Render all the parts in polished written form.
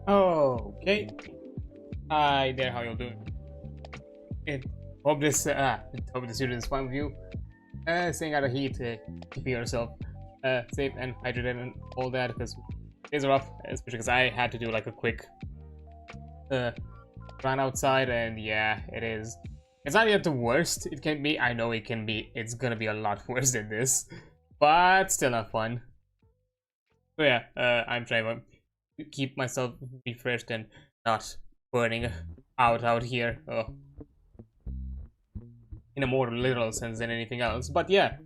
Okay. Hi there, how you doing? Hope this video is fine with you. Staying out of heat, keeping yourself safe and hydrated and all that, because it's rough, especially because I had to do like a quick run outside, and yeah, it is. It's not yet the worst it can be. I know it can be. It's gonna be a lot worse than this, but still not fun. So yeah, I'm trying to keep myself refreshed and not burning out here. In a more literal sense than anything else. But yeah,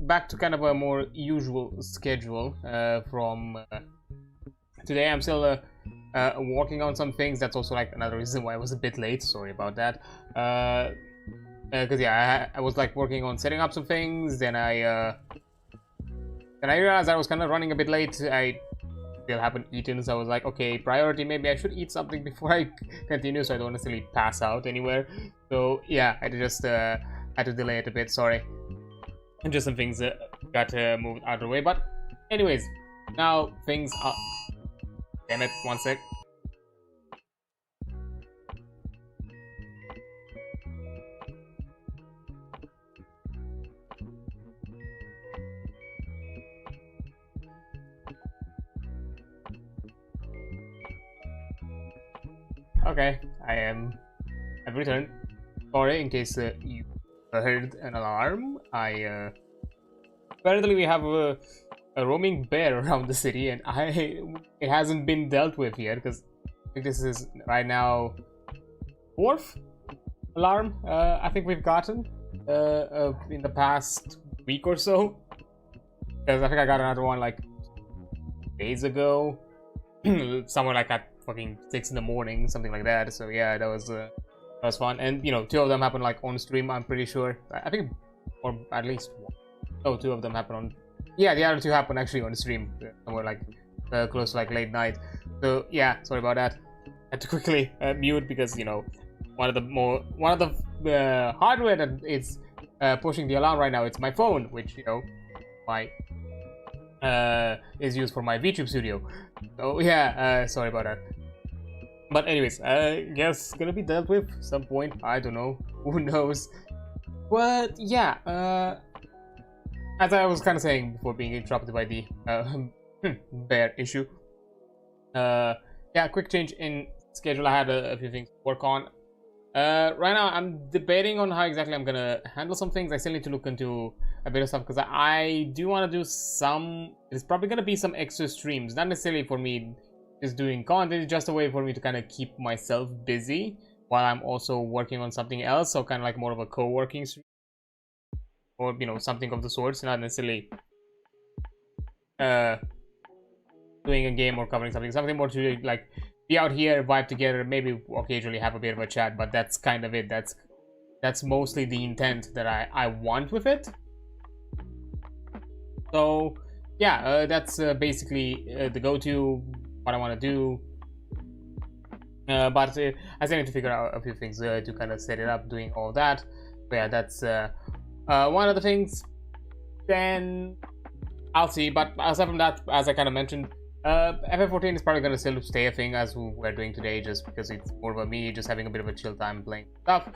back to kind of a more usual schedule from today. I'm still working on some things. That's also like another reason why I was a bit late. Sorry about that. Because yeah, I was like working on setting up some things. Then I realized I was kind of running a bit late. I still haven't eaten, so I was like, okay, priority, maybe I should eat something before I continue, so I don't necessarily pass out anywhere. So yeah, I just had to delay it a bit. Sorry, and just some things got moved out of the way. But anyways, now things are. Damn it! One sec. Okay, I've returned. Sorry, in case you heard an alarm. Apparently we have a roaming bear around the city, and it hasn't been dealt with yet, because I think this is right now 4th alarm I think we've gotten in the past week or so. Because I think I got another one like days ago, somewhere like at fucking 6 in the morning, something like that. So yeah, that was fun. And you know, 2 of them happened like on stream, I'm pretty sure. I think, or at least one. Oh, 2 of them happened on. Yeah, the other 2 happened actually on stream, somewhere like close to like late night. So yeah, sorry about that. I had to quickly mute, because you know, one of the hardware that is pushing the alarm right now, it's my phone, which you know, my is used for my VTube studio. So yeah, sorry about that. But anyways, I guess gonna be dealt with some point. I don't know. Who knows? But yeah, as I was kind of saying before being interrupted by the bear issue. Yeah, quick change in schedule. I had a few things to work on. Right now, I'm debating on how exactly I'm gonna handle some things. I still need to look into a bit of stuff, because I do want to do some. It's probably gonna be some extra streams, not necessarily for me just doing content. It's just a way for me to kind of keep myself busy while I'm also working on something else. So kind of like more of a co-working stream, or you know, something of the sorts, not necessarily doing a game or covering something more to like be out here, vibe together, maybe occasionally have a bit of a chat. But that's kind of it. That's mostly the intent that I want with it. So yeah, that's basically the go-to, what I want to do. But I still need to figure out a few things to kind of set it up, doing all that. But yeah, that's one of the things. Then I'll see. But aside from that, as I kind of mentioned, FF14 is probably going to still stay a thing as we're doing today, just because it's more of a me just having a bit of a chill time playing stuff.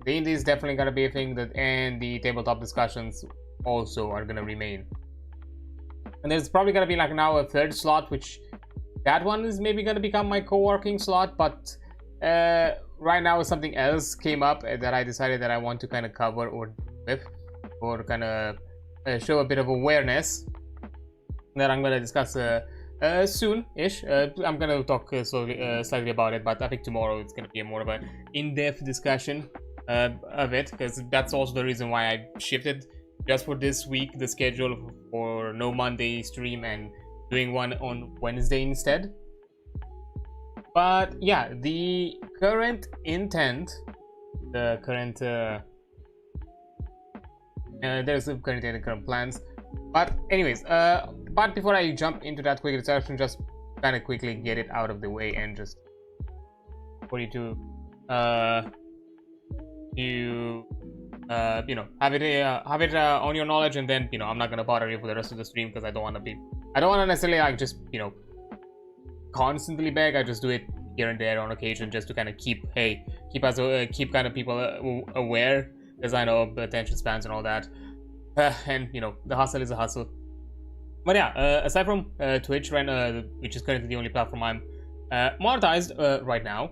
The indie is definitely going to be a thing, and the tabletop discussions also are going to remain. And there's probably going to be like now a 3rd slot, which that one is maybe going to become my co-working slot. But right now something else came up that I decided that I want to kind of cover or with, or kind of show a bit of awareness, that I'm going to discuss soon-ish. I'm going to talk slightly about it, but I think tomorrow it's going to be more of an in-depth discussion of it, because that's also the reason why I shifted just for this week the schedule for no Monday stream and doing one on Wednesday instead. But yeah, the current intent, the current there's a current plans. But anyways, but before I jump into that quick discussion, just kind of quickly get it out of the way, and just for you to you know, have it on your knowledge. And then, you know, I'm not gonna bother you for the rest of the stream, because I don't want to necessarily like just, you know, constantly beg. I just do it here and there on occasion, just to kind of keep kind of people aware, because I know attention spans and all that. And you know, the hustle is a hustle. But yeah, aside from Twitch, right, which is currently the only platform I'm monetized right now,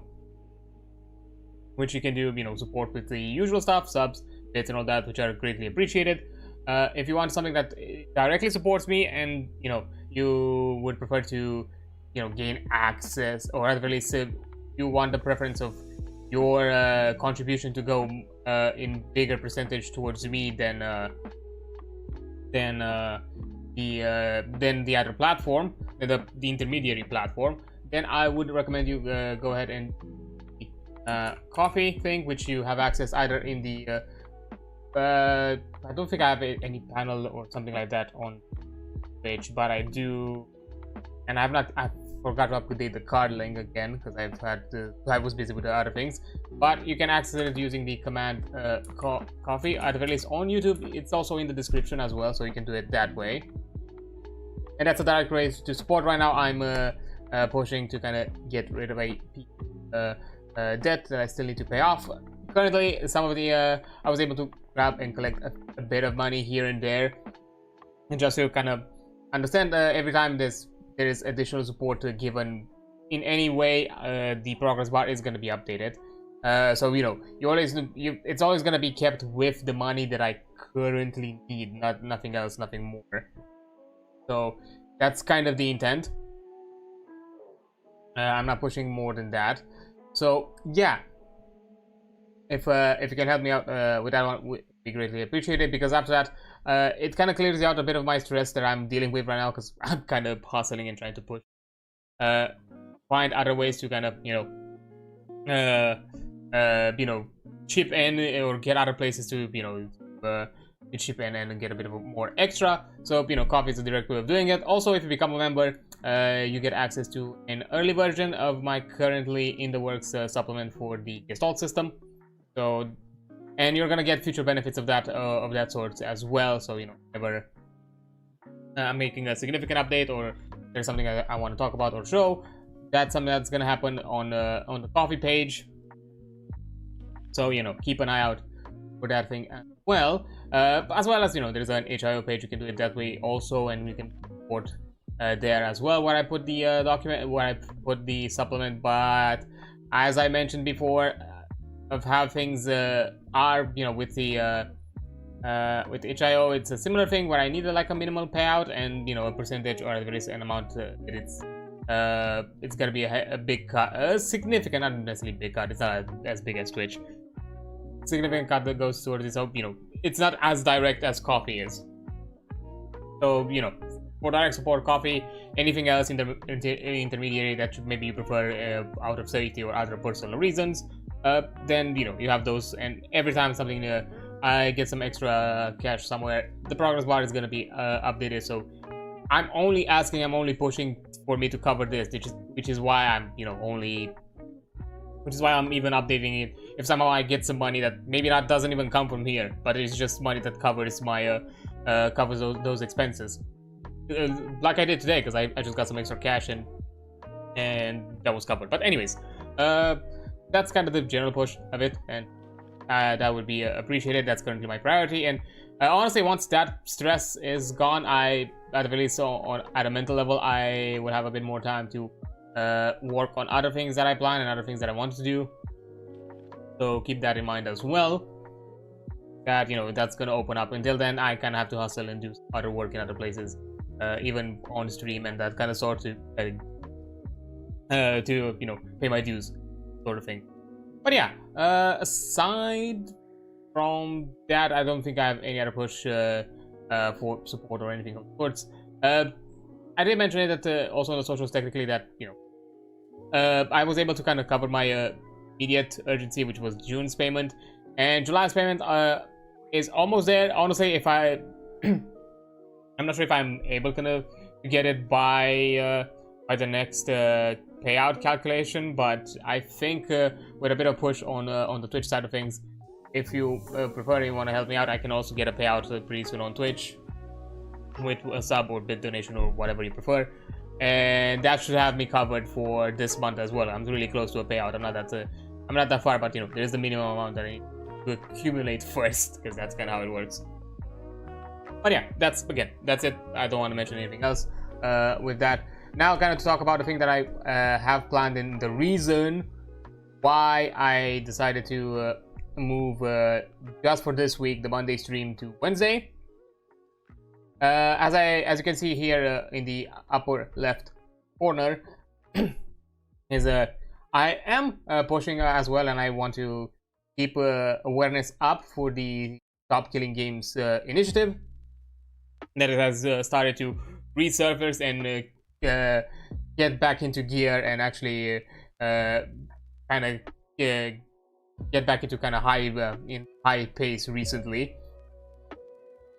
which you can do, you know, support with the usual stuff, subs, bits, and all that, which are greatly appreciated. If you want something that directly supports me, and you know, you would prefer to, you know, gain access, or at the least you want the preference of your contribution to go in bigger percentage towards me than the other platform, the intermediary platform, then I would recommend you go ahead and Kofi thing, which you have access either in the I don't think I have any panel or something like that on page, but I do, and I forgot to update the card link again because I was busy with the other things. But you can access it using the command Kofi, at the very least on YouTube. It's also in the description as well, so you can do it that way. And that's a direct way to support. Right now I'm pushing to kind of get rid of a debt that I still need to pay off. Currently, some of the I was able to grab and collect a bit of money here and there, and just to kind of understand every time there is additional support given in any way, the progress bar is going to be updated. So you know, it's always going to be kept with the money that I currently need, nothing else, nothing more. So that's kind of the intent. I'm not pushing more than that. So yeah, if you can help me out with that one, would be greatly appreciated, because after that it kind of clears out a bit of my stress that I'm dealing with right now, because I'm kind of hustling and trying to push find other ways to kind of, you know, chip in or get other places to, you know, chip in and get a bit of more extra. So, you know, Kofi is a direct way of doing it. Also, if you become a member, you get access to an early version of my currently in the works supplement for the Gestalt system. So, and you're gonna get future benefits of that sort as well. So, you know, whenever I'm making a significant update, or there's something I want to talk about or show, that's something that's gonna happen on the Kofi page. So, you know, keep an eye out for that thing as well. As well as, you know, there's an HIO page. You can do it that way also, and you can support there as well, where I put the document, where I put the supplement. But as I mentioned before, of how things are, you know, with the with HIO, it's a similar thing where I need like a minimal payout, and you know, a percentage, or there is an amount that it's gonna be a big cut, a significant, not necessarily big cut. It's not as big as Twitch. Significant cut that goes towards this. So, you know, it's not as direct as Kofi is. So, you know, for direct support, Kofi, anything else in the intermediary that maybe you prefer out of safety or other personal reasons, then, you know, you have those. And every time something I get some extra cash somewhere, the progress bar is going to be updated. So I'm only pushing for me to cover this, which is why I'm, you know, which is why I'm even updating it. If somehow I get some money that maybe that doesn't even come from here, but it's just money that covers my covers those expenses, like I did today, because I just got some extra cash and that was covered. But anyways, that's kind of the general push of it, and that would be appreciated. That's currently my priority, and honestly, once that stress is gone, at the very least, at a mental level, I would have a bit more time to work on other things that I plan and other things that I want to do. So keep that in mind as well, that, you know, that's gonna open up. Until then, I kind of have to hustle and do other work in other places, even on stream and that kind of sort, to you know, pay my dues, sort of thing. But yeah, aside from that, I don't think I have any other push for support or anything of sorts. I did mention it that also on the socials, technically, that, you know, I was able to kind of cover my immediate urgency, which was June's payment, and July's payment is almost there. Honestly, if I'm not sure if I'm able to get it by the next payout calculation, but I think with a bit of push on the Twitch side of things, if you prefer and you want to help me out, I can also get a payout pretty soon on Twitch with a sub or bit donation or whatever you prefer. and that should have me covered for this month as well. I'm really close to a payout. I'm not that far, but you know, there's the minimum amount that I need to accumulate first, because that's kind of how it works. But yeah, that's it. I don't want to mention anything else with that. Now, kind of to talk about the thing that I have planned, and the reason why I decided to move just for this week the Monday stream to Wednesday. As you can see here in the upper left corner, is I am pushing as well, and I want to keep awareness up for the Stop Killing Games initiative that it has started to resurface and get back into gear, and actually kind of get back into kind of high pace recently,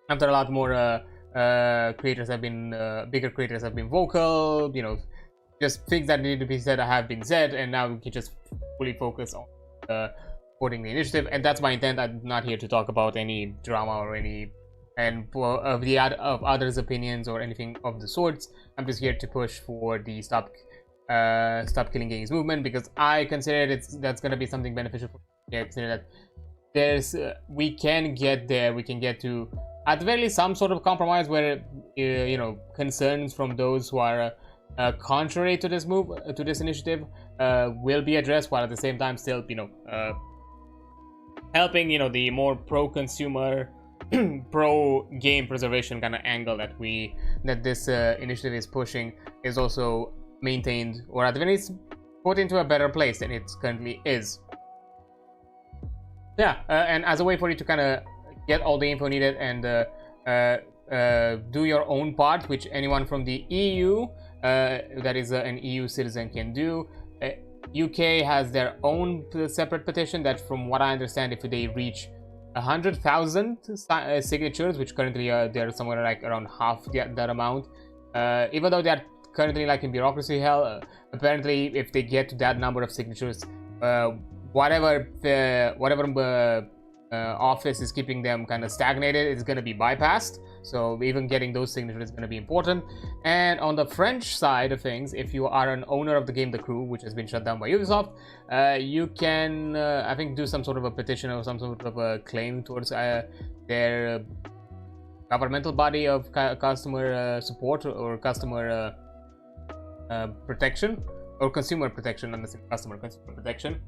after a lot more creators have been bigger creators have been vocal, you know, just things that need to be said have been said, and now we can just fully focus on supporting the initiative. And that's my intent. I'm not here to talk about any drama or any of others' opinions or anything of the sorts. I'm just here to push for the Stop Killing Games movement, because I consider that's going to be something beneficial for me. I consider that there's we can get there. We can get to, at the very least, some sort of compromise where you know, concerns from those who are contrary to this initiative will be addressed, while at the same time still, you know, helping, you know, the more pro-consumer, pro-game preservation kind of angle that this initiative is pushing is also maintained, or at the very least put into a better place than it currently is. Yeah, and as a way for you to kind of get all the info needed and do your own part, which anyone from the EU that is an EU citizen can do. UK has their own separate petition that, from what I understand, if they reach 100,000 signatures, which currently they're somewhere like around half that amount, even though they're currently like in bureaucracy hell, apparently if they get to that number of signatures, whatever office is keeping them kind of stagnated is going to be bypassed. So even getting those signatures is going to be important. And on the French side of things, if you are an owner of the game The Crew, which has been shut down by Ubisoft, you can I think do some sort of a petition or some sort of a claim towards their governmental body of customer support or customer protection, or consumer protection, and consumer protection,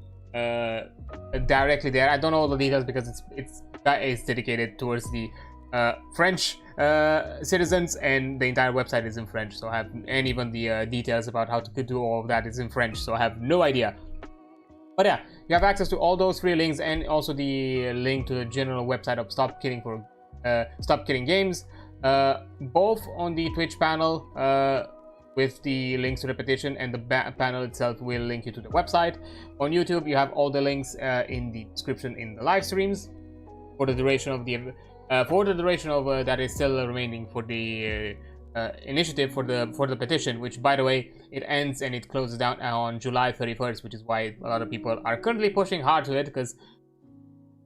directly there. I don't know all the details because it's dedicated towards the French citizens, and the entire website is in French, so and even the details about how to do all of that is in French, so I have no idea. But yeah, you have access to all those free links, and also the link to the general website of Stop Killing Games, both on the Twitch panel with the links to the petition, and the panel itself will link you to the website. On YouTube, you have all the links in the description in the live streams for the duration of that is still remaining for the initiative for the petition, which, by the way, it ends and it closes down on July 31st, which is why a lot of people are currently pushing hard to it, because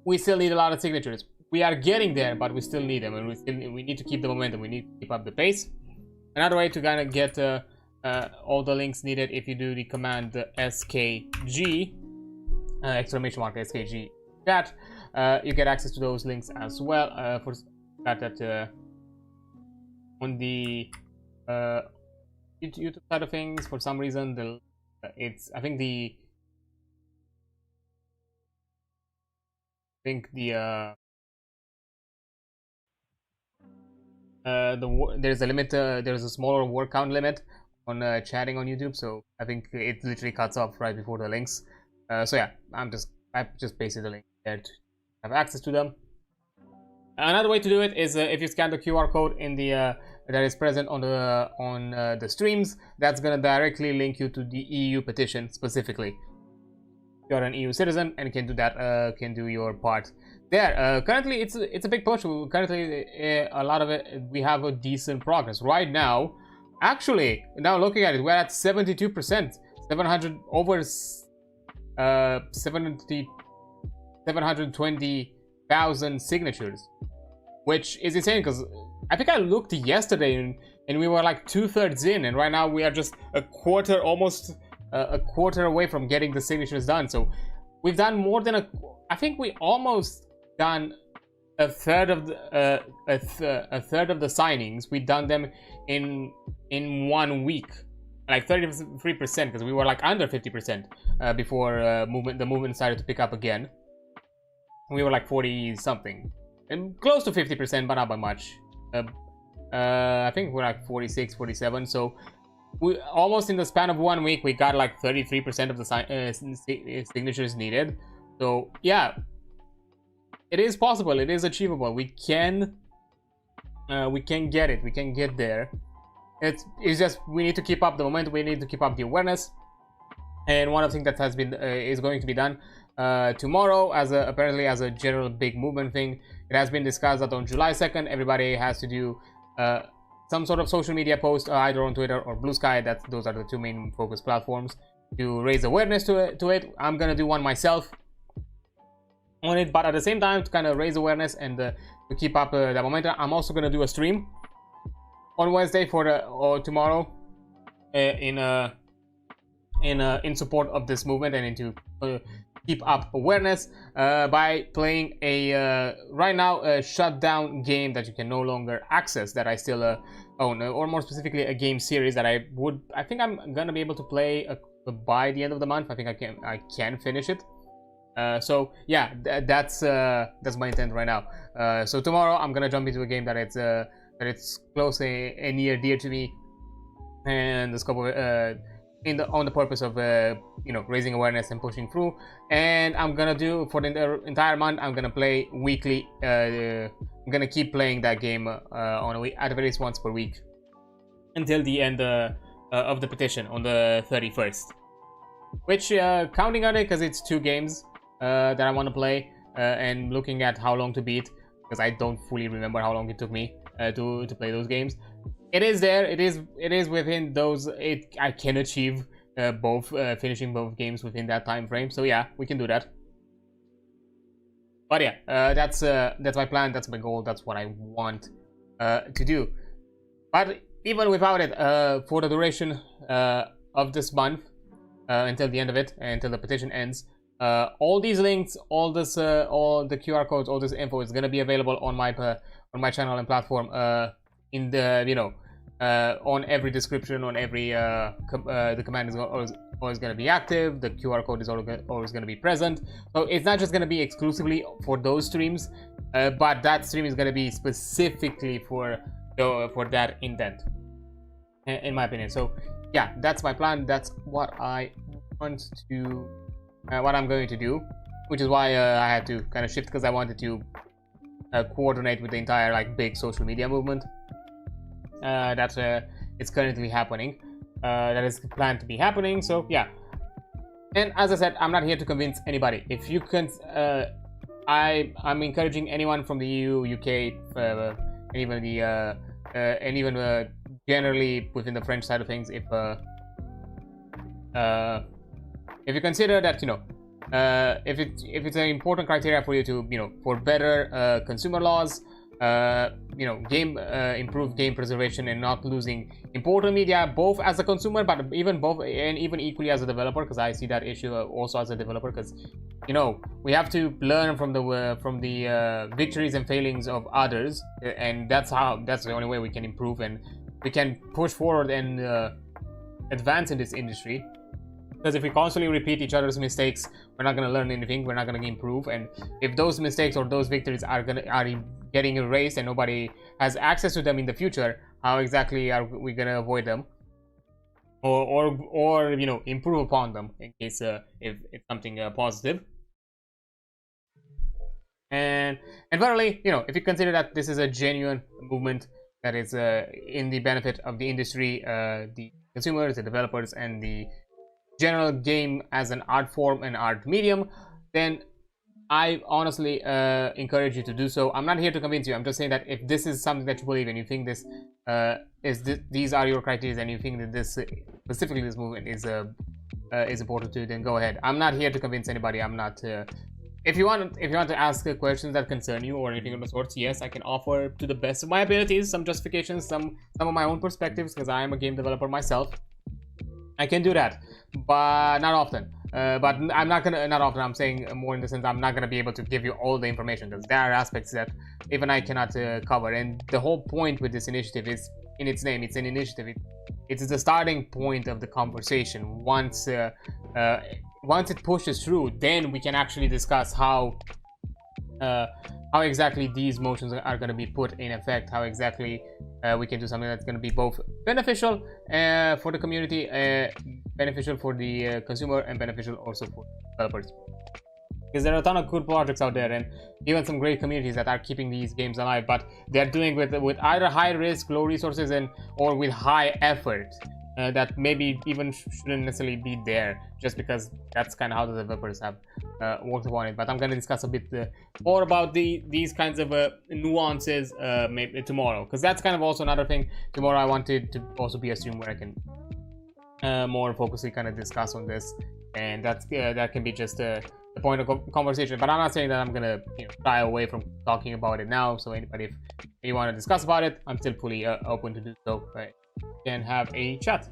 we still need a lot of signatures. We are getting there, but we still need them, and we need to keep the momentum. We need to keep up the pace. Another way to kind of get all the links needed, if you do the command SKG, exclamation mark SKG chat, you get access to those links as well. For that on the YouTube side of things, for some reason, I think there's a limit. There's a smaller word count limit on chatting on YouTube, so I think it literally cuts off right before the links. So yeah, I just pasted the link there to have access to them. Another way to do it is if you scan the QR code in the that is present on the streams, that's gonna directly link you to the EU petition specifically. You're an EU citizen and can do that. Can do your part there. Currently, it's a big push. Currently, a lot of it, we have a decent progress right now. Actually, now looking at it, we're at 72%, 720,000 signatures, which is insane, because I think I looked yesterday and and we were like 2/3 in, and right now we are just a quarter, almost a quarter away from getting the signatures done. So we've done more than I think we almost done a third of the a third of the signings. We've done them in 1 week, like 33%, because we were like under 50% before the movement started to pick up again. We were like 40 something, and close to 50%, but not by much. I think we're like 46, 47. So we almost in the span of 1 week we got like 33% of the signatures needed. So yeah, it is possible, it is achievable. We can get it, we can get there. It's just we need to keep up the momentum, we need to keep up the awareness. And one of the things that has been is going to be done tomorrow, apparently as a general big movement thing. It has been discussed that on July 2nd everybody has to do some sort of social media post, either on Twitter or Blue Sky. Those are the two main focus platforms to raise awareness to it. I'm gonna do one myself on it, but at the same time to kind of raise awareness and to keep up that momentum, I'm also gonna do a stream on Wednesday or tomorrow in support of this movement and to keep up awareness by playing a right now a shut down game that you can no longer access, that I still own, or more specifically a game series that I think I'm gonna be able to play by the end of the month. I think I can finish it. So yeah, that's my intent right now. So tomorrow I'm gonna jump into a game that it's close and near dear to me, and the scope of on the purpose of raising awareness and pushing through. And I'm gonna do for the entire month, I'm gonna play weekly. I'm gonna keep playing that game on a week, at least once per week, until the end of the petition on the 31st. Which counting on it, because it's 2 games that I want to play, and looking at how long to beat, because I don't fully remember how long it took me to play those games. It is there. It is within those. I can achieve both finishing both games within that time frame. So yeah, we can do that. But yeah, that's my plan. That's my goal. That's what I want to do. But even without it, for the duration of this month, until the end of it, until the petition ends, all these links, all the QR codes, all this info is gonna be available on my channel and platform. In the on every description, on every the command is always going to be active. The QR code is always going to be present. So it's not just going to be exclusively for those streams, but that stream is going to be specifically for that intent, in my opinion. So yeah, that's my plan. That's what I want to, what I'm going to do, which is why I had to kind of shift, because I wanted to coordinate with the entire like big social media movement that it's currently happening, that is planned to be happening. So yeah, and as I said, I'm not here to convince anybody. If you can, I'm encouraging anyone from the EU, UK, and even generally within the French side of things, if you consider that, if it's an important criteria for you to, for better consumer laws, improve game preservation and not losing important media, both as a consumer, but even equally as a developer, because I see that issue also as a developer, because we have to learn from the victories and failings of others, and that's the only way we can improve and we can push forward and advance in this industry. Because if we constantly repeat each other's mistakes, we're not going to learn anything, we're not going to improve. And if those mistakes or those victories are getting erased and nobody has access to them in the future, how exactly are we going to avoid them, or improve upon them in case if it's something positive? And finally, if you consider that this is a genuine movement that is in the benefit of the industry, the consumers, the developers, and the general game as an art form and art medium, then I honestly encourage you to do so. I'm not here to convince you. I'm just saying that if this is something that you believe in, you think this these are your criteria, and you think that this specifically this movement is important to you, then go ahead. I'm not here to convince anybody. I'm not if you want to ask questions that concern you or anything of the sorts, yes, I can offer to the best of my abilities some justifications, some of my own perspectives, because I am a game developer myself. I can do that, but not often. But I'm not gonna, not often, I'm saying more in the sense I'm not gonna be able to give you all the information, because there are aspects that even I cannot cover. And the whole point with this initiative is, in its name, it's an initiative. It's the starting point of the conversation. Once it pushes through, then we can actually discuss how exactly these motions are going to be put in effect, how exactly we can do something that's going to be both beneficial for the community, beneficial for the consumer, and beneficial also for developers. Because there are a ton of cool projects out there, and even some great communities that are keeping these games alive, but they're doing with either high risk, low resources, or with high effort. That maybe even shouldn't necessarily be there, just because that's kind of how the developers have worked upon it. But I'm going to discuss a bit more about these kinds of nuances maybe tomorrow, because that's kind of also another thing. Tomorrow I wanted to also be a stream where I can more focusedly kind of discuss on this, and that can be just the point of conversation. But I'm not saying that I'm gonna shy away from talking about it now. So anybody, if you want to discuss about it, I'm still fully open to do so. Can have a chat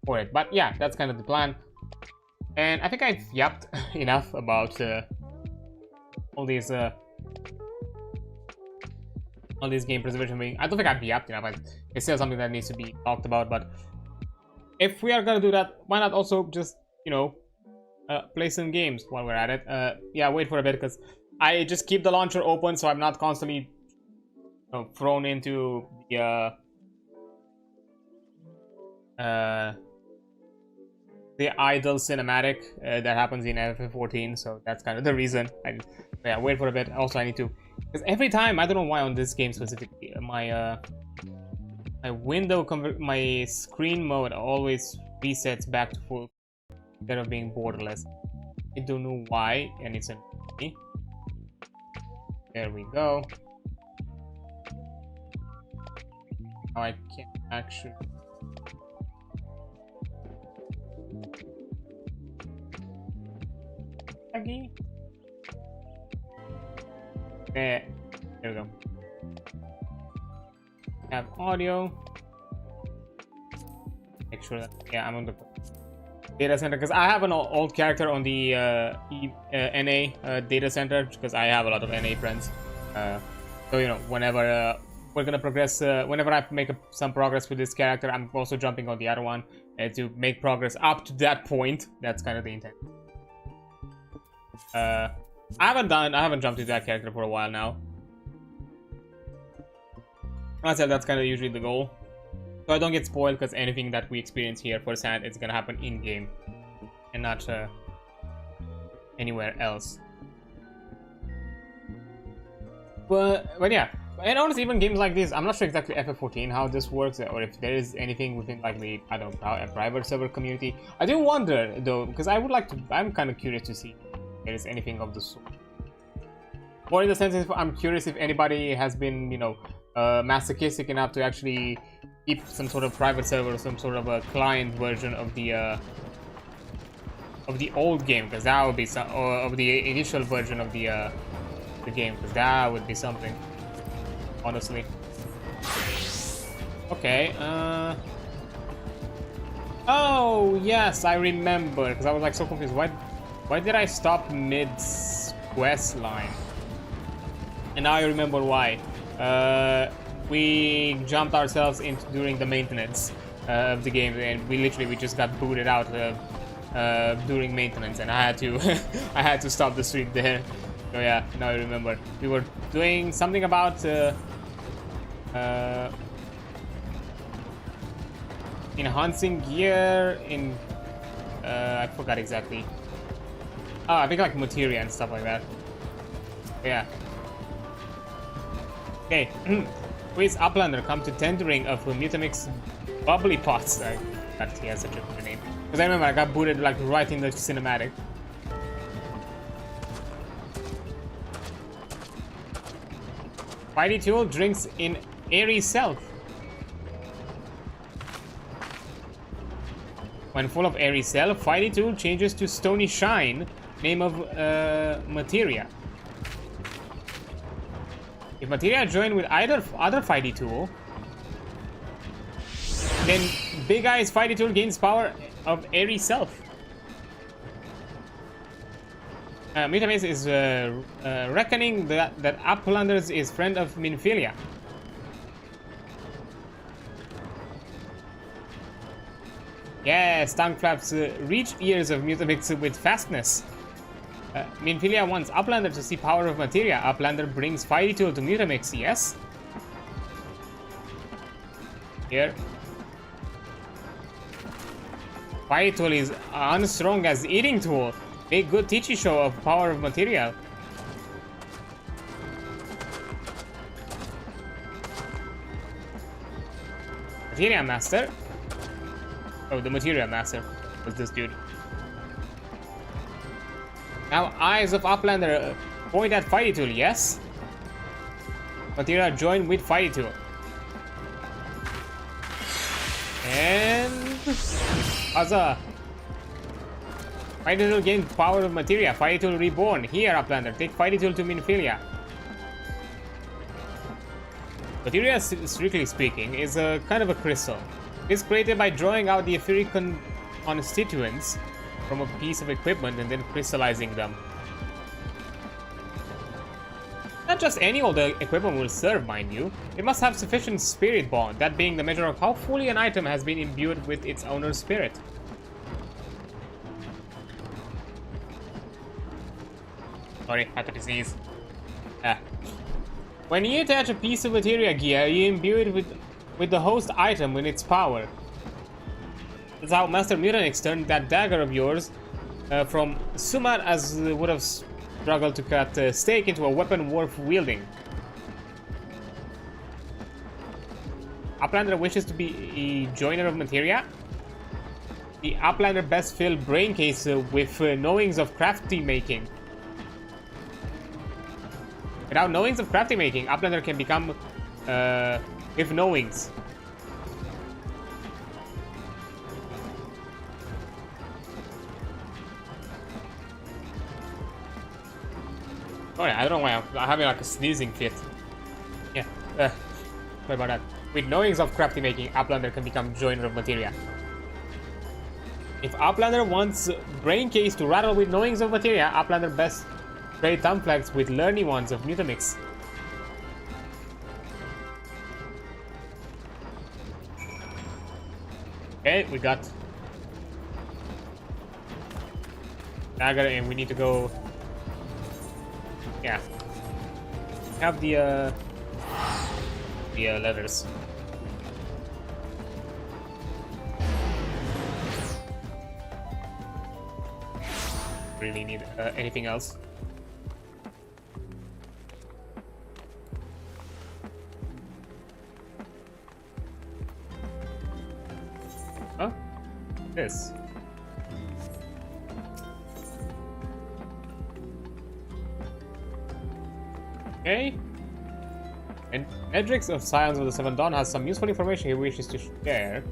for it. But yeah, that's kind of the plan. And I think I've yapped enough about all these game preservation being. I don't think I've yapped enough. It's still something that needs to be talked about. But if we are gonna do that, why not also just play some games while we're at it? Yeah, wait for a bit, because I just keep the launcher open so I'm not constantly thrown into the idle cinematic that happens in FF14, so that's kind of the reason. Yeah, wait for a bit. Also, I need to, because every time, I don't know why on this game specifically, my my screen mode always resets back to full instead of being borderless. I don't know why, and it's an me. There we go. Now I can't actually. There we go. Have audio. Make sure that, yeah, I'm on the data center, because I have an old character on the NA data center, because I have a lot of NA friends. So whenever we're gonna progress, whenever I make some progress with this character, I'm also jumping on the other one to make progress up to that point. That's kind of the intent. I haven't jumped to that character for a while now. I said that's kind of usually the goal, so I don't get spoiled, because anything that we experience here firsthand, it's gonna happen in game and not anywhere else. But yeah, and honestly, even games like this, I'm not sure exactly FF14 how this works, or if there is anything within like the a private server community. I do wonder though, because I'm kind of curious to see if there is anything of the sort. Or in the sense, I'm curious if anybody has been masochistic enough to actually keep some sort of private server or some sort of a client version of the old game, because that would be some, or of the initial version of the game, because that would be something, honestly. Okay. Oh yes, I remember, because I was like so confused. Why did I stop mid quest line? And now I remember why. We jumped ourselves into during the maintenance of the game, and we just got booted out during maintenance, and I had to I had to stop the stream there. So yeah, now I remember. We were doing something about enhancing gear in I forgot exactly. Oh, I think like materia and stuff like that. Yeah. Okay. Please, Uplander, come to tendering of Mutamix bubbly pots. That he has such a good name. Because I remember I got booted like right in the cinematic. Fighty Tool drinks in airy self. When full of airy self, Fighty Tool changes to stony shine name of Materia. If Materia join with either other fighty tool, then Big Eye's fighty tool gains power of Airy Self. Mutamis is reckoning that Uplanders is friend of Minfilia. Yes, tongue flaps reach ears of Mutamix with fastness. Minfilia wants Uplander to see power of Materia. Uplander brings fighty tool to Mutamix, yes? Here. Fighty tool is unstrong as eating tool. Make good teachy show of power of Materia. Materia Master. Oh, the Materia Master was this dude. Now, eyes of Uplander point at fighty tool, yes? Materia join with fighty tool. And Huzzah! Fighty tool gains power of Materia. Fighty tool reborn. Here, Uplander, take fighty tool to Minfilia. Materia, strictly speaking, is a kind of a crystal. It's created by drawing out the etheric constituents from a piece of equipment and then crystallizing them. Not just any old equipment will serve, mind you. It must have sufficient spirit bond, that being the measure of how fully an item has been imbued with its owner's spirit. Sorry, had a disease. When you attach a piece of materia gear, you imbue it with the host item in its power. That's how Master Mutanix turned that dagger of yours from Sumat as would have struggled to cut a stake into a weapon worth wielding. Uplander wishes to be a joiner of materia. The Uplander best fill brain case with knowings of crafty making. Without knowings of crafty making, Uplander can become with knowings. Oh yeah, I don't know why I'm having like a sneezing fit. Yeah, sorry about that. With knowings of crafty making, Uplander can become joiner of materia. If Uplander wants brain case to rattle with knowings of materia, Uplander best trade thumb flags with learning ones of Mutamix. Okay, we got dagger and we need to go. Yeah, we have the letters. Really need anything else? Huh? This. Okay. And Edrix of Scions of the Seven Dawn has some useful information he wishes to share.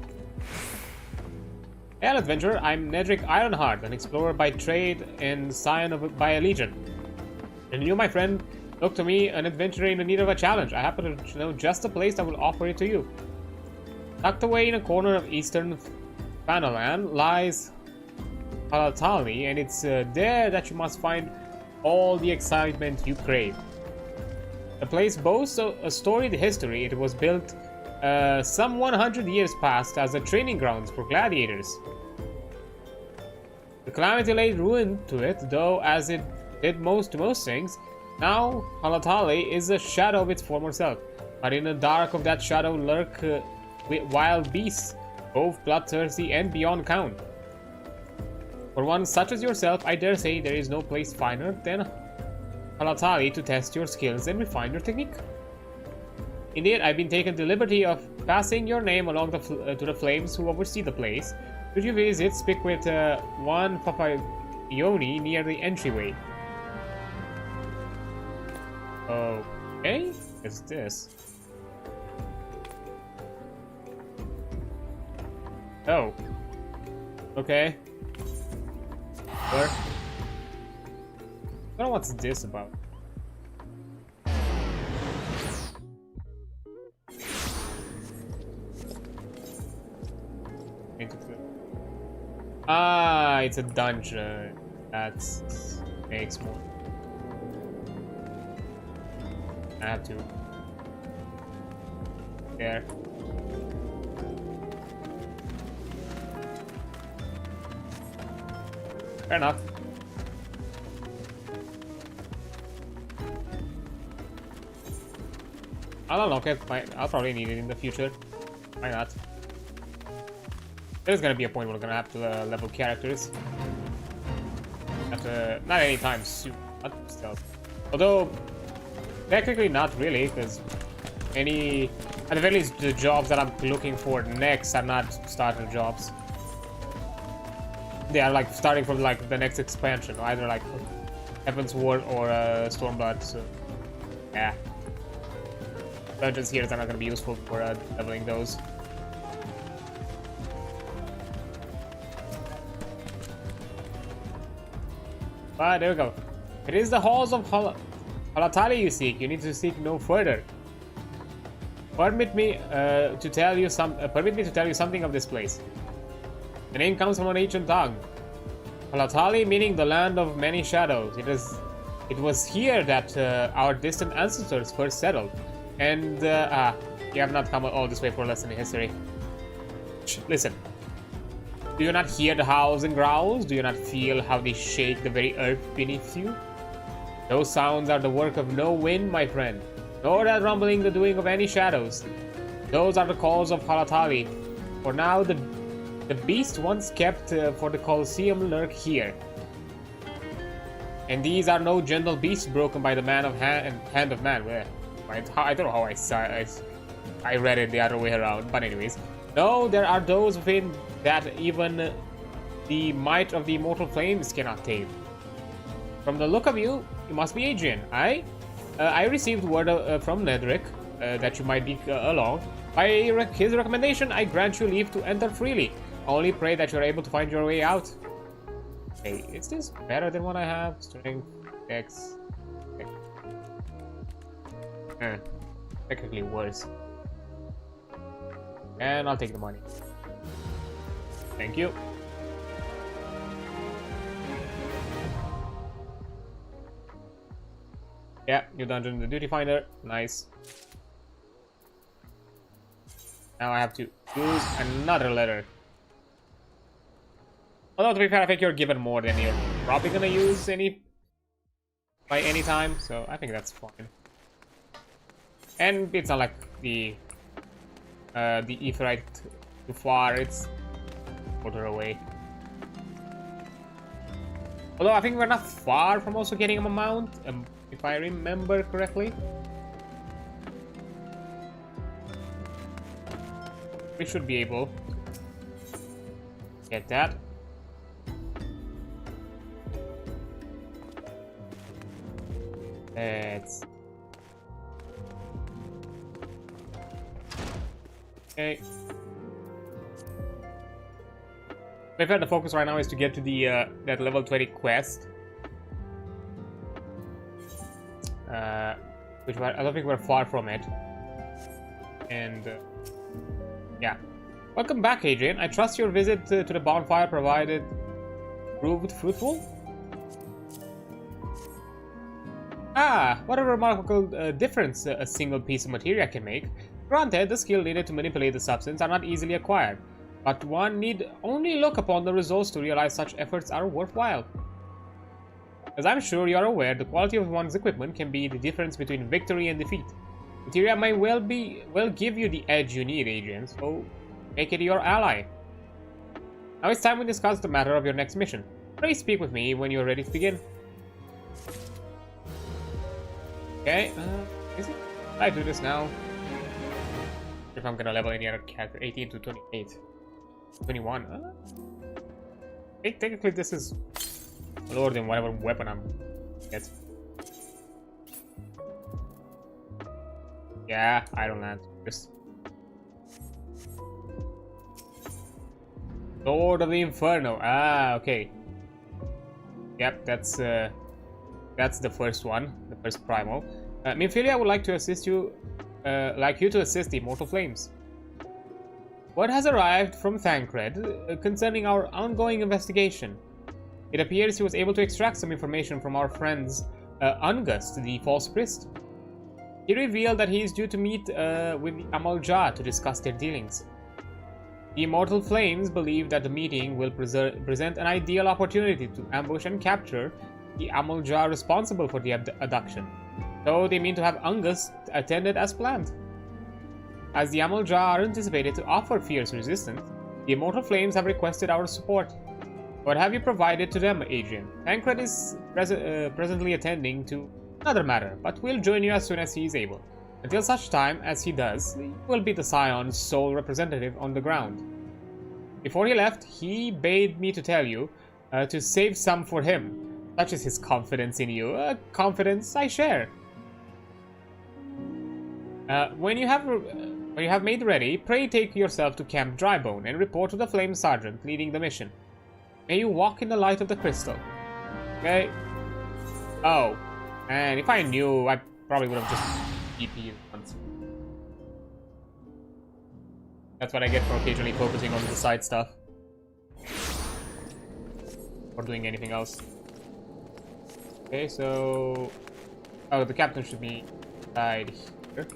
Hail, adventurer, I'm Nedric Ironheart, an explorer by trade and scion by a legion. And you, my friend, look to me, an adventurer in need of a challenge. I happen to know just a place that will offer it to you. Tucked away in a corner of eastern Fanalan lies Palatali, and it's there that you must find all the excitement you crave. The place boasts a storied history. It was built some 100 years past as a training grounds for gladiators. The calamity laid ruin to it, though, as it did most things. Now, Palatali is a shadow of its former self, but in the dark of that shadow lurk wild beasts, both bloodthirsty and beyond count. For one such as yourself, I dare say there is no place finer than Palatali to test your skills and refine your technique. Indeed, I've been taken the liberty of passing your name along to the flames who oversee the place. Should you visit, speak with one Papayoni near the entryway. Okay, what's this? Oh. Okay. Sure. don't know what's this about. Ah, it's a dungeon. That makes more. I have to. There. Fair enough. I'll unlock it. I'll probably need it in the future. Why not? There's gonna be a point where we're gonna have to level characters. Not anytime soon. Not stealth. Although, technically not really, because at the very least, the jobs that I'm looking for next are not starter jobs. They are like starting from like the next expansion, either like Heaven's Ward or Stormblood. So, yeah. Dungeons here are not gonna be useful for leveling those. But there we go. It is the halls of Halatali you seek. You need to seek no further. Permit me to tell you something of this place. The name comes from an ancient tongue. Halatali meaning the land of many shadows. It was here that our distant ancestors first settled. And you have not come all this way for a lesson in history. Shh, listen. Do you not hear the howls and growls? Do you not feel how they shake the very earth beneath you? Those sounds are the work of no wind, my friend, nor that rumbling the doing of any shadows. Those are the calls of Halatali. For now, the beast once kept for the Colosseum lurk here. And these are no gentle beasts broken by the hand of man. Well, I don't know how I read it the other way around, but anyways. No, there are those within that even the might of the immortal flames cannot tame. From the look of you, you must be Adrian. I received word from Nedric that you might be along. By his recommendation, I grant you leave to enter freely. Only pray that you're able to find your way out. Hey, is this better than what I have? Strength, Dex. Technically worse. And I'll take the money. Thank you. Yeah, new dungeon in the duty finder. Nice. Now I have to use another letter. Although to be fair, I think you're given more than you're probably gonna use by any time, so I think that's fine. And it's not like the Aetheryte too far, it's further away. Although I think we're not far from also getting a mount, if I remember correctly. We should be able to get that. Let's... Okay. In fact, the focus right now is to get to the that level 20 quest. Which I don't think we're far from it. And yeah. Welcome back, Adrian. I trust your visit to the bonfire proved fruitful. Ah, what a remarkable difference a single piece of materia can make. Granted, the skill needed to manipulate the substance are not easily acquired, but one need only look upon the results to realize such efforts are worthwhile. As I'm sure you are aware, the quality of one's equipment can be the difference between victory and defeat. Materia may well give you the edge you need, Adrian, so make it your ally. Now it's time we discuss the matter of your next mission. Please speak with me when you're ready to begin. Okay, is it? I do this now. If I'm gonna level any other character, 18 to 28. 21. Hey, technically this is lower than whatever weapon I'm get. Yeah, Iron Land. Just Lord of the Inferno. Ah, okay. Yep, that's That's the first one, the first primal. Minfilia would like to assist you, to assist the Immortal Flames. Word has arrived from Thancred concerning our ongoing investigation. It appears he was able to extract some information from our friends Ungust, the False Priest. He revealed that he is due to meet with the Amal-Jah to discuss their dealings. The Immortal Flames believe that the meeting will present an ideal opportunity to ambush and capture the Amal-Jah responsible for the abduction, so they mean to have Ungust attended as planned. As the Amal-Jah are anticipated to offer fierce resistance, the Immortal Flames have requested our support. What have you provided to them, Adrian? Tancred is presently attending to another matter, but we'll join you as soon as he is able. Until such time as he does, he will be the Scion's sole representative on the ground. Before he left, he bade me to tell you to save some for him. Such is his confidence in you, a confidence I share. When you have made ready, pray take yourself to Camp Drybone and report to the Flame Sergeant leading the mission. May you walk in the light of the crystal. Okay. Oh, and if I knew, I probably would have just DP'd once. That's what I get for occasionally focusing on the side stuff. Or doing anything else. Okay, so... Oh, the captain should be inside here.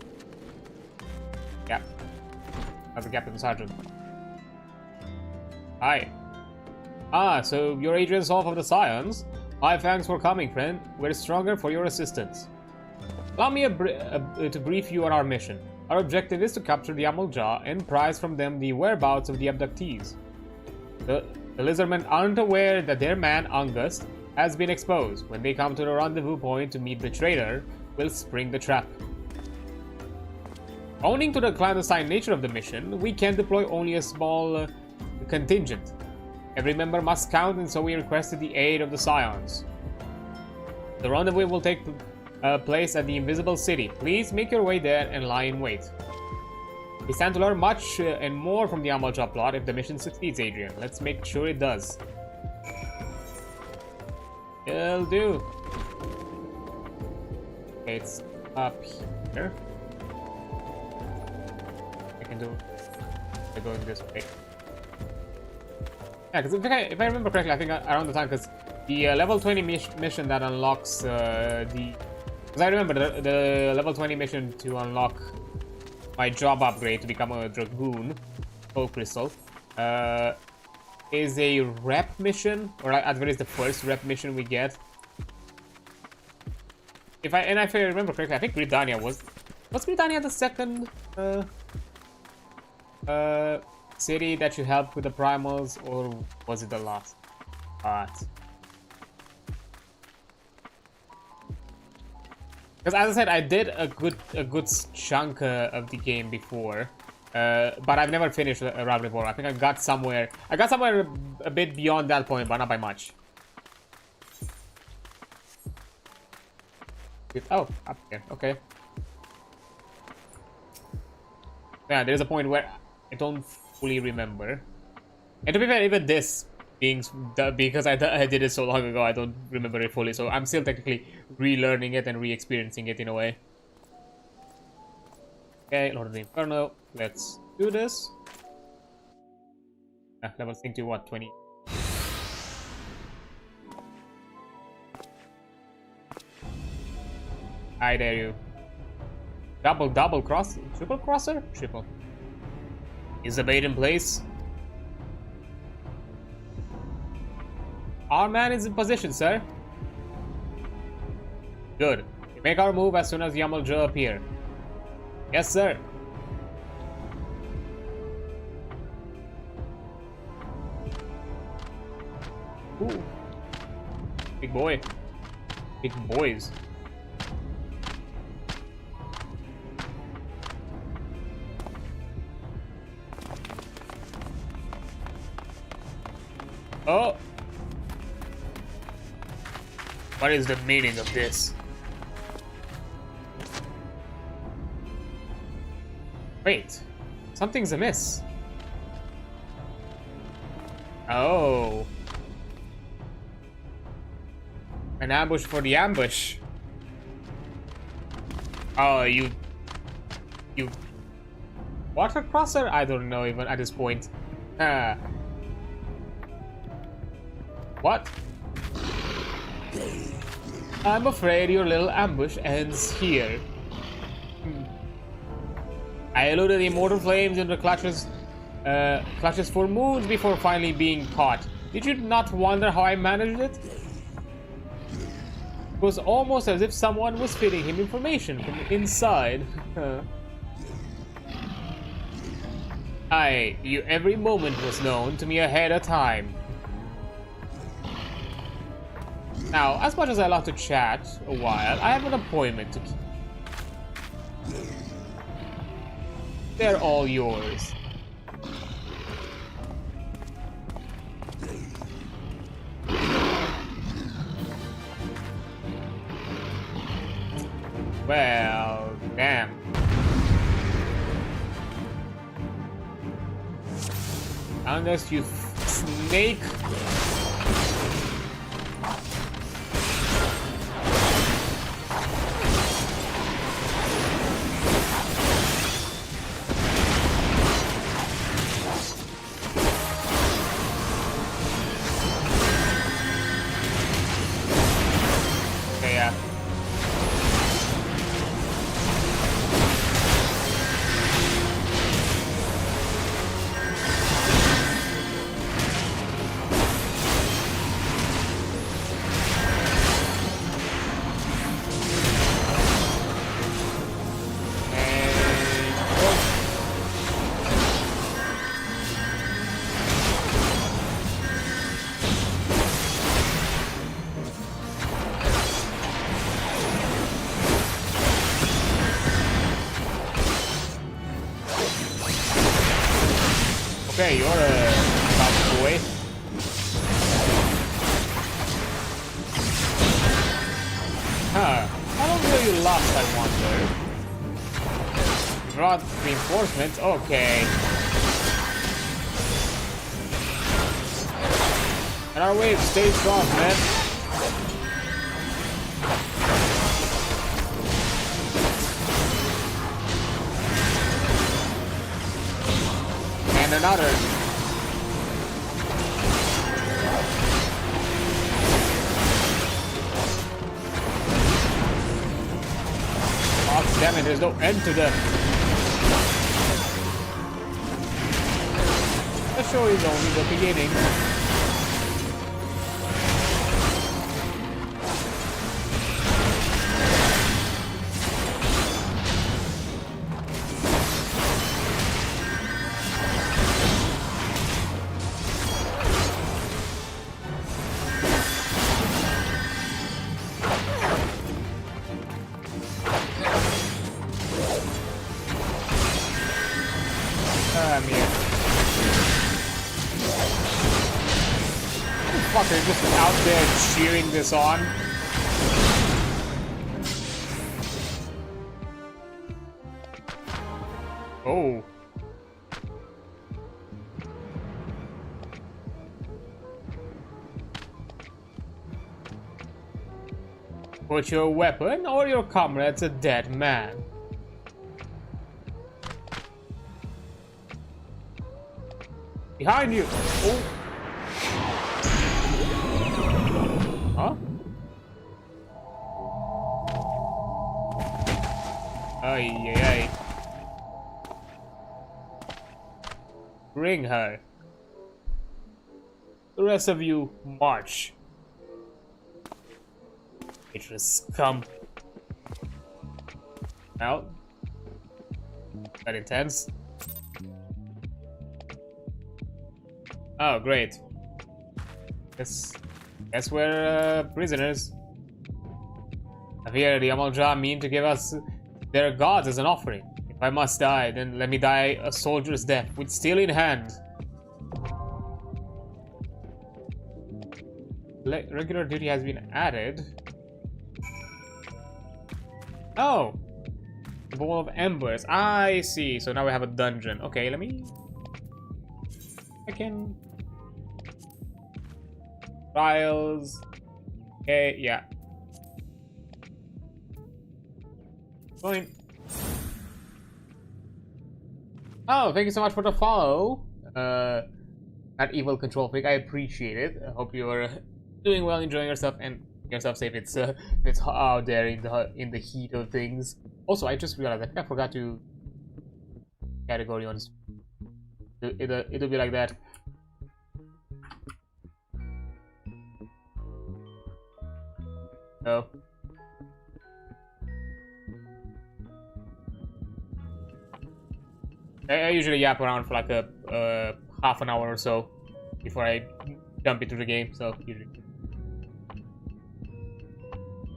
Yeah. The Captain Sergeant. Hi. Ah, so you're adreansulph of the Scions? My thanks for coming, friend. We're stronger for your assistance. Allow me to brief you on our mission. Our objective is to capture the Amal-Jah and prize from them the whereabouts of the abductees. The Lizardmen aren't aware that their man, Ungust, has been exposed. When they come to the rendezvous point to meet the traitor, we'll spring the trap. Owing to the clandestine nature of the mission, we can deploy only a small contingent. Every member must count, and so we requested the aid of the Scions. The rendezvous will take place at the Invisible City. Please make your way there and lie in wait. We stand to learn much and more from the Amal-Jah plot if the mission succeeds, Adrian. Let's make sure it does. It'll do. Okay, it's up here. I can do it going this way. Yeah, because if I remember correctly, I think around the time, because the level 20 mission that unlocks the... Because I remember the level 20 mission to unlock my job upgrade to become a Dragoon, Soul Crystal, is a rep mission, or at least the first rep mission we get. If I remember correctly, I think Gridania was Gridania the second city that you helped with the primals, or was it the last part? Because as I said, I did a good chunk of the game before, but I've never finished Realm Reborn. I think I got somewhere a bit beyond that point, but not by much. Oh, up here. Okay. Yeah, there's a point where I don't fully remember. And to be fair, even this being because I did it so long ago, I don't remember it fully. So I'm still technically relearning it and re-experiencing it in a way. Okay, Lord of the Inferno. Let's do this. Level sync to what? 20. I dare you. Double cross? Triple crosser? Triple. Is the bait in place? Our man is in position, sir. Good. We make our move as soon as the Amal-Jah appear. Yes, sir. Ooh. Big boy. Big boys. Oh! What is the meaning of this? Wait, something's amiss. Oh. An ambush for the ambush. Oh, you water crosser? I don't know even at this point. What? I'm afraid your little ambush ends here. I eluded the immortal flames in the clutches for moons before finally being caught. Did you not wonder how I managed it? It was almost as if someone was feeding him information from the inside. Every moment was known to me ahead of time. Now, as much as I love to chat a while, I have an appointment to keep. They're all yours. Well, damn. Unless you snake. Okay, yeah. Okay, you're a tough boy. Huh. How long will you last, I wonder? Brought reinforcements? Okay. And our wave, stay strong, man. And another. Oh, damn it, there's no end to them. The show is only the beginning. Fucker just out there cheering this on. Oh. Put your weapon or your comrade's a dead man. Behind you. Oh. Huh? Ay, ay, ay. Bring her. The rest of you, march. Traitorous scum. Well, that intense. Oh, great. Guess we're prisoners. I fear the Amalja mean to give us their gods as an offering. If I must die, then let me die a soldier's death with steel in hand. Regular duty has been added. Oh! The Bowl of Embers. I see. So now we have a dungeon. Okay, let me... I can... Trials. Okay, yeah. Join. Oh, thank you so much for the follow. That evil control freak, I appreciate it. I hope you're doing well, enjoying yourself, and yourself safe. It's out there in the heat of things. Also, I just realized I think I forgot to category on. It'll be like that. No. I usually yap around for like a half an hour or so before I jump into the game. So usually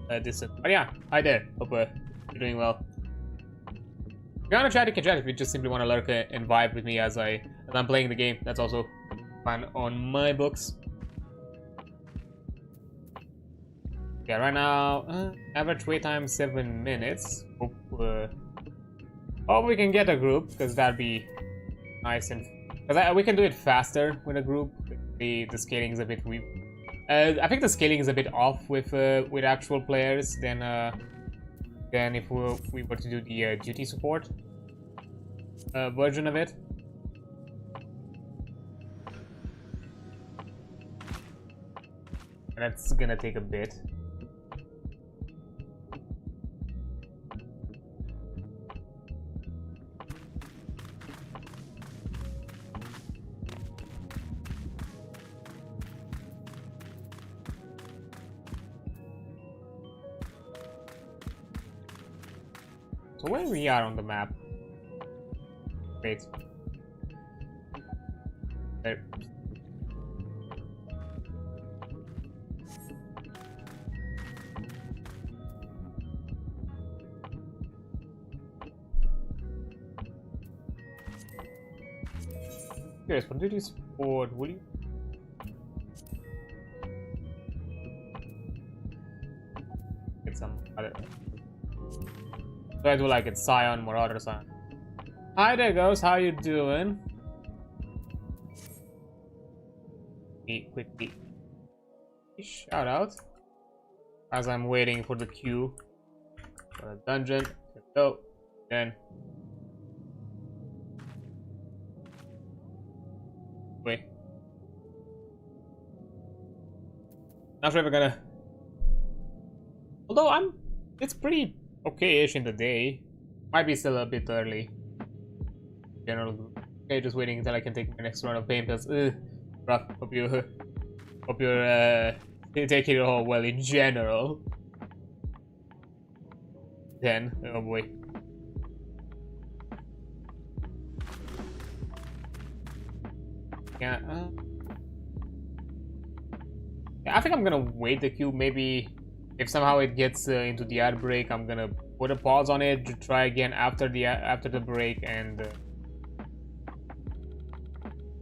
but yeah, hi there. Hope you're doing well. If you wanna chat, you can chat. If you just simply want to lurk and vibe with me as I'm playing the game, that's also fun on my books. Yeah, right now average wait time 7 minutes. Hope we can get a group, because that'd be nice, and because we can do it faster with a group. The scaling is a bit weak. I think the scaling is a bit off with actual players than if we were to do the duty support version of it. That's gonna take a bit. So where we are on the map? Wait. There. Curious, what did you support? Will you? Get some other. So I do like it, Scion, Marauder Scion. Hi there, Ghost. How you doing? Quickly shout out as I'm waiting for the queue for the dungeon. Let's go. Then wait. Not sure if we're gonna. Although it's pretty okay-ish in the day. Might be still a bit early. General. Okay, just waiting until I can take my next round of pain pills. Rough. Hope you're taking it all well in general. Then, oh boy. Yeah. I think I'm gonna wait the queue. Maybe if somehow it gets into the ad break, I'm gonna put a pause on it to try again after the break and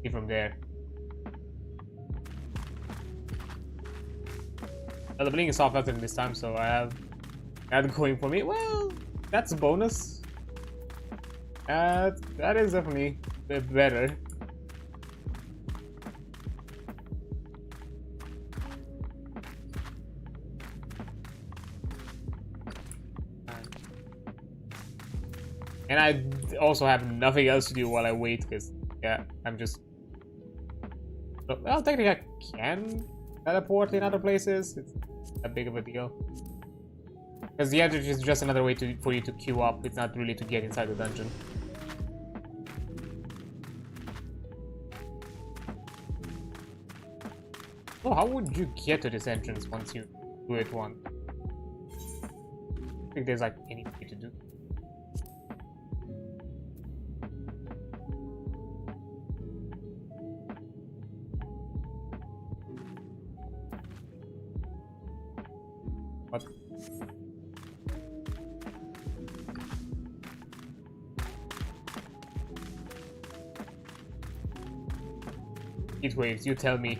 see from there. The blink is off after this time, so I have that going for me. Well, that's a bonus. That is definitely a bit better. And I also have nothing else to do while I wait, because, yeah, I'm just... Well, technically I can teleport in other places. It's a big of a deal. Because the edge is just another way for you to queue up. It's not really to get inside the dungeon. Oh, how would you get to this entrance once you do it once? I think there's like any way to do. What? Heat waves, you tell me.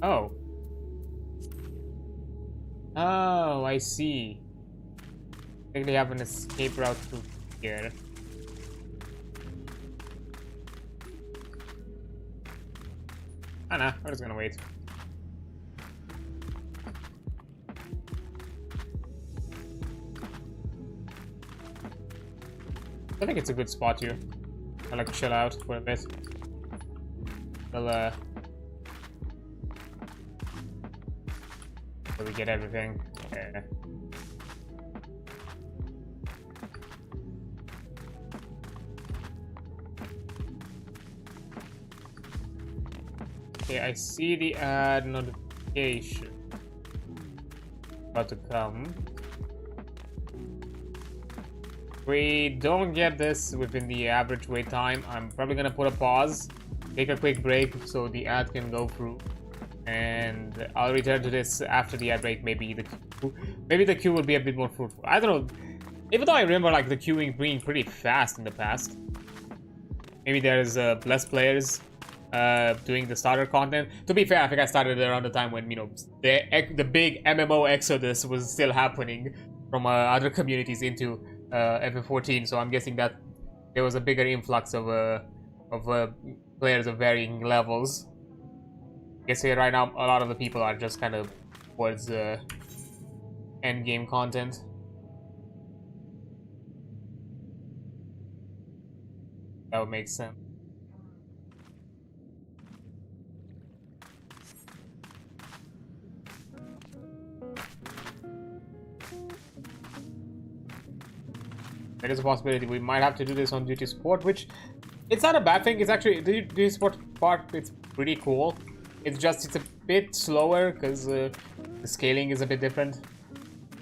Oh. Oh, I see. I think they have an escape route through here. nah, I'm just gonna wait. I think it's a good spot here. I like to chill out for a bit. Till we get everything. Yeah. Okay, I see the ad notification about to come. We don't get this within the average wait time. I'm probably gonna put a pause, take a quick break so the ad can go through, and I'll return to this after the ad break. Maybe the queue will be a bit more fruitful. I don't know. Even though I remember like the queuing being pretty fast in the past, maybe there's less players doing the starter content. To be fair, I think I started around the time when, you know, the big MMO exodus was still happening from other communities into FF14. So I'm guessing that there was a bigger influx of players of varying levels. I guess here right now a lot of the people are just kind of towards end game content. That would make sense. There is a possibility we might have to do this on duty support, which it's not a bad thing. It's actually the duty support part. It's pretty cool. It's just it's a bit slower because the scaling is a bit different.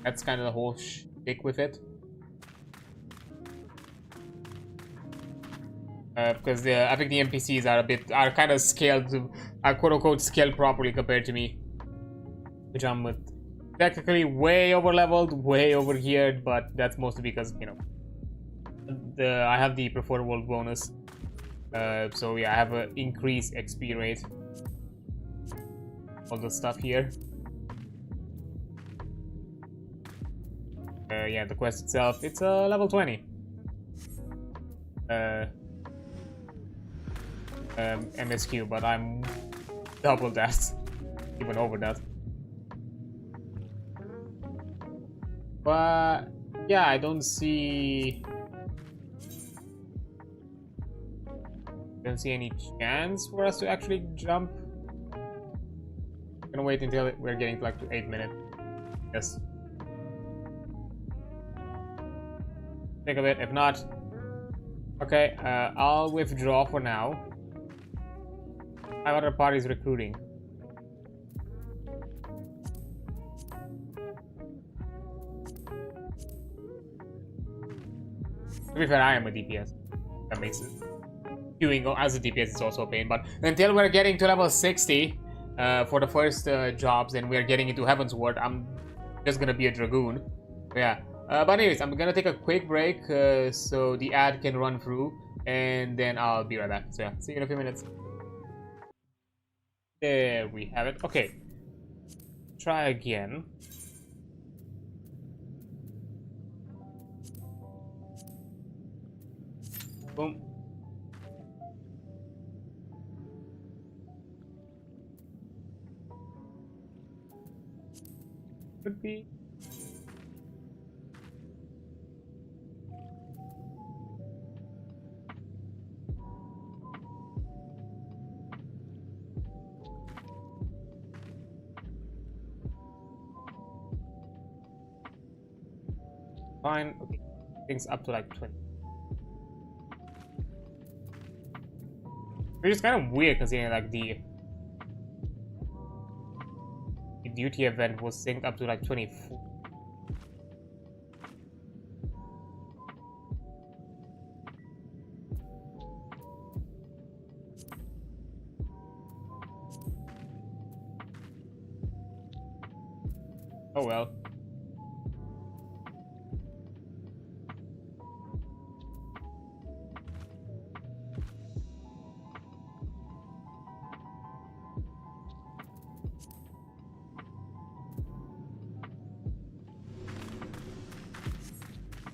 That's kind of the whole shtick with it. Because I think the NPCs are kind of scaled, quote unquote scaled properly compared to me, which I'm with technically way over leveled, way over geared, but that's mostly because, you know, I have the preferred world bonus. So yeah, I have an increased XP rate. All the stuff here. Yeah, the quest itself, it's level 20. MSQ, but I'm double that, even over that. But yeah, I don't see any chance for us to actually jump. I'm gonna wait until we're getting to like 8 minutes. Yes. Think of it. If not, okay, I'll withdraw for now. 5 other parties recruiting. To be fair, I am a DPS. That makes it. Queuing as a DPS is also a pain, but until we're getting to level 60 for the first jobs and we're getting into Heaven's Ward, I'm just gonna be a Dragoon. Yeah. But anyways, I'm gonna take a quick break so the ad can run through, and then I'll be right back. So yeah, see you in a few minutes. There we have it. Okay. Try again. Boom. Could be. Fine. Okay. Things up to like 20. Which is kind of weird considering like the duty event was synced up to like 24. Oh well.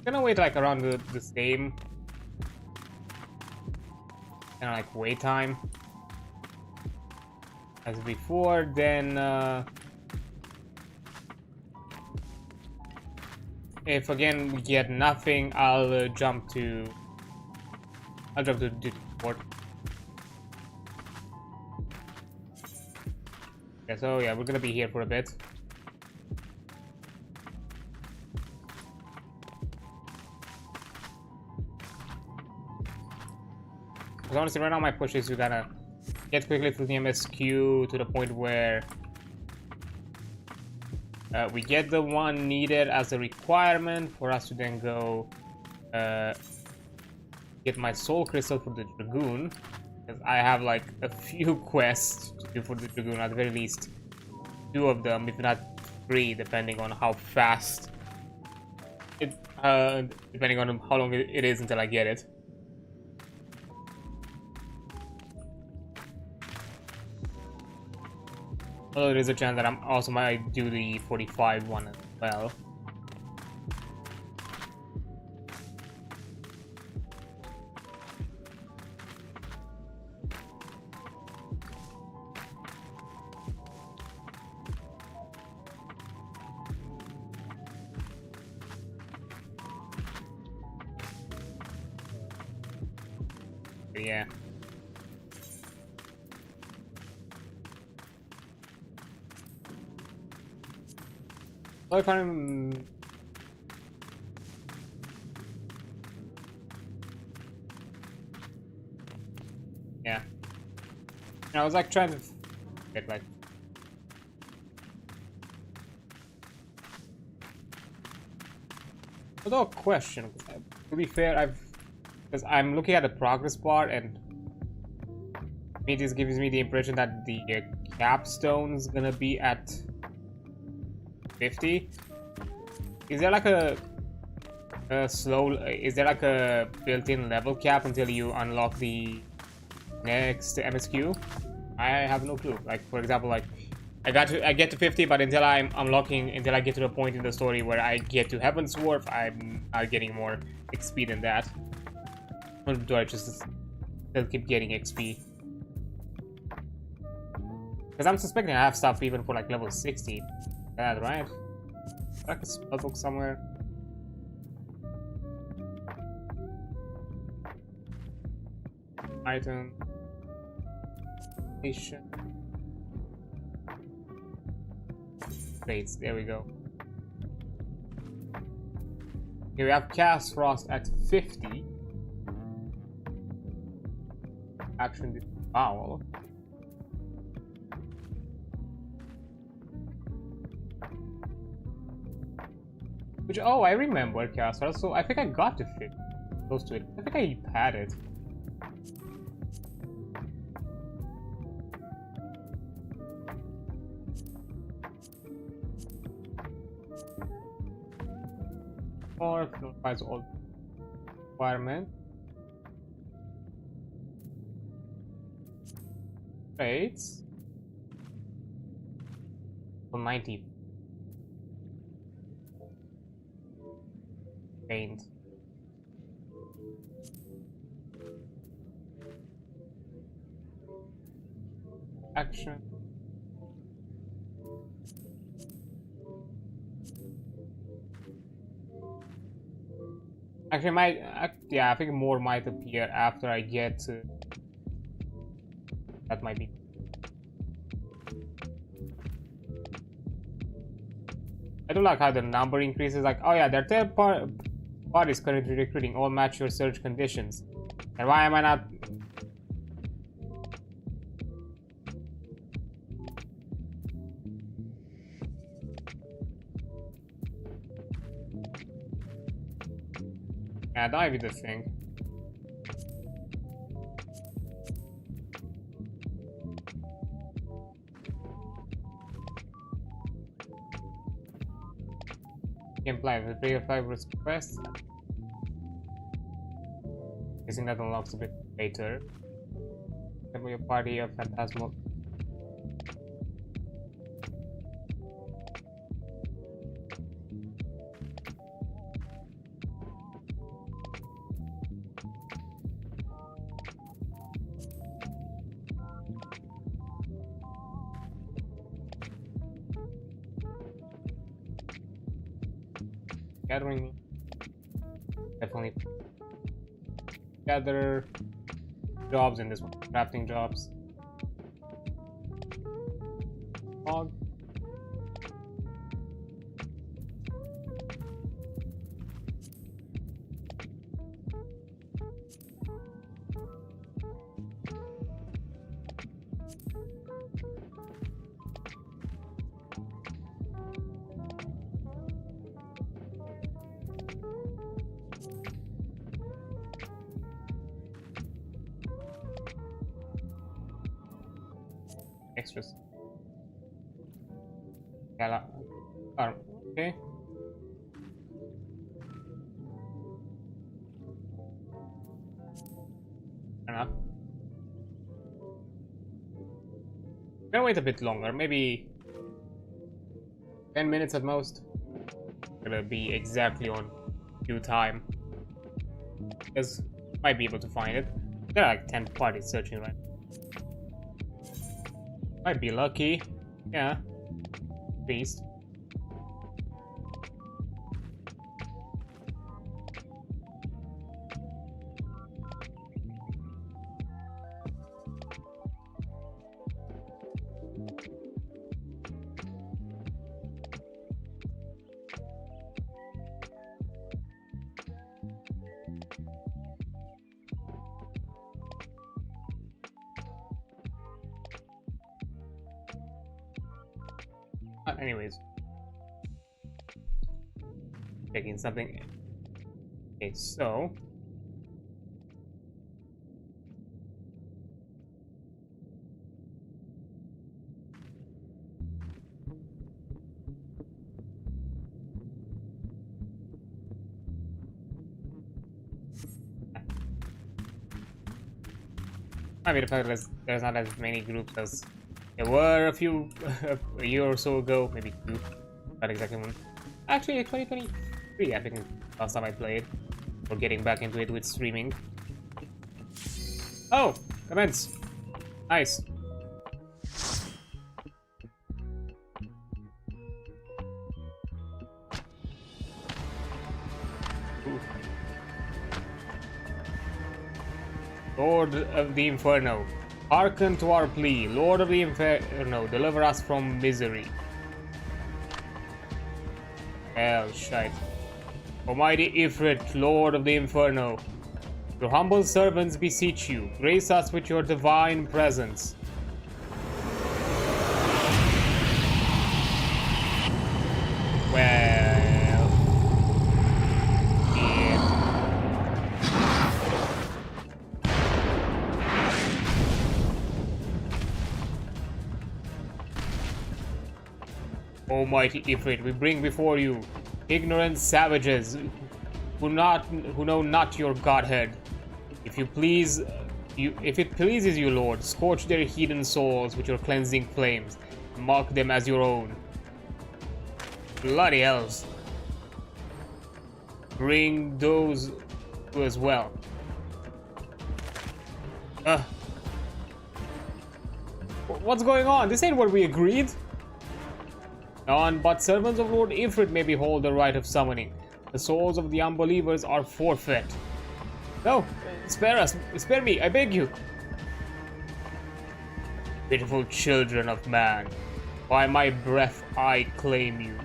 I'm gonna wait like around the same kind of like wait time. as before. Then if again we get nothing, I'll jump to Discord. Yeah, so yeah, we're gonna be here for a bit. Because honestly, right now my push is to kind of get quickly through the MSQ to the point where we get the one needed as a requirement for us to then go get my soul crystal for the Dragoon. Because I have like a few quests to do for the Dragoon, at the very least 2 of them, if not 3, depending on how fast it, depending on how long it is until I get it. Although there is a chance that I'm also might do the 45 one as well. But yeah. So if I'm... Yeah. And I was like trying to get like... Although a question, to be fair, because I'm looking at the progress bar and it just gives me the impression that the capstone's gonna be at 50. Is there like a is there like a built-in level cap until you unlock the next MSQ? I have no clue. Like, for example, like I get to 50, but until I get to the point in the story where I get to Heaven's Wharf, I'm not getting more XP than that. Or do I just still keep getting XP? Because I'm suspecting I have stuff even for like level 60. That right? Like a spellbook somewhere. Item. Station. Fates, there we go. Here we have Cast Frost at 50. Action Foul. Which, oh, I remember Chaos Frost, so I think I got to fit close to it. I think I had it. Or notifies all requirement. Rates. So 90. Paint. Action. Actually, yeah, I think more might appear after I get to... That might be... I do like how the number increases, like, oh yeah, their third party is currently recruiting, all match your search conditions. And why am I not... Yeah, that might be the thing. Gameplay with player 5 request. Guessing that unlocks a bit later. Can be a party of phantasmal. Gathering. Definitely gather jobs in this one. Crafting jobs. Fog. Extras. Okay. Enough. Gonna wait a bit longer, maybe 10 minutes at most. Gonna be exactly on due time. Because might be able to find it. There are like 10 parties searching right now. Might be lucky. Yeah. Beast. Anyways, checking something. Okay, so I mean, the fact that there's not as many groups as there were a few a year or so ago, maybe 2, not exactly 1. Actually, 2023, I think, last time I played. Or getting back into it with streaming. Oh, commence. Nice. Ooh. Lord of the Inferno, hearken to our plea. Lord of the Inferno, deliver us from misery. Hell, shite. Almighty Ifrit, Lord of the Inferno, your humble servants beseech you, grace us with your divine presence. Well... yeah. Almighty Ifrit, we bring before you ignorant savages who know not your godhead. If it pleases you, Lord, scorch their heathen souls with your cleansing flames, and mark them as your own. Bloody hells! Bring those as well. What's going on? This ain't what we agreed. None but servants of Lord Ifrit may behold the right of summoning. The souls of the unbelievers are forfeit. No, spare us, spare me, I beg you. Pitiful children of man, by my breath I claim you.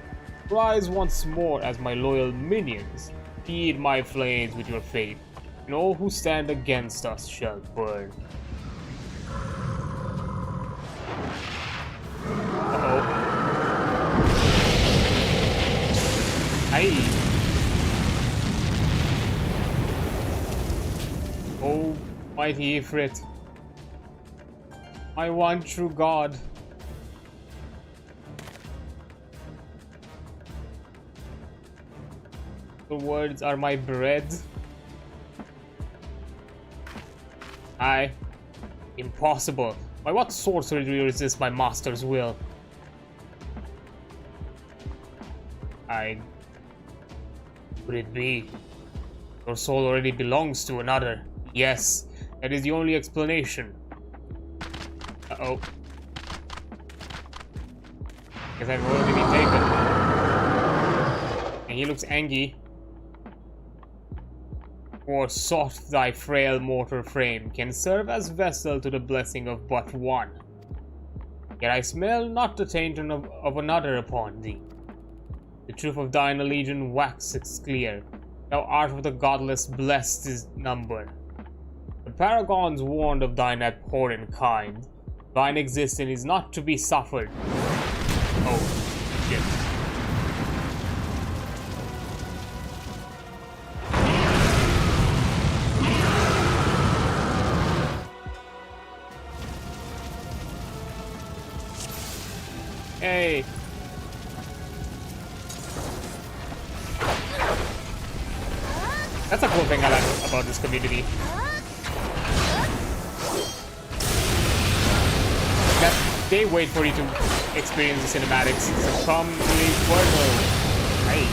Rise once more as my loyal minions. Feed my flames with your faith, and all who stand against us shall burn. Uh-oh. Aye. Oh, mighty Ifrit, my one true God. The words are my bread. Aye. Impossible. By what sorcery do you resist my master's will? Could it be? Your soul already belongs to another. Yes, that is the only explanation. Uh-oh. Guess I've already been taken. And he looks angry. For sought thy frail mortal frame can serve as vessel to the blessing of but one. Yet I smell not the taint of another upon thee. The truth of thine allegiance waxes clear. Thou art of the godless blessed is number. The paragons warned of thine abhorrent kind. Thine existence is not to be suffered. Oh, shit. Hey. That's a cool thing I like about this community. That they wait for you to experience the cinematics. So come Inferno. Hey.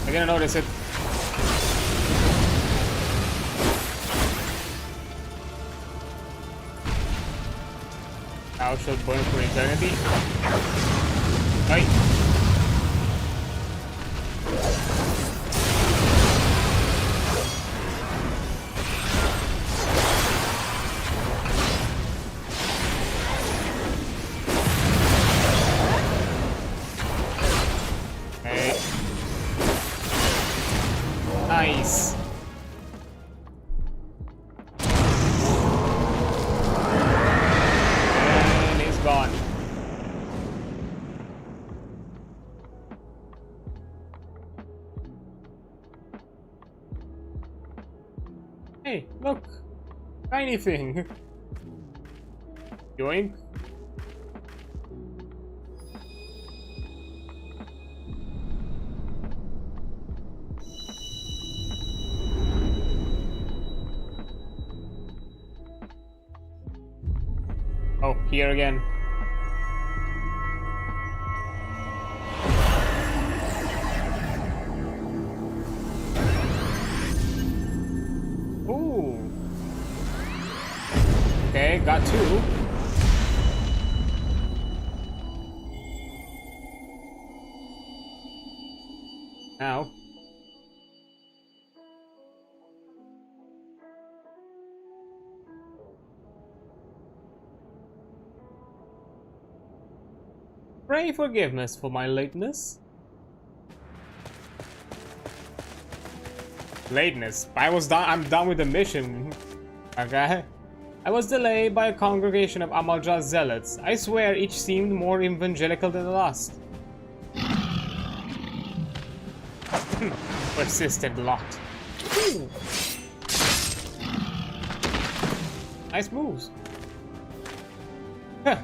I didn't notice it. Thou shalt burn for eternity. Right. Nice. And he's gone. Hey, look. Tiny thing. Yoink. Oh, here again. Ooh. Okay, got two. Now. Pray forgiveness for my lateness. Lateness? I'm done with the mission. Okay. I was delayed by a congregation of Amalja's zealots. I swear each seemed more evangelical than the last. Persistent lot. Nice moves. Huh.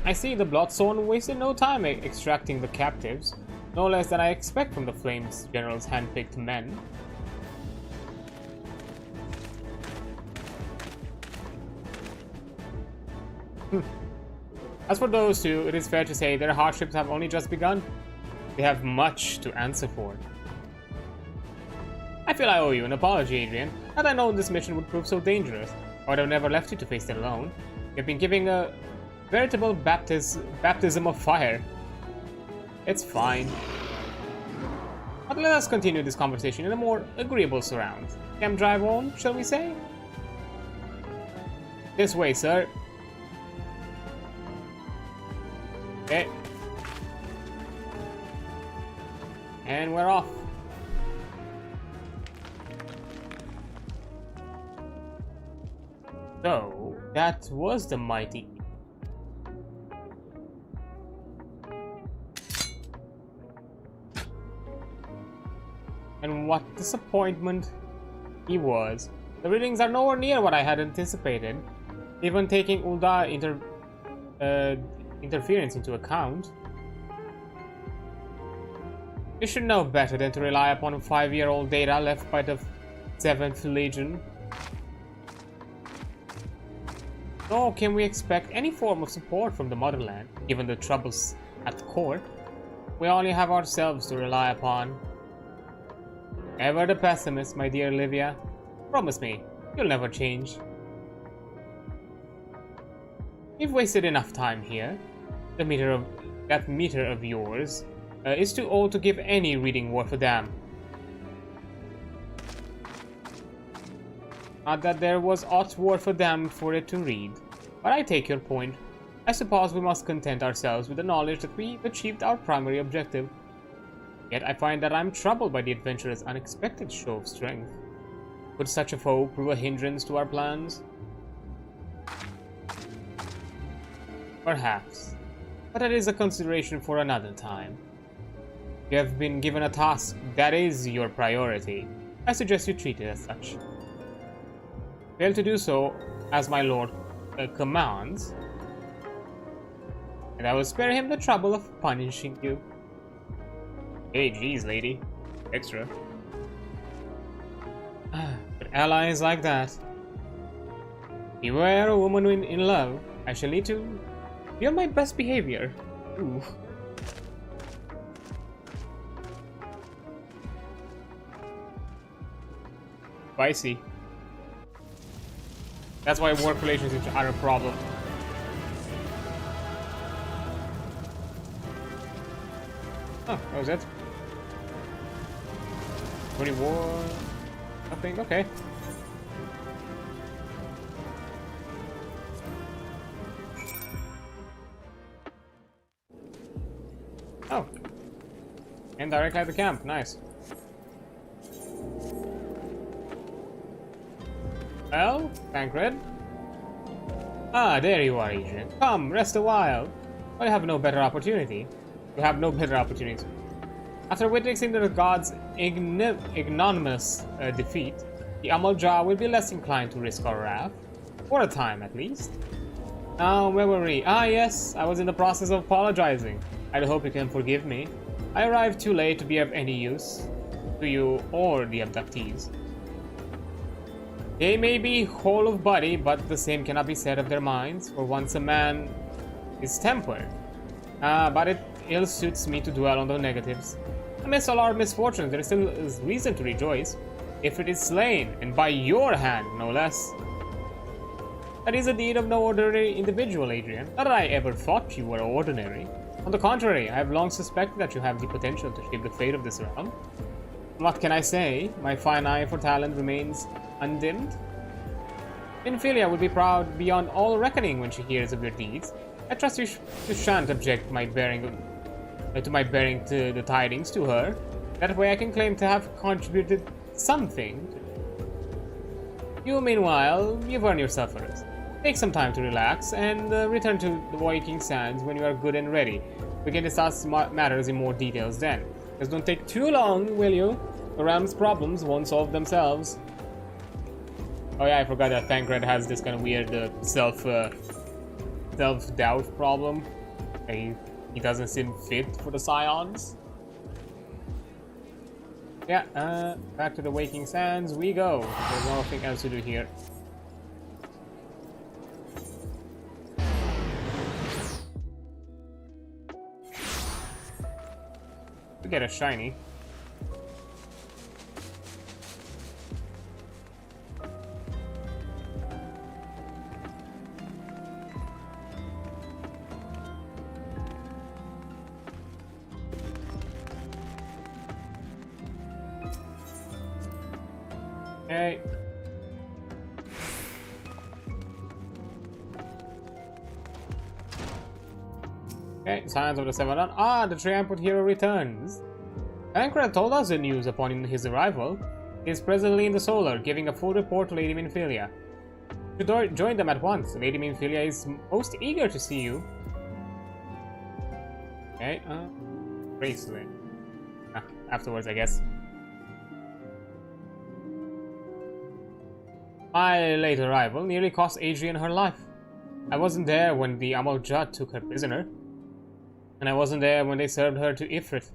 I see the Bloodstone wasted no time extracting the captives, no less than I expect from the Flames General's handpicked men. As for those two, it is fair to say their hardships have only just begun. They have much to answer for. I feel I owe you an apology, Adrian. Had I known this mission would prove so dangerous, I would have never left you to face it alone. You've been giving a veritable baptism of fire. It's fine. But let us continue this conversation in a more agreeable surround. Can drive on, shall we say? This way, sir. Okay. And we're off. So, that was the mighty. And what disappointment he was. The readings are nowhere near what I had anticipated, even taking Ulda interference into account. You should know better than to rely upon 5-year-old data left by the 7th Legion. Nor can we expect any form of support from the motherland, given the troubles at court. We only have ourselves to rely upon. Ever the pessimist, my dear Livia. Promise me, you'll never change. You've wasted enough time here. That meter of yours is too old to give any reading worth a damn. Not that there was aught worth a damn for it to read, but I take your point. I suppose we must content ourselves with the knowledge that we've achieved our primary objective. Yet I find that I'm troubled by the adventurer's unexpected show of strength. Could such a foe prove a hindrance to our plans? Perhaps, but that is a consideration for another time. You have been given a task that is your priority. I suggest you treat it as such. Fail to do so, as my lord commands, and I will spare him the trouble of punishing you. Hey, geez, lady. Extra. But allies like that. Beware a woman in love. I shall need to be on my best behavior. Ooh. Spicy. That's why work relationships are a problem. Oh, that was it. 21. Nothing. Okay. Oh. And directly at the camp. Nice. Well, Tancred. Ah, there you are, Adrian. Come, rest a while. I have no better opportunity. You have no better opportunities. After witnessing the gods' ignominious defeat, the Amalja will be less inclined to risk our wrath. For a time, at least. Now, where were we? Ah, yes, I was in the process of apologizing. I hope you can forgive me. I arrived too late to be of any use to you or the abductees. They may be whole of body, but the same cannot be said of their minds, for once a man is tempered. But it ill suits me to dwell on the negatives. Amidst all our misfortunes, there is still reason to rejoice, if it is slain, and by your hand, no less. That is a deed of no ordinary individual, Adrian. Not that I ever thought you were ordinary. On the contrary, I have long suspected that you have the potential to shape the fate of this realm. What can I say? My fine eye for talent remains undimmed. Minfilia will be proud beyond all reckoning when she hears of your deeds. I trust you shan't object to my bearing the tidings to her. That way I can claim to have contributed something. You, meanwhile, you've earned yourself a rest. Take some time to relax and return to the Waking Sands when you are good and ready. We can discuss matters in more details then. Just don't take too long, will you? The realm's problems won't solve themselves. Oh yeah, I forgot that Tancred has this kind of weird self-doubt problem. He doesn't seem fit for the Scions. Yeah, back to the Waking Sands we go. There's nothing else to do here. We get a shiny. Okay. Okay, Scions of the Seven. Ah, the triumphant hero returns. Tancred told us the news upon his arrival. He is presently in the Solar, giving a full report to Lady Minfilia. You should join them at once. Lady Minfilia is most eager to see you. Okay, bracelet. Afterwards, I guess. My late arrival nearly cost Adrian her life. I wasn't there when the Amal-Jad took her prisoner, and I wasn't there when they served her to Ifrit.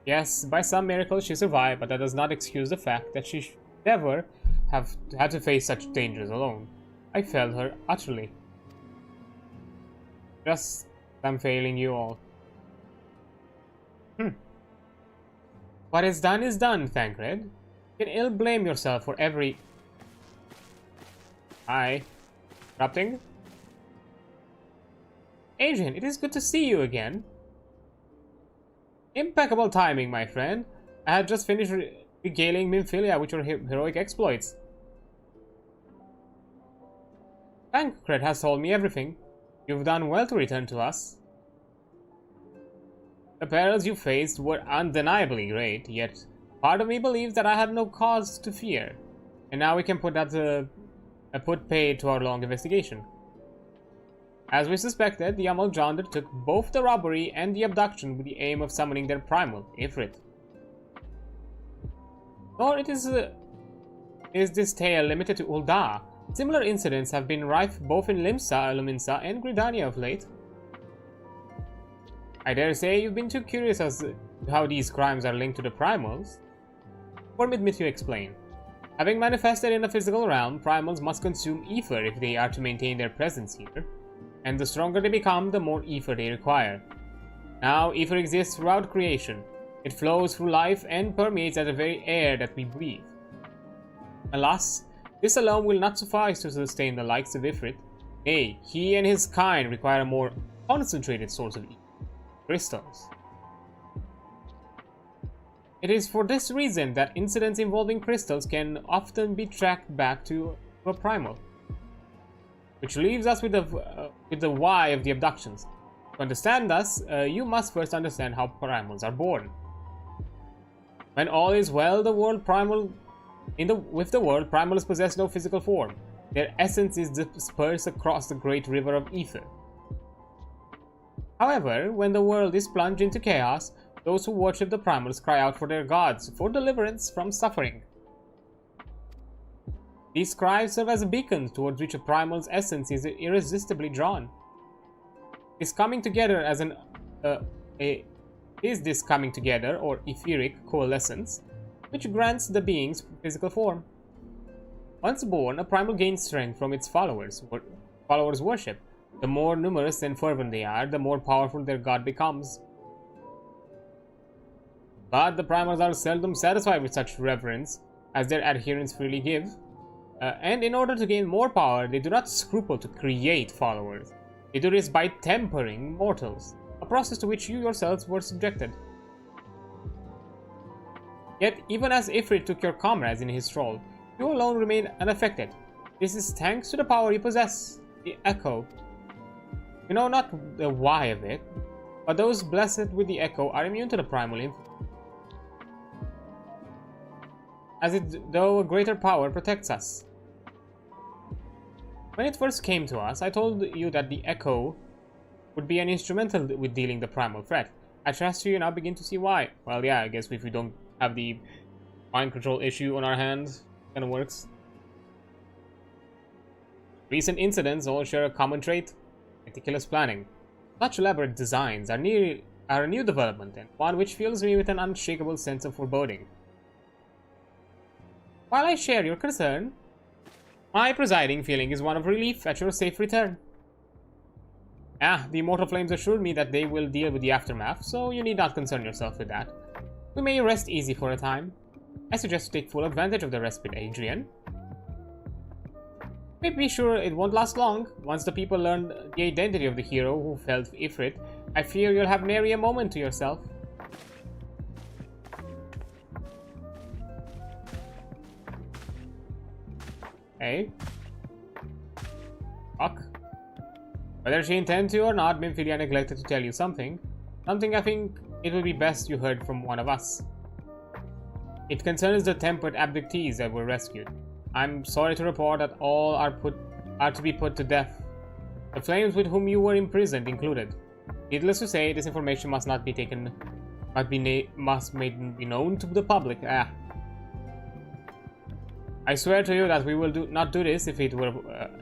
Yes, by some miracle she survived, but that does not excuse the fact that she should never have had to face such dangers alone. I failed her utterly. Just I'm failing you all. What is done, Thancred. You can ill blame yourself for every... Hi. Interrupting? Adrian, it is good to see you again. Impeccable timing, my friend. I had just finished regaling Minfilia with your heroic exploits. Thancred has told me everything. You've done well to return to us. The perils you faced were undeniably great, yet part of me believes that I had no cause to fear. And now we can put paid to our long investigation. As we suspected, the Amal-Jad took both the robbery and the abduction with the aim of summoning their primal, Ifrit. Nor is this tale limited to Ul'dah. Similar incidents have been rife both in Limsa, Luminsa, and Gridania of late. I dare say you've been too curious as to how these crimes are linked to the primals. Permit me to explain. Having manifested in the physical realm, primals must consume ether if they are to maintain their presence here, and the stronger they become, the more ether they require. Now, ether exists throughout creation. It flows through life and permeates the very air that we breathe. Alas, this alone will not suffice to sustain the likes of Ifrit. Nay, he and his kind require a more concentrated source of ether. Crystals. It is for this reason that incidents involving crystals can often be tracked back to a primal. Which leaves us with the why of the abductions. To understand us, you must first understand how primals are born. When all is well, with the world, primals possess no physical form. Their essence is dispersed across the great river of ether. However, when the world is plunged into chaos, those who worship the primals cry out for their gods for deliverance from suffering. These cries serve as a beacon towards which a primal's essence is irresistibly drawn. Is this coming together, or etheric coalescence, which grants the beings physical form. Once born, a primal gains strength from its followers' worship. The more numerous and fervent they are, the more powerful their god becomes. But the primals are seldom satisfied with such reverence as their adherents freely give, and in order to gain more power, they do not scruple to create followers. They do this by tempering mortals, a process to which you yourselves were subjected. Yet, even as Ifrit took your comrades in his thrall, you alone remain unaffected. This is thanks to the power you possess, the Echo. You know not the why of it, but those blessed with the Echo are immune to the primal influence. Though a greater power protects us. When it first came to us, I told you that the Echo would be an instrumental with dealing the primal threat. I trust you now begin to see why. Well, yeah, I guess if we don't have the mind control issue on our hands, it kind of works. Recent incidents all share a common trait: meticulous planning. Such elaborate designs are a new development, and one which fills me with an unshakable sense of foreboding. While I share your concern, my presiding feeling is one of relief at your safe return. The immortal flames assured me that they will deal with the aftermath, so you need not concern yourself with that. We may rest easy for a time. I suggest to take full advantage of the respite, Adrian. May be sure it won't last long. Once the people learn the identity of the hero who felled Ifrit, I fear you'll have nary a moment to yourself. Hey? Fuck. Whether she intended to or not, Minfilia neglected to tell you something. Something I think it would be best you heard from one of us. It concerns the tempered abductees that were rescued. I'm sorry to report that all are to be put to death. The flames with whom you were imprisoned included. Needless to say, this information must be known to the public. I swear to you that we will not do this if it were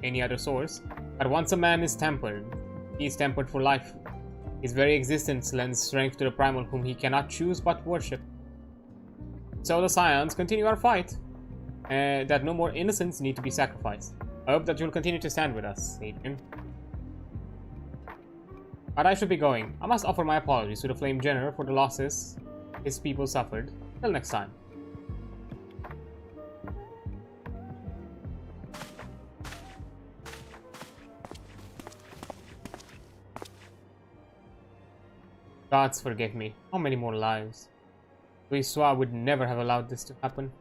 any other source. But once a man is tempered, he is tempered for life. His very existence lends strength to the primal whom he cannot choose but worship. So the Scions continue our fight, that no more innocents need to be sacrificed. I hope that you'll continue to stand with us, Adrian. But I should be going. I must offer my apologies to the Flame General for the losses his people suffered. Till next time. Gods forgive me. How many more lives? Louis would never have allowed this to happen.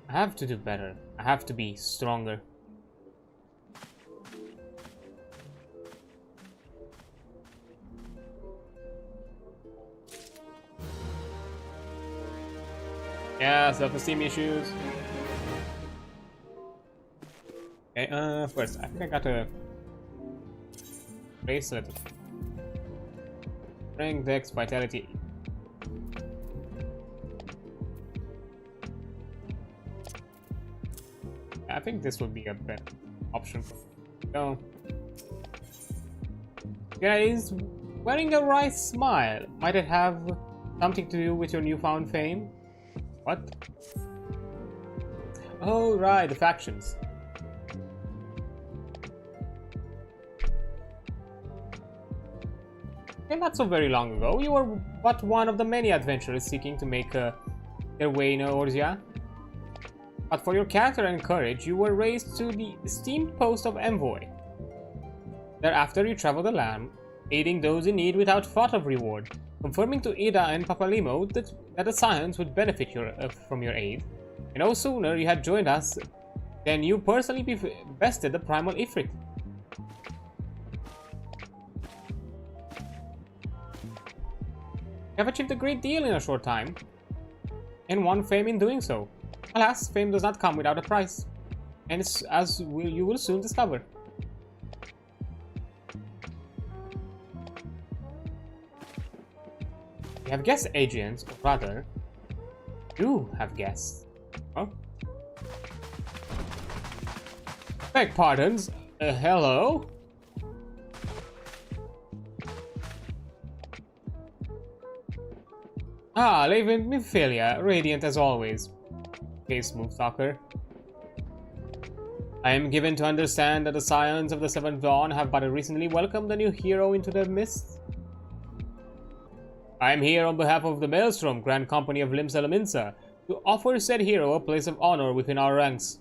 I have to do better. I have to be stronger. Yeah, self-esteem issues. Okay, first, I think I got a bracelet. Strength, Dex, Vitality. I think this would be a better option. So, guys, wearing a wry smile. Might it have something to do with your newfound fame? What? Oh, right, the factions. And not so very long ago, you were but one of the many adventurers seeking to make their way in Eorzea. But for your character and courage, you were raised to the esteemed post of envoy. Thereafter, you traveled the land, aiding those in need without thought of reward, confirming to Ida and Papalimo that the Scions would benefit from your aid. And no sooner you had joined us than you personally bested the primal Ifrit. You have achieved a great deal in a short time, and won fame in doing so. Alas, fame does not come without a price, and you will soon discover. You have guessed, Adrians, or rather, you have guessed. Huh? Beg pardons. Hello? Ah, Lady Miphilia, radiant as always. Okay, Smooth Talker. I am given to understand that the Scions of the Seventh Dawn have but recently welcomed a new hero into their midst. I am here on behalf of the Maelstrom Grand Company of Limsa to offer said hero a place of honor within our ranks.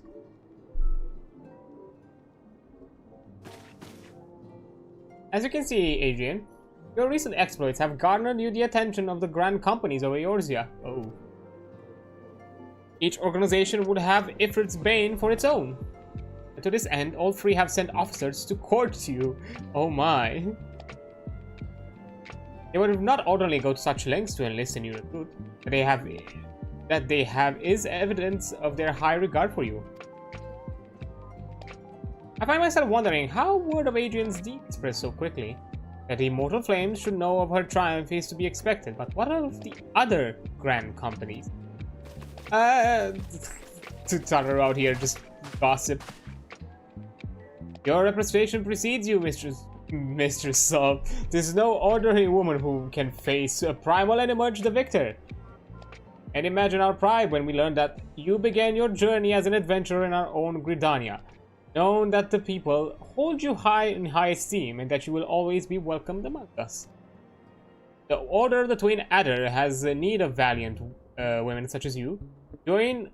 As you can see, Adrian, your recent exploits have garnered you the attention of the Grand Companies of Eorzea. Oh. Each organization would have Ifrit's Bane for its own. And to this end, all three have sent officers to court you. Oh my. They would not ordinarily go to such lengths to enlist a new recruit. That they have is evidence of their high regard for you. I find myself wondering how word of Adrian's deed spread so quickly. That the Immortal Flames should know of her triumph is to be expected, but what of the other Grand Companies? To tutter out here, just gossip. Your reputation precedes you, Mistress Sub. This is no ordinary woman who can face a primal and emerge the victor. And imagine our pride when we learned that you began your journey as an adventurer in our own Gridania. Known that the people hold you in high esteem and that you will always be welcomed among us. The Order of the Twin Adder has need of valiant women such as you. Join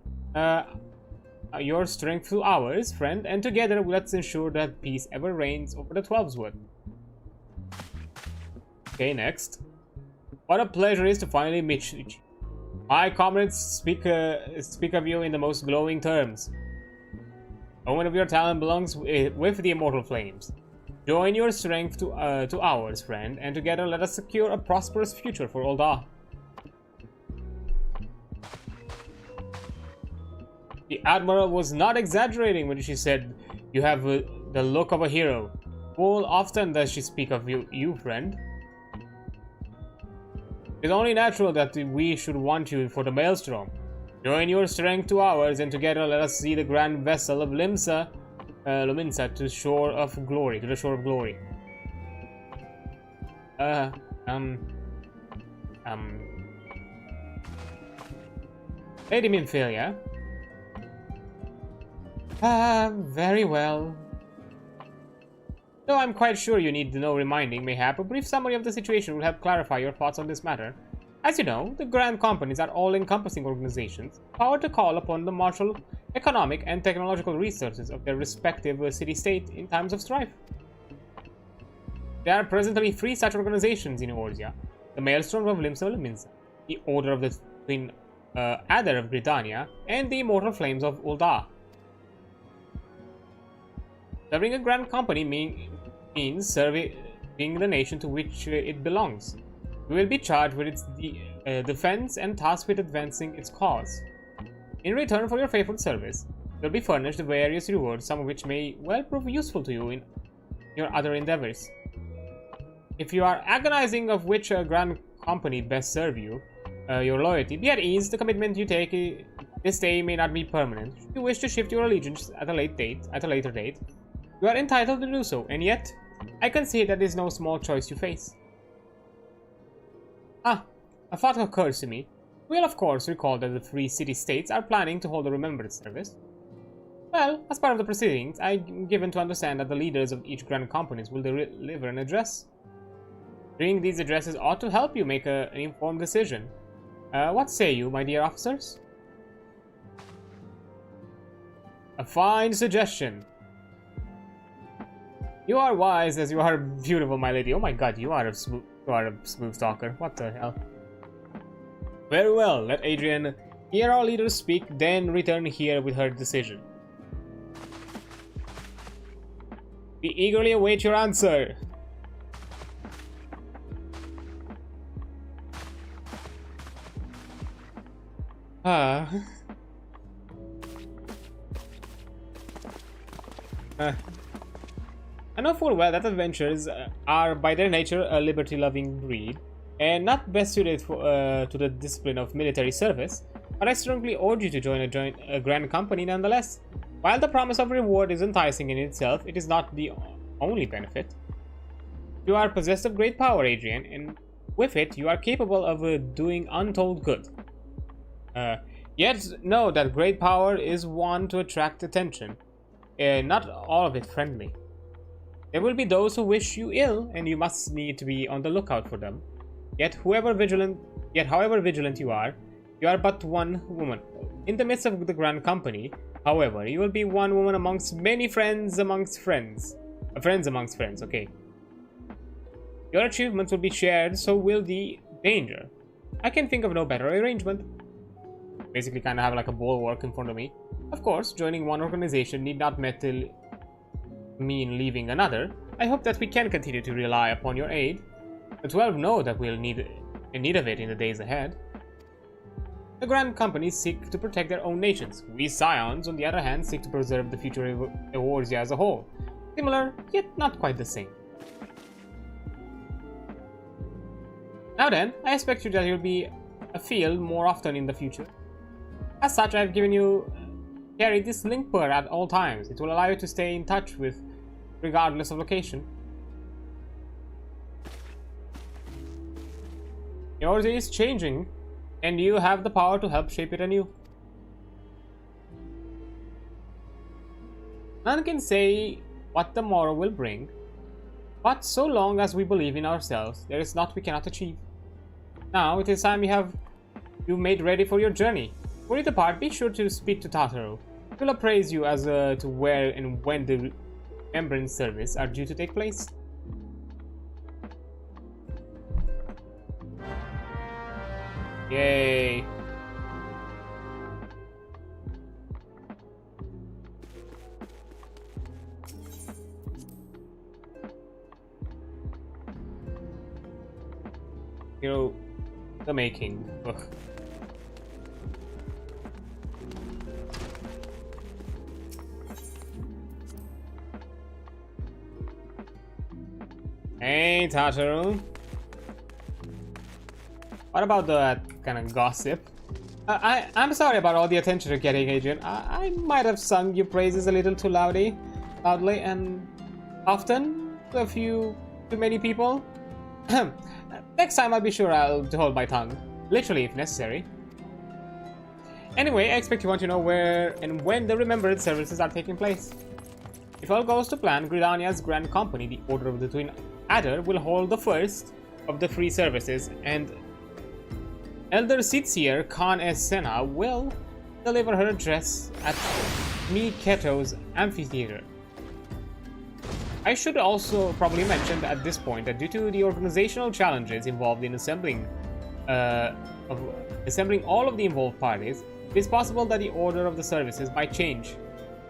your strength to ours, friend, and together let's ensure that peace ever reigns over the Twelveswood. Okay, next. What a pleasure it is to finally meet you. My comrades speak of you in the most glowing terms. A woman of your talent belongs with the Immortal Flames. Join your strength to ours, friend, and together let us secure a prosperous future for Ul'dah. The Admiral was not exaggerating when she said, you have the look of a hero. Full often does she speak of you, friend. It is only natural that we should want you for the Maelstrom. Join your strength to ours, and together let us see the grand vessel of Luminsa to the shore of glory. Lady Minfilia. Very well. Though I'm quite sure you need no reminding, mayhap a brief summary of the situation will help clarify your thoughts on this matter. As you know, the Grand Companies are all-encompassing organizations, powered to call upon the martial, economic, and technological resources of their respective city-state in times of strife. There are presently 3 such organizations in Eorzea: the Maelstrom of Luminsa, the Order of the Twin Adder of Britannia, and the Immortal Flames of Ul'dah. Serving a Grand Company means serving the nation to which it belongs. You will be charged with its defense and tasked with advancing its cause. In return for your faithful service, you will be furnished various rewards, some of which may well prove useful to you in your other endeavors. If you are agonizing of which Grand Company best serve you, your loyalty, be at ease. The commitment you take this day may not be permanent. If you wish to shift your allegiance at a later date, you are entitled to do so, and yet, I concede that is no small choice you face. A thought occurs to me. We'll of course recall that the 3 city-states are planning to hold a remembrance service. Well, as part of the proceedings, I'm given to understand that the leaders of each Grand Companies will deliver an address. Reading these addresses ought to help you make an informed decision. What say you, my dear officers? A fine suggestion. You are wise as you are beautiful, my lady. Oh my god, you are a smooth talker. What the hell? Very well, let Adrian hear our leaders speak, then return here with her decision. We eagerly await your answer. I know full well that adventurers are by their nature a liberty-loving breed, and not best suited to the discipline of military service, but I strongly urge you to join a Grand Company nonetheless. While the promise of reward is enticing in itself, it is not the only benefit. You are possessed of great power, Adrian, and with it you are capable of doing untold good. Yet know that great power is one to attract attention, and not all of it friendly. There will be those who wish you ill, and you must need to be on the lookout for them. Yet however vigilant you are but one woman. In the midst of the Grand Company, however, you will be one woman amongst many friends amongst friends. Friends amongst friends, okay. Your achievements will be shared, so will the danger. I can think of no better arrangement. Basically kind of have like a bulwark in front of me. Of course, joining one organization need not mean leaving another. I hope that we can continue to rely upon your aid. The 12 know that we'll need of it in the days ahead. The Grand Companies seek to protect their own nations. We Scions, on the other hand, seek to preserve the future of Eorzea as a whole. Similar, yet not quite the same. Now then, I expect that you'll be afield more often in the future. As such, I've carried this link purr at all times. It will allow you to stay in touch with, regardless of location. Eorzea is changing, and you have the power to help shape it anew. None can say what the morrow will bring, but so long as we believe in ourselves, there is naught we cannot achieve. Now it is time you made ready for your journey. Before you depart, be sure to speak to Tataru. He will appraise you as to where and when the remembrance service are due to take place. Yay! Hero, the making. Ugh. Hey, Tataru. What about that kind of gossip? I'm sorry about all the attention you're getting, Adrian. I might have sung your praises a little too loudly and often to a few too many people. Next time I'll be sure I'll hold my tongue, literally if necessary. Anyway, I expect you want to know where and when the remembered services are taking place. If all goes to plan, Gridania's Grand Company, the Order of the Twin Adder, will hold the first of the free services, and Elder Sitsier Khan Es Sena will deliver her address at Miketo's amphitheater. I should also probably mention at this point that due to the organizational challenges involved in assembling all of the involved parties, it is possible that the order of the services might change.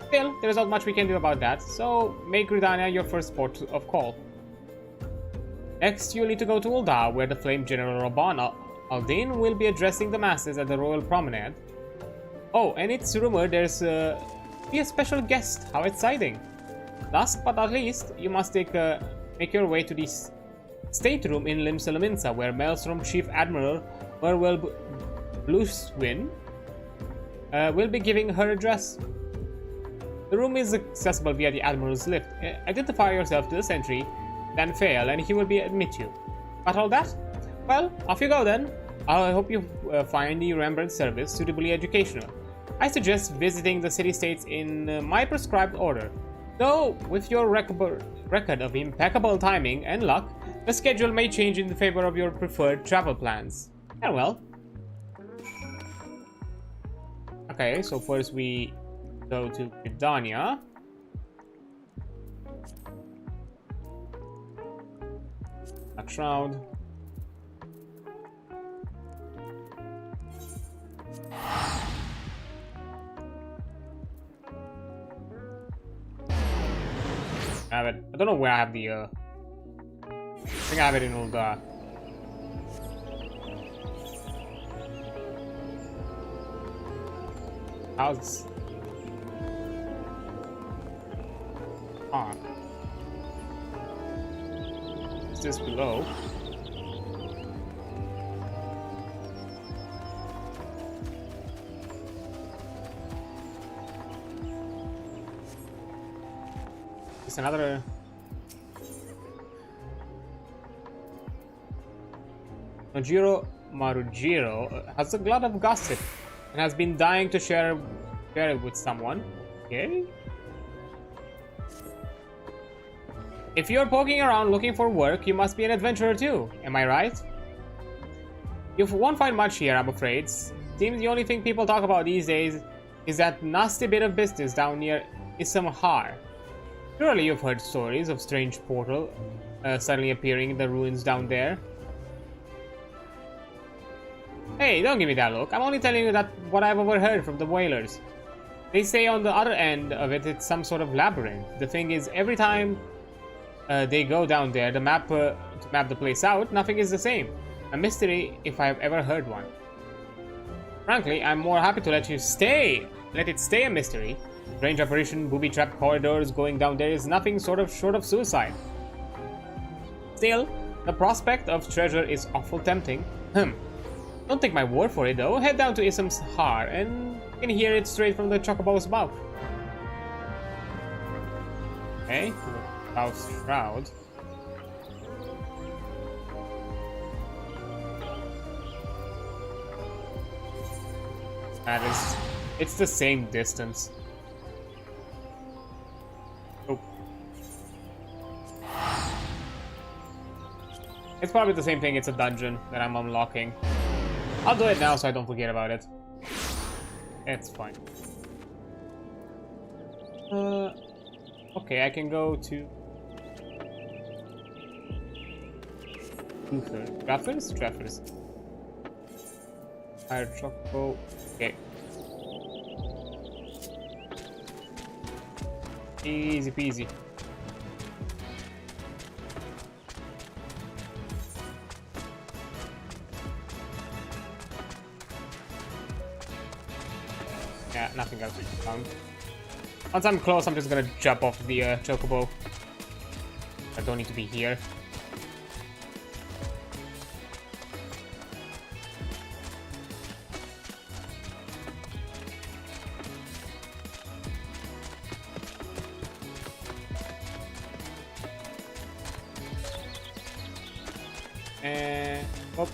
Still, there is not much we can do about that, so make Gridania your first port of call. Next, you'll need to go to Ul'dah, where the Flame General Rabban Aldin will be addressing the masses at the Royal Promenade. Oh, and it's rumored there's be a special guest. How exciting! Last but not least, you must make your way to the stateroom in Limsa, where Maelstrom Chief Admiral Merwell Blueswin will be giving her address. The room is accessible via the Admiral's lift. Identify yourself to the sentry, then fail, and he will admit you. Got all that? Well, off you go then. I hope you find the remembrance service suitably educational. I suggest visiting the city-states in my prescribed order. Though, with your record of impeccable timing and luck, the schedule may change in favor of your preferred travel plans. Farewell. Okay, so first we go to Gridania. A shroud. I have it. I don't know where I have the I think I have it in Ul'dah. How's is this below? It's another. Nojiro Marujiro has a glut of gossip and has been dying to share it with someone. Okay. If you're poking around looking for work, you must be an adventurer too. Am I right? You won't find much here, I'm afraid. Seems the only thing people talk about these days is that nasty bit of business down near Issamahar. Surely you've heard stories of strange portal suddenly appearing in the ruins down there. Hey, don't give me that look. I'm only telling you that what I've overheard from the whalers. They say on the other end of it, it's some sort of labyrinth. The thing is, every time they go down there, to map the place out, nothing is the same. A mystery if I've ever heard one. Frankly, I'm more happy to let it stay a mystery. Strange apparition, booby-trapped corridors going down there is nothing short of suicide. Still, the prospect of treasure is awful tempting. Don't take my word for it though. Head down to Issamahar and you can hear it straight from the Chocobo's mouth. Okay, South Shroud. It's the same distance. Oh. It's probably the same thing, it's a dungeon that I'm unlocking. I'll do it now so I don't forget about it. It's fine. Okay, I can go to... Traffers? Higher Choco. Okay. Easy peasy. Yeah, nothing else found. Once I'm close, I'm just gonna jump off the Chocobo. I don't need to be here. And... Oh.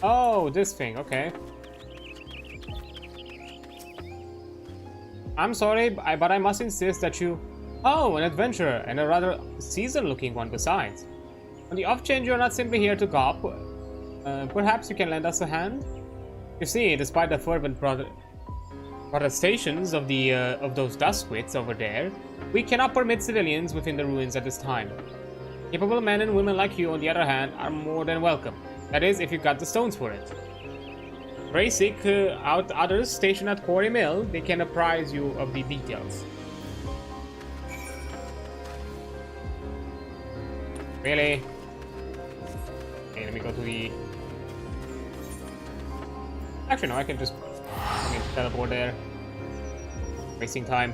Oh, this thing, okay. I'm sorry, but I must insist that you... Oh, an adventurer, and a rather seasoned-looking one besides. On the off chance you're not simply here to gawp, perhaps you can lend us a hand? You see, despite the fervent protestations of those dustwits over there, we cannot permit civilians within the ruins at this time. Capable men and women like you, on the other hand, are more than welcome. That is, if you've got the stones for it. Pray seek out others stationed at Quarry Mill. They can apprise you of the details. Really? Okay, let me go to the... Actually, no, I can just teleport there. Wasting time.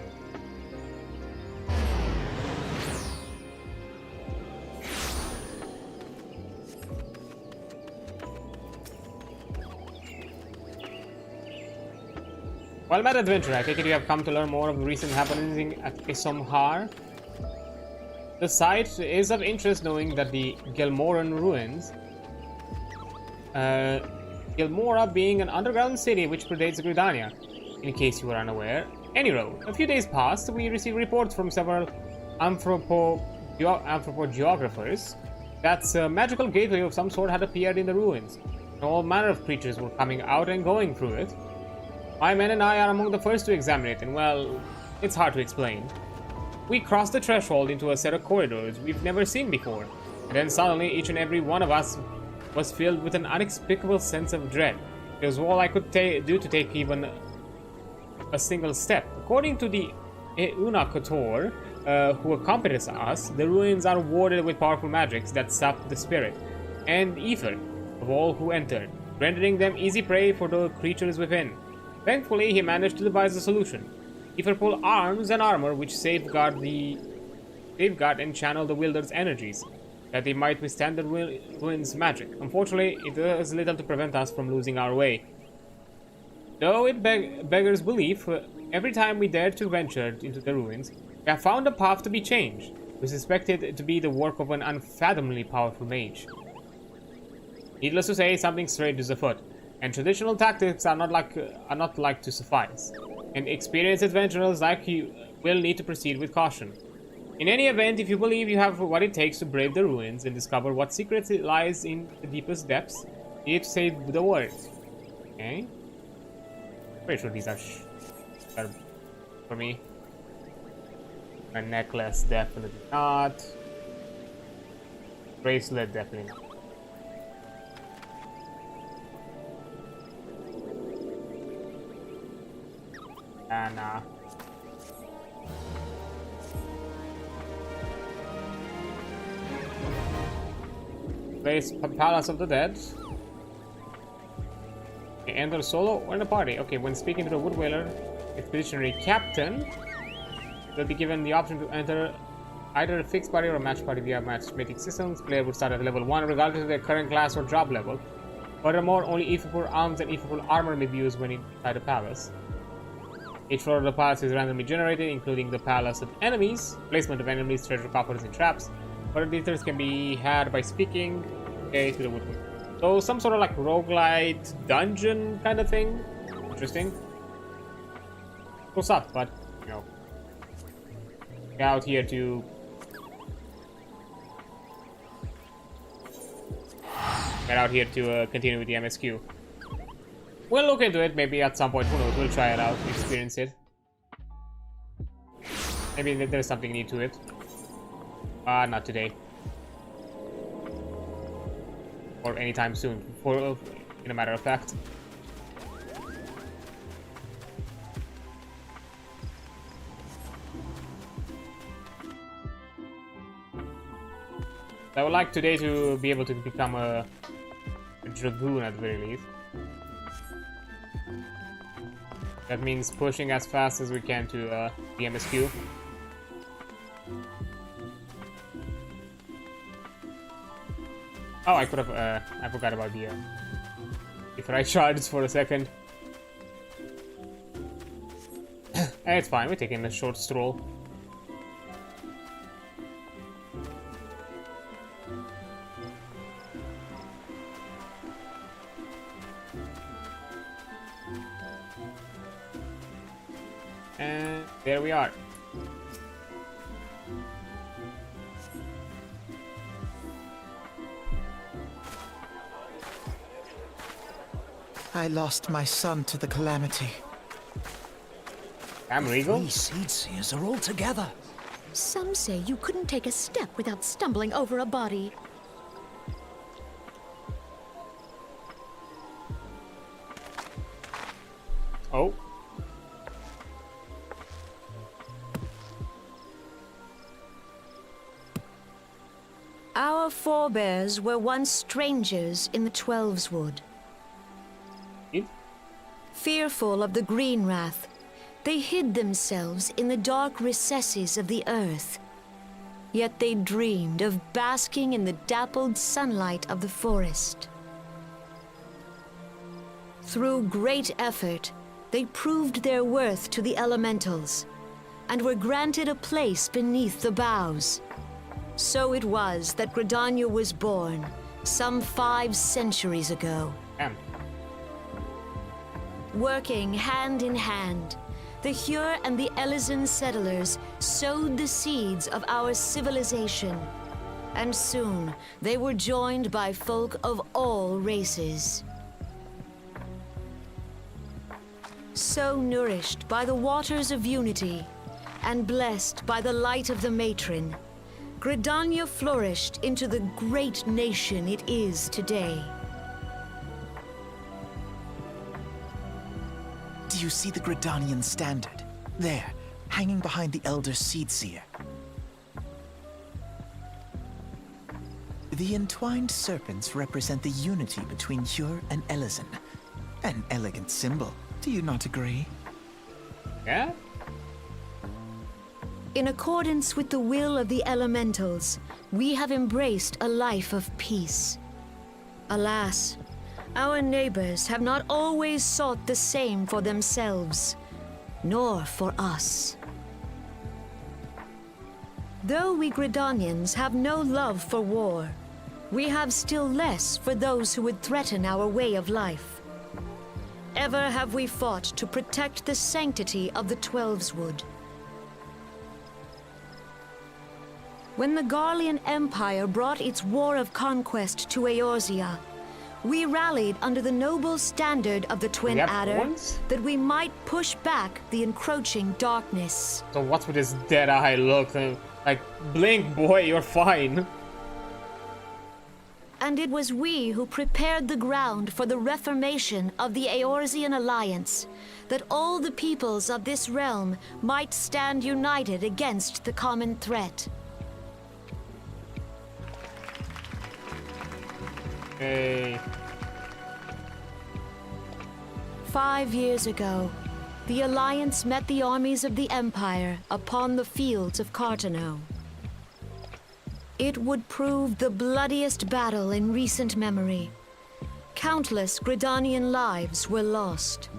Well met, adventurer. I take it you have come to learn more of the recent happenings at Isomhar. The site is of interest, knowing that the Gilmoran ruins, Gilmora being an underground city which predates Gridania, in case you were unaware. Anyhow, a few days past, we received reports from several anthropogeographers that a magical gateway of some sort had appeared in the ruins, and all manner of creatures were coming out and going through it. My men and I are among the first to examine it, and well, it's hard to explain. We crossed the threshold into a set of corridors we've never seen before, and then suddenly each and every one of us was filled with an inexplicable sense of dread. It was all I could do to take even a single step. According to the Euna Kotor, who accompanied us, the ruins are warded with powerful magics that sap the spirit and ether of all who entered, rendering them easy prey for the creatures within. Thankfully, he managed to devise a solution. Etherful arms and armor which safeguard and channel the Wilder's energies, that they might withstand the ruins' magic. Unfortunately, it does little to prevent us from losing our way. Though it beggars belief, every time we dared to venture into the ruins, we have found a path to be changed. We suspect it to be the work of an unfathomably powerful mage. Needless to say, something strange is afoot, and traditional tactics are not like to suffice. And experienced adventurers like you will need to proceed with caution. In any event, if you believe you have what it takes to brave the ruins and discover what secret lies in the deepest depths, you need to say the word. Okay? Pretty sure these are for me. A necklace, definitely not. Bracelet, definitely not. And place Palace of the Dead. Okay, enter solo or in a party. Okay, when speaking to the Woodwhaler expeditionary captain, they'll be given the option to enter either a fixed party or a match party via matchmaking systems. Player would start at level 1 regardless of their current class or job level. Furthermore, only Etherful arms and Etherful armor may be used when inside the palace. Each floor of the palace is randomly generated, including the palace of enemies, placement of enemies, treasure coffers, and traps. Further details can be had by speaking to the Woodwhaler. So some sort of like roguelite dungeon kind of thing. Interesting. Cool stuff, but you know, get out here to continue with the MSQ. We'll look into it, maybe at some point, who knows, we'll try it out, experience it. Maybe there's something new to it. Not today. Or anytime soon, in a matter of fact. I would like today to be able to become a dragoon at the very least. That means pushing as fast as we can to the MSQ. Oh, I could have, I forgot about the, if I charged for a second. It's fine, we're taking a short stroll. And there we are. I lost my son to the calamity. I'm Regal. We seed seers are all together. Some say you couldn't take a step without stumbling over a body. Oh. Our forebears were once strangers in the Twelveswood. Fearful of the Green Wrath, they hid themselves in the dark recesses of the earth. Yet they dreamed of basking in the dappled sunlight of the forest. Through great effort, they proved their worth to the elementals, and were granted a place beneath the boughs. So it was that Gridania was born, some 5 centuries ago. Damn. Working hand in hand, the Hyur and the Elysian settlers sowed the seeds of our civilization, and soon they were joined by folk of all races. So nourished by the waters of unity, and blessed by the light of the matron, Gridania flourished into the great nation it is today. Do you see the Gridanian standard? There, hanging behind the Elder Seedseer. The entwined serpents represent the unity between Hyur and Elysian. An elegant symbol, do you not agree? Yeah? In accordance with the will of the elementals, we have embraced a life of peace. Alas, our neighbors have not always sought the same for themselves, nor for us. Though we Gridanians have no love for war, we have still less for those who would threaten our way of life. Ever have we fought to protect the sanctity of the Twelveswood. When the Garlean Empire brought its war of conquest to Eorzea, we rallied under the noble standard of the Twin Adder that we might push back the encroaching darkness. So what's with this dead-eye look? Like, blink, boy, you're fine. And it was we who prepared the ground for the reformation of the Eorzean Alliance, that all the peoples of this realm might stand united against the common threat. Hey. 5 years ago, the Alliance met the armies of the Empire upon the fields of Cartano. It would prove the bloodiest battle in recent memory. Countless Gridanian lives were lost.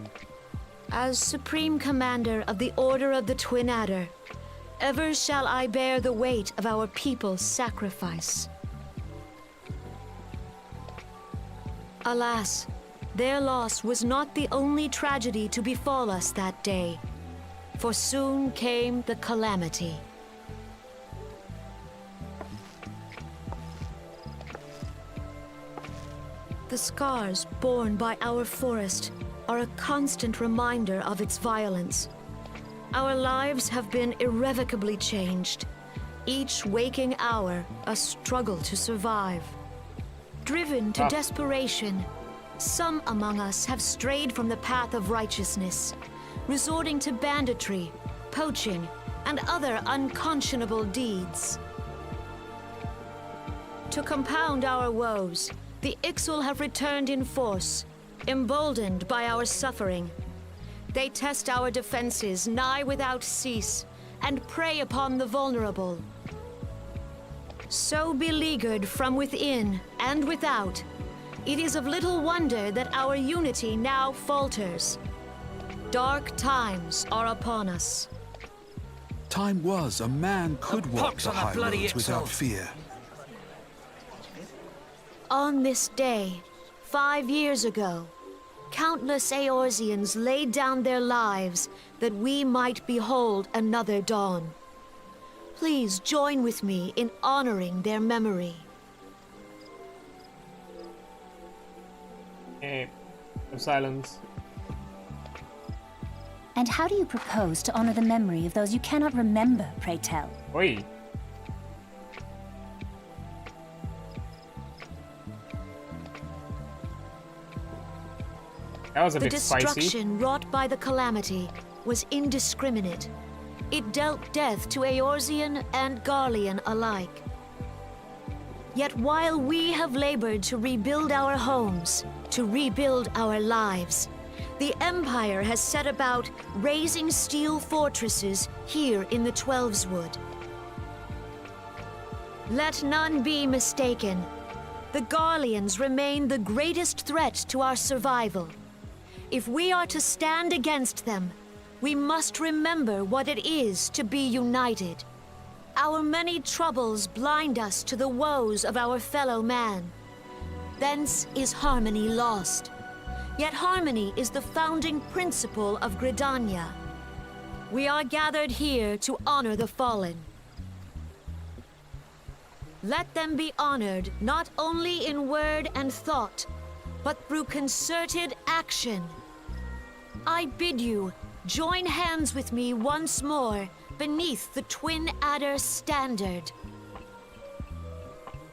As Supreme Commander of the Order of the Twin Adder, ever shall I bear the weight of our people's sacrifice. Alas, their loss was not the only tragedy to befall us that day, for soon came the calamity. The scars borne by our forest are a constant reminder of its violence. Our lives have been irrevocably changed, each waking hour a struggle to survive. Driven to desperation, some among us have strayed from the path of righteousness, resorting to banditry, poaching, and other unconscionable deeds. To compound our woes, the Ixal have returned in force, emboldened by our suffering. They test our defenses nigh without cease, and prey upon the vulnerable. So beleaguered from within and without, it is of little wonder that our unity now falters. Dark times are upon us. Time was a man could walk pox the on that high bloody roads without Ixal. fear. On this day, 5 years ago, countless Eorzeans laid down their lives that we might behold another dawn. Please join with me in honoring their memory. Silence. And how do you propose to honor the memory of those you cannot remember, pray tell? Oi. That was a bit spicy. The destruction wrought by the calamity was indiscriminate. It dealt death to Eorzean and Garlean alike. Yet while we have labored to rebuild our homes, to rebuild our lives, the Empire has set about raising steel fortresses here in the Twelveswood. Let none be mistaken. The Garleans remain the greatest threat to our survival. If we are to stand against them, we must remember what it is to be united. Our many troubles blind us to the woes of our fellow man. Thence is harmony lost. Yet harmony is the founding principle of Gridania. We are gathered here to honor the fallen. Let them be honored not only in word and thought, but through concerted action. I bid you join hands with me once more beneath the Twin Adder standard.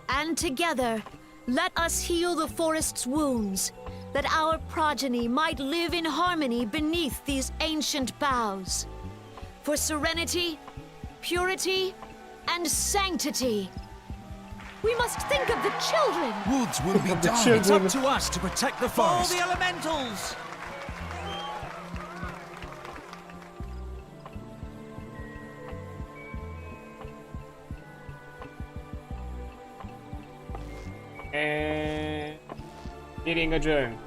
And together, let us heal the forest's wounds, that our progeny might live in harmony beneath these ancient boughs. For serenity, purity, and sanctity. We must think of the children! Woods will be done. It's up to us to protect the forest. For the elementals! And meeting adjourned.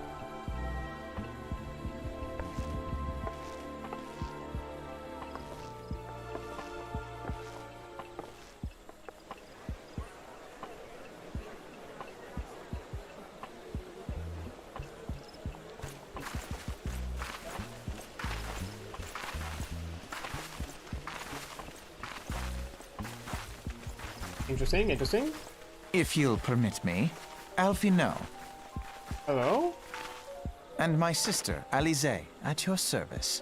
Interesting, interesting. If you'll permit me, Alfie No. Hello? And my sister, Alize, at your service.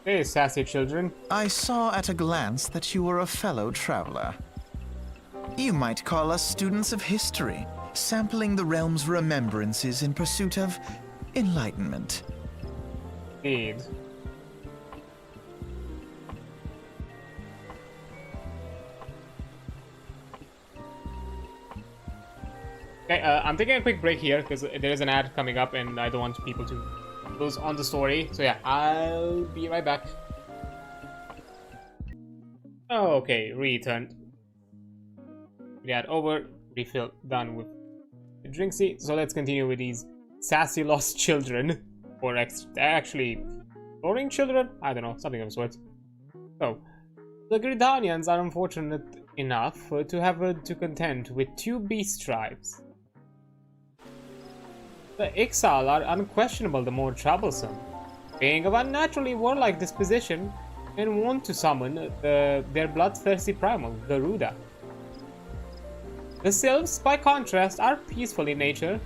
Hey, sassy children. I saw at a glance that you were a fellow traveler. You might call us students of history, sampling the realm's remembrances in pursuit of enlightenment. Indeed. Okay, I'm taking a quick break here because there is an ad coming up and I don't want people to lose on the story. So yeah, I'll be right back. Okay, returned. The ad over, refill done with the drinksy. So let's continue with these sassy lost children. Or actually, boring children? I don't know, something of the sort. So, the Gridanians are unfortunate enough to have to contend with two beast tribes. The Ixal are unquestionably the more troublesome, being of unnaturally warlike disposition and want to summon their bloodthirsty primal, Garuda. The Sylphs, by contrast, are peaceful in nature,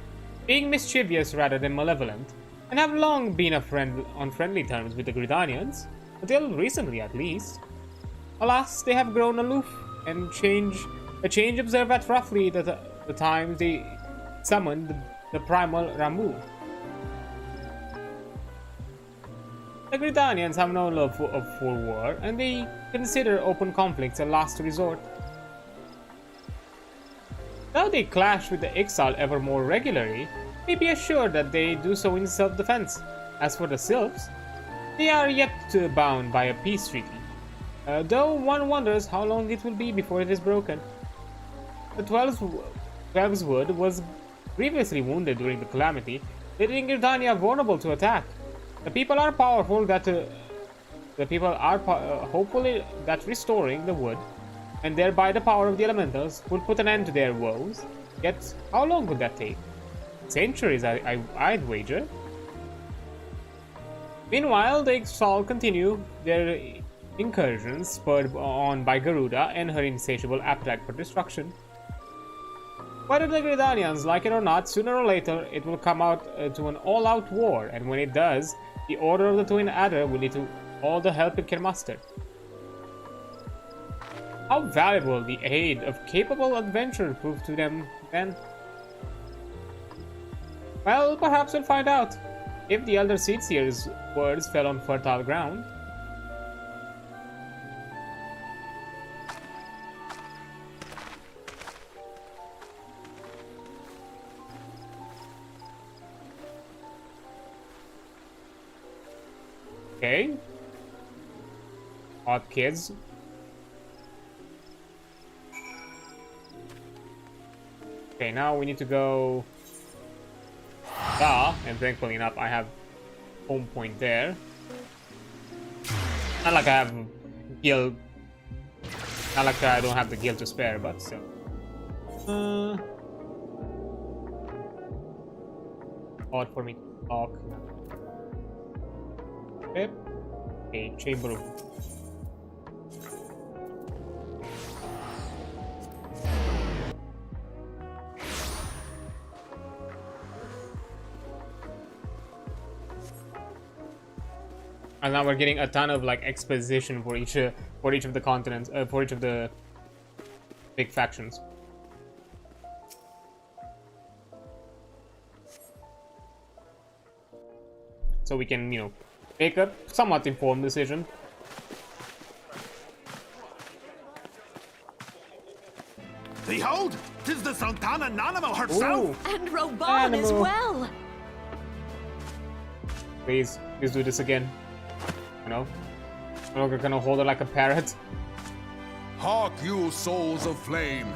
being mischievous rather than malevolent, and have long been on friendly terms with the Gridanians, until recently at least. Alas, they have grown aloof, and a change observed at roughly the time they summoned the primal Ramu. The Gridanians have no love for war, and they consider open conflicts a last resort. Though they clash with the Ixal ever more regularly, may be assured that they do so in self-defense. As for the Sylphs, they are yet bound by a peace treaty, though one wonders how long it will be before it is broken. The Twelveswood was grievously wounded during the calamity, leaving Gridania vulnerable to attack. The people are powerful hopefully that restoring the wood, and thereby the power of the elementals, would put an end to their woes. Yet, how long would that take? Centuries, I'd wager. Meanwhile, the Xal continue their incursions, spurred on by Garuda and her insatiable appetite for destruction. Whether the Gridanians like it or not, sooner or later it will come out to an all-out war, and when it does, the Order of the Twin Adder will need to all the help it can muster. How valuable the aid of capable adventurers proved to them then? Well, perhaps we'll find out, if the Elder Seedseer's words fell on fertile ground. Okay. Odd kids. Okay, now we need to go... and thankfully enough, I have home point there. Not like I have guild... Not like I don't have the guild to spare, but still. Odd for me to talk. Okay, chamber of... And now we're getting a ton of like exposition for each of the continents, for each of the big factions. So we can, you know, make a somewhat informed decision. Behold, 'tis the Sultana Nanamo herself! Ooh. And Roban as Animal. well! Please do this again. You know? No longer gonna hold her like a parrot. Hark you, souls of flame,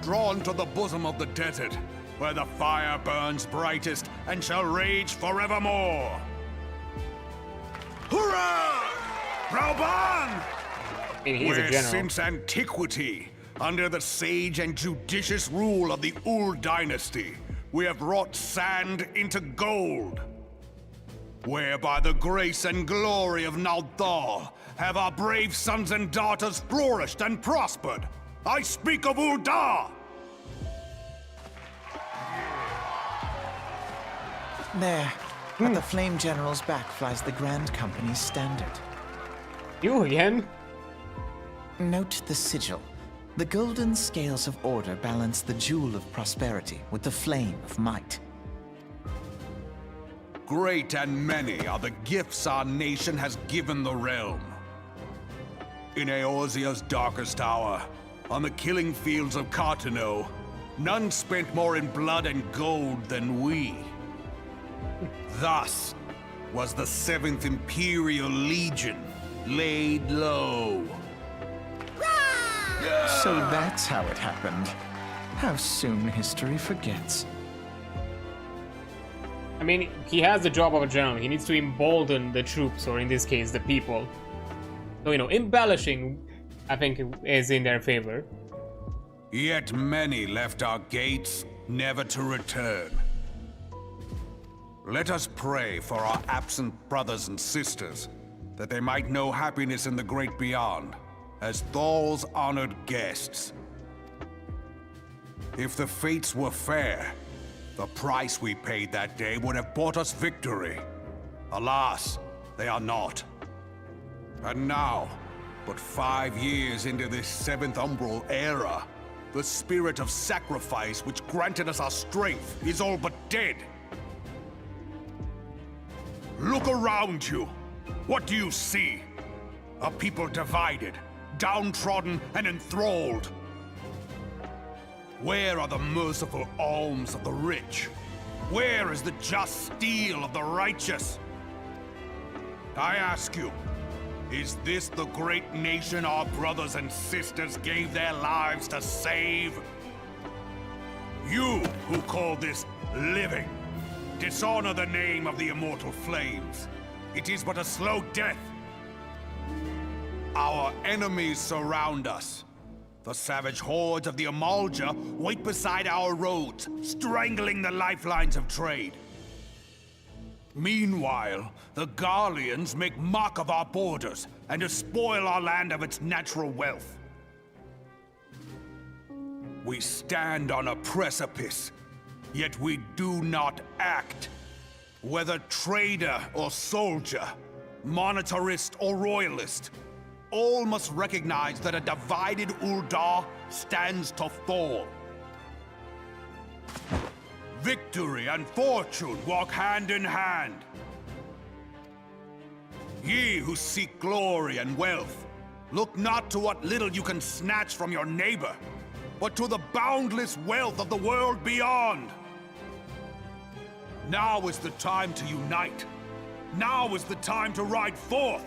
drawn to the bosom of the desert, where the fire burns brightest and shall rage forevermore. Hurrah! Roban! I mean, he's a Where general. since antiquity, under the sage and judicious rule of the Ul dynasty, we have wrought sand into gold. Where by the grace and glory of Naldal have our brave sons and daughters flourished and prospered. I speak of Ul'dah! There, at the Flame General's back flies the Grand Company's standard. You again? Note the sigil. The golden scales of order balance the jewel of prosperity with the flame of might. Great and many are the gifts our nation has given the realm. In Eorzea's darkest hour, on the killing fields of Cartano, none spent more in blood and gold than we. Thus was the 7th Imperial Legion laid low. So that's how it happened. How soon history forgets. I mean, he has the job of a general. He needs to embolden the troops, or in this case, the people. So, you know, embellishing, I think, is in their favor. Yet many left our gates, never to return. Let us pray for our absent brothers and sisters, that they might know happiness in the great beyond, as Thal's honored guests. If the fates were fair, the price we paid that day would have bought us victory. Alas, they are not. And now, but 5 years into this 7th Umbral era, the spirit of sacrifice which granted us our strength is all but dead. Look around you. What do you see? A people divided, downtrodden and enthralled. Where are the merciful alms of the rich? Where is the just steel of the righteous? I ask you, is this the great nation our brothers and sisters gave their lives to save? You who call this living, dishonor the name of the immortal flames. It is but a slow death. Our enemies surround us. The savage hordes of the Amalja wait beside our roads, strangling the lifelines of trade. Meanwhile, the Garleans make mock of our borders and despoil our land of its natural wealth. We stand on a precipice, yet we do not act. Whether trader or soldier, monetarist or royalist, all must recognize that a divided Ul'dah stands to fall. Victory and fortune walk hand in hand. Ye who seek glory and wealth, look not to what little you can snatch from your neighbor, but to the boundless wealth of the world beyond. Now is the time to unite. Now is the time to ride forth.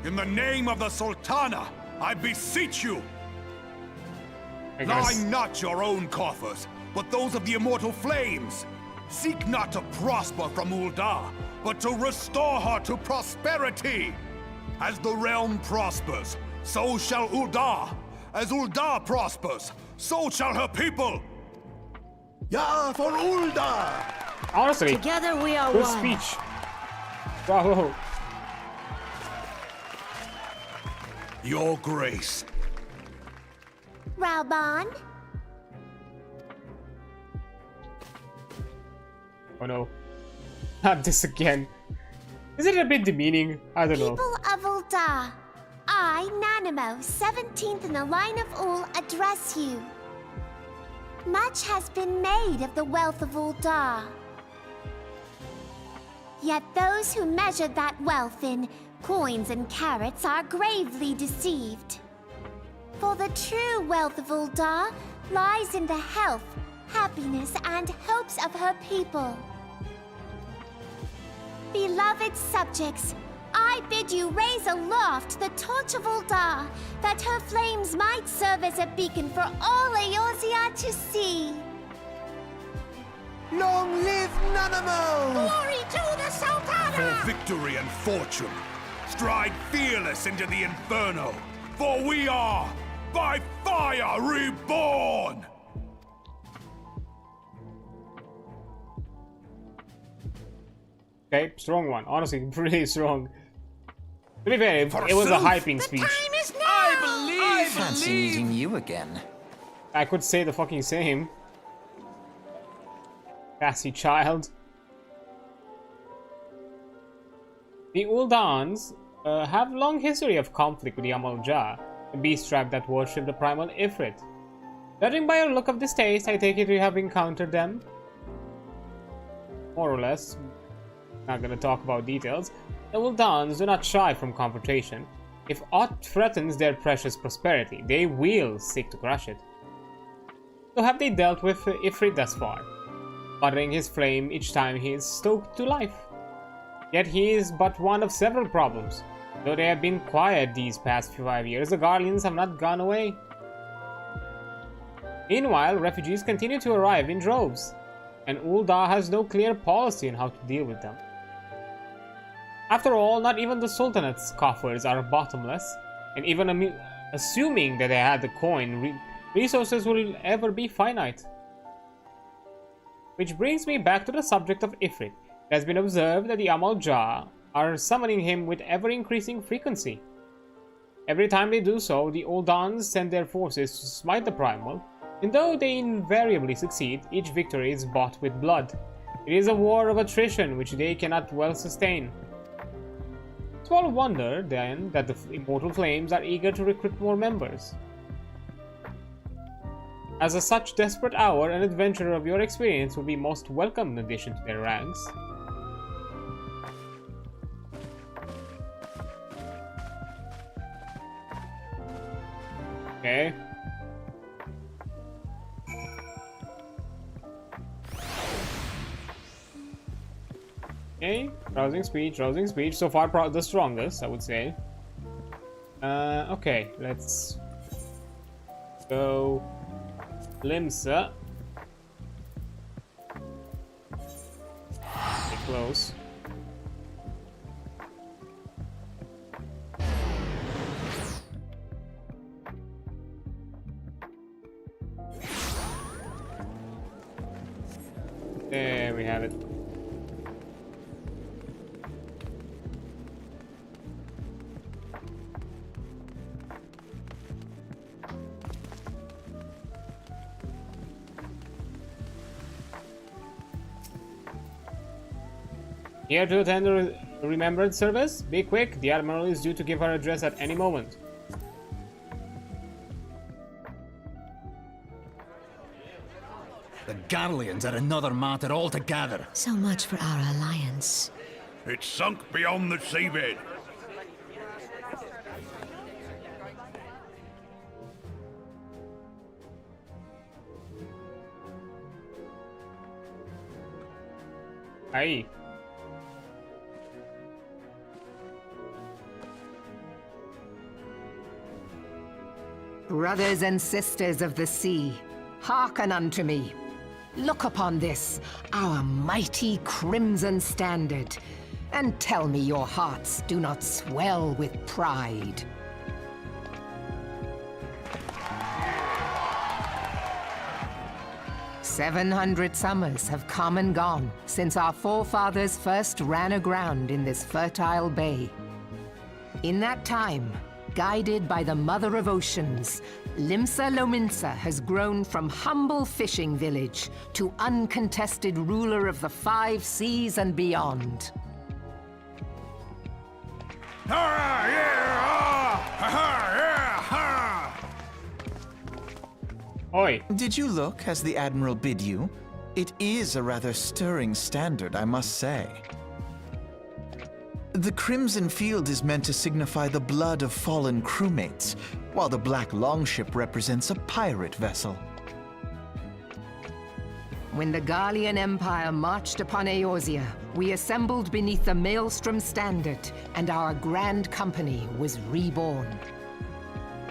In the name of the Sultana, I beseech you, line not your own coffers, but those of the immortal flames. Seek not to prosper from Ul'dah, but to restore her to prosperity. As the realm prospers, so shall Ul'dah. As Ul'dah prospers, so shall her people. Yeah, for Ul'dah! Honestly, Together we are good one. speech. Bravo. Your Grace. Raubon? Oh no. Not this again. Is it a bit demeaning? I don't know. People of Ul'dah, I, Nanamo, 17th in the line of Ul, address you. Much has been made of the wealth of Ul'dah. Yet those who measured that wealth in coins and carats are gravely deceived. For the true wealth of Ul'dah lies in the health, happiness, and hopes of her people. Beloved subjects, I bid you raise aloft the torch of Ul'dah, that her flames might serve as a beacon for all Eorzea to see. Long live Nanamo! Glory to the Sultana! For victory and fortune, stride fearless into the inferno, for we are by fire reborn! Okay, strong one. Honestly, pretty strong. To be fair, it was a hyping speech. is now! Fancy meeting you again. I could say the fucking same. Sassy child. The Uldans have long history of conflict with the Amal-Jah, a beast tribe that worship the primal Ifrit. Judging by your look of distaste, I take it you have encountered them. More or less. Not gonna talk about details. The Uldans do not shy from confrontation. If aught threatens their precious prosperity, they will seek to crush it. So have they dealt with Ifrit thus far, uttering his flame each time he is stoked to life. Yet he is but one of several problems. Though they have been quiet these past 5 years, the Garleans have not gone away. Meanwhile, refugees continue to arrive in droves, and Ul'dah has no clear policy on how to deal with them. After all, not even the Sultanate's coffers are bottomless, and even assuming that they had the coin, resources will ever be finite. Which brings me back to the subject of Ifrit. It has been observed that the Amal-Jah are summoning him with ever-increasing frequency. Every time they do so, the Uldans send their forces to smite the Primal, and though they invariably succeed, each victory is bought with blood. It is a war of attrition which they cannot well sustain. Small wonder, then, that the Immortal Flames are eager to recruit more members. As a such desperate hour, an adventurer of your experience will be most welcome in addition to their ranks. Okay. Okay, rousing speech. So far, the strongest, I would say. Okay, let's go Limsa. Get close. There we have it. Here to attend the remembrance service? Be quick, the Admiral is due to give her address at any moment. The Garleans are another matter altogether. So much for our alliance. It's sunk beyond the seabed. Aye. Brothers and sisters of the sea, hearken unto me. Look upon this, our mighty crimson standard, and tell me your hearts do not swell with pride. "700 summers have come and gone since our forefathers first ran aground in this fertile bay. In that time, guided by the Mother of Oceans, Limsa Lominsa has grown from humble fishing village to uncontested ruler of the 5 seas and beyond. Ah, yeah, ah, ha, ha, yeah, ha. Oi. Did you look as the Admiral bid you? It is a rather stirring standard, I must say. The crimson field is meant to signify the blood of fallen crewmates, while the black longship represents a pirate vessel. When the Garlean Empire marched upon Eorzea, we assembled beneath the Maelstrom standard, and our grand company was reborn.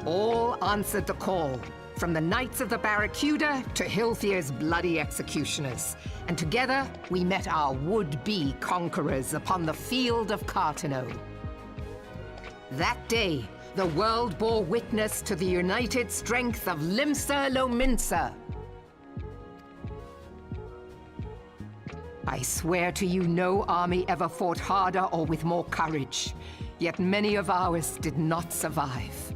All answered the call, from the Knights of the Barracuda to Hilthier's bloody executioners, and together we met our would-be conquerors upon the field of Cartano. That day, the world bore witness to the united strength of Limsa Lominsa. I swear to you, no army ever fought harder or with more courage, yet many of ours did not survive.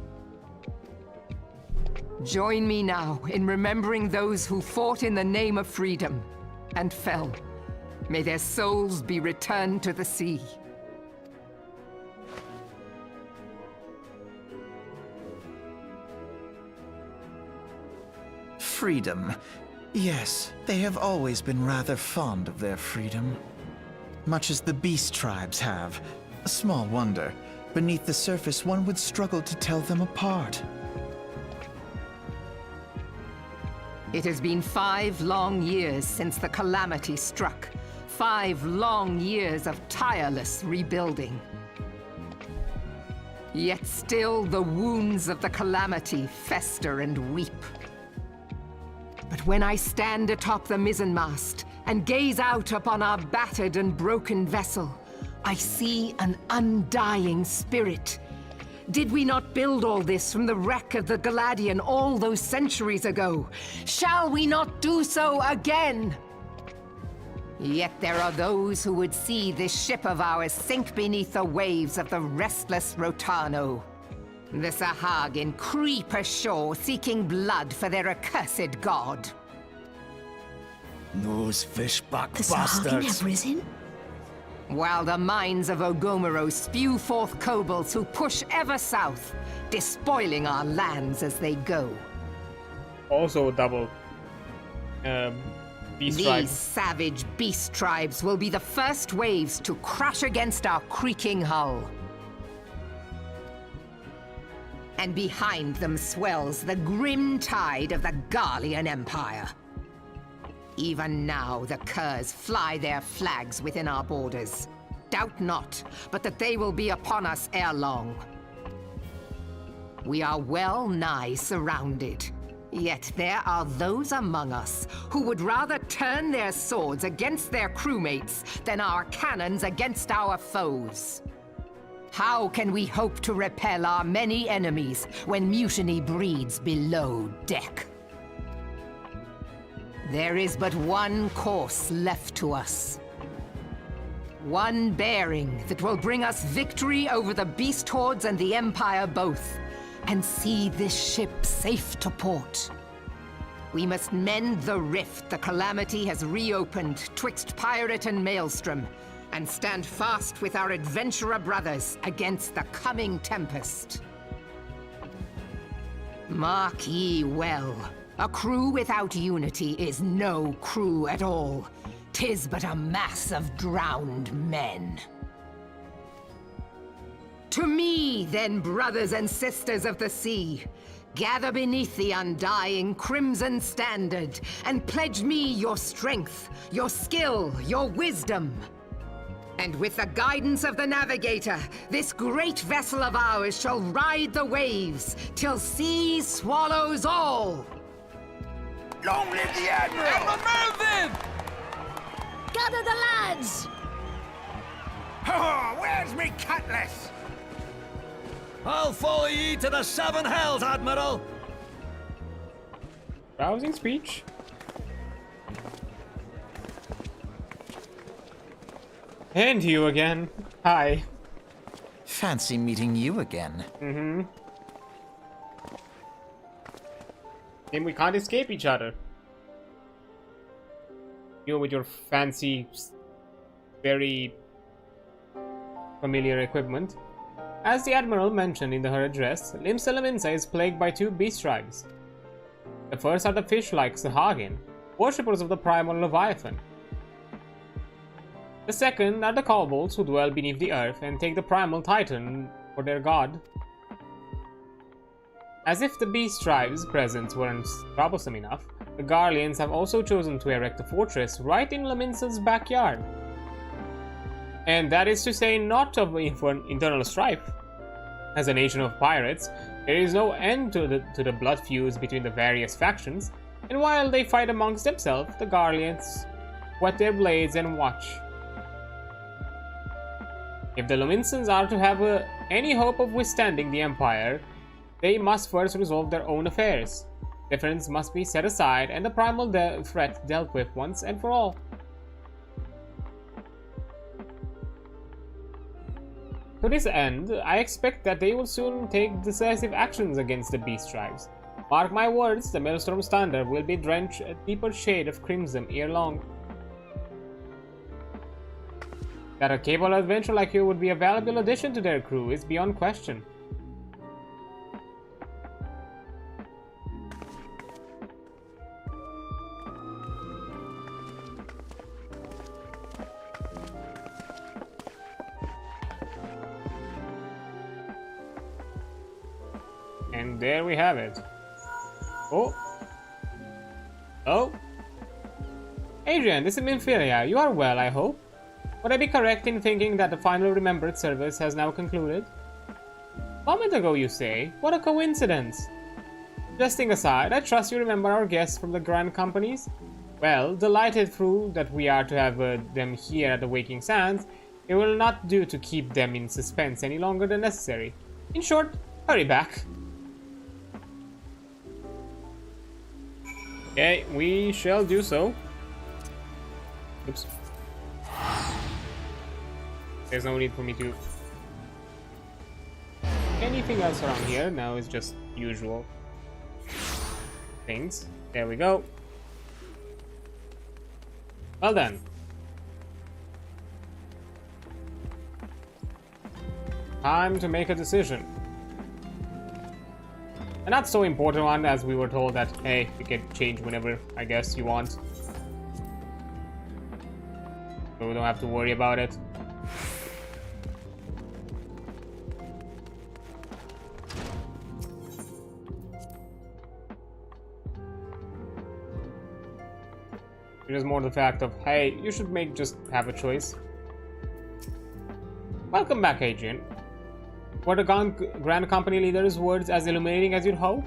Join me now in remembering those who fought in the name of freedom and fell. May their souls be returned to the sea. Freedom. Yes, they have always been rather fond of their freedom. Much as the beast tribes have. Small wonder. Beneath the surface, one would struggle to tell them apart. It has been 5 long years since the calamity struck. 5 long years of tireless rebuilding. Yet still the wounds of the calamity fester and weep. But when I stand atop the mizzenmast and gaze out upon our battered and broken vessel, I see an undying spirit. Did we not build all this from the wreck of the Galadian all those centuries ago? Shall we not do so again? Yet there are those who would see this ship of ours sink beneath the waves of the restless Rotano. The Sahagin creep ashore seeking blood for their accursed god. Those fishback The Sahagin bastards. have risen? While the mines of Ogomero spew forth kobolds who push ever south, despoiling our lands as they go. Also double. Beast These tribes. savage beast tribes will be the first waves to crash against our creaking hull. And behind them swells the grim tide of the Garlean Empire. Even now, the curs fly their flags within our borders. Doubt not, but that they will be upon us ere long. We are well nigh surrounded. Yet there are those among us who would rather turn their swords against their crewmates than our cannons against our foes. How can we hope to repel our many enemies when mutiny breeds below deck? There is but one course left to us. One bearing that will bring us victory over the beast hordes and the Empire both, and see this ship safe to port. We must mend the rift the calamity has reopened twixt pirate and maelstrom, and stand fast with our adventurer brothers against the coming tempest. Mark ye well, a crew without unity is no crew at all. 'Tis but a mass of drowned men. To me, then, brothers and sisters of the sea, gather beneath the undying crimson standard and pledge me your strength, your skill, your wisdom. And with the guidance of the navigator, this great vessel of ours shall ride the waves till sea swallows all. Long live the Admiral! Melvin! Gather the lads! Oh, where's me cutlass? I'll follow ye to the seven hells, Admiral! Rousing speech. And you again. Hi. Fancy meeting you again. And we can't escape each other. You with your fancy, very familiar equipment. As the Admiral mentioned in her address, Limsa is plagued by two beast tribes. The first are the fish-like Sahagin, worshippers of the primal Leviathan. The second are the kobolds who dwell beneath the earth and take the primal Titan for their god. As if the beast tribe's presence weren't troublesome enough, the Garleans have also chosen to erect a fortress right in Leminsa's backyard. And that is to say, not of internal strife. As a nation of pirates, there is no end to the blood feuds between the various factions, and while they fight amongst themselves, the Garleans whet their blades and watch. If the Luminsans are to have any hope of withstanding the Empire, they must first resolve their own affairs. Difference must be set aside and the primal threat dealt with once and for all. To this end, I expect that they will soon take decisive actions against the beast tribes. Mark my words, the Maelstrom Standard will be drenched a deeper shade of crimson ere long. That a capable adventurer like you would be a valuable addition to their crew is beyond question. And there we have it. Oh. Oh. Adrian, this is Minfilia. You are well, I hope. Would I be correct in thinking that the final remembered service has now concluded? A moment ago, you say? What a coincidence! Jesting aside, I trust you remember our guests from the Grand Companies? Well, delighted through that we are to have them here at the Waking Sands, it will not do to keep them in suspense any longer than necessary. In short, hurry back. Okay, we shall do so. Oops. There's no need for me to... Anything else around here? Now it's just usual things. There we go. Well then. Time to make a decision. A not so important one, as we were told that, hey, you can change whenever, I guess, you want. So we don't have to worry about it. It is more the fact of, hey, you should just have a choice. Welcome back, Adrian. Were the Grand Company leader's words as illuminating as you'd hope?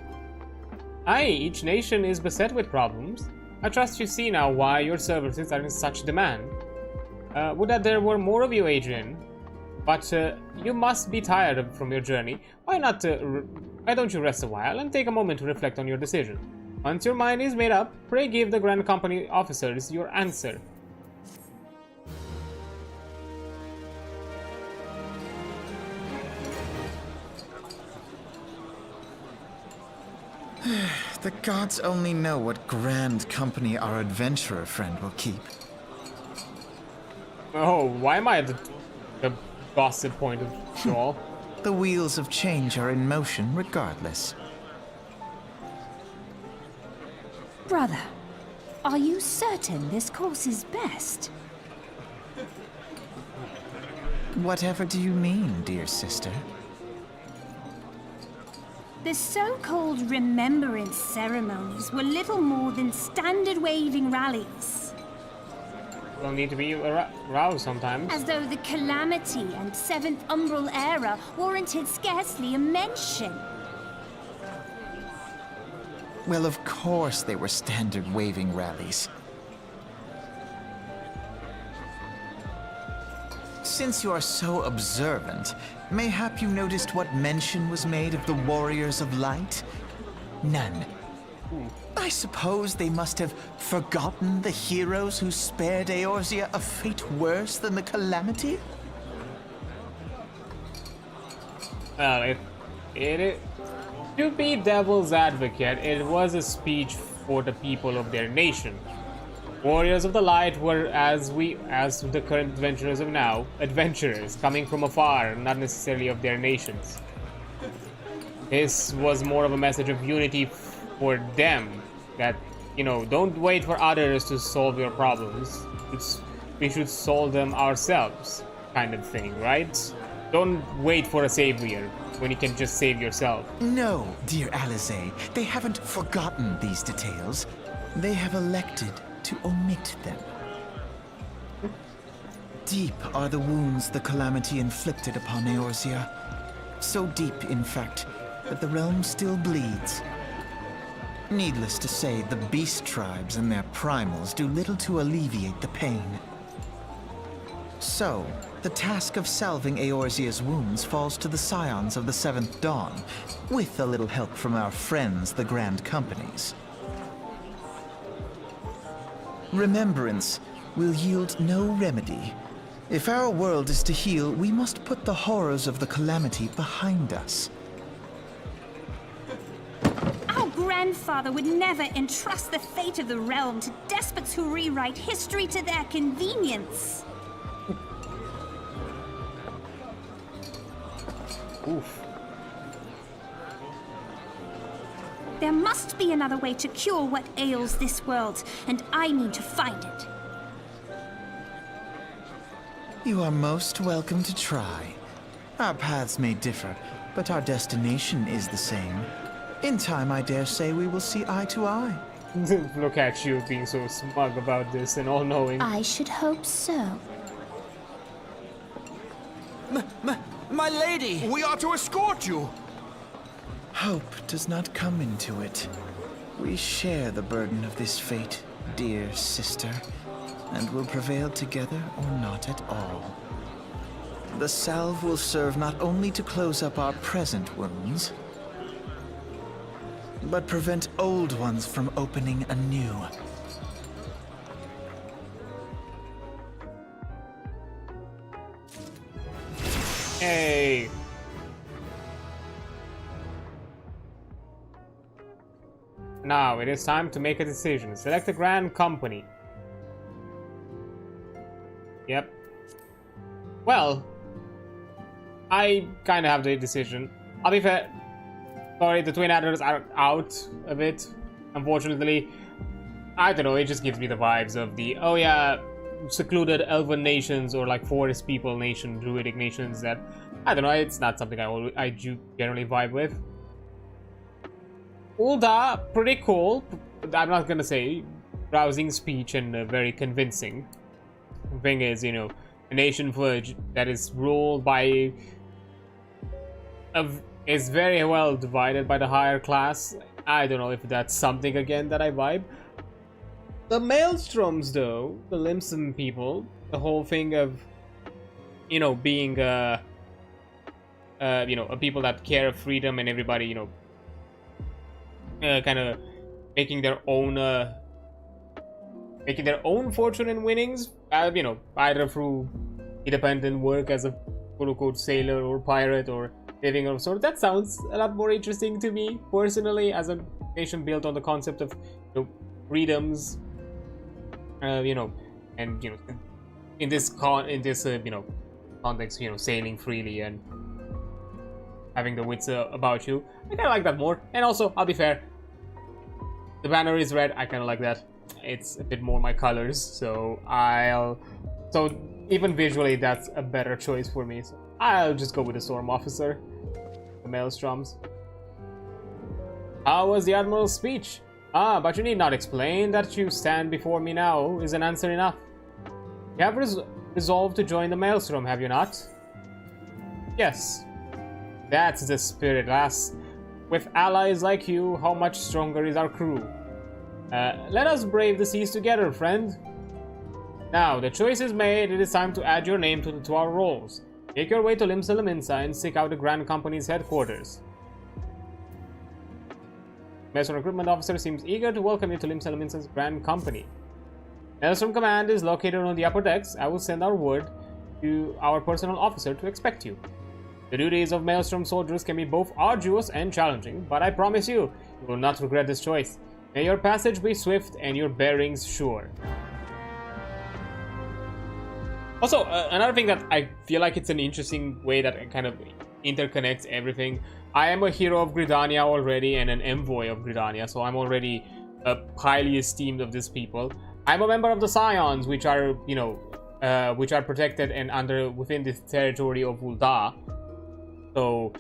Aye, each nation is beset with problems. I trust you see now why your services are in such demand. Would that there were more of you, Adrian. But you must be tired from your journey. Why don't you rest a while and take a moment to reflect on your decision? Once your mind is made up, pray give the Grand Company officers your answer. The gods only know what grand company our adventurer friend will keep. Oh, why am I at the gossip point of it all? The wheels of change are in motion regardless. Brother, are you certain this course is best? Whatever do you mean, dear sister? The so-called remembrance ceremonies were little more than standard waving rallies. We'll need to be roused sometimes. As though the Calamity and Seventh Umbral Era warranted scarcely a mention. Well, of course they were standard waving rallies. Since you are so observant, mayhap you noticed what mention was made of the Warriors of Light? None. I suppose they must have forgotten the heroes who spared Eorzea a fate worse than the Calamity? Well, to be devil's advocate, it was a speech for the people of their nation. Warriors of the Light were, as the current adventurers of now, adventurers coming from afar, not necessarily of their nations. This was more of a message of unity for them, that, you know, don't wait for others to solve your problems. We should solve them ourselves, kind of thing, right? Don't wait for a savior when you can just save yourself. No, dear Alize, they haven't forgotten these details. They have elected to omit them. Deep are the wounds the Calamity inflicted upon Eorzea. So deep, in fact, that the realm still bleeds. Needless to say, the beast tribes and their primals do little to alleviate the pain. So, the task of salving Eorzea's wounds falls to the Scions of the Seventh Dawn, with a little help from our friends, the Grand Companies. Remembrance will yield no remedy. If our world is to heal, we must put the horrors of the Calamity behind us. Our grandfather would never entrust the fate of the realm to despots who rewrite history to their convenience. Oof. There must be another way to cure what ails this world, and I mean to find it. You are most welcome to try. Our paths may differ, but our destination is the same. In time, I dare say we will see eye to eye. Look at you being so smug about this and all-knowing. I should hope so. My lady! We are to escort you! Hope does not come into it. We share the burden of this fate, dear sister, and will prevail together or not at all. The salve will serve not only to close up our present wounds, but prevent old ones from opening anew. Hey! Now, it is time to make a decision. Select a Grand Company. Yep. Well, I kind of have the decision. I'll be fair. Sorry, the Twin Adders are out of it, unfortunately. I don't know, it just gives me the vibes of the, oh yeah, secluded elven nations or like forest people nation, druidic nations that, I don't know, it's not something I do generally vibe with. Ul'dah, pretty cool. I'm not gonna say rousing speech and very convincing. The thing is, you know, a nation that is ruled by is very well divided by the higher class. I don't know if that's something again that I vibe. The Maelstroms, though, the Limson people, the whole thing of, you know, being you know, a people that care of freedom and everybody, you know, kind of making their own fortune and winnings, you know, either through independent work as a quote-unquote sailor or pirate or anything of sort. That sounds a lot more interesting to me personally, as a nation built on the concept of, you know, freedoms, you know, and, you know, in this you know, context, you know, sailing freely and having the wits about you. I kind of like that more. And also, I'll be fair, the banner is red. I kind of like that. It's a bit more my colors, so even visually that's a better choice for me. So I'll just go with the Storm Officer, the Maelstroms. How was the Admiral's speech? Ah, but you need not explain. That you stand before me now is an answer enough. You have resolved to join the Maelstrom, have you not? Yes. That's the spirit, lass. With allies like you, how much stronger is our crew? Let us brave the seas together, friend. Now, the choice is made. It is time to add your name to our rolls. Make your way to Limsa and seek out the Grand Company's headquarters. Maelstrom Recruitment Officer seems eager to welcome you to Limsa's Grand Company. Maelstrom Command is located on the upper decks. I will send our word to our personal officer to expect you. The duties of Maelstrom soldiers can be both arduous and challenging, but I promise you, you will not regret this choice. May your passage be swift and your bearings sure. Also, another thing that I feel like it's an interesting way that it kind of interconnects everything. I am a hero of Gridania already and an envoy of Gridania, so I'm already highly esteemed of these people. I'm a member of the Scions, which are, you know, which are protected and within the territory of Ul'dah. So,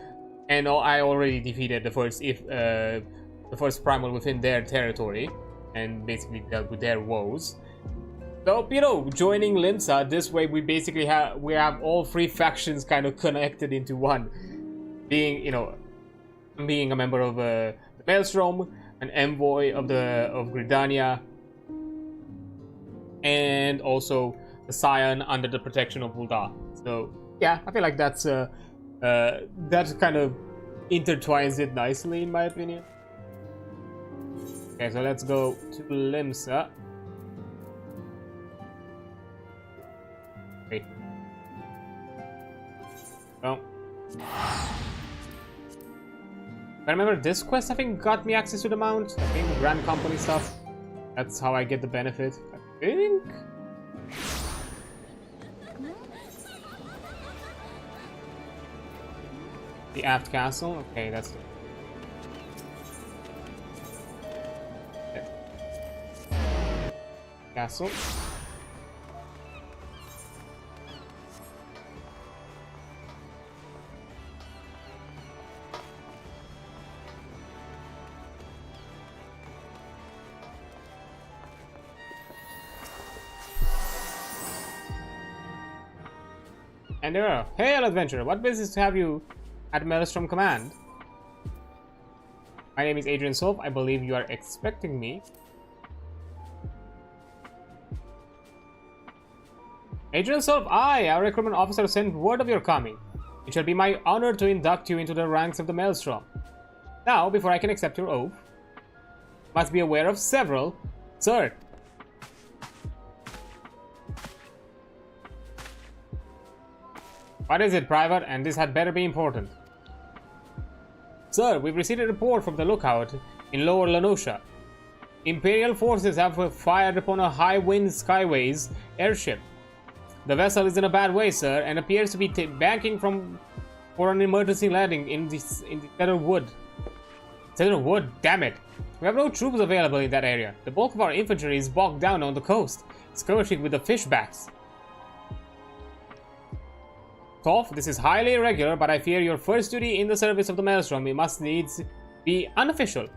and I already defeated the first primal within their territory, and basically dealt with their woes. So, you know, joining Limsa, this way we basically have all three factions kind of connected into one. Being, you know, being a member of the Maelstrom, an envoy of Gridania, and also the Scion under the protection of Ul'dah. So, yeah, I feel like that's that kind of intertwines it nicely, in my opinion. Okay, so let's go to Limsa. Okay. Well, I remember this quest, I think, got me access to the mount. I think the Grand Company stuff. That's how I get the benefit, I think. The Aft Castle. Okay, that's it. Castle. And there are. Hail, adventurer! What business have you at Maelstrom Command? My name is adreansulph. I believe you are expecting me. adreansulph, our recruitment officer, sent word of your coming. It shall be my honor to induct you into the ranks of the Maelstrom. Now, before I can accept your oath, you must be aware of several. Sir. What is it, Private? And this had better be important. Sir, we've received a report from the lookout in Lower Lenosha. Imperial forces have fired upon a high wind skyways airship. The vessel is in a bad way, sir, and appears to be banking for an emergency landing in the Cedar Wood. Cedar Wood? Damn it. We have no troops available in that area. The bulk of our infantry is bogged down on the coast, skirmishing with the fishbacks. Toph, this is highly irregular, but I fear your first duty in the service of the Maelstrom must needs be unofficial.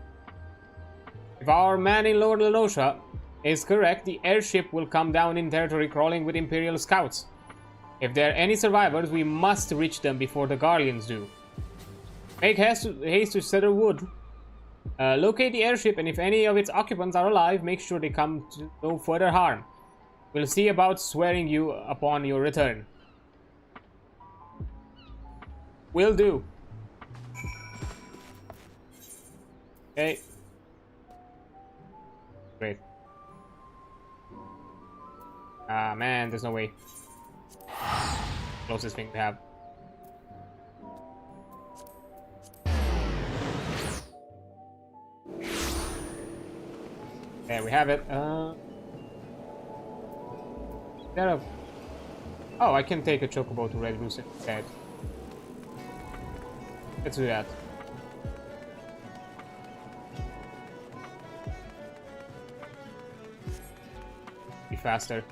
If our man in Lower Lenosha is correct, the airship will come down in territory crawling with Imperial scouts. If there are any survivors, we must reach them before the Guardians do. Make haste to Cedar Wood. Locate the airship, and if any of its occupants are alive, make sure they come to no further harm. We'll see about swearing you upon your return. Will do. Okay. Great. Ah, man, there's no way. Closest thing to have. There we have it. There Oh, I can take a chocobo to Red Roost instead. Let's do that. Be faster.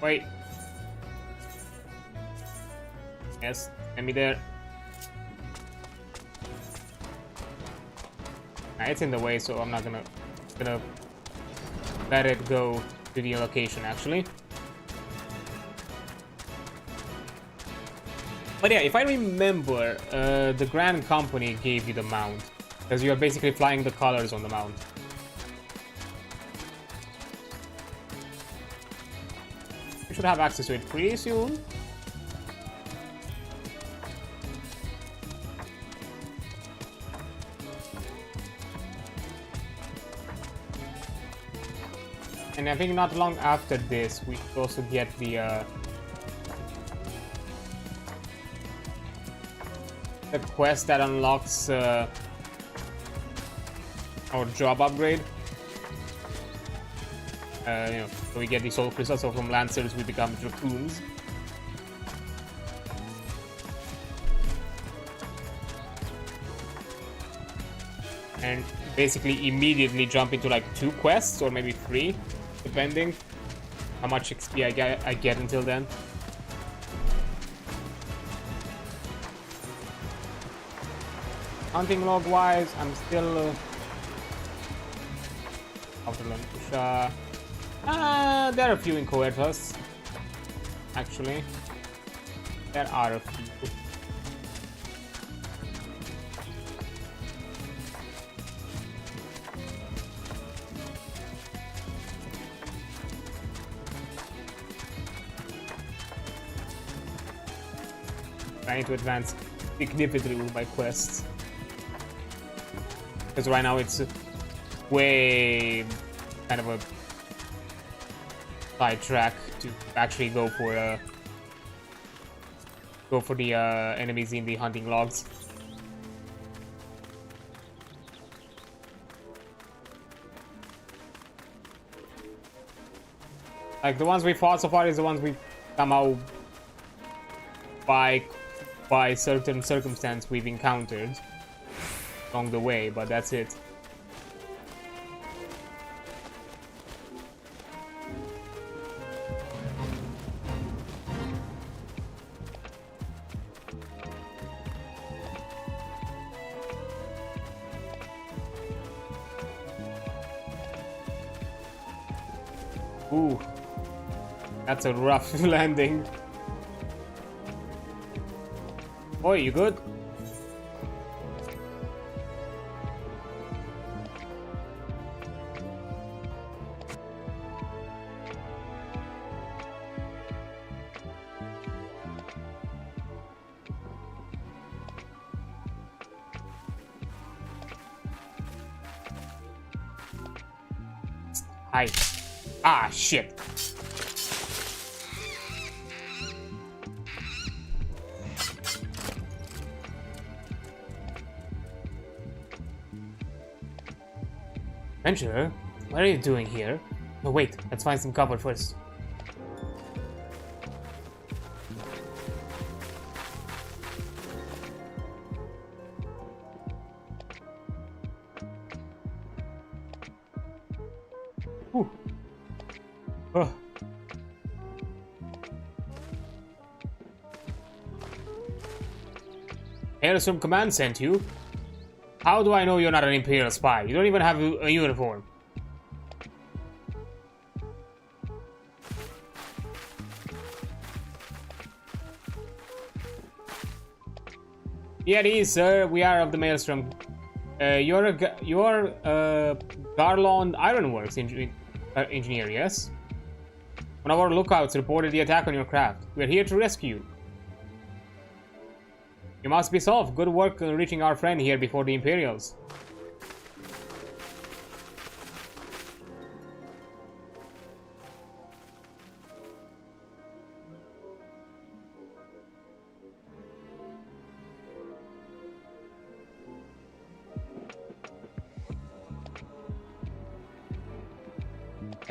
Wait. Yes, let me there. Nah, it's in the way, so I'm not gonna let it go to the location actually. But yeah, if I remember, the Grand Company gave you the mount, because you are basically flying the colors on the mount. You should have access to it pretty soon. And I think not long after this, we should also get the quest that unlocks our job upgrade. You know, so we get the soul crystals, so from Lancers we become Dracoons. And basically immediately jump into like 2 quests, or maybe 3, depending how much XP I get until then. Hunting log wise, I'm still out to learn Pusha. There are a few in Coetus, actually. There are a few. I need to advance significantly with my quests, because right now it's way kind of a side track to actually go for the enemies in the hunting logs. Like the ones we fought so far is the ones we somehow by certain circumstance we've encountered along the way, but that's it. Ooh, that's a rough landing. Boy, you good? Hi. Ah, shit. Adventurer, what are you doing here? No, wait, let's find some cover first. Whew. Oh. Airstream Command sent you? How do I know you're not an Imperial spy? You don't even have a uniform. Yeah, it is, sir. We are of the Maelstrom. You're Garlond Ironworks engineer, yes? One of our lookouts reported the attack on your craft. We're here to rescue you. You must be solved. Good work reaching our friend here before the Imperials.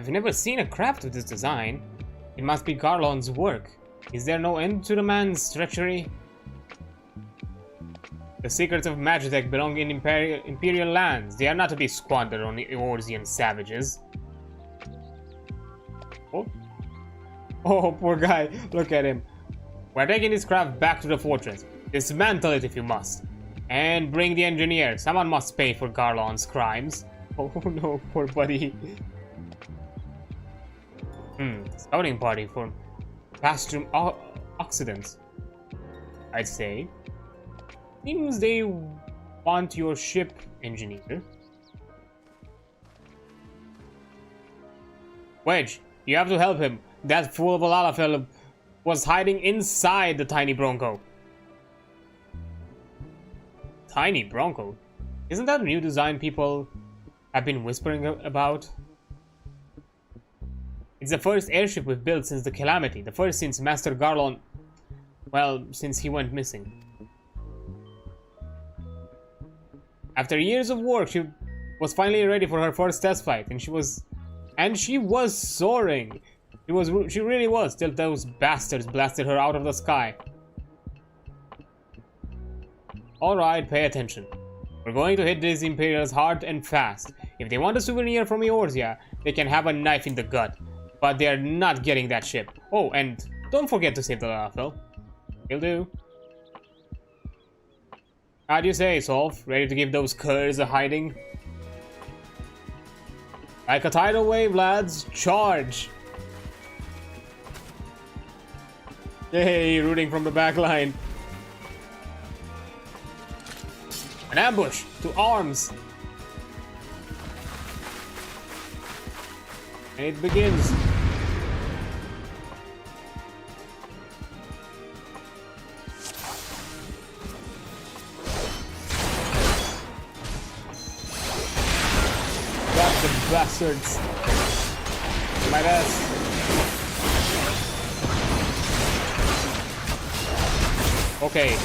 I've never seen a craft with this design. It must be Garlon's work. Is there no end to the man's treachery? The secrets of Magitech belong in Imperial lands. They are not to be squandered on the Eorzean savages. Oh. Oh, poor guy. Look at him. We're taking this craft back to the fortress. Dismantle it if you must. And bring the engineer. Someone must pay for Garlon's crimes. Oh no, poor buddy. Scouting party for Pastrum Occidents, I'd say. Seems they want your ship, engineer. Wedge, you have to help him. That fool of a Lalafell was hiding inside the tiny Bronco. Tiny Bronco? Isn't that a new design people have been whispering about? It's the first airship we've built since the Calamity. The first since Master Garlon... well, since he went missing. After years of work, she was finally ready for her first test flight, and she was soaring. She really was, till those bastards blasted her out of the sky. Alright, pay attention. We're going to hit these Imperials hard and fast. If they want a souvenir from Eorzea, they can have a knife in the gut. But they're not getting that ship. Oh, and don't forget to save the Lalafell. Will do. How do you say, Solf? Ready to give those curs a hiding? Like a tidal wave, lads. Charge! Yay, rooting from the back line. An ambush! To arms! And it begins. Got the bastards. My ass. Okay.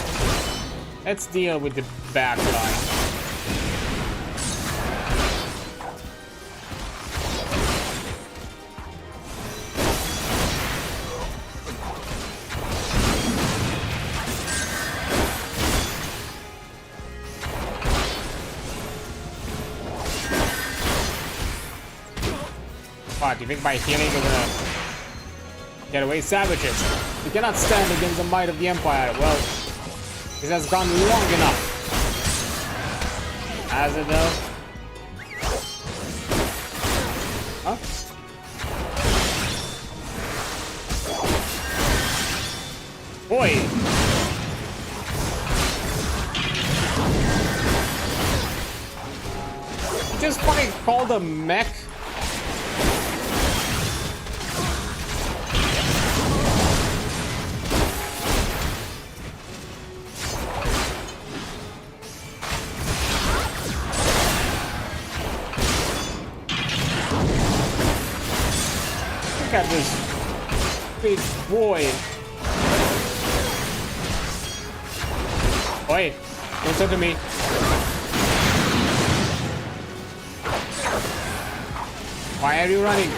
Let's deal with the back line. What, do you think by healing we're gonna get away? Savages! We cannot stand against the might of the Empire. Well, this has gone long enough. Has it though? Huh? Boy! You just fucking called a mech? Look at this big boy. Oi, don't talk to me. Why are you running?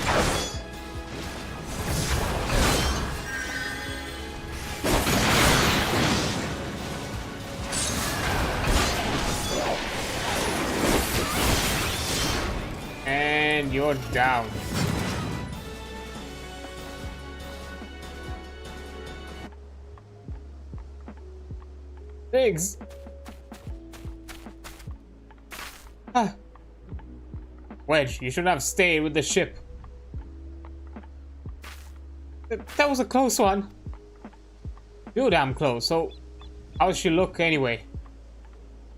And you're down. Pigs. Ah. Wedge, you should have stayed with the ship. That was a close one. Too damn close. So, how's she look anyway?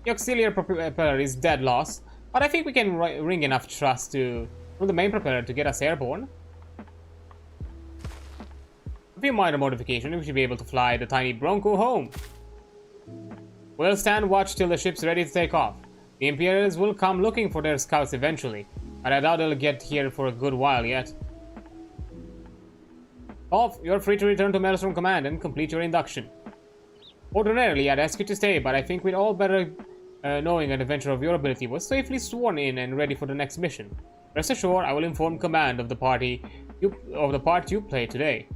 The auxiliary propeller is dead loss, but I think we can wring enough thrust from the main propeller to get us airborne. A few minor modifications, we should be able to fly the tiny Bronco home. We'll stand watch till the ship's ready to take off. The Imperials will come looking for their scouts eventually, but I doubt they'll get here for a good while yet. Off, you're free to return to Maelstrom Command and complete your induction. Ordinarily, I'd ask you to stay, but I think we'd all better knowing an adventurer of your ability was safely sworn in and ready for the next mission. Rest assured, I will inform command of the part you played today.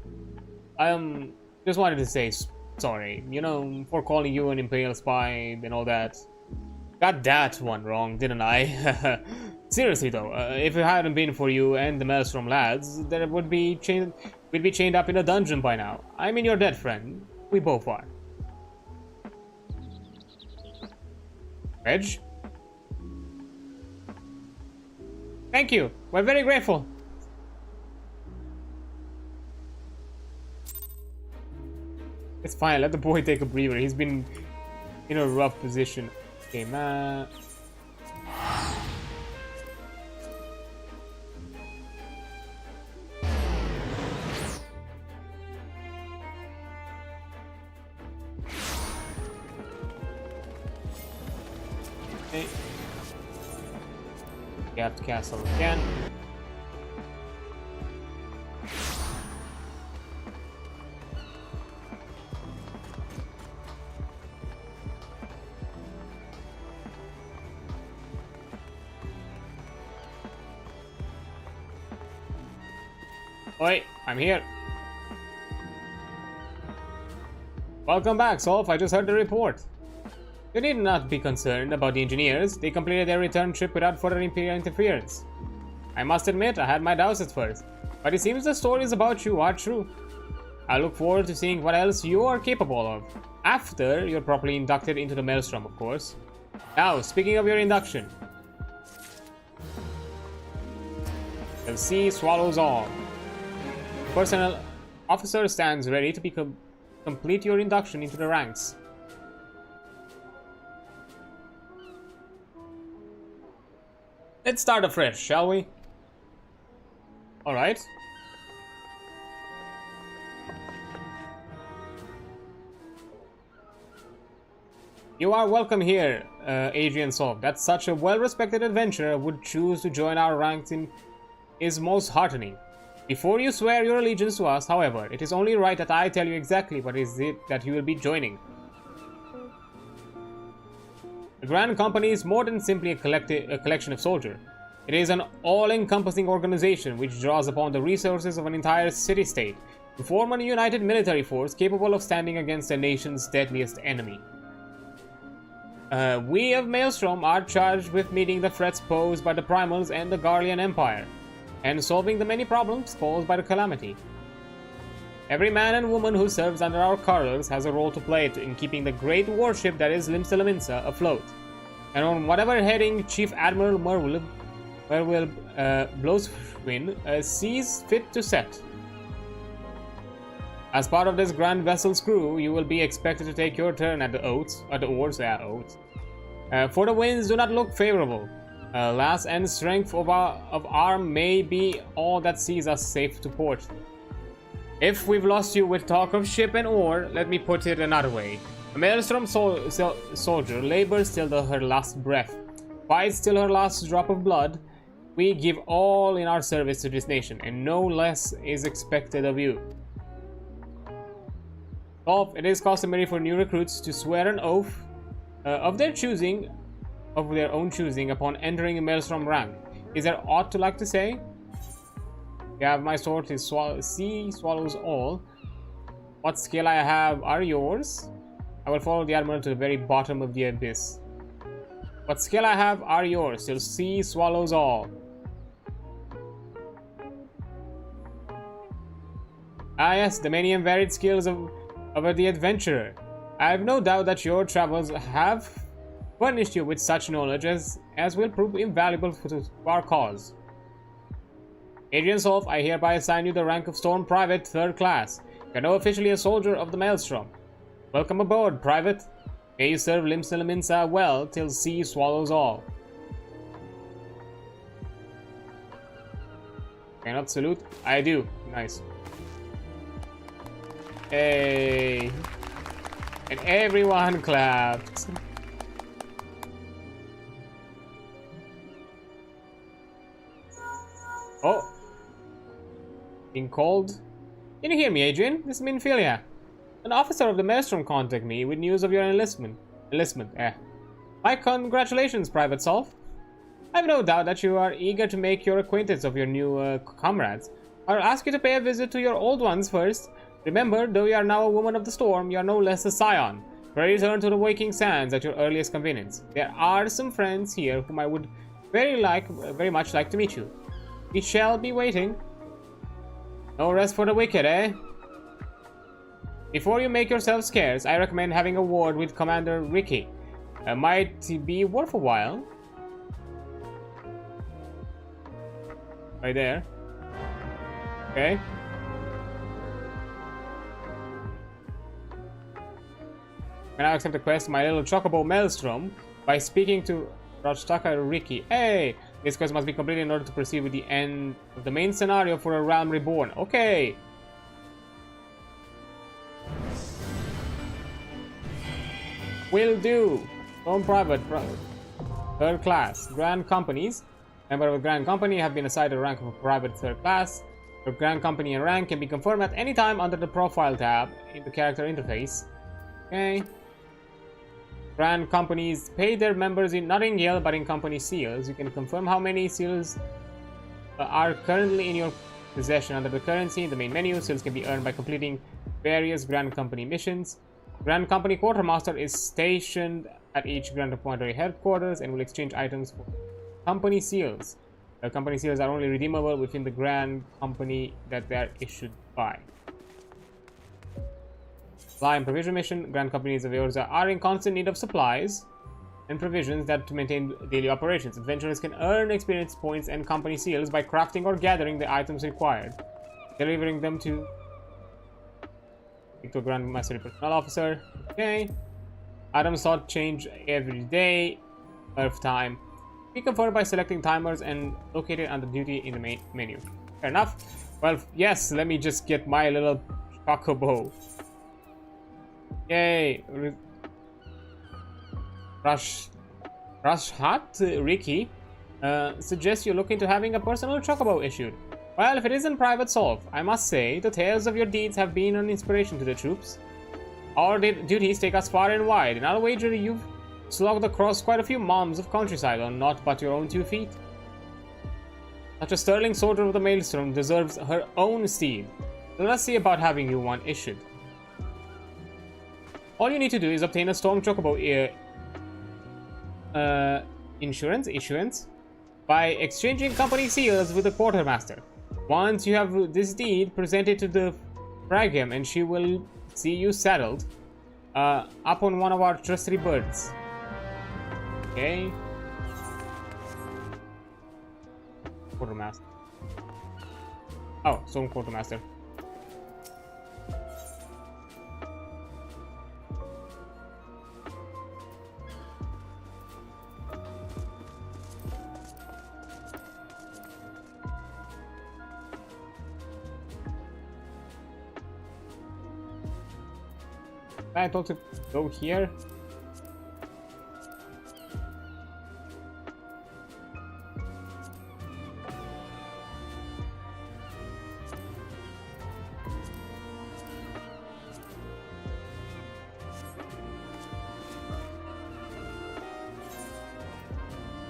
Just wanted to say sorry, you know, for calling you an Imperial spy and all that. Got that one wrong, didn't I? Seriously though, if it hadn't been for you and the Maelstrom lads, we'd be chained up in a dungeon by now. I mean, your dead friend. We both are. Reg? Thank you. We're very grateful. It's fine. Let the boy take a breather. He's been in a rough position. Okay, man. Okay. You have to castle again. Oi, I'm here. Welcome back, Solf. I just heard the report. You need not be concerned about the engineers. They completed their return trip without further Imperial interference. I must admit, I had my doubts at first, but it seems the stories about you are true. I look forward to seeing what else you are capable of, after you're properly inducted into the Maelstrom, of course. Now, speaking of your induction. The sea swallows all. Personnel officer stands ready to complete your induction into the ranks. Let's start afresh, shall we? Alright. You are welcome here, adreansulph. That such a well-respected adventurer would choose to join our ranks is most heartening. Before you swear your allegiance to us, however, it is only right that I tell you exactly what is it that you will be joining. The Grand Company is more than simply a collection of soldiers. It is an all-encompassing organization which draws upon the resources of an entire city-state to form a united military force capable of standing against a nation's deadliest enemy. We of Maelstrom are charged with meeting the threats posed by the Primals and the Garlean Empire, and solving the many problems posed by the Calamity. Every man and woman who serves under our colors has a role to play in keeping the great warship that is Limsa afloat, and on whatever heading Chief Admiral Merwil Blowswin sees fit to set. As part of this grand vessel's crew, you will be expected to take your turn at the oars. For the winds do not look favorable. Last and strength of arm may be all that sees us safe to port. If we've lost you with talk of ship and oar, let me put it another way. A Maelstrom soldier labors till her last breath, fights till her last drop of blood. We give all in our service to this nation, and no less is expected of you. It is customary for new recruits to swear an oath of their own choosing upon entering a Maelstrom rank. Is there aught to like to say? You have my sword is sea swallows all. What skill I have are yours. I will follow the Admiral to the very bottom of the abyss. What skill I have are yours, till sea swallows all. Ah yes, the many and varied skills of the adventurer. I have no doubt that your travels have furnished you with such knowledge as will prove invaluable to our cause. adreansulph, I hereby assign you the rank of Storm Private 3rd Class. You are now officially a soldier of the Maelstrom. Welcome aboard, Private. May you serve Limsa well till sea swallows all. Cannot salute? I do. Nice. Hey. And everyone clapped. Oh. Being called? Can you hear me, Adrian? This is Minfilia. An officer of the Maelstrom contacted me with news of your enlistment. My congratulations, Private Solf. I have no doubt that you are eager to make your acquaintance of your new comrades. I'll ask you to pay a visit to your old ones first. Remember, though you are now a woman of the storm, you are no less a scion. Return to the waking sands at your earliest convenience. There are some friends here whom I would very much like to meet you. We shall be waiting. No rest for the wicked, eh? Before you make yourself scarce, I recommend having a word with Commander Ricky. Might be worth a while. Right there. Okay. Can I accept the quest, My Little Chocobo Maelstrom, by speaking to Rajtaka Ricky? Hey! This quest must be completed in order to proceed with the end of the main scenario for a Realm Reborn. Okay! Will do! Home private, third class. Grand companies. Member of a Grand Company have been assigned a rank of a private third class. Your Grand Company and rank can be confirmed at any time under the Profile tab in the character interface. Okay. Grand Companies pay their members not in Yale but in company seals. You can confirm how many seals are currently in your possession under the currency in the main menu. Seals can be earned by completing various Grand Company missions. Grand Company Quartermaster is stationed at each Grand Appointee headquarters and will exchange items for company seals. Company seals are only redeemable within the Grand Company that they are issued by. Supply and provision mission. Grand Companies of yours are in constant need of supplies and provisions that to maintain daily operations. Adventurers can earn experience points and company seals by crafting or gathering the items required, delivering them to a Grand Master Personnel Officer. Okay. Items sought change every day. Earth time. Be confirmed by selecting timers and located under duty in the main menu. Fair enough. Well, yes, let me just get my little chocobo. Yay. Rashhat Ricky suggests you look into having a personal chocobo issued. Well, if it isn't private solve, I must say, the tales of your deeds have been an inspiration to the troops. Our duties take us far and wide, and I'll wager you've slogged across quite a few moms of countryside on naught but your own 2 feet. Such a sterling soldier of the Maelstrom deserves her own steed. Let us see about having you one issued. All you need to do is obtain a Storm Chocobo issuance by exchanging company seals with the Quartermaster. Once you have this deed, present it to the Fragam and she will see you saddled up on one of our trusty birds. Okay. Quartermaster. Oh, Storm Quartermaster. I thought to go here.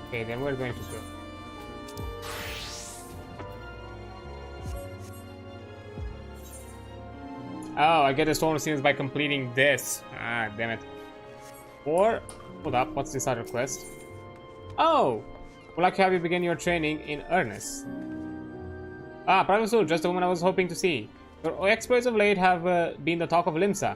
Okay, then we're going to go. Oh, I get the storm seals by completing this. Ah, damn it. Or, hold up, what's this other quest? Oh! Would like to have you begin your training in earnest. Ah, Private Soul, just the woman I was hoping to see. Your exploits of late have been the talk of Limsa.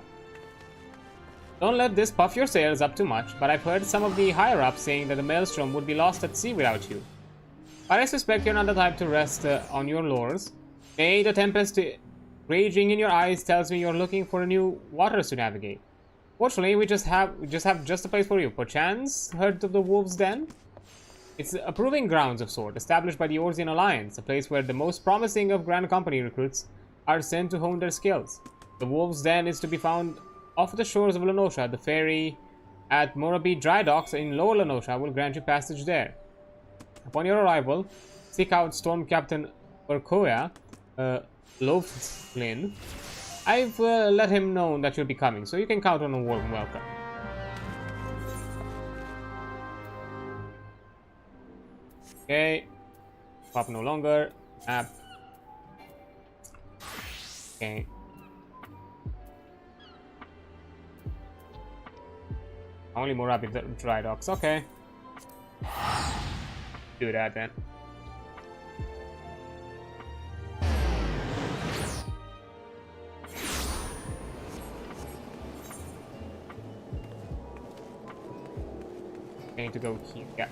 Don't let this puff your sails up too much, but I've heard some of the higher-ups saying that the Maelstrom would be lost at sea without you. But I suspect you're not the type to rest on your laurels. Nay, the tempest raging in your eyes tells me you're looking for new waters to navigate. Fortunately, we just have a place for you. Perchance, heard of the Wolves' Den? It's a proving grounds of sort, established by the Orsian Alliance, a place where the most promising of Grand Company recruits are sent to hone their skills. The Wolves' Den is to be found off the shores of Lenosha. The ferry at Morabi Dry Docks in Lower Lenosha will grant you passage there. Upon your arrival, seek out Storm Captain Urkoya, Loftlin. I've let him know that you'll be coming, so you can count on a warm welcome. Okay. Pop no longer. Map. Okay. Only more rapid dry docks. Okay. Do that then. I need to go here. Yeah.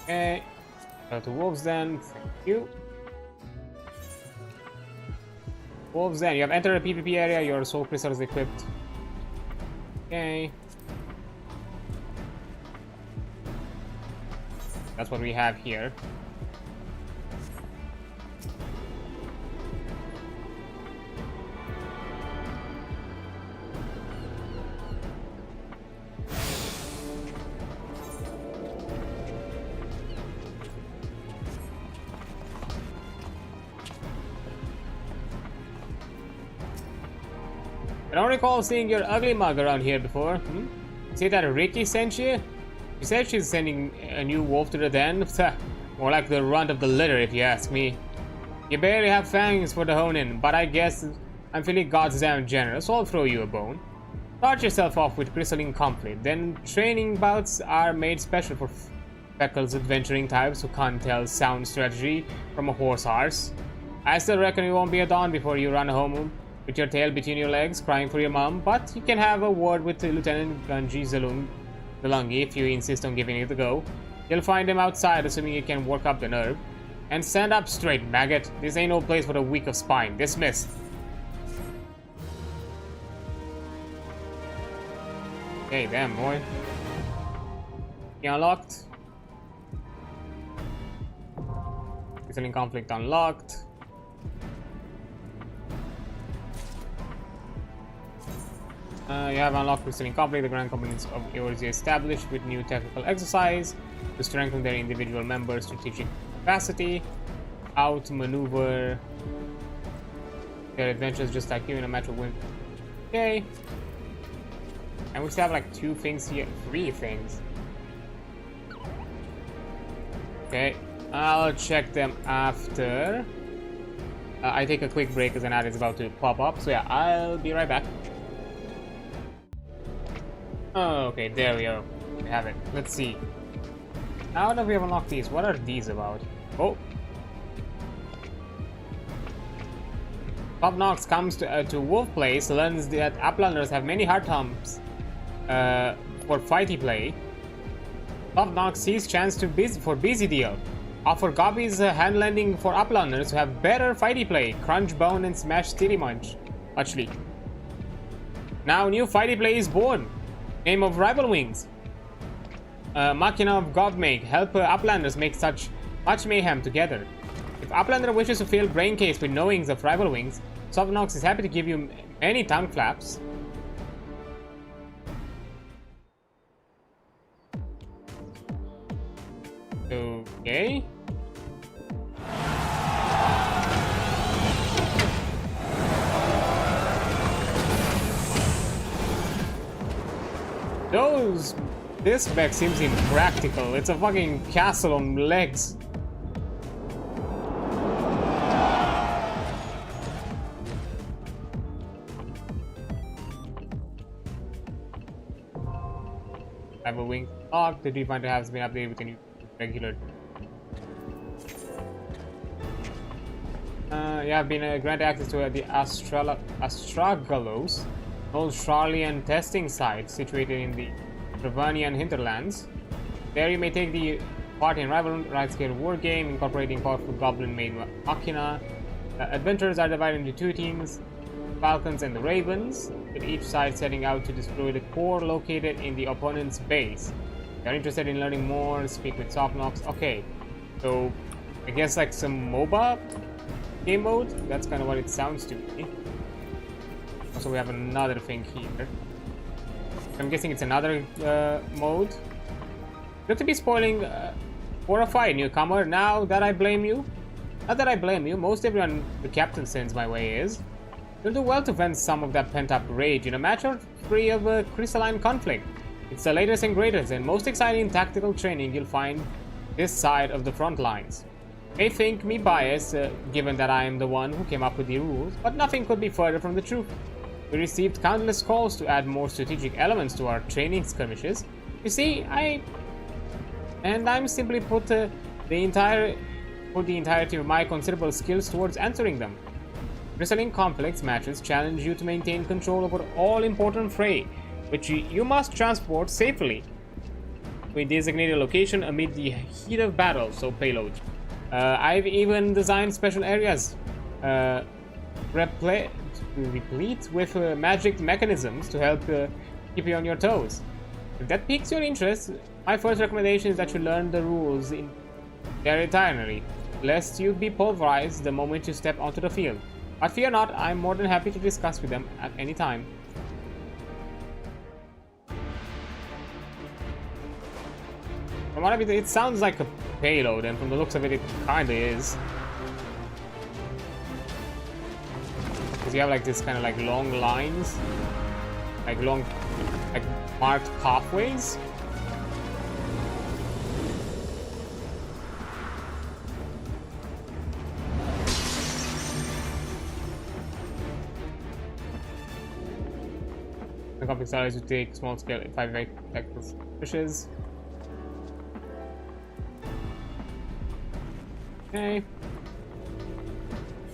Okay, go to Wolves then, thank you. Wolves then, you have entered a PvP area, your soul crystal is equipped. Okay. That's what we have here. I don't recall seeing your ugly mug around here before. See that Ricky sent you? She said she's sending a new wolf to the den. More like the runt of the litter, if you ask me. You barely have fangs for the hone-in, but I guess I'm feeling goddamn generous, so I'll throw you a bone. Start yourself off with crystalline conflict, then training bouts are made special for Speckles adventuring types who can't tell sound strategy from a horse arse. I still reckon you won't be a dawn before you run home with your tail between your legs, crying for your mom, but you can have a word with Lieutenant Gunji Zalungi if you insist on giving it a go. You'll find him outside, assuming you can work up the nerve. And stand up straight, maggot. This ain't no place for the weak of spine. Dismissed. Okay, damn, boy. Key unlocked. Crystalline conflict unlocked. You have unlocked crystalline conflict. The grand components of yours established with new technical exercise to strengthen their individual members' strategic capacity, outmaneuver their adventures just like you in a match of win. Okay. And we still have like 2 things here, 3 things. Okay, I'll check them after. I take a quick break because an ad is about to pop up. So yeah, I'll be right back. Oh, okay, there we go. We have it. Let's see. Now that we have unlocked these, what are these about? Oh. Bob Knox comes to Wolf Place, learns that Uplanders have many hard times for fighty play. Bob Knox sees chance for busy deal. Offer Gobby's hand lending for Uplanders who have better fighty play. Crunch, bone, and smash titty muchly. Now new fighty play is born. Name of Rival Wings. Machina of Godmake. Help Uplanders make such much mayhem together. If Uplander wishes to fill brain case with knowings of Rival Wings, Sovnox is happy to give you many tongue flaps. Okay. This mech seems impractical. It's a fucking castle on legs. Rival Wing lock. The Defender has been updated with a new regular. You have been granted access to the Astragalos, an old Charlian testing site situated in the Ravanian hinterlands. There you may take the part in rival right-scale war game, incorporating powerful goblin-made machina. Adventurers are divided into 2 teams, Falcons and the Ravens, with each side setting out to destroy the core located in the opponent's base. If you're interested in learning more, speak with Sofnox. Okay, so I guess like some MOBA game mode? That's kind of what it sounds to me. Also, we have another thing here. I'm guessing it's another mode. Look to be spoiling for a fight, newcomer. Now that I blame you. Not that I blame you. Most everyone the captain sends my way is. You'll do well to vent some of that pent-up rage in a match or free of a crystalline conflict. It's the latest and greatest and most exciting tactical training you'll find this side of the front lines. May think me biased, given that I am the one who came up with the rules, but nothing could be further from the truth. We received countless calls to add more strategic elements to our training skirmishes. You see, I'm simply put the entirety of my considerable skills towards answering them. Wrestling conflicts matches challenge you to maintain control over all important fray, which you must transport safely to a designated location amid the heat of battle, so payload. I've even designed special areas replete with magic mechanisms to help keep you on your toes. If that piques your interest, my first recommendation is that you learn the rules in their entirety, lest you be pulverized the moment you step onto the field. But fear not, I'm more than happy to discuss with them at any time. From what it sounds like a payload, and from the looks of it, it kinda is. Because you have like this kind of like long lines, like marked pathways. The complex allows you to take small scale 5 vector pushes. Okay.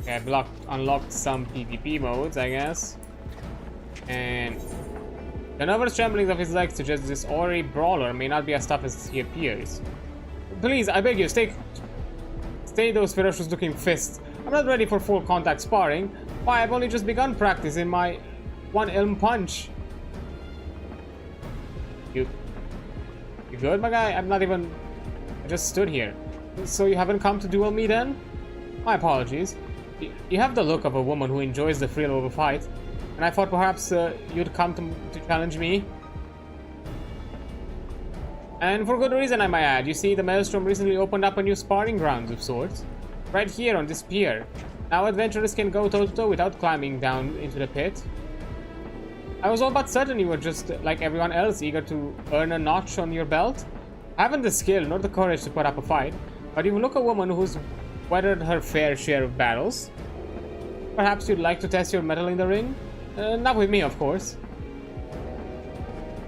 Okay, I've unlocked some PvP modes, I guess. And the nervous tremblings of his legs suggest this Ori brawler may not be as tough as he appears. Please, I beg you, stay those ferocious looking fists. I'm not ready for full contact sparring. Why, I've only just begun practice in my one elm punch. You good, my guy? I just stood here. So you haven't come to duel me then? My apologies. You have the look of a woman who enjoys the thrill of a fight, and I thought perhaps you'd come to challenge me. And for good reason, I might add. You see, the Maelstrom recently opened up a new sparring grounds of sorts, right here on this pier. Now adventurers can go toe-to-toe without climbing down into the pit. I was all but certain you were just like everyone else, eager to earn a notch on your belt. I haven't the skill nor the courage to put up a fight, but you look a woman who's weathered her fair share of battles. Perhaps you'd like to test your mettle in the ring? Not with me, of course.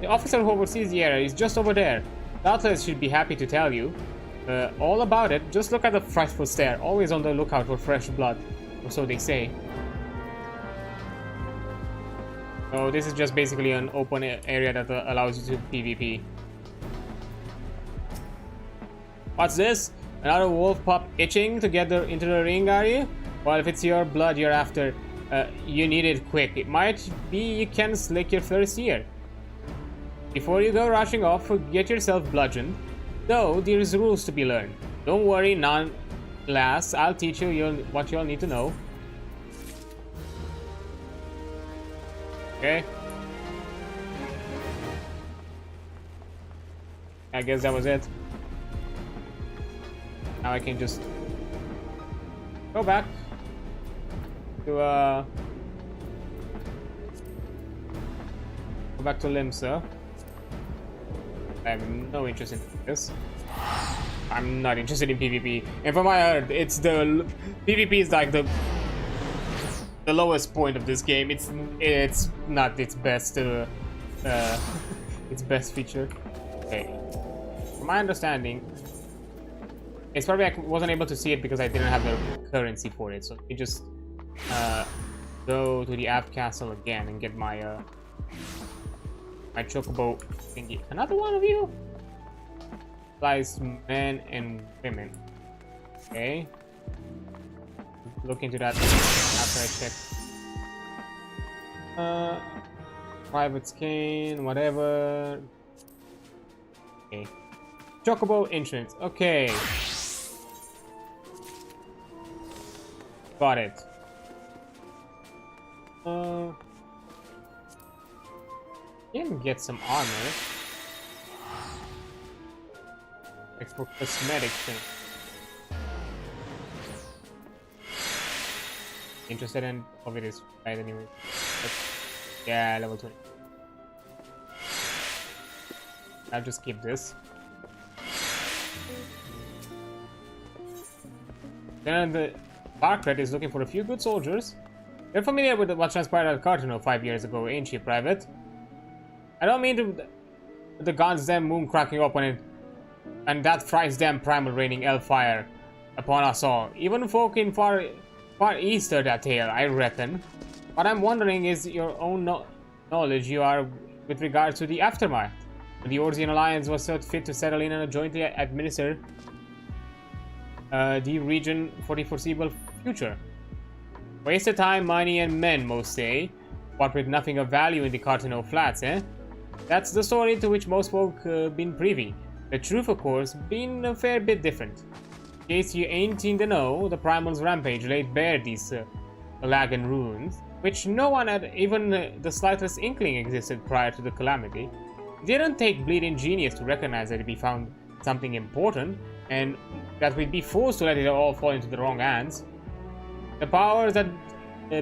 The officer who oversees the area is just over there. Doubtless she'd be happy to tell you all about it. Just look at the frightful stare, always on the lookout for fresh blood, or so they say. So this is just basically an open area that allows you to PvP. What's this? Another wolf pup itching to get into the ring, are you? Well, if it's your blood you're after, you need it quick. It might be you can slick your thirst here. Before you go rushing off, get yourself bludgeoned. Though, there's rules to be learned. Don't worry, lass. I'll teach you what you'll need to know. Okay. I guess that was it. Now I can just go back to Limsa. I have no interest in this. I'm not interested in PvP. And from what I heard, it's the PvP is like the lowest point of this game. It's not its best its best feature. Okay. From my understanding, it's probably I wasn't able to see it because I didn't have the currency for it. So let me just go to the Av Castle again and get my my chocobo thingy. Another one of you? Applies men and women. Okay. Look into that after I check. Private skin, whatever. Okay. Chocobo insurance. Okay. Got it. Can get some armor. Like for cosmetic thing. Interested in of it is right anyway. But, yeah, level 20. I'll just keep this. Then the Barkret is looking for a few good soldiers. You're familiar with what transpired at Cartano 5 years ago, ain't you, Private? I don't mean to the god's damn moon cracking open and that thrice damn primal raining hellfire upon us all. Even folk in far east heard that tale, I reckon. What I'm wondering is your own knowledge you are with regards to the aftermath. The Orsian Alliance was thought fit to settle in and jointly administer the region for the foreseeable future. Wasted time, money, and men, most say. What with nothing of value in the Cartano Flats, eh? That's the story to which most folk been privy. The truth, of course, been a fair bit different. In case you ain't in the know, the Primal's rampage laid bare these Lagan ruins, which no one had even the slightest inkling existed prior to the calamity. It didn't take bleeding genius to recognize that we found something important, and that we'd be forced to let it all fall into the wrong hands. The powers that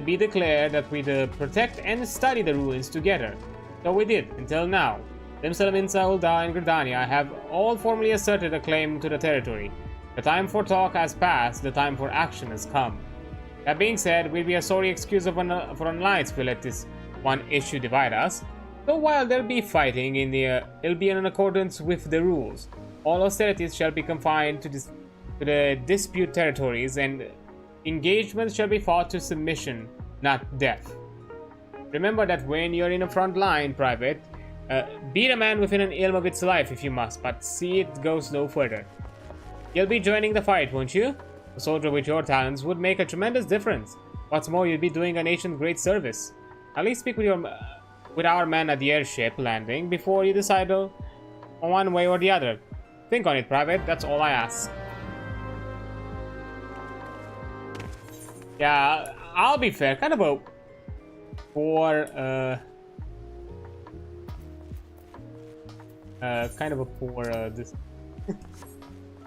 be declared that we'd protect and study the ruins together. So we did, until now. Limsa, Ulda, and Gridania have all formally asserted a claim to the territory. The time for talk has passed, the time for action has come. That being said, we'd be a sorry excuse for an alliance if we let this one issue divide us. So while there'll be fighting, it'll be in accordance with the rules. All hostilities shall be confined to the dispute territories, and engagements shall be fought to submission, not death. Remember that when you're in a front line, Private, beat a man within an ilm of its life if you must, but see it goes no further. You'll be joining the fight, won't you? A soldier with your talents would make a tremendous difference. What's more, you'd be doing a nation great service. At least speak with our man at the airship landing before you decide on one way or the other. Think on it, Private, that's all I ask. Yeah, I'll be fair, kind of a poor, this,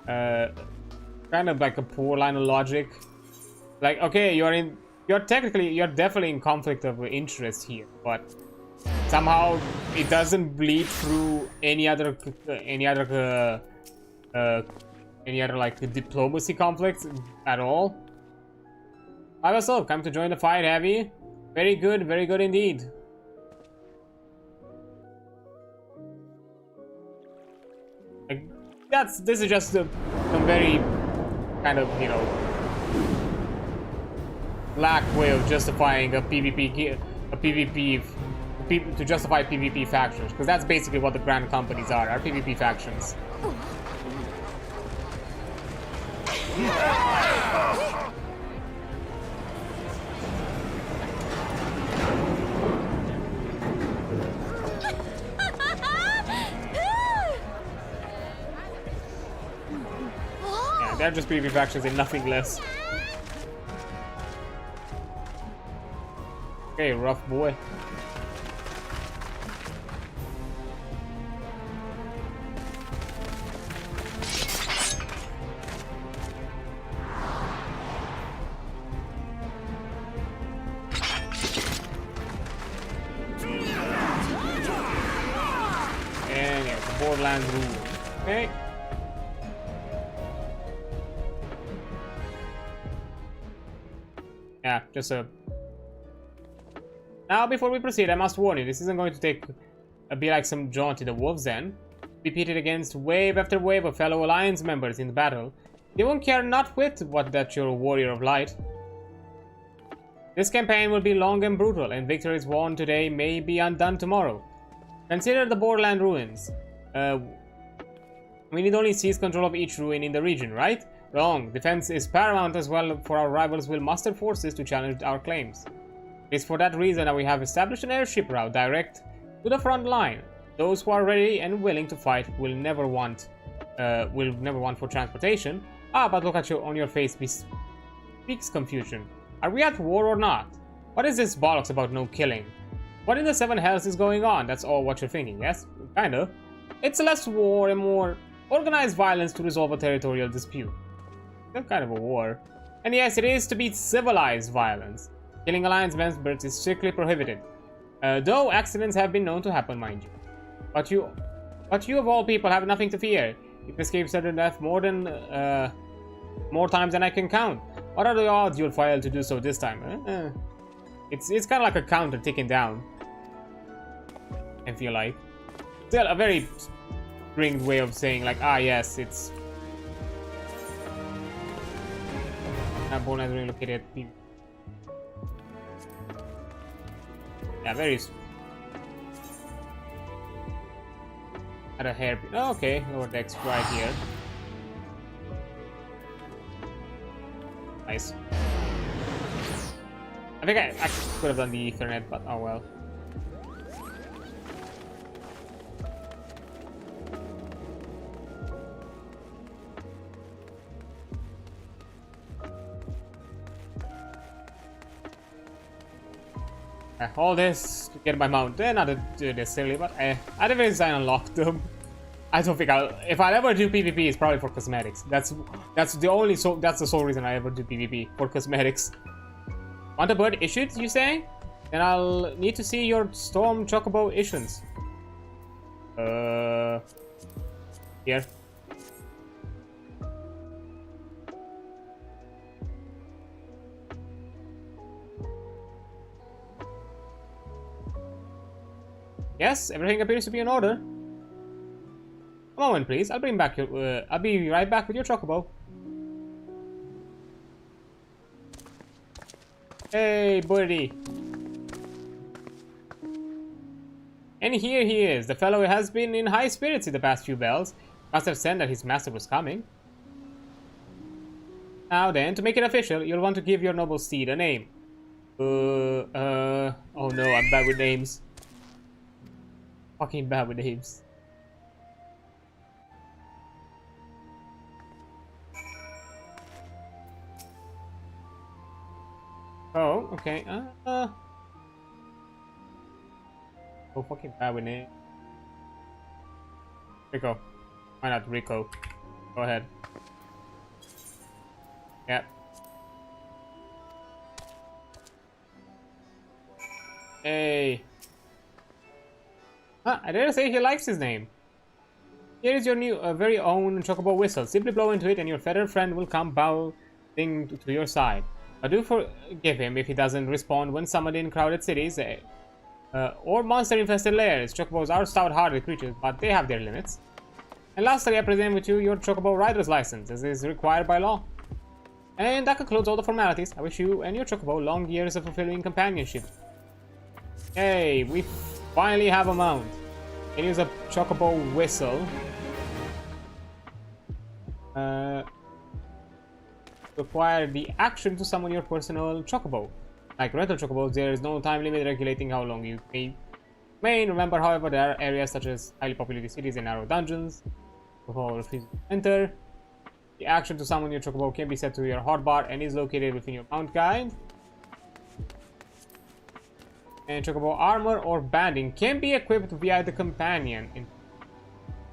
kind of like a poor line of logic. Like, okay, you're definitely in conflict of interest here, but somehow it doesn't bleed through any other like diplomacy conflicts at all. By yourself, come to join the fight, have you? Very good indeed. Like, this is just some very kind of, you know, black way of justifying a PvP to justify PvP factions, because that's basically what the grand companies are PvP factions. Yeah, they're just PvP factions and nothing less. Okay, rough boy. And yeah, the Borderlands rule. Okay. Yeah, just a... Now, before we proceed, I must warn you, this isn't going to be like some jaunt in the Wolves' Den. Be pitted against wave after wave of fellow Alliance members in the battle. They won't care not whit that you're a warrior of light. This campaign will be long and brutal, and victories won today may be undone tomorrow. Consider the Borderland ruins. We need only seize control of each ruin in the region, right? Wrong. Defense is paramount as well, for our rivals will muster forces to challenge our claims. It's for that reason that we have established an airship route direct to the front line. Those who are ready and willing to fight will never want for transportation. Ah, but look at you on your face, speaks confusion. Are we at war or not? What is this bollocks about no killing? What in the seven hells is going on? That's all what you're thinking, yes? Kinda. It's less war and more organized violence to resolve a territorial dispute. Some kind of a war. And yes, it is to be civilized violence. Killing Alliance members is strictly prohibited. Though accidents have been known to happen, mind you. But you of all people have nothing to fear. You've escaped sudden death more times than I can count. What are the odds you'll fail to do so this time? It's kind of like a counter ticking down. I feel like. Still a very stringed way of saying like, ah yes, it's... Bone has relocated people. Yeah, very... At a hairpin. Oh, okay, lower decks right here. Nice. I think I actually could have done the Ethernet, but oh well. All this to get my mount. Not necessarily, but I don't really unlock them. I don't think if I ever do PvP, it's probably for cosmetics. That's the sole reason I ever do PvP, for cosmetics. Want a bird issued, you say? Then I'll need to see your Storm Chocobo issuance. Here. Yes, everything appears to be in order. A moment, please. I'll be right back with your Chocobo. Hey, buddy. And here he is. The fellow has been in high spirits in the past few bells. Must have sensed that his master was coming. Now then, to make it official, you'll want to give your noble steed a name. Oh no, I'm bad with names. Fucking bad with names. Oh, okay. So fucking bad with names. Rico. Why not Rico? Go ahead. Yep. Hey. Huh, I dare say he likes his name. Here is your new, very own Chocobo whistle. Simply blow into it and your feathered friend will come bowing to your side. Do forgive him if he doesn't respond when summoned in crowded cities or monster-infested lairs. Chocobos are stout-hearted creatures, but they have their limits. And lastly, I present with you your Chocobo rider's license, as is required by law. And that concludes all the formalities. I wish you and your Chocobo long years of fulfilling companionship. Hey, we finally have a mount. Can use a Chocobo whistle. Require the action to summon your personal Chocobo. Like rental Chocobos, there is no time limit regulating how long you may remain. Remember, however, there are areas such as highly populated cities and narrow dungeons before refusing to enter. The action to summon your Chocobo can be set to your hotbar and is located within your mount guide. And Chocobo armor or banding can be equipped via the companion in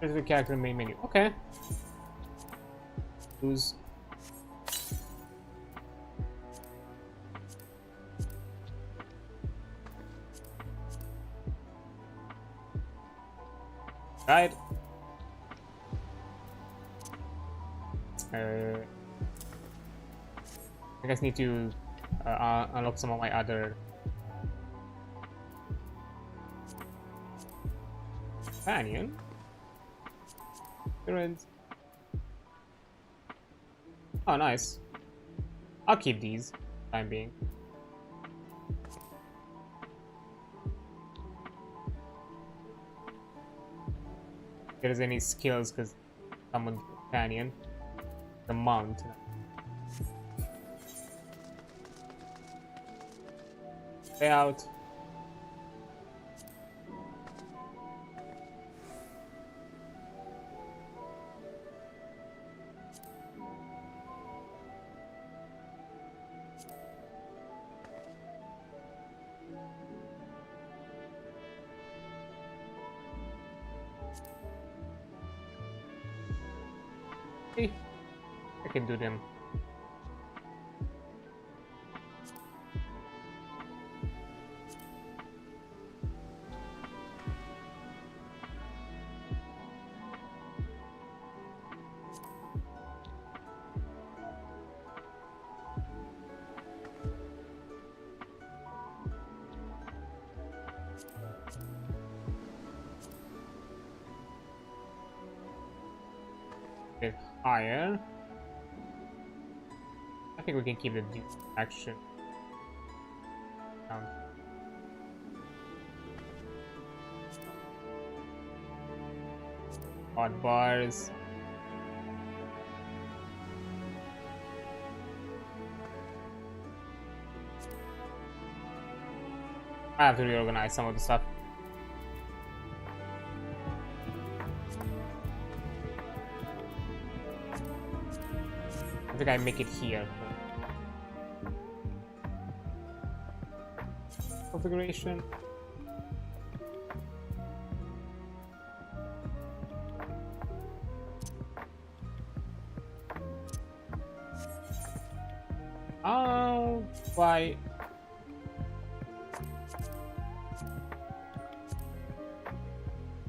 the character main menu. Okay. Use. Right. I guess need to unlock some of my other companion. Oh, nice. I'll keep these for the time being. If there's any skills, because someone companion, the mount. Stay out. Hey, I can do them. Bit higher. I think we can keep the action. Hot bars. I have to reorganize some of the stuff. I think I make it here. Configuration. Oh, why?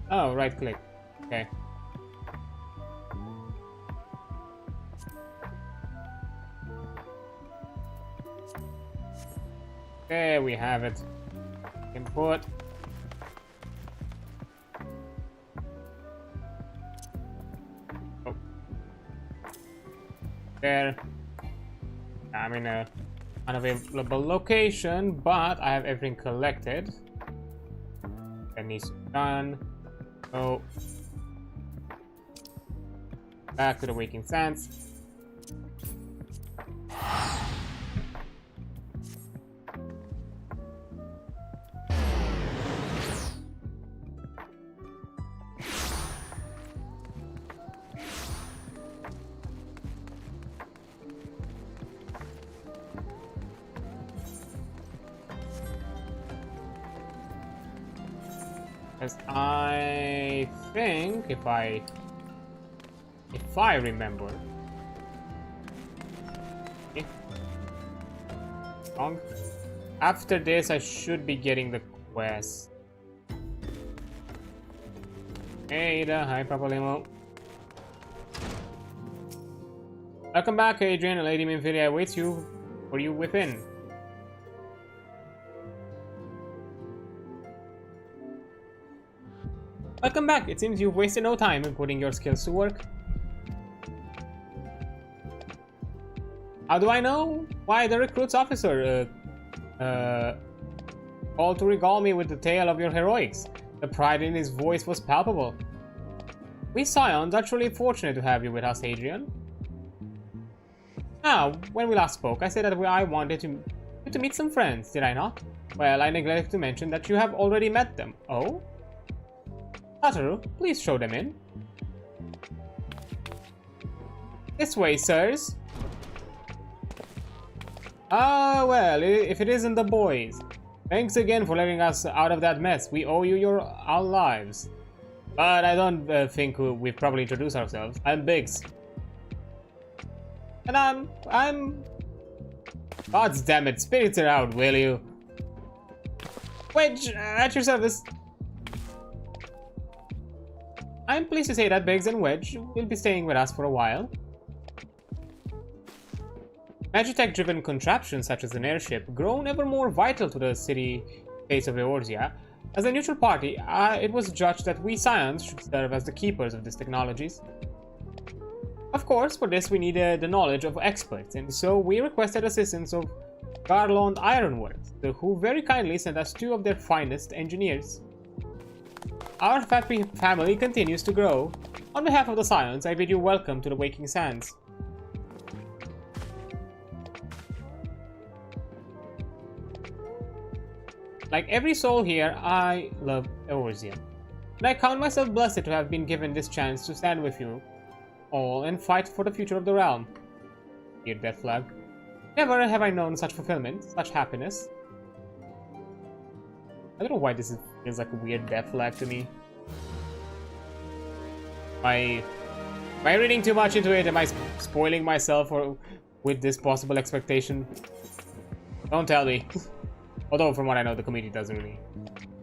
Oh, right click. Okay. There we have it. Import. Oh. There. I'm in a unavailable location, but I have everything collected. That needs to be done. So back to the Waking Sands. As I think, if I remember, okay. Wrong. After this, I should be getting the quest. Hey, hi, Papa Limo. Welcome back, Adrian. Lady Minfiri awaits you for you within. Welcome back. It seems you've wasted no time in putting your skills to work. How do I know? Why, the recruits officer called to regale me with the tale of your heroics. The pride in his voice was palpable. We Scions are truly fortunate to have you with us, Adrian. Now, when we last spoke, I said that I wanted to meet some friends, did I not? Well, I neglected to mention that you have already met them. Oh? Satoru, please show them in. This way, sirs. Ah, well, if it isn't the boys. Thanks again for letting us out of that mess. We owe you our lives. But I don't think we've properly introduced ourselves. I'm Biggs. And I'm... God damn it, spit it out, will you? Wedge, at your service. I'm pleased to say that Biggs and Wedge will be staying with us for a while. Magitech-driven contraptions such as an airship grown ever more vital to the city-states of Eorzea. As a neutral party, it was judged that we Scions should serve as the keepers of these technologies. Of course, for this we needed the knowledge of experts, and so we requested assistance of Garland Ironworks, who very kindly sent us 2 of their finest engineers. Our happy family continues to grow. On behalf of the Scions, I bid you welcome to the Waking Sands. Like every soul here, I love Eorzea, and I count myself blessed to have been given this chance to stand with you all and fight for the future of the realm. Dear Death Flag. Never have I known such fulfillment, such happiness. I don't know why this feels like a weird death flag to me. My Am I reading too much into it? Am I spoiling myself or with this possible expectation? Don't tell me. Although, from what I know, the community doesn't really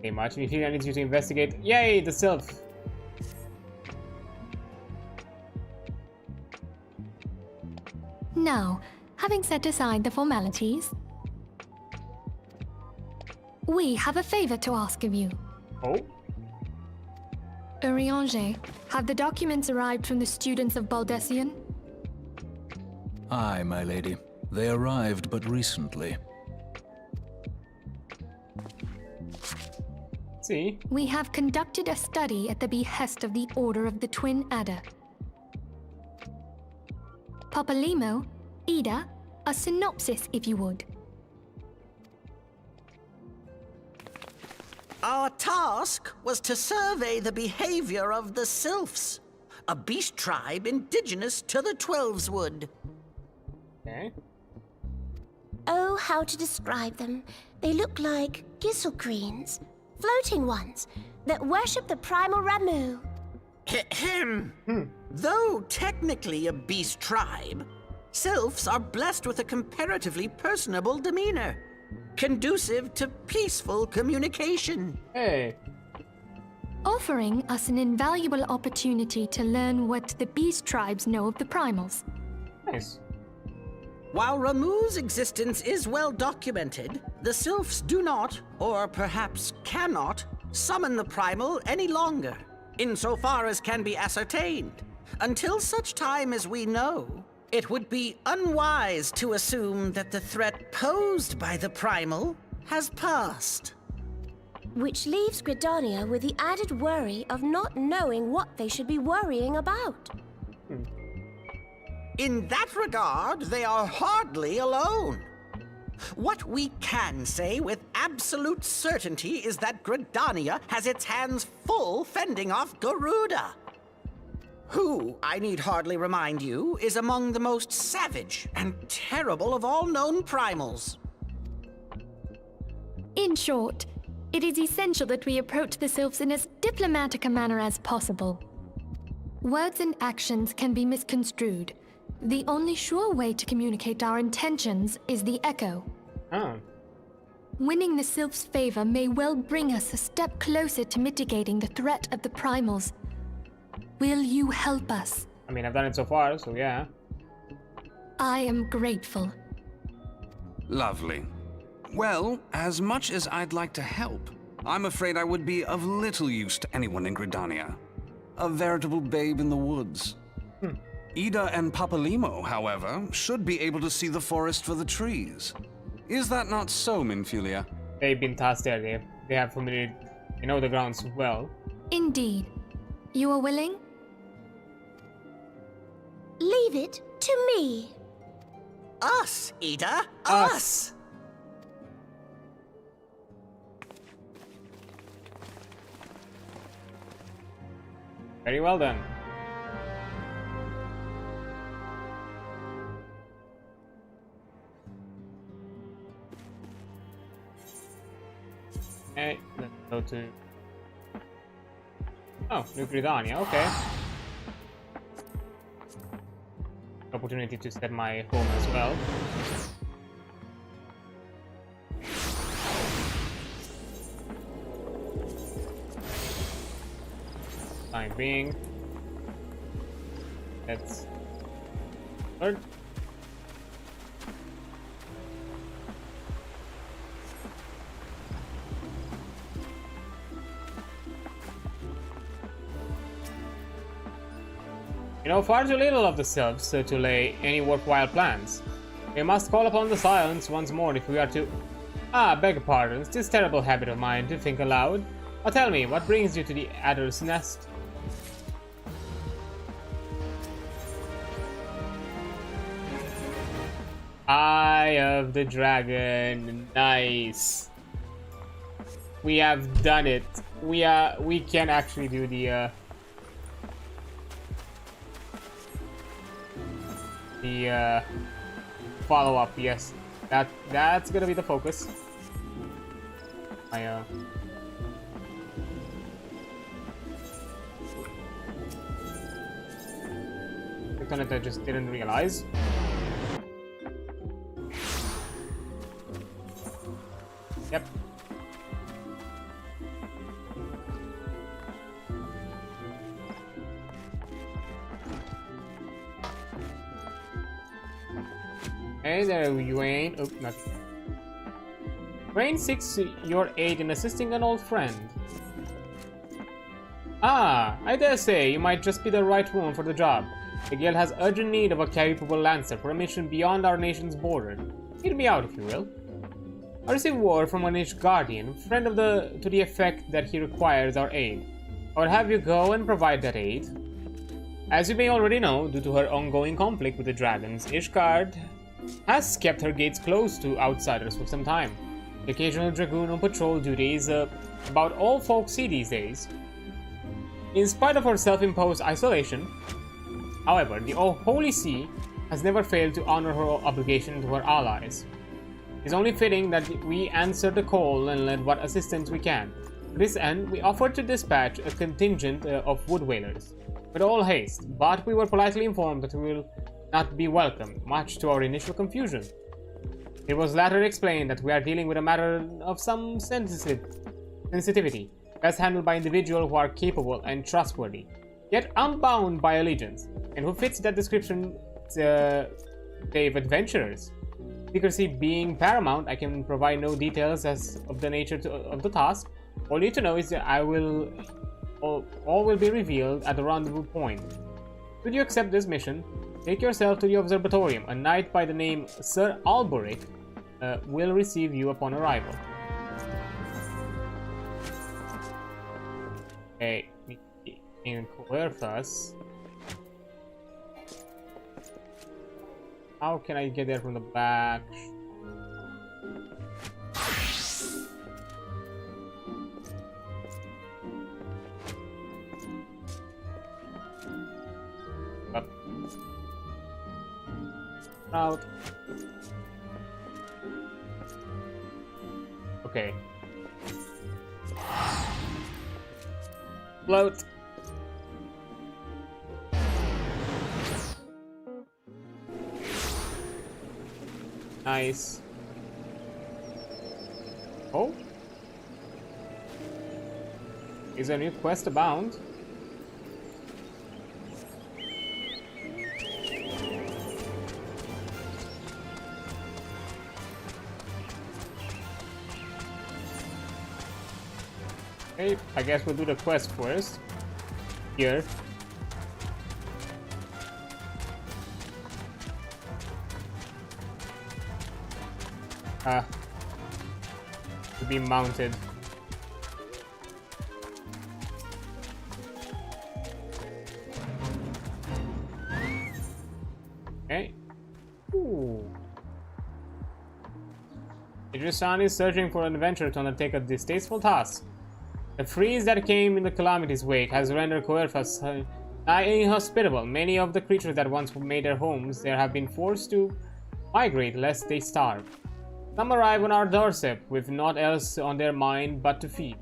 say much. If I need you to investigate, yay, the sylph. Now, having set aside the formalities, we have a favor to ask of you. Oh? Urianger, have the documents arrived from the students of Baldesion? Aye, my lady. They arrived but recently. See? We have conducted a study at the behest of the Order of the Twin Adder. Papalimo, Ida, a synopsis if you would. Our task was to survey the behavior of the sylphs, a beast tribe indigenous to the Twelveswood. Okay. Oh, how to describe them. They look like gisselcreens, floating ones, that worship the primal Ramu. Though technically a beast tribe, sylphs are blessed with a comparatively personable demeanor, conducive to peaceful communication. Hey. Offering us an invaluable opportunity to learn what the beast tribes know of the primals. Nice. While Ramu's existence is well documented, the sylphs do not, or perhaps cannot, summon the primal any longer, insofar as can be ascertained. Until such time as we know, it would be unwise to assume that the threat posed by the primal has passed. Which leaves Gridania with the added worry of not knowing what they should be worrying about. In that regard, they are hardly alone. What we can say with absolute certainty is that Gridania has its hands full fending off Garuda, who, I need hardly remind you, is among the most savage and terrible of all known primals. In short, it is essential that we approach the sylphs in as diplomatic a manner as possible. Words and actions can be misconstrued. The only sure way to communicate our intentions is the echo. Oh. Winning the sylphs' favor may well bring us a step closer to mitigating the threat of the primals. Will you help us? I mean, I've done it so far, so yeah. I am grateful. Lovely. Well, as much as I'd like to help, I'm afraid I would be of little use to anyone in Gridania. A veritable babe in the woods. Ida and Papalimo, however, should be able to see the forest for the trees. Is that not so, Minfulia? They've been tasked there. They have familiar, they know the grounds well. Indeed. You are willing? Leave it to me. Us, Ida, us! Very well done. Okay, let's go to... Oh, New Gridania, okay. Opportunity to set my home as well. Time being, let's start. You know far too little of the sylphs to lay any worthwhile plans. We must call upon the silence once more if we are to... Ah, beg your pardon, it's this terrible habit of mine to think aloud. Now tell me, what brings you to the Adder's Nest? Eye of the Dragon, nice. We have done it. We can actually do the follow-up. Yes, that's gonna be the focus. clicked on it, I just didn't realize. Yep. Hey there, you ain't. Oh, not. Rain seeks your aid in assisting an old friend. Ah, I dare say you might just be the right woman for the job. The guild has urgent need of a capable lancer for a mission beyond our nation's border. Hear me out, if you will. I received word from an aged guardian, friend of to the effect that he requires our aid. I would have you go and provide that aid. As you may already know, due to her ongoing conflict with the dragons, Ishgard has kept her gates closed to outsiders for some time. The occasional dragoon on patrol duty is about all folks see these days. In spite of her self-imposed isolation, however, the Holy See has never failed to honor her obligation to her allies. It is only fitting that we answer the call and lend what assistance we can. To this end, we offered to dispatch a contingent of wood whalers with all haste, but we were politely informed that we will not be welcome, much to our initial confusion. It was later explained that we are dealing with a matter of some sensitivity, best handled by individuals who are capable and trustworthy, yet unbound by allegiance, and who fits that description, Dave adventurers. Secrecy being paramount, I can provide no details as of the nature of the task. All you need to know is that all will be revealed at the rendezvous point. Should you accept this mission, take yourself to the observatorium. A knight by the name Sir Alberic will receive you upon arrival. Okay, in Coerthas. How can I get there from the back? Up. Out. Okay. Float. Nice. Oh? Is a new quest abound? Okay, I guess we'll do the quest first. Here. To be mounted. Okay. Ooh. Idrisan is searching for an adventurer to undertake a distasteful task. The freeze that came in the calamity's wake has rendered Coerthas nigh inhospitable. Many of the creatures that once made their homes there have been forced to migrate lest they starve. Some arrive on our doorstep with naught else on their mind but to feed.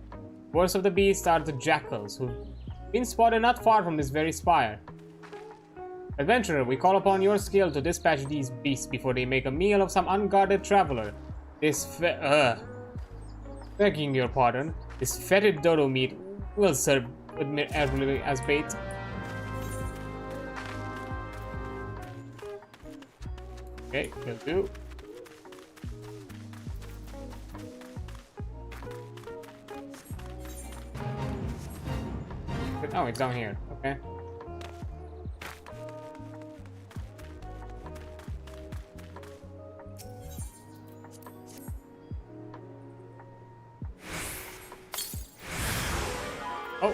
Worst of the beasts are the jackals, who've been spotted not far from this very spire. Adventurer, we call upon your skill to dispatch these beasts before they make a meal of some unguarded traveler. Begging your pardon, this fetid dodo meat will serve admirably as bait. Okay, will do. Oh, it's down here. Okay. Oh.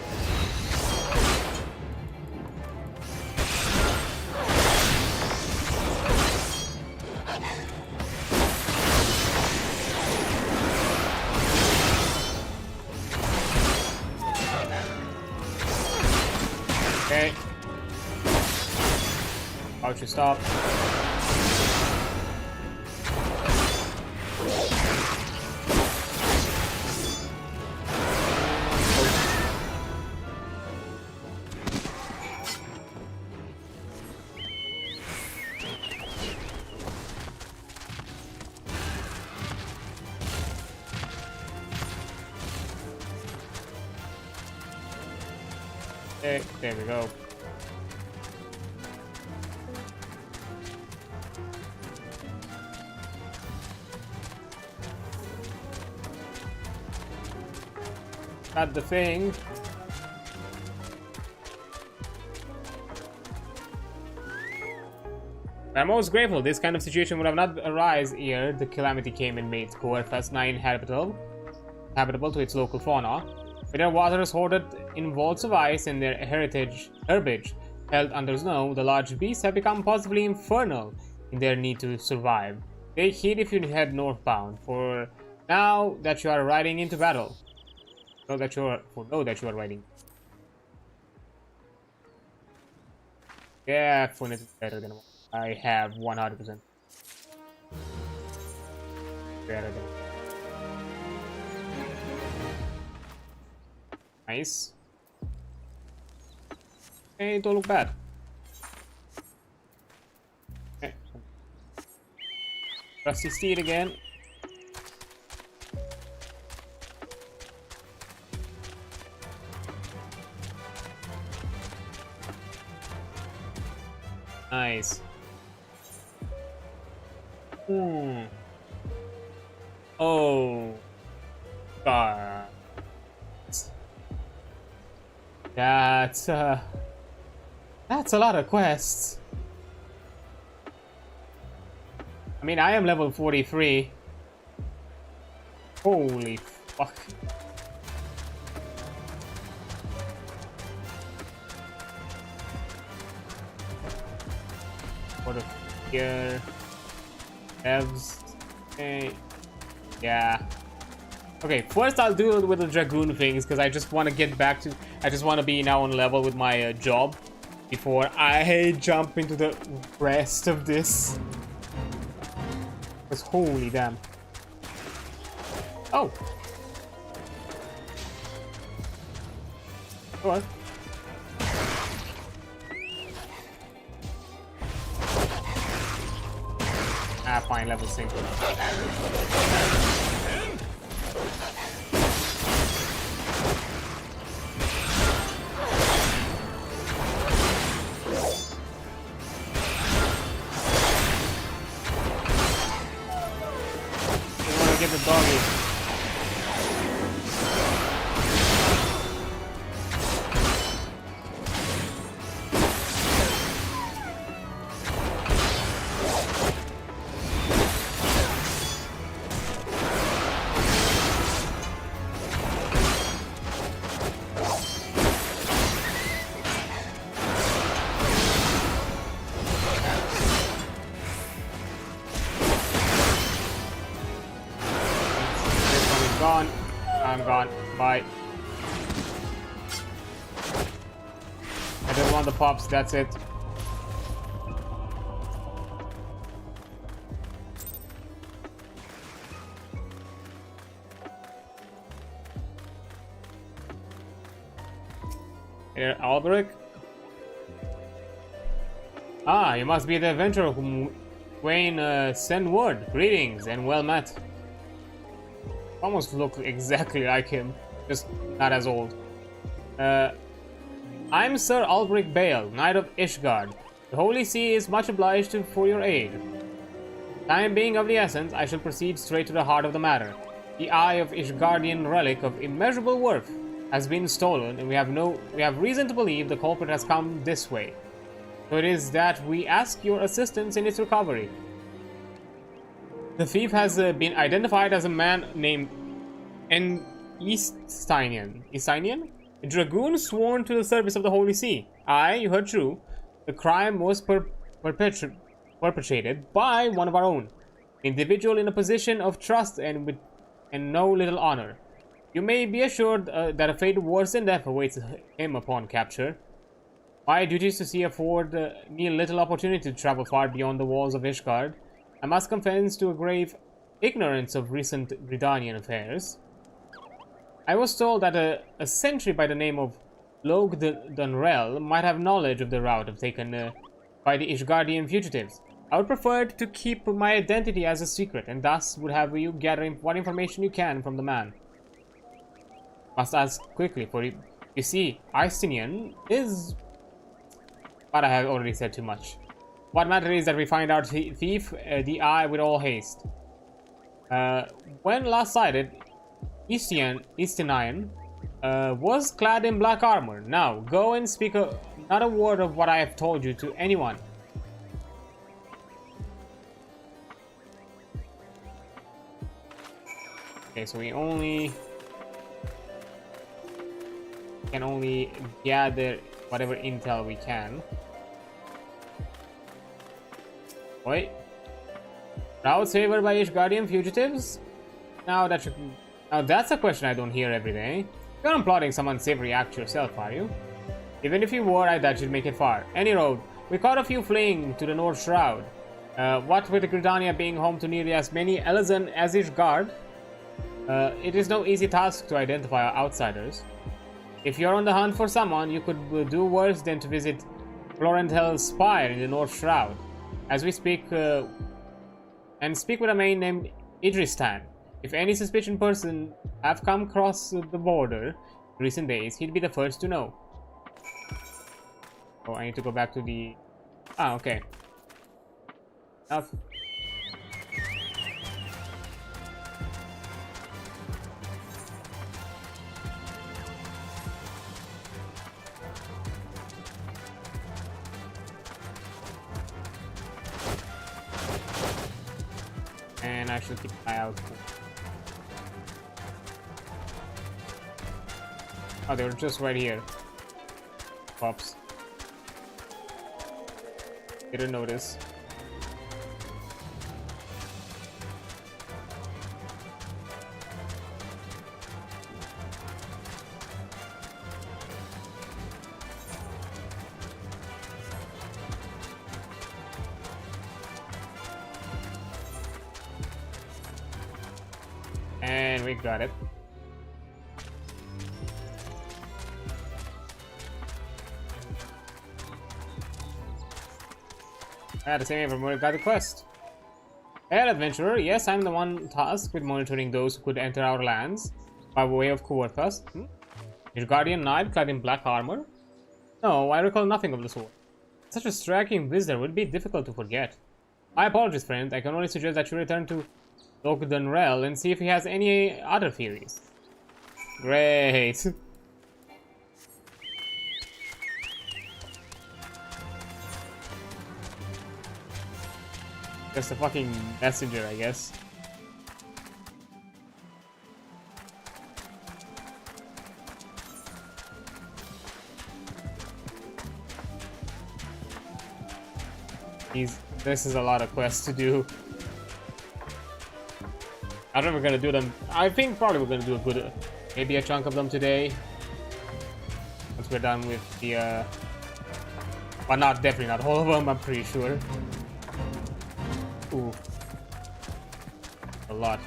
Okay. How should stop? Okay, there we go. Got the thing. I'm most grateful. This kind of situation would have not arisen ere the calamity came and made Kofi habitable to its local fauna. With their waters hoarded in vaults of ice and their herbage held under snow, the large beasts have become positively infernal in their need to survive. Take heed if you head northbound, for now that you are riding into battle. Know that you are riding. Yeah, Funet is better than what I have 100%. Better than. Nice. Hey, don't look bad. Okay. Rusty steed again. Nice. Oh. God. That's a lot of quests. I mean, I am level 43. Holy fuck. What a here. Evs. Okay. Yeah. Okay, first I'll do it with the dragoon things because I just want to get back to. I just want to be now on level with my job before I jump into the rest of this. Because holy damn. Oh. Go on. Ah, fine, level 6. Get the doggy. Gone. I'm gone. Bye. I don't want the pops, that's it. Here, Alberic? Ah, you must be the adventurer whom Wayne sent word. Greetings and well met. Almost look exactly like him, just not as old. I'm Sir Alberic Bale, Knight of Ishgard. The Holy See is much obliged for your aid. Time being of the essence, I shall proceed straight to the heart of the matter. The Eye of Ishgardian relic of immeasurable worth has been stolen, and we have reason to believe the culprit has come this way. So it is that we ask your assistance in its recovery. The thief has been identified as a man named Eastinian. A dragoon sworn to the service of the Holy See. Aye, you heard true. The crime was perpetrated by one of our own. An individual in a position of trust and no little honor. You may be assured that a fate worse than death awaits him upon capture. My duties to see afford me little opportunity to travel far beyond the walls of Ishgard. I must confess to a grave ignorance of recent Gridanian affairs. I was told that a sentry by the name of Log Dunrell might have knowledge of the route taken by the Ishgardian fugitives. I would prefer to keep my identity as a secret, and thus would have you gather what information you can from the man. Must ask quickly, for You see, Istinian is... But I have already said too much. What matters is that we find our thief, the eye, with all haste. When last sighted, Istinian was clad in black armor. Now, go and speak not a word of what I have told you to anyone. Okay, so we can only gather whatever intel we can. Wait. Routes favored by Ishgardian fugitives? Now that's a question I don't hear every day. You're not plotting some unsavory act yourself, are you? Even if you were, I doubt you'd make it far. Any road, we caught a few fleeing to the North Shroud. What with Gridania being home to nearly as many Elazan as Ishgard, it is no easy task to identify outsiders. If you're on the hunt for someone, you could do worse than to visit Florentel's spire in the North Shroud. As we speak, and speak with a man named Idristan. If any suspicious person have come across the border in recent days, he'd be the first to know. Oh, I need to go back to the... Ah, okay. Enough. And I should keep an eye out for... Oh, they were just right here. Pops. Didn't notice. And we got it. The same everyone got the quest. Hey, adventurer, yes, I'm the one tasked with monitoring those who could enter our lands by way of Kuorthas. Your guardian knight clad in black armor? No, I recall nothing of the sort. Such a striking visitor would be difficult to forget. My apologies, friend. I can only suggest that you return to Lokdunrel and see if he has any other theories. Great. Just a fucking messenger, I guess. This is a lot of quests to do. I don't know if we're gonna do them. I think probably we're gonna do a good, maybe a chunk of them today. Once we're done with the, but not, definitely not all of them, I'm pretty sure. Ooh. A lot.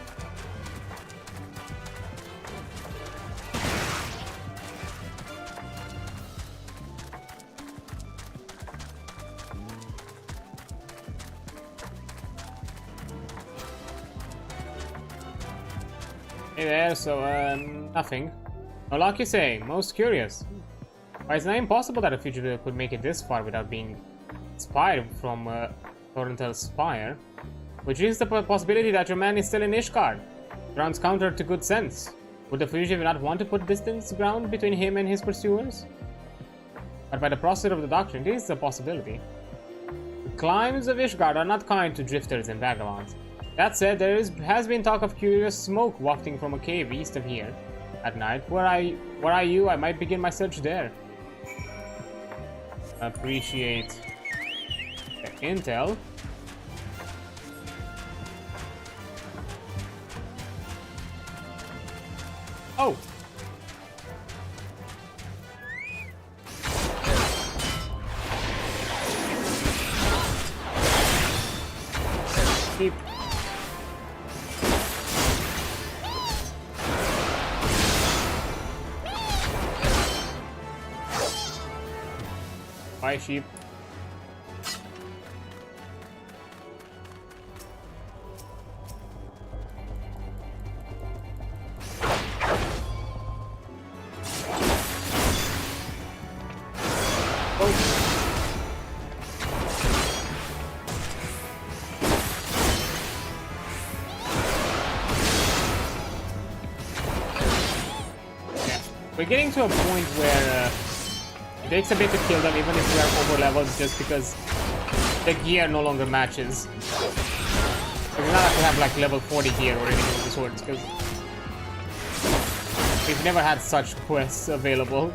Hey there, so, nothing. No luck, you say? Most curious. Why, it's not impossible that a fugitive could make it this far without being spied from, Florentel's spire. Which is the possibility that your man is still in Ishgard. Grounds counter to good sense. Would the fugitive not want to put distance ground between him and his pursuers? But by the process of the doctrine, it is a possibility. The climes of Ishgard are not kind to drifters and vagabonds. That said, there has been talk of curious smoke wafting from a cave east of here. At night, where are you? I might begin my search there. Appreciate the intel. Oh! Keep. Bye, sheep. We're getting to a point where it takes a bit to kill them, even if we are over leveled, just because the gear no longer matches. It's not like we have like level 40 gear or anything of the sorts, because we've never had such quests available.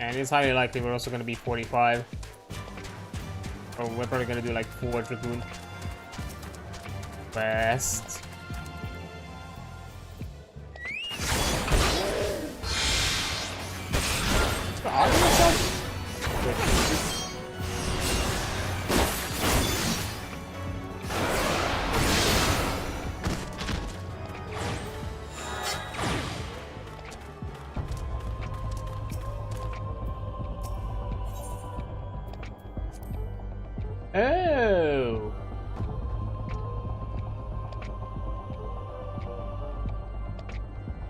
And it's highly likely we're also going to be 45. Or we're probably going to do like 4 Dragoon quests. Oh.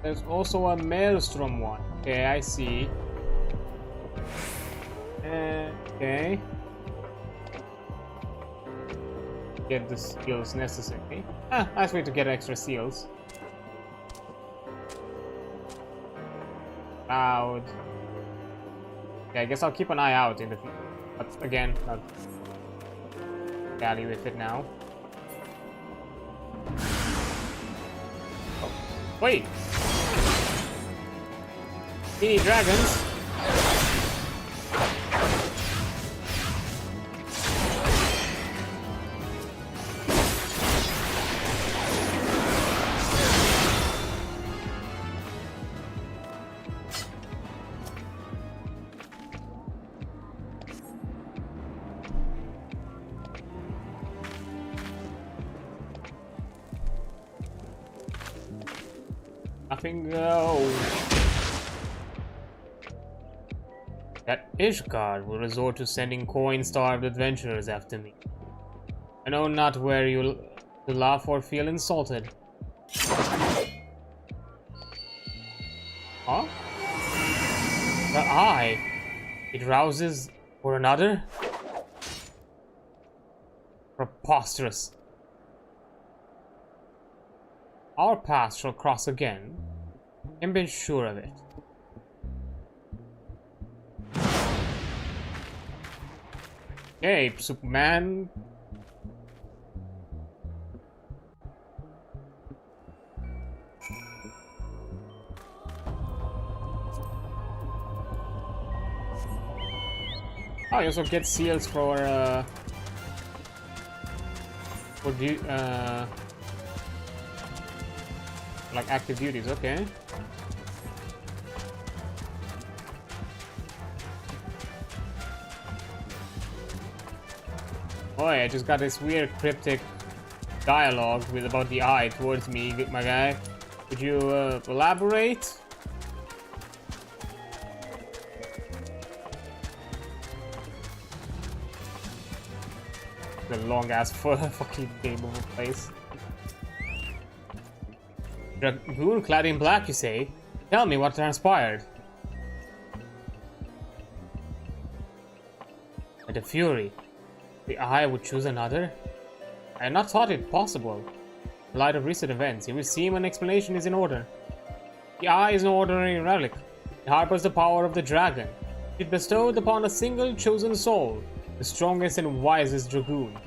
There's also a Maelstrom one. Okay, I see. Okay. Get the skills necessary. Ah, nice way to get extra seals. Loud. Yeah, I guess I'll keep an eye out in the future. But again, I'll dally with it now. Oh, wait! Mini dragons! Nothing goes. That Ishgard will resort to sending coin-starved adventurers after me. I know not where you'll laugh or feel insulted. Huh? The eye. It rouses for another? Preposterous. Our paths shall cross again, and be sure of it. Hey, Superman. Oh, you also get seals for like active duties, okay. Boy, I just got this weird cryptic dialogue with about the eye towards me, my guy. Could you elaborate? The long ass fucking game of a place. Dragoon clad in black, you say? Tell me what transpired. And the fury. The eye would choose another? I had not thought it possible. In light of recent events, it would seem an explanation is in order. The eye is no ordinary relic. It harbors the power of the dragon. It bestowed upon a single chosen soul, the strongest and wisest dragoon.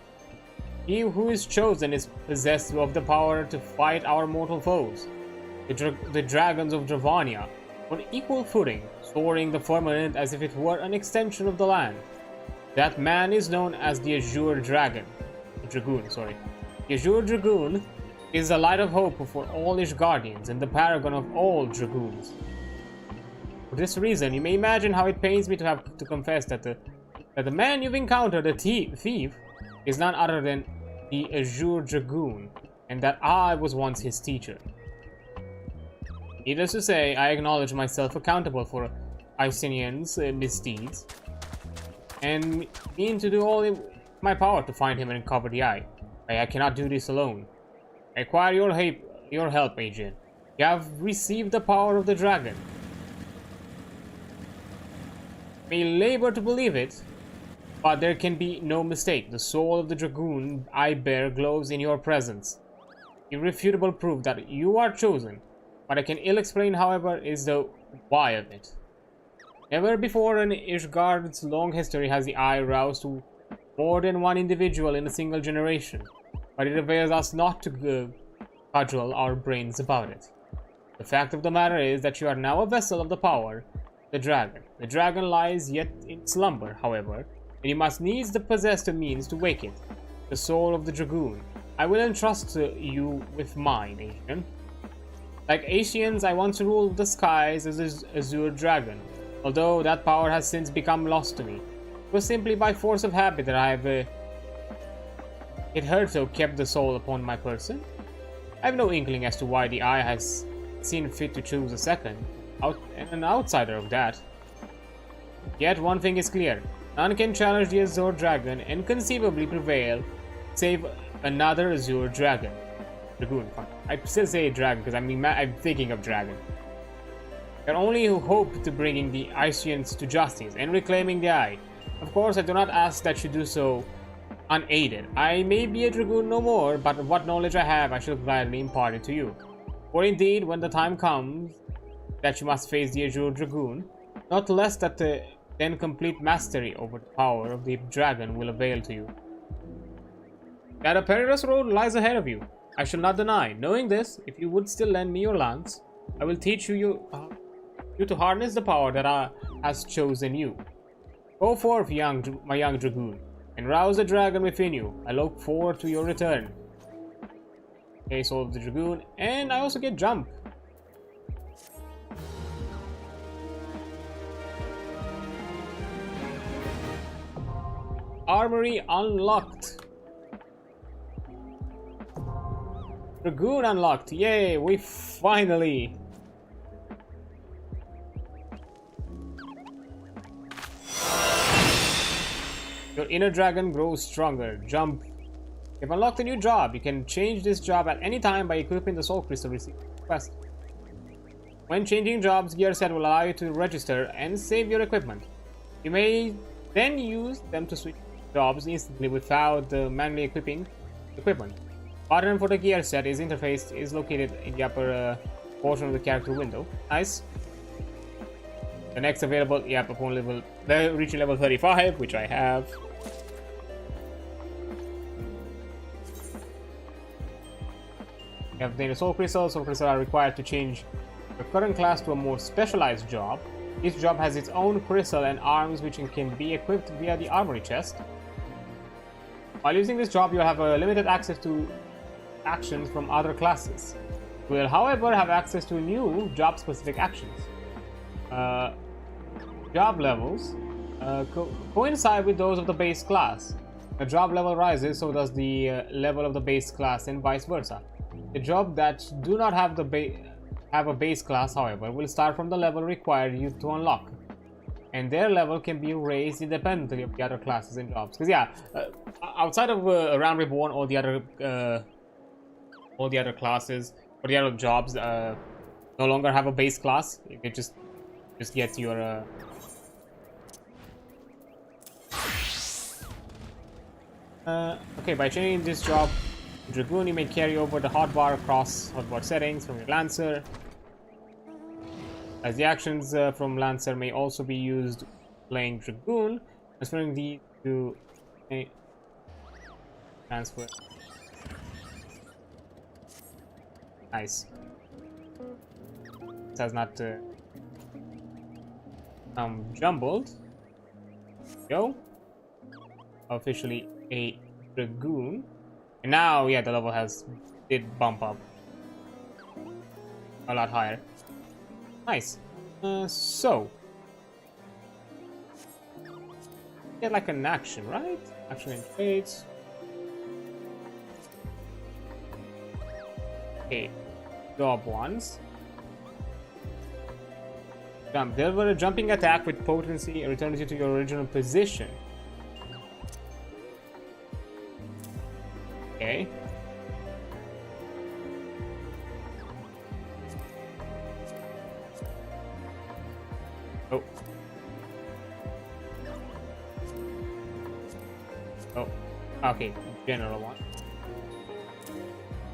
He who is chosen is possessed of the power to fight our mortal foes, the dragons of Dravania, on equal footing, soaring the firmament as if it were an extension of the land. That man is known as the Azure Dragon. Dragoon, sorry. The Azure Dragoon is the light of hope for all Ishgardians and the paragon of all dragoons. For this reason, you may imagine how it pains me to have to confess that the man you've encountered, the thief, is none other than the Azure Dragoon, and that I was once his teacher. Needless to say, I acknowledge myself accountable for Icenian's misdeeds, and mean to do all in my power to find him and recover the eye. I cannot do this alone. I require your help, Adrian. You have received the power of the dragon. May labor to believe it, but there can be no mistake. The soul of the dragoon I bear glows in your presence. Irrefutable proof that you are chosen. What I can ill explain, however, is the why of it. Never before in Ishgard's long history has the eye roused to more than one individual in a single generation, but it avails us not to cudgel our brains about it. The fact of the matter is that you are now a vessel of the power, the dragon. The dragon lies yet in slumber, however, and you must needs possess the means to wake it, the soul of the dragoon. I will entrust you with mine, Adrian. Like Asians, I once ruled the skies as an azure dragon, although that power has since become lost to me. It was simply by force of habit that I have hitherto kept the soul upon my person. I have no inkling as to why the eye has seen fit to choose a second, an outsider of that. Yet one thing is clear, none can challenge the Azure Dragon and conceivably prevail, save another Azure Dragon. Dragoon, fine. I still say dragon because I'm thinking of dragon. Can only hope to bringing the Icians to justice and reclaiming the eye. Of course, I do not ask that you do so unaided. I may be a dragoon no more, but what knowledge I have, I shall gladly impart it to you. For indeed, when the time comes that you must face the Azure Dragoon, not less that the then complete mastery over the power of the dragon will avail to you. That a perilous road lies ahead of you, I shall not deny. Knowing this, if you would still lend me your lance, I will teach you to harness the power that has chosen you. Go forth, my young dragoon, and rouse the dragon within you. I look forward to your return. Okay, soul of the dragoon, and I also get jump. Armory unlocked. Dragoon unlocked. Yay, we finally. Your inner dragon grows stronger. Jump. You've unlocked a new job. You can change this job at any time by equipping the soul crystal received request. When changing jobs, gear set will allow you to register and save your equipment. You may then use them to switch jobs instantly without manually equipping equipment. Button for the gear set interface is located in the upper portion of the character window. Nice. The next available, upon reaching level 35, which I have. You have obtained a soul crystal. Soul crystals are required to change your current class to a more specialized job. Each job has its own crystal and arms which can be equipped via the armory chest. While using this job, you'll have limited access to actions from other classes. You will, however, have access to new job-specific actions. Job levels coincide with those of the base class. The job level rises, so does the level of the base class, and vice versa. The job that do not have a base class, however, will start from the level required you to unlock, and their level can be raised independently of the other classes and jobs. Because outside of Realm Reborn, all the other classes or the other jobs no longer have a base class. It just gets your okay, by changing this job to Dragoon, you may carry over the hotbar across hotbar settings from your Lancer, as the actions from Lancer may also be used playing Dragoon, transferring these to transfer. Nice. This has not jumbled. Go. Officially a Dragoon. And now, the level did bump up a lot higher. Nice. So get like an action, right? Action and trades. Okay, job ones. Jump. Deliver a jumping attack with potency and returns you to your original position. Okay. Oh. Oh. Okay, general one.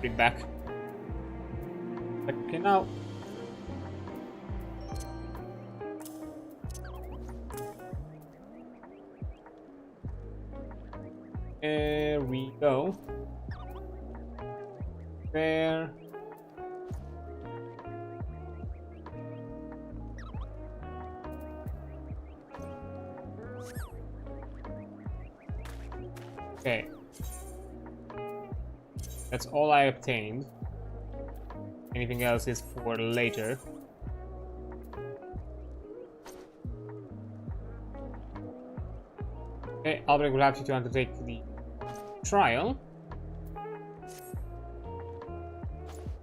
Bring back. Okay, now. There we go. There. Okay. That's all I obtained. Anything else is for later. Okay, Albrecht will have you to undertake the trial.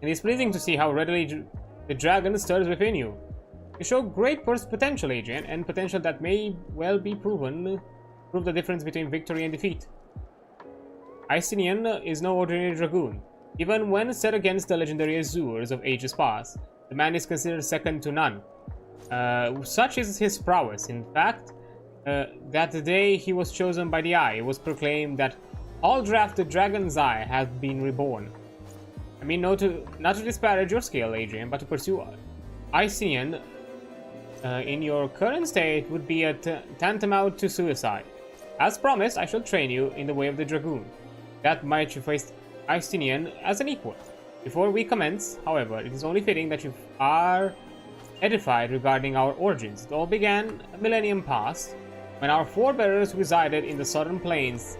It is pleasing to see how readily the dragon stirs within you. You show great potential, Adrian, and potential that may well be prove the difference between victory and defeat. Icinian is no ordinary dragoon. Even when set against the legendary Azures of ages past, the man is considered second to none. Such is his prowess. In fact, that the day he was chosen by the Eye, it was proclaimed that Aldrath the Dragon's Eye had been reborn. I mean, not to disparage your skill, Adrian, but to pursue Icinian in your current state would be a tantamount to suicide. As promised, I shall train you in the way of the Dragoon. That might you face Icinian as an equal. Before we commence, however, it is only fitting that you are edified regarding our origins. It all began a millennium past, when our forebears resided in the southern plains,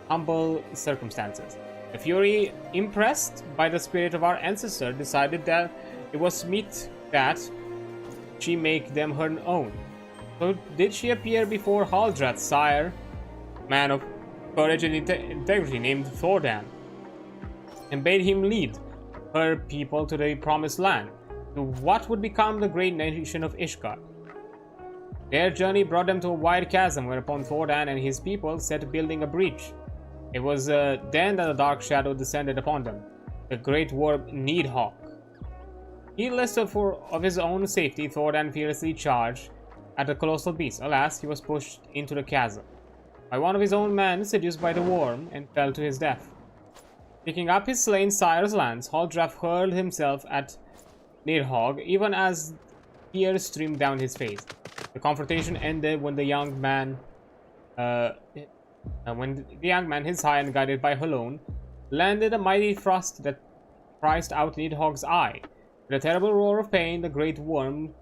humble circumstances. The Fury, impressed by the spirit of our ancestor, decided that it was meet that she make them her own. So did she appear before Haldrath's sire, man of courage and integrity named Thordan, and bade him lead her people to the promised land, to what would become the great nation of Ishgard. Their journey brought them to a wide chasm, whereupon Thordan and his people set building a breach. It was then that a dark shadow descended upon them, the great warp Needhawk. Heedless of his own safety, Thordan fearlessly charged at the colossal beast. Alas, he was pushed into the chasm by one of his own men, seduced by the worm, and fell to his death. Picking up his slain sire's lance, Haldrath hurled himself at Needhawk, even as tears streamed down his face. The confrontation ended when the young man, his high and guided by Halone, landed a mighty thrust that priced out Needhawk's eye. With a terrible roar of pain, the great worm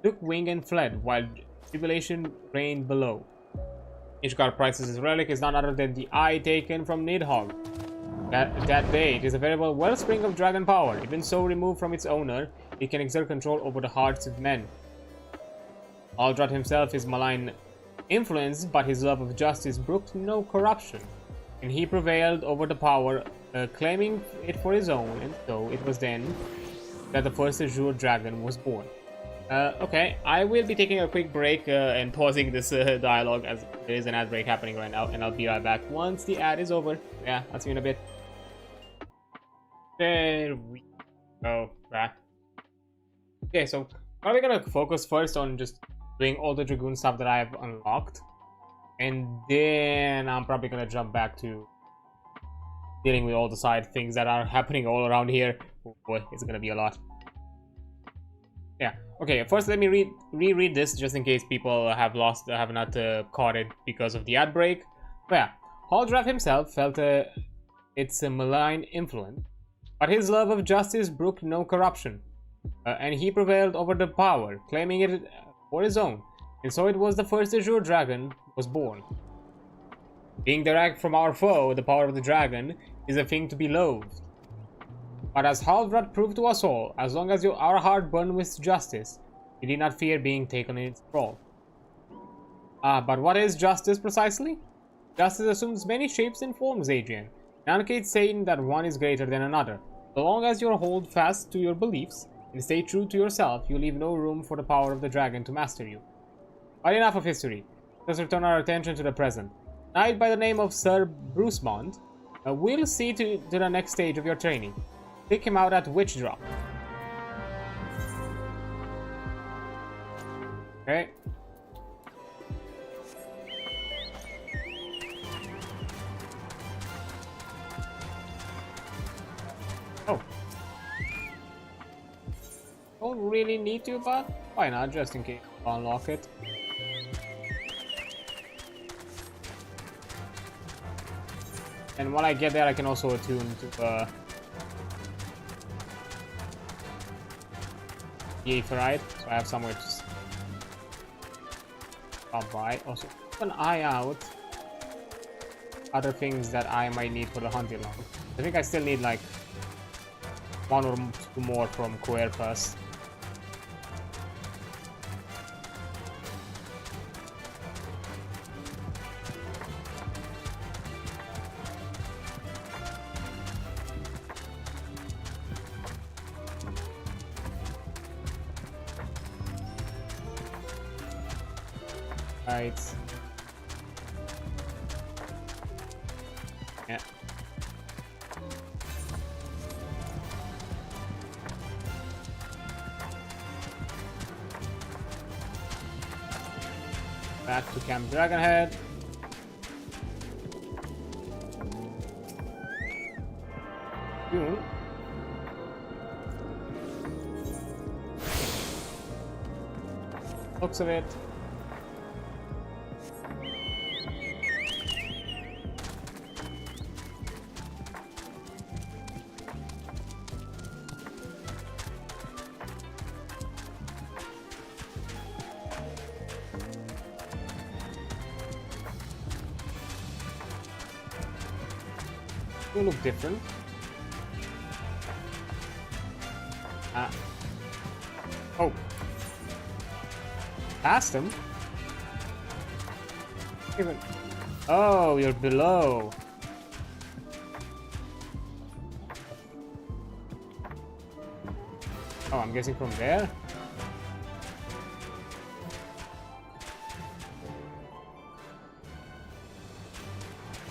took wing and fled, while jubilation reigned below. Ishgard prices his relic is none other than the eye taken from Needhawk. That day, it is a veritable wellspring of dragon power. Even so removed from its owner, it can exert control over the hearts of men. Aldrath himself is malign influenced, but his love of justice brooked no corruption, and he prevailed over the power, claiming it for his own, and so it was then that the first Azure Dragon was born. Okay, I will be taking a quick break and pausing this dialogue as there is an ad break happening right now, and I'll be right back once the ad is over. Yeah, I'll see you in a bit. There we go, back. Okay, so probably gonna focus first on just doing all the Dragoon stuff that I have unlocked, and then I'm probably gonna jump back to dealing with all the side things that are happening all around here. Oh boy, it's gonna be a lot. Yeah, okay, first let me reread this just in case people have not caught it because of the ad break. But yeah, Haldrath himself felt its malign influence, but his love of justice brooked no corruption, and he prevailed over the power, claiming it for his own, and so it was the first Azure Dragon was born. Being direct from our foe, the power of the dragon is a thing to be loathed. But as Haldrath proved to us all, as long as our heart burned with justice, we did not fear being taken in its thrall. But what is justice precisely? Justice assumes many shapes and forms, Adrian. None can say that one is greater than another. So long as you hold fast to your beliefs and stay true to yourself, you leave no room for the power of the dragon to master you. But enough of history. Let's return our attention to the present. A knight by the name of Sir Brucemont will see to the next stage of your training. Pick him out at Witch Drop. Okay. Oh. Don't really need to, but why not, just in case I'll unlock it. And when I get there, I can also attune to the Aetherite, so I have somewhere to stop by. Also, keep an eye out other things that I might need for the hunting log. I think I still need like 1 or 2 more from Querfus. Right. Yeah. Back to Camp Dragonhead. Looks of it. You look different. Oh. Past him? Even. Oh, you're below. Oh, I'm guessing from there?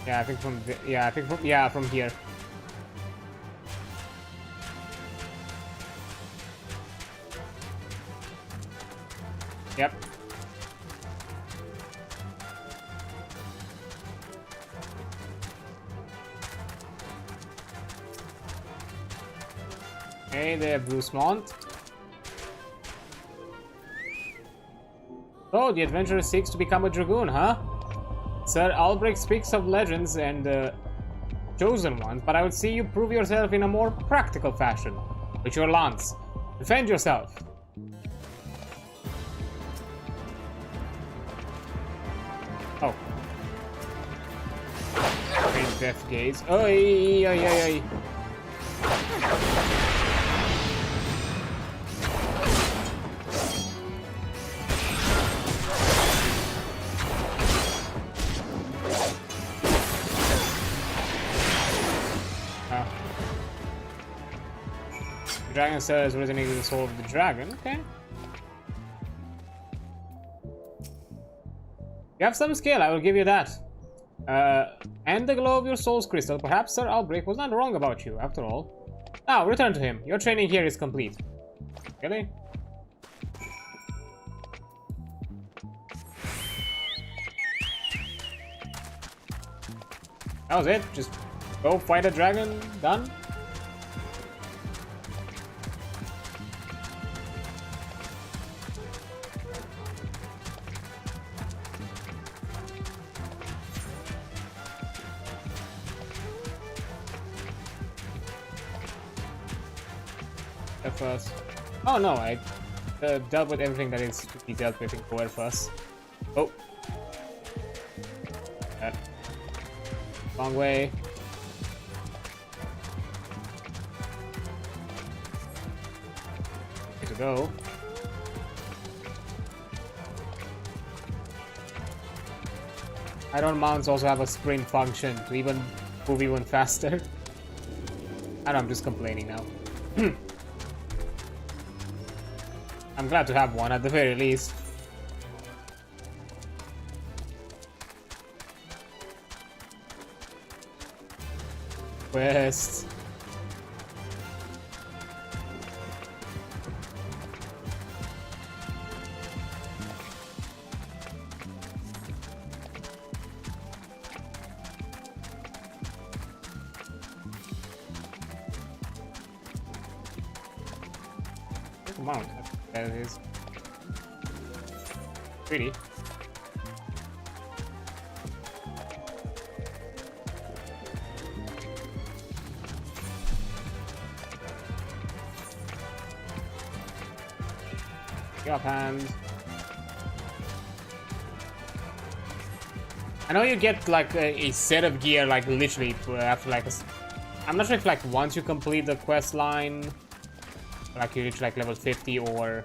Yeah, I think from from here. Yep. Hey there, Brucemont. Oh, the adventurer seeks to become a dragoon, huh? Sir Albrecht speaks of legends and chosen ones, but I would see you prove yourself in a more practical fashion. With your lance. Defend yourself. Oh. Great death gaze. Oi, oi, oi, oi. The dragon cell is resonating the soul of the dragon. Okay. You have some skill, I will give you that. And the glow of your soul's crystal. Perhaps Sir Albrecht was not wrong about you, after all. Now, return to him. Your training here is complete. Really? That was it? Just go fight a dragon? Done? First. Oh no, I dealt with everything that is to be dealt with in Core first. Oh. Wrong way. Way to go. Iron mounts also have a sprint function to even move even faster. And I'm just complaining now. I'm glad to have one at the very least. Quest. Mount. That is pretty. Your hand. I know you get like a set of gear like literally after like I'm not sure if like once you complete the quest line, like you reach like level 50 or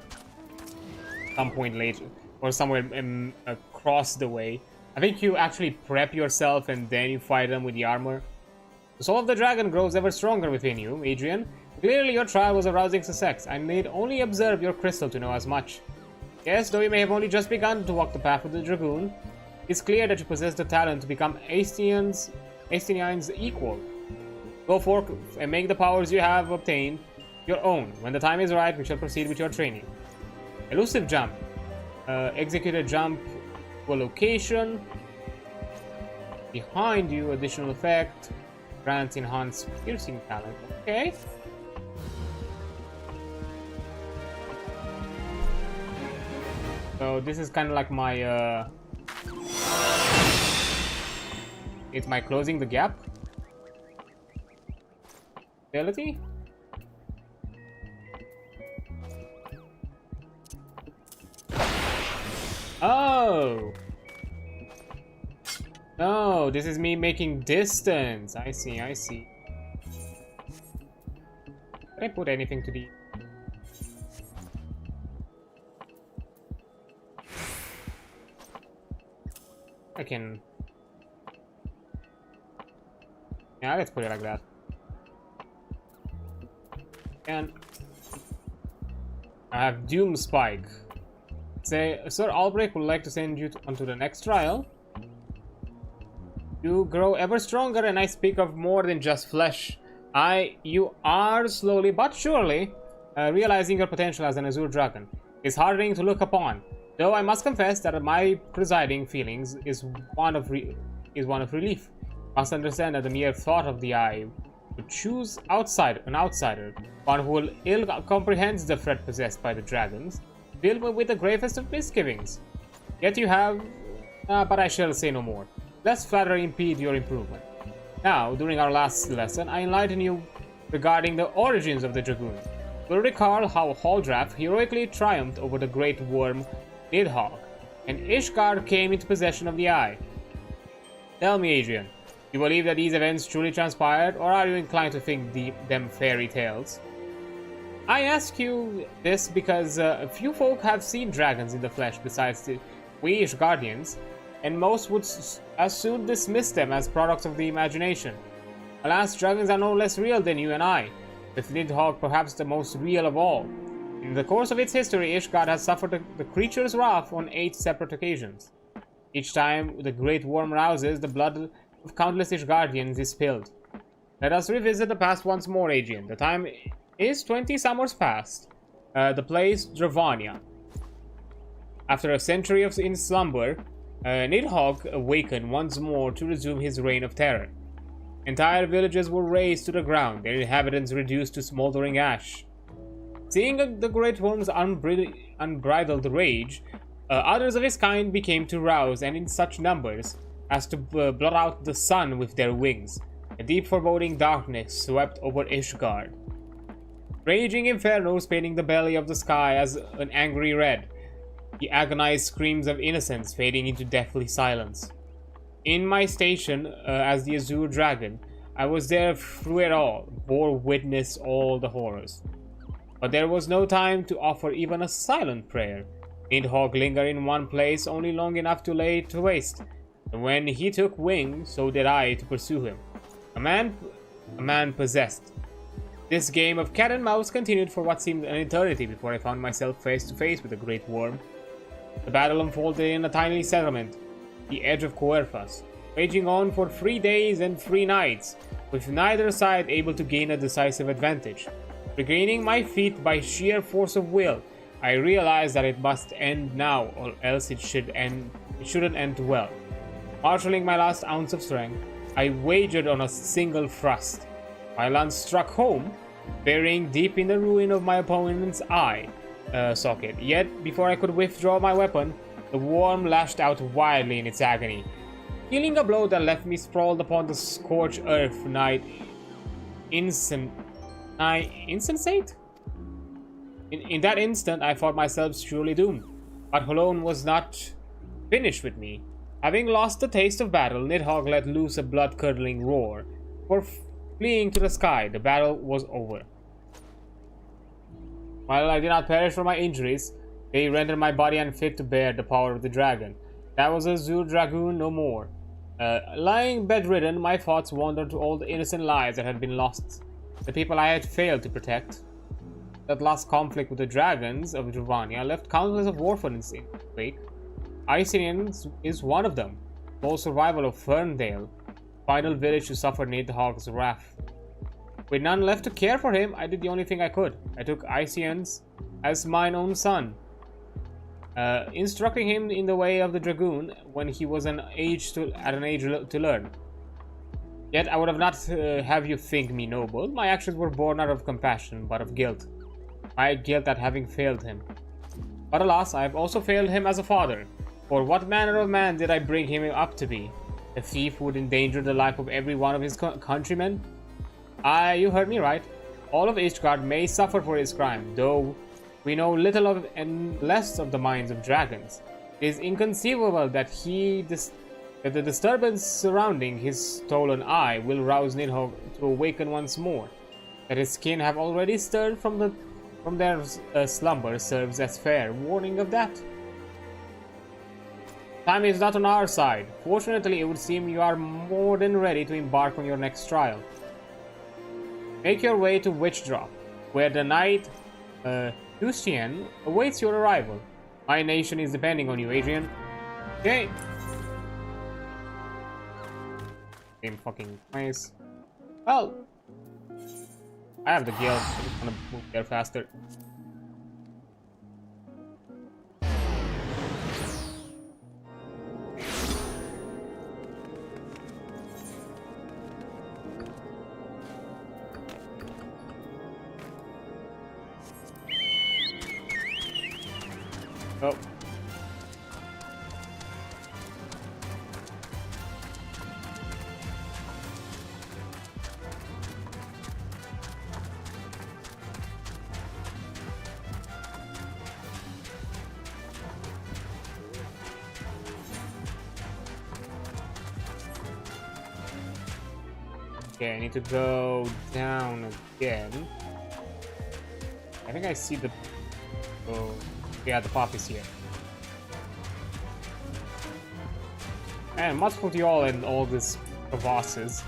some point later or somewhere across the way. I think you actually prep yourself and then you fight them with the armor. The soul of the dragon grows ever stronger within you, Adrian. Clearly your trial was a rousing success. I need only observe your crystal to know as much. Yes, though you may have only just begun to walk the path of the dragoon, it's clear that you possess the talent to become Aestinian's equal. Go forth and make the powers you have obtained your own. When the time is right, we shall proceed with your training. Elusive jump. Execute a jump to a location. Behind you, additional effect. Grants enhanced piercing talent. Okay. So this is kind of like my it's my closing the gap ability. Oh no, this is me making distance. I see, I see. Did I put anything to the... I can... Yeah, let's put it like that. And I have Doom Spike. Say, Sir Albrecht would like to send you onto the next trial. You grow ever stronger, and I speak of more than just flesh. You are slowly but surely realizing your potential as an Azure Dragon. It's heartening to look upon, though I must confess that my presiding feelings is one of relief. Must understand that the mere thought of the eye would choose an outsider, one who ill comprehends the threat possessed by the dragons, filled with the gravest of misgivings. Yet you have, but I shall say no more. Lest flattery impede your improvement. Now, during our last lesson, I enlightened you regarding the origins of the Dragoon. We'll recall how Haldrath heroically triumphed over the great worm Nidhogg, and Ishgard came into possession of the Eye. Tell me, Adrian, do you believe that these events truly transpired, or are you inclined to think them fairy tales? I ask you this because few folk have seen dragons in the flesh besides we Ishgardians, and most would as soon dismiss them as products of the imagination. Alas, dragons are no less real than you and I, with Nidhogg perhaps the most real of all. In the course of its history, Ishgard has suffered the creature's wrath on 8 separate occasions. Each time the great worm rouses, the blood of countless Ishgardians is spilled. Let us revisit the past once more, Adrian. The time is 20 summers past. The place, Dravania. After a century in slumber, Nidhogg awakened once more to resume his reign of terror. Entire villages were razed to the ground, their inhabitants reduced to smoldering ash. Seeing the great worm's unbridled rage, others of his kind became to rouse, and in such numbers as to blot out the sun with their wings. A deep foreboding darkness swept over Ishgard. Raging infernos painting the belly of the sky as an angry red, the agonized screams of innocence fading into deathly silence. In my station as the Azure Dragon, I was there through it all, bore witness all the horrors. But there was no time to offer even a silent prayer. Nidhogg lingered in one place only long enough to lay it to waste, and when he took wing, so did I to pursue him. A man possessed, This game of cat and mouse continued for what seemed an eternity before I found myself face to face with the Great Worm. The battle unfolded in a tiny settlement, the edge of Coerfas, raging on for 3 days and 3 nights, with neither side able to gain a decisive advantage. Regaining my feet by sheer force of will, I realized that it must end now, or else it shouldn't end well. Marshalling my last ounce of strength, I wagered on a single thrust. My lance struck home, burying deep in the ruin of my opponent's eye socket. Yet, before I could withdraw my weapon, the worm lashed out wildly in its agony, dealing a blow that left me sprawled upon the scorched earth insensate? In that instant, I thought myself surely doomed. But Holone was not finished with me. Having lost the taste of battle, Nidhogg let loose a blood-curdling roar. For fleeing to the sky, the battle was over. While I did not perish from my injuries, they rendered my body unfit to bear the power of the dragon. That was a Zur Dragoon no more. Lying bedridden, my thoughts wandered to all the innocent lives that had been lost. The people I had failed to protect. That last conflict with the dragons of Druvania left countless of orphans in wake. Icenian is one of them. Sole survival of Ferndale, final village to suffer Nidhogg's wrath. With none left to care for him, I did the only thing I could. I took Icenian as mine own son, instructing him in the way of the dragoon when he was at an age to learn. Yet I would have not have you think me noble. My actions were born not of compassion, but of guilt. My guilt at having failed him. But alas, I have also failed him as a father. For what manner of man did I bring him up to be? A thief who would endanger the life of every one of his countrymen? Aye, you heard me right. All of Ishgard may suffer for his crime, though we know little of and less of the minds of dragons. It is inconceivable that that the disturbance surrounding his stolen eye will rouse Nidhogg to awaken once more. That his kin have already stirred from their slumber serves as fair warning of that. Time is not on our side. Fortunately, it would seem you are more than ready to embark on your next trial. Make your way to Witchdrop, where the knight Lucian awaits your arrival. My nation is depending on you, Adrian. Okay. Game fucking nice. Well, I have the guild. I'm just gonna move there faster. Oh. Okay, I need to go down again. I think I see the... Oh, yeah, the pop is here. And must put you all in all these crevasses.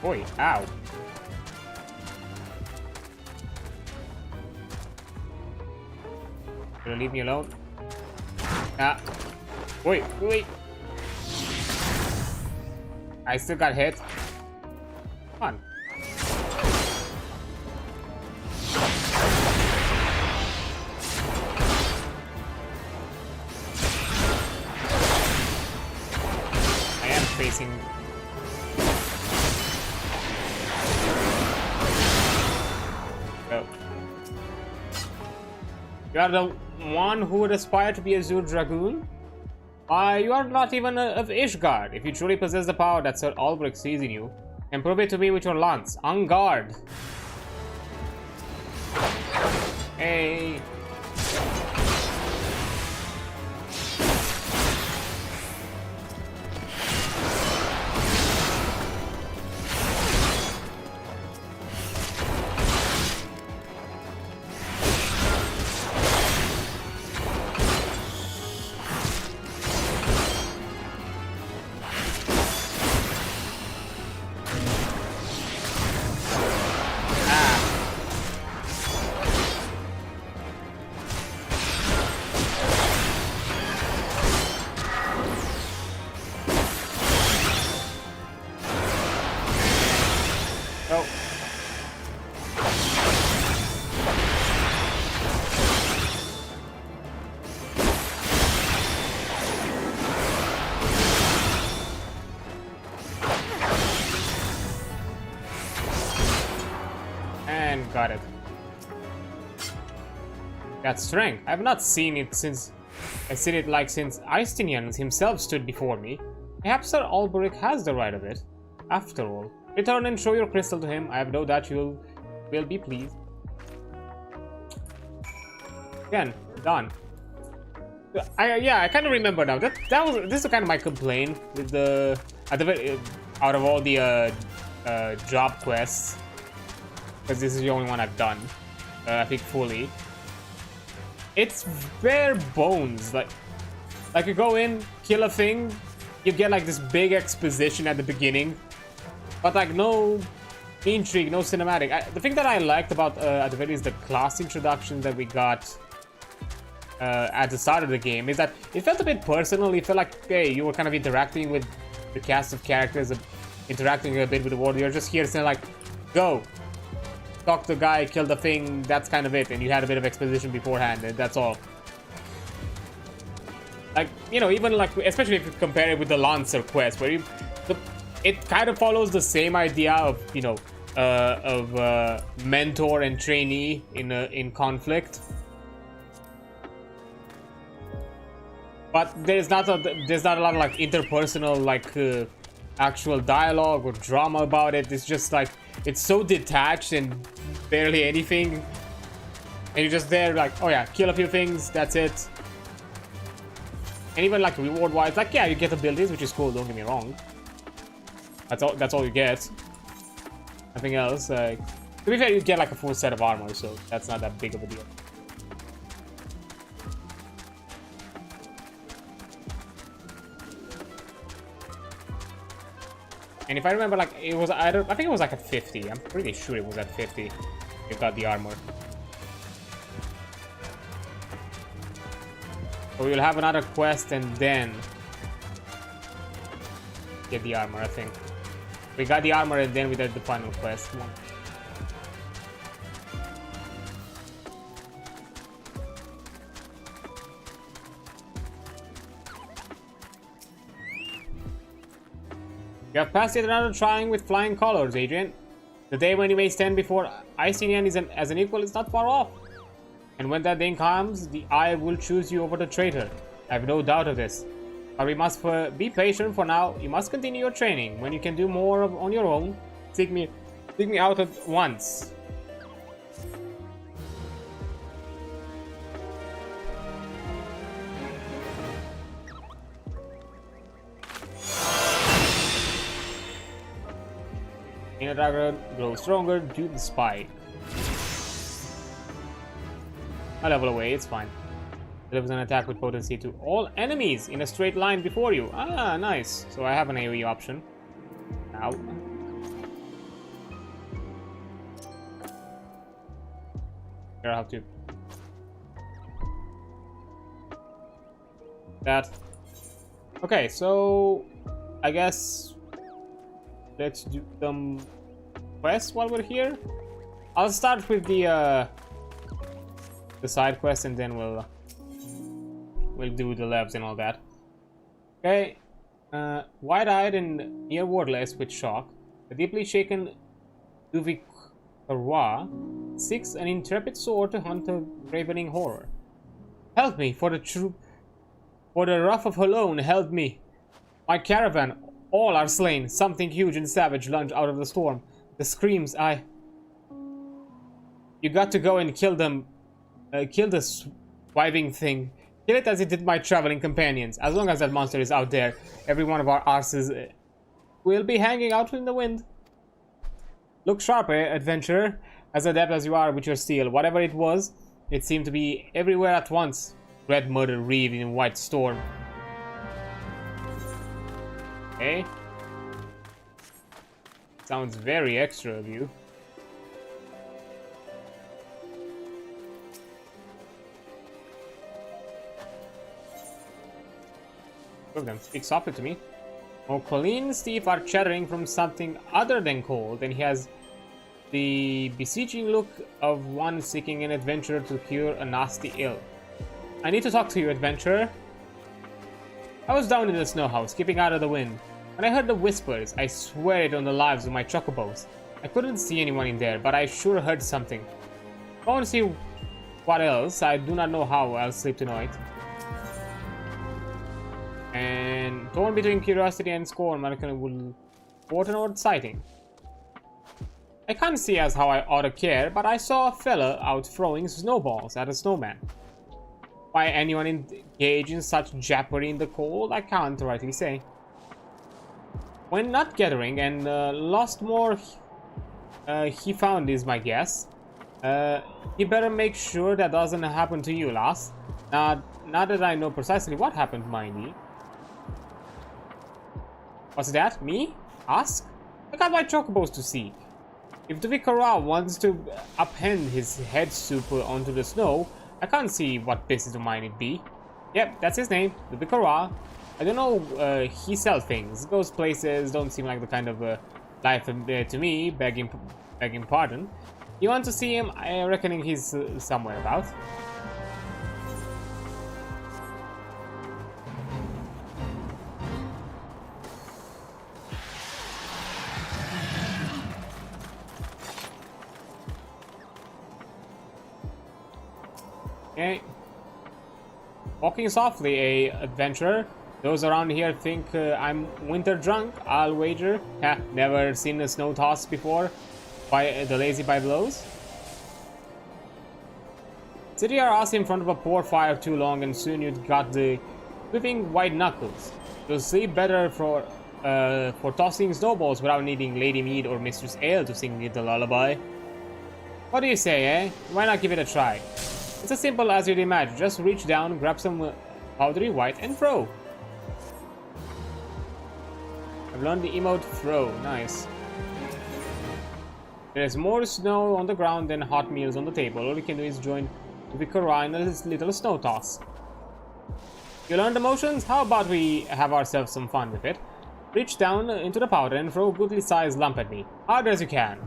Oi, ow. Gonna leave me alone? Ah. Wait. I still got hit. Come on. I am facing... Oh. You are the one who would aspire to be a Zur Dragoon? You are not even of Ishgard. If you truly possess the power that Sir Ulbrich sees in you, and prove it to me with your lance. On guard. Hey. Go. And got it. That strength. I have not seen it since... I've seen it like since Aistinian himself stood before me. Perhaps Sir Alberic has the right of it. After all, return and show your crystal to him. I have no doubt you will be pleased. Again, done. I kind of remember now. This is kind of my complaint with the out of all the job quests, because this is the only one I've done. I think fully. It's bare bones. Like you go in, kill a thing, you get like this big exposition at the beginning, but like no intrigue, no cinematic. The thing that I liked about at the very least the class introduction that we got at the start of the game is that it felt a bit personal. It felt like, hey, you were kind of interacting with the cast of characters, interacting a bit with the world. You're just here saying like, go, talk to the guy, kill the thing, that's kind of it. And you had a bit of exposition beforehand, and that's all. Like, you know, even like, especially if you compare it with the Lancer quest, where it kind of follows the same idea of, you know, mentor and trainee in conflict. But there's not a lot of like interpersonal like actual dialogue or drama about it. It's just like, it's so detached and barely anything, and you're just there like, oh yeah, kill a few things, that's it. And even like reward wise, like, yeah, you get abilities, which is cool, don't get me wrong. That's all you get. Nothing else. To be fair, you get like a full set of armor, so that's not that big of a deal. And if I remember, like, it was I think it was like at 50. I'm pretty sure it was at 50. You got the armor. So we'll have another quest and then get the armor, I think. We got the armor and then we did the final quest. Come on. You have passed yet another trying with flying colors, Adrian. The day when you may stand before Icenian as an equal is not far off. And when that day comes, the Eye will choose you over the traitor. I have no doubt of this. But we must be patient for now. You must continue your training. When you can do more on your own, seek me out at once. Inner Dragon grows stronger due to the spike. A level away, it's fine. Delivers an attack with potency to all enemies in a straight line before you. Ah, nice. So I have an AoE option. Now. Here I have to. That. Okay, so I guess let's do some quests while we're here. I'll start with the side quest and then we'll do the labs and all that. Okay. Wide-eyed and near wordless with shock, a deeply shaken Duvikarwa seeks an intrepid sword to hunt a ravening horror. Help me, for the wrath of Halone, help me. My caravan, all are slain. Something huge and savage lunged out of the storm. The screams, You got to go and kill them. Kill this swiving thing. Kill it as it did my traveling companions. As long as that monster is out there, every one of our arses will be hanging out in the wind. Look sharp, adventurer. As adept as you are with your steel. Whatever it was, it seemed to be everywhere at once. Red murder wreathed in white storm. Okay. Sounds very extra of you. Two of them speak softly to me. Oh, Colleen's teeth are chattering from something other than cold, and he has the beseeching look of one seeking an adventurer to cure a nasty ill. I need to talk to you, adventurer. I was down in the snow house, keeping out of the wind. When I heard the whispers, I swear it on the lives of my chocobos. I couldn't see anyone in there, but I sure heard something. I want to see what else. I do not know how I'll sleep tonight. And torn between curiosity and scorn, Mannequin will report an odd sighting. I can't see as how I ought to care, but I saw a fella out throwing snowballs at a snowman. Why anyone engage in such jappery in the cold, I can't rightly say. When not gathering and lost more he found is my guess. You better make sure that doesn't happen to you, lass. Now that I know precisely what happened, mind ye. What's that? Me? Ask? I got my chocobos to see. If the Vicara wants to upend his head soup onto the snow, I can't see what business of mine it be. Yep, that's his name, the Vicara. I don't know, he sells things. Those places don't seem like the kind of life to me, begging pardon. You want to see him? I reckon he's somewhere about. Okay. Walking softly, adventurer. Those around here think I'm winter drunk, I'll wager. Ha, never seen a snow toss before by the lazy by blows. Sit your ass in front of a poor fire too long and soon you'd got the whipping white knuckles. You'll sleep better for tossing snowballs without needing Lady Mead or Mistress Ale to sing you the lullaby. What do you say, eh? Why not give it a try? It's as simple as you'd imagine. Just reach down, grab some powdery white and throw. I've learned the emote throw. Nice. There's more snow on the ground than hot meals on the table. All we can do is join the Vicara in a little snow toss. You learned the motions? How about we have ourselves some fun with it? Reach down into the powder and throw a goodly sized lump at me. Hard as you can.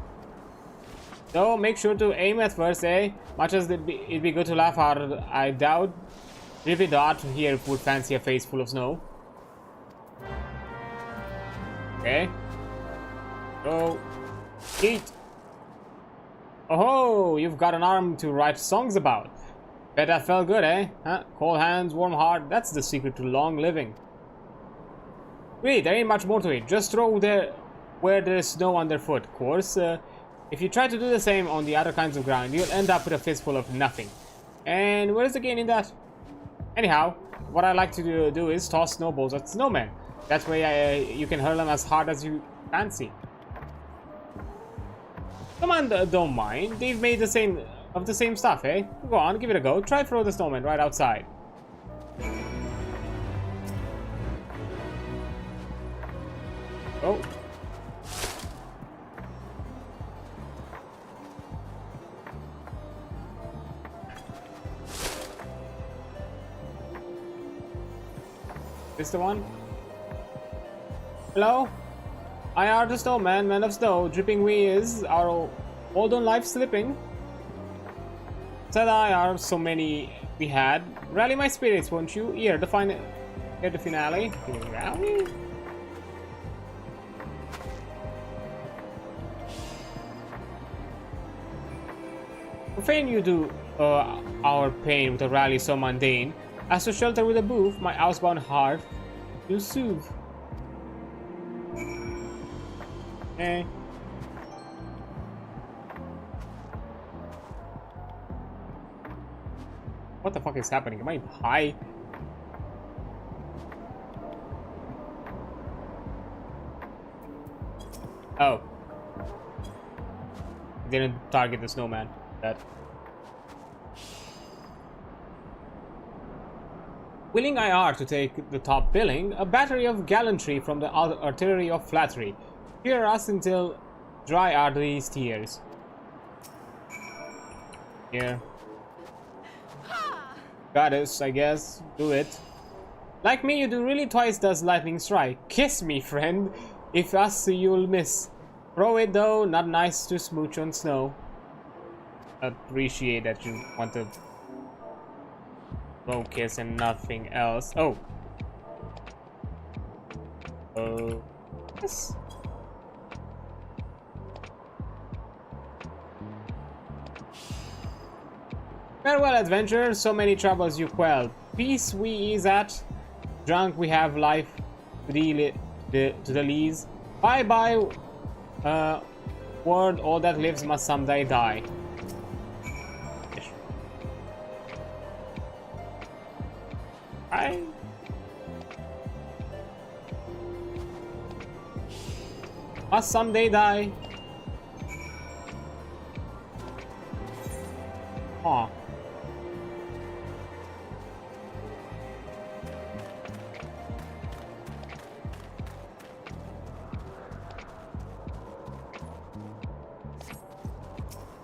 So make sure to aim at first, eh? Much as it'd be good to laugh hard, I doubt Rippy Dart here would fancy a face full of snow. Okay. Go. Eat. Oh, you've got an arm to write songs about. Bet that felt good, eh? Huh? Cold hands, warm heart, that's the secret to long living. Wait, there ain't much more to it. Just throw there where there's snow underfoot. Of course, if you try to do the same on the other kinds of ground, you'll end up with a fistful of nothing. And where's the gain in that? Anyhow, what I like to do is toss snowballs at snowmen. That way you can hurl them as hard as you fancy. Come on, don't mind. They've made the same stuff, eh? Go on, give it a go. Try throw the snowman right outside. Oh. This the one? Hello? I are the snowman, man of snow. Dripping we is our old on life slipping. Said I are so many we had. Rally my spirits, won't you? Here the finale. Rally? Profane you do our pain with a rally so mundane. As to shelter with a booth, my housebound heart will soothe. Eh. What the fuck is happening? Am I high? Oh. Didn't target the snowman. That. Willing I are to take the top billing, a battery of gallantry from the artillery of flattery. Cheer us until dry are these tears. Here. Goddess, I guess. Do it. Like me, you do really twice does lightning strike. Kiss me, friend. If us, you'll miss. Throw it though, not nice to smooch on snow. Appreciate that you want to throw kiss and nothing else. Oh. Oh. Yes. Farewell, adventurer. So many troubles you quell. Peace we ease at. Drunk we have life to the lees. Bye bye. Word, all that lives must someday die. Bye. Must someday die. Huh.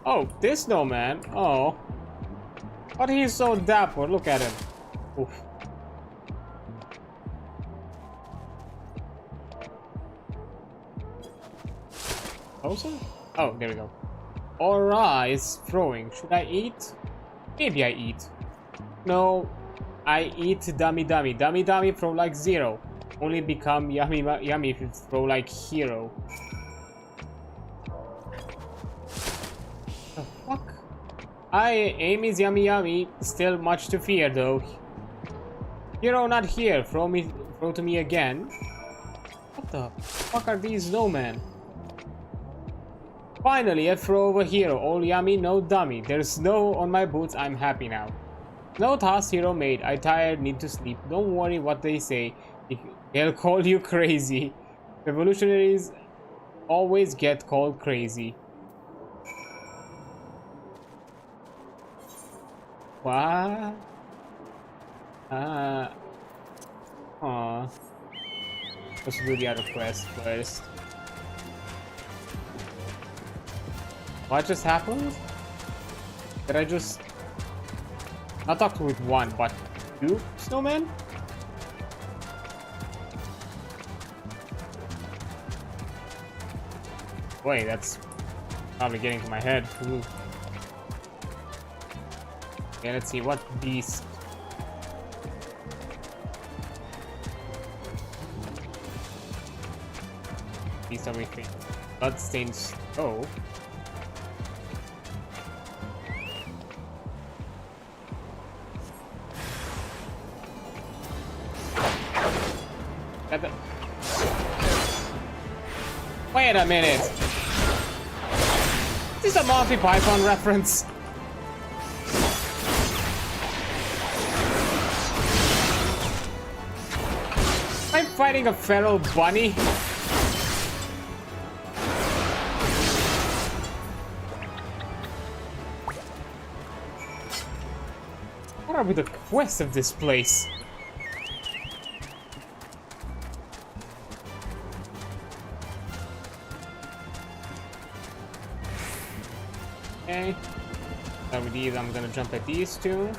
Oh, this snowman. Oh. But he's so dapper. Look at him. Oof. Closer? Oh, there we go. Aura is throwing. Should I eat? Maybe I eat. No, I eat dummy dummy. Dummy dummy throw like 0. Only become yummy yummy if you throw like hero. The fuck? Aim is yummy yummy. Still much to fear though. Hero not here. Throw to me again. What the fuck are these snowmen? Finally, a throw over hero. All yummy, no dummy. There's snow on my boots. I'm happy now. No task hero made. I tired, need to sleep. Don't worry what they say. They'll call you crazy. Revolutionaries always get called crazy. What? Let's do the other quest first. What just happened? Did I just not talk with one, but 2 snowmen? Wait, that's probably getting to my head. Ooh. Okay, let's see what beast. Beast are we think? Bloodstained stove. Wait a minute. Is this a Monty Python reference? I'm fighting a feral bunny. What are the quests of this place? Okay. Start with these. I'm gonna jump at these 2.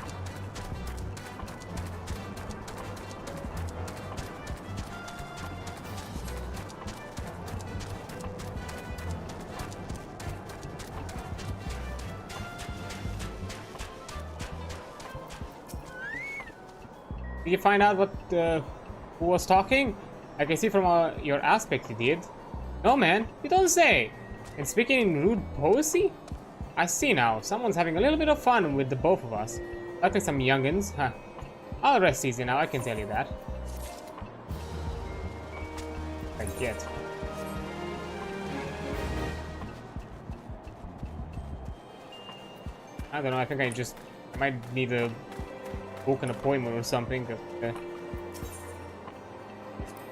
Did you find out what who was talking? I can see from your aspect you did. No man, you don't say. And speaking in rude poesy? I see now. Someone's having a little bit of fun with the both of us. Like some youngins, huh? I'll rest easy now, I can tell you that. I get. I don't know, I think I might need to book an appointment or something.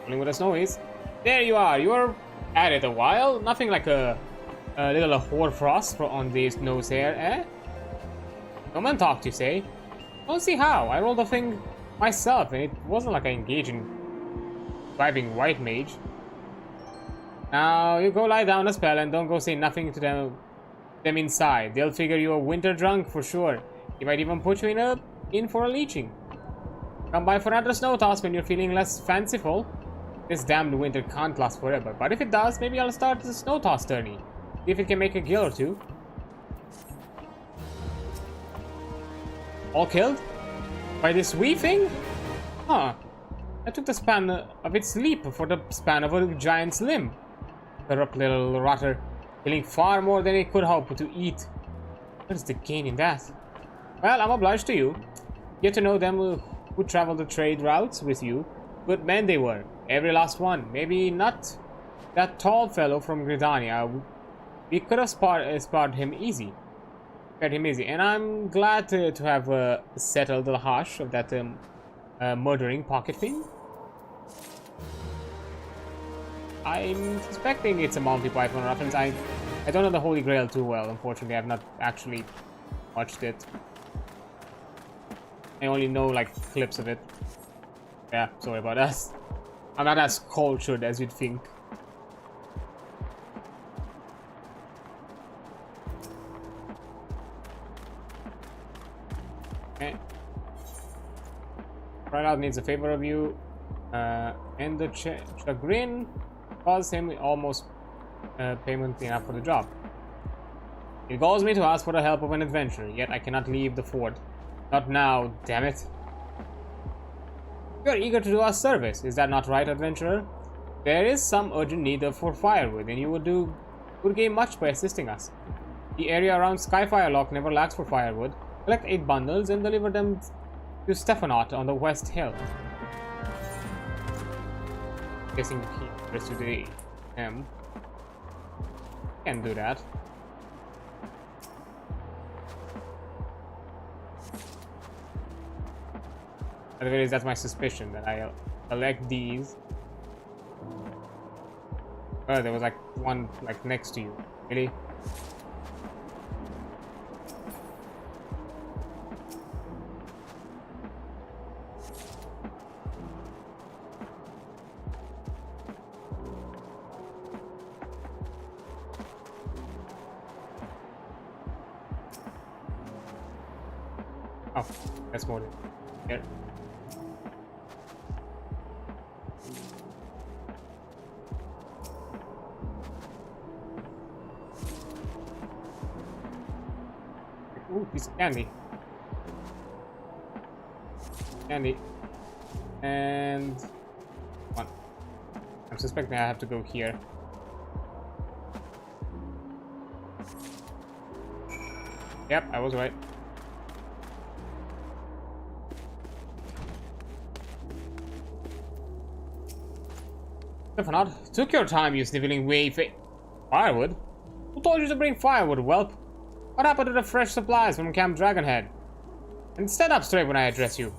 Only with a snow is. There you are, you're at it a while. Nothing like a little hoarfrost on this nose hair, eh? No man talked, you say? Don't see how. I rolled the thing myself, and it wasn't like I engaged in vibing white mage. Now, you go lie down a spell and don't go say nothing to them inside. They'll figure you're winter drunk for sure. They might even put you in for a leeching. Come by for another snow toss when you're feeling less fanciful. This damned winter can't last forever, but if it does, maybe I'll start the snow toss tourney. See if it can make a kill or two. All killed? By this wee thing? Huh. I took the span of its leap for the span of a giant's limb. Corrupt little rotter, killing far more than it could hope to eat. What is the gain in that? Well, I'm obliged to you. Get to know them who traveled the trade routes with you. Good men they were. Every last one. Maybe not that tall fellow from Gridania. We could have spared him easy. And I'm glad to have settled the hash of that murdering pocket thing. I'm suspecting it's a Monty Python reference. I don't know the Holy Grail too well, unfortunately. I've not actually watched it. I only know like clips of it. Yeah, sorry about that. I'm not as cultured as you'd think. Okay. Right needs a favor of you. And the chagrin caused him almost payment enough for the job. It galls me to ask for the help of an adventurer, yet I cannot leave the fort. Not now, damn it. You are eager to do us service, is that not right, adventurer? There is some urgent need for firewood, and you would gain much by assisting us. The area around Skyfire Lock never lacks for firewood. Collect 8 bundles and deliver them to Stephanot on the West Hill. Guessing he goes to the M. Can do that. At the very least, that's my suspicion that I'll collect these. Oh, there was like one like next to you. Really? Oh, that's more here. Ooh, piece of candy. Candy. And one. I'm suspecting I have to go here. Yep, I was right. Stephanot, took your time, you sniveling firewood? Who told you to bring firewood, whelp? What happened to the fresh supplies from Camp Dragonhead? And stand up straight when I address you.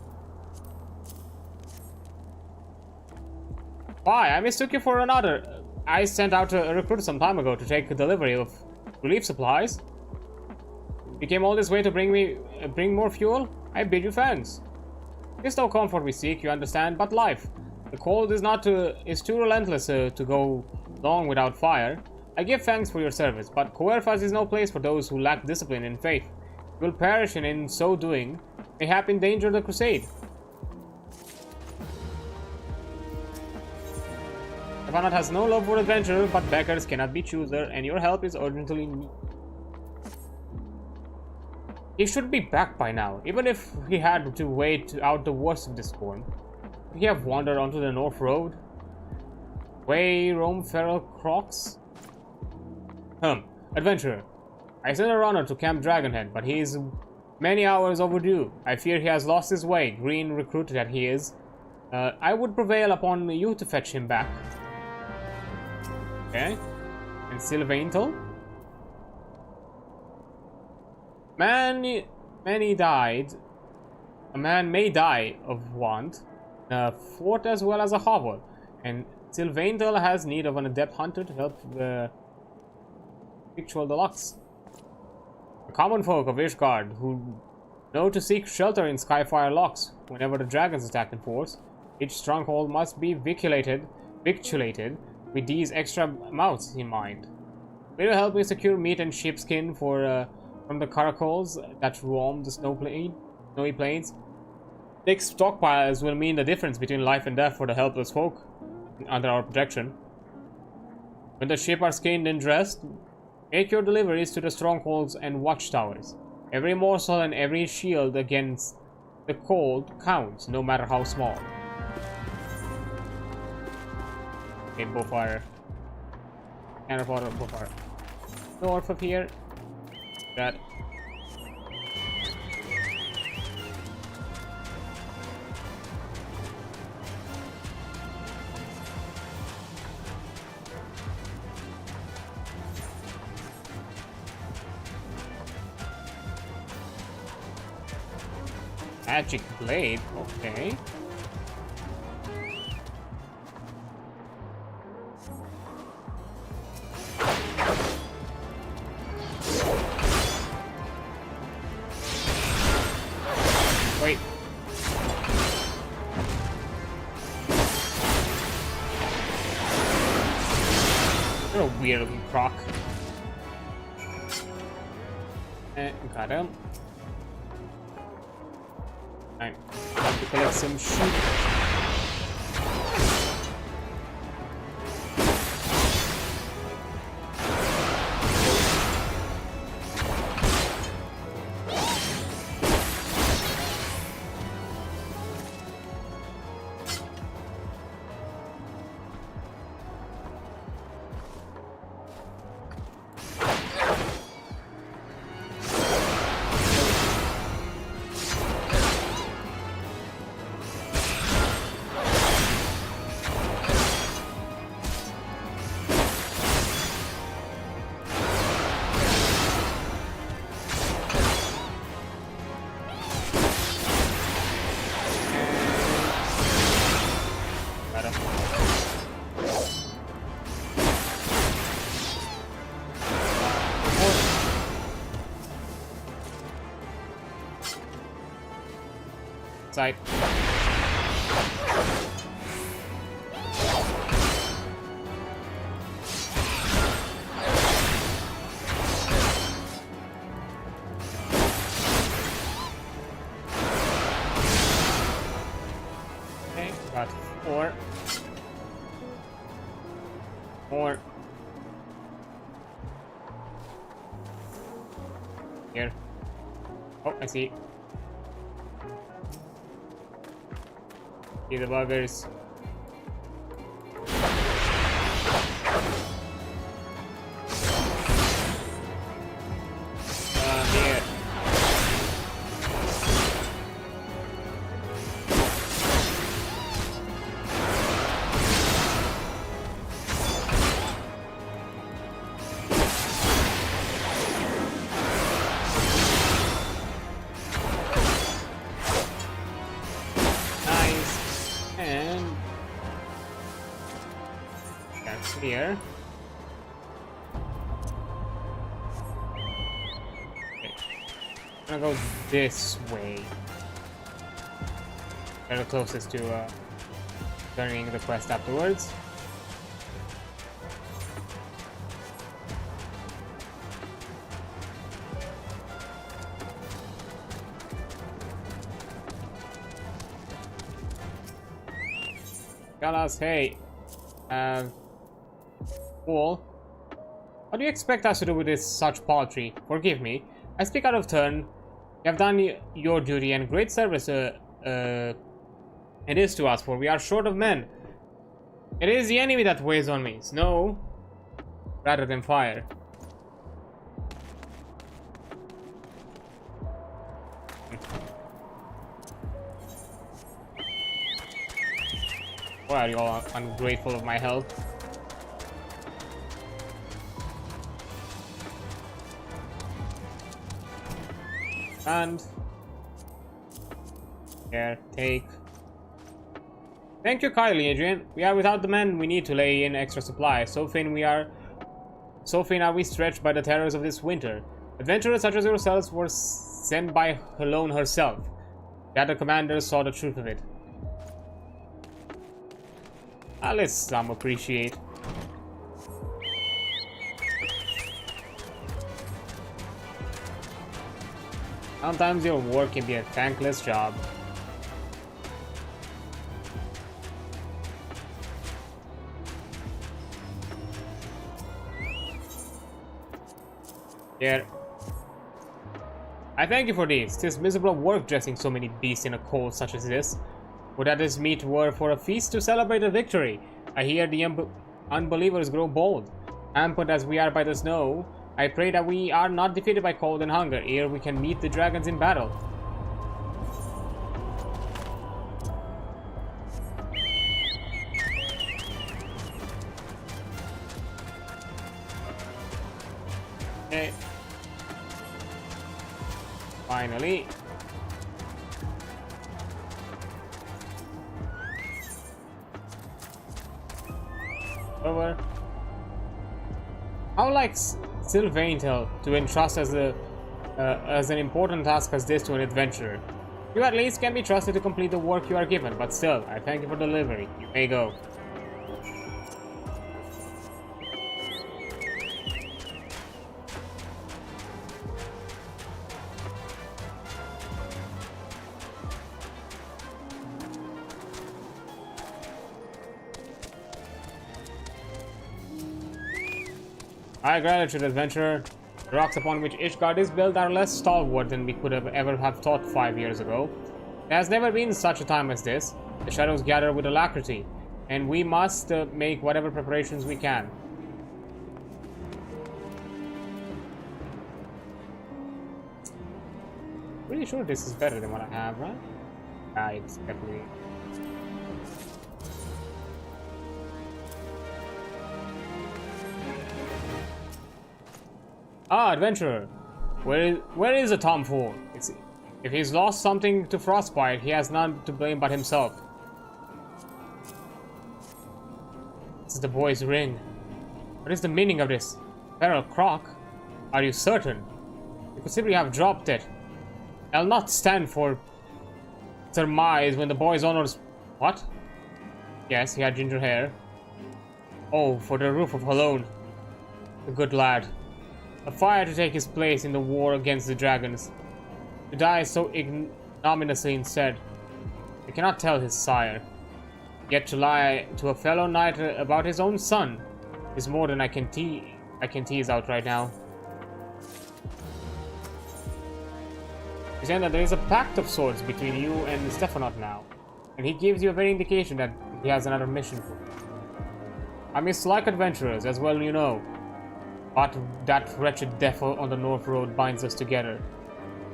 Why, I mistook you for another. I sent out a recruit some time ago to take delivery of relief supplies. You came all this way to bring more fuel? I bid you thanks. It's no comfort we seek, you understand, but life. The cold is too relentless to go long without fire. I give thanks for your service, but Coerfas is no place for those who lack discipline and faith. You will perish, and in so doing, mayhap endanger the crusade. Stephanot has no love for adventure, but beggars cannot be chooser, and your help is urgently needed. He should be back by now, even if he had to wait out the worst of the storm. Could he have wandered onto the North Road? Way roam feral crocs? Adventurer. I sent a runner to Camp Dragonhead, but he is many hours overdue. I fear he has lost his way, green recruit that he is. I would prevail upon you to fetch him back. Okay. And Sylvaintel? Many died. A man may die of want. A fort as well as a hovel. And Sylvaintel has need of an adept hunter to help victual the locks. The common folk of Ishgard who know to seek shelter in Skyfire Locks whenever the dragons attack in force. Each stronghold must be victualated with these extra mouths in mind. Will you help me secure meat and sheepskin from the caracoles that roam the snowy plains? Thick stockpiles will mean the difference between life and death for the helpless folk. under our protection. When the ship are skinned and dressed, make your deliveries to the strongholds and watchtowers. Every morsel and every shield against the cold counts, no matter how small. Okay, both are kind of both are north of here. That. Magic blade, okay. Wait. You're a weird looking croc. Got him. Time to collect some sheep. Side. Okay, got 4. 4. Here. Oh, I see. See the buggers. Here. Here. Okay. I'm gonna go this way. They're the closest to turning the quest afterwards. Galas, hey. Wall. What do you expect us to do with this such paltry? Forgive me. I speak out of turn. You have done your duty and great service it is to us, for we are short of men. It is the enemy that weighs on me. Snow rather than fire. Why are you all ungrateful of my help? And here, take. Thank you kindly, Adrian. We are without the men we need to lay in extra supply. So thin are we stretched by the terrors of this winter. Adventurers such as yourselves were sent by Helone herself. The other commanders saw the truth of it. Let's some appreciate. Sometimes your work can be a thankless job. Here. I thank you for these. 'Tis miserable work dressing so many beasts in a cold such as this. Would that this meat were for a feast to celebrate a victory. I hear the unbelievers grow bold. Hampered as we are by the snow, I pray that we are not defeated by cold and hunger ere we can meet the dragons in battle. Okay. Finally. Over. How like Sylvaintel to entrust as an important task as this to an adventurer. You at least can be trusted to complete the work you are given, but still, I thank you for delivery. You may go. High gratitude, adventurer. The rocks upon which Ishgard is built are less stalwart than we could have ever have thought 5 years ago. There has never been such a time as this. The shadows gather with alacrity, and we must make whatever preparations we can. Pretty sure this is better than what I have, right? Ah, it's definitely... Ah, adventurer. Where is the tomfool? If he's lost something to frostbite, he has none to blame but himself. This is the boy's ring. What is the meaning of this? Feral Croc? Are you certain? You could simply have dropped it. I'll not stand for surmise when the boy's honors... What? Yes, he had ginger hair. Oh, for the roof of Halone. A good lad. A fire to take his place in the war against the dragons. To die so ignominiously instead. I cannot tell his sire. Yet to lie to a fellow knight about his own son is more than I can tease out right now. You're saying that there is a pact of sorts between you and Stephanot now, and he gives you a very indication that he has another mission for you. I mislike adventurers, as well you know. But that wretched devil on the North Road binds us together.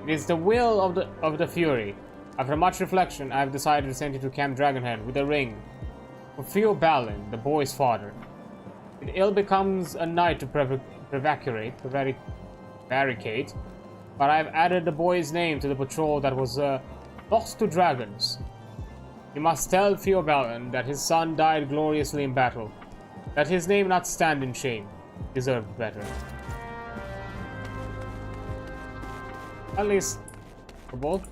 It is the will of the Fury. After much reflection, I have decided to send you to Camp Dragonhead with a ring. For Theo Balin, the boy's father. It ill becomes a knight to prevaricate, but I have added the boy's name to the patrol that was lost to dragons. You must tell Theo Balin that his son died gloriously in battle. Let his name not stand in shame. Deserved better. At least for both.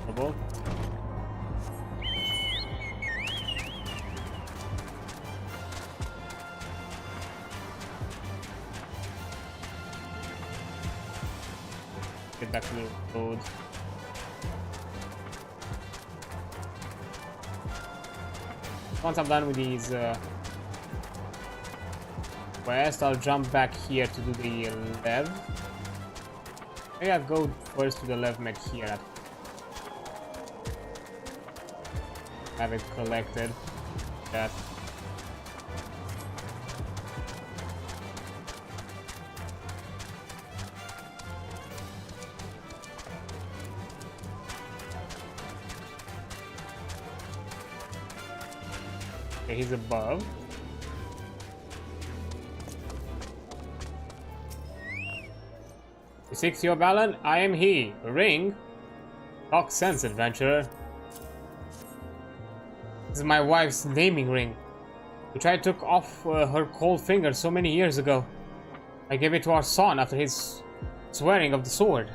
For both. Get back to the road. Once I'm done with these quest, I'll jump back here to do the Lev. Maybe I'll go first to the Lev Med here. Have it collected. That. Okay, he's above. You seek your Balin? I am he. A ring? Talk sense, adventurer. This is my wife's naming ring, which I took off her cold finger so many years ago. I gave it to our son after his swearing of the sword.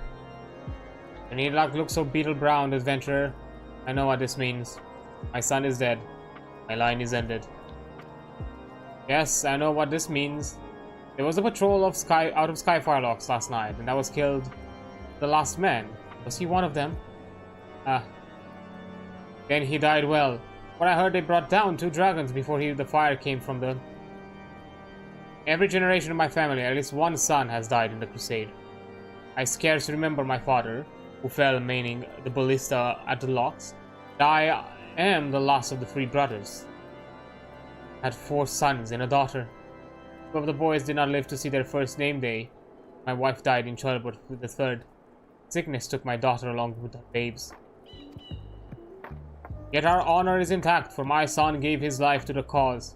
And he looks so beetle-brown, adventurer. I know what this means. My son is dead. My line is ended. Yes, I know what this means. There was a patrol out of Skyfire Locks last night, and I was killed. The last man. Was he one of them? Ah. Then he died well. But I heard they brought down 2 dragons before the fire came from them. Every generation of my family, at least one son has died in the crusade. I scarce remember my father, who fell manning the ballista at the locks. I am the last of the 3 brothers. I had 4 sons and a daughter. 2 of the boys did not live to see their first name day. My wife died in childbirth with the 3rd. Sickness took my daughter along with her babes. Yet our honor is intact, for my son gave his life to the cause.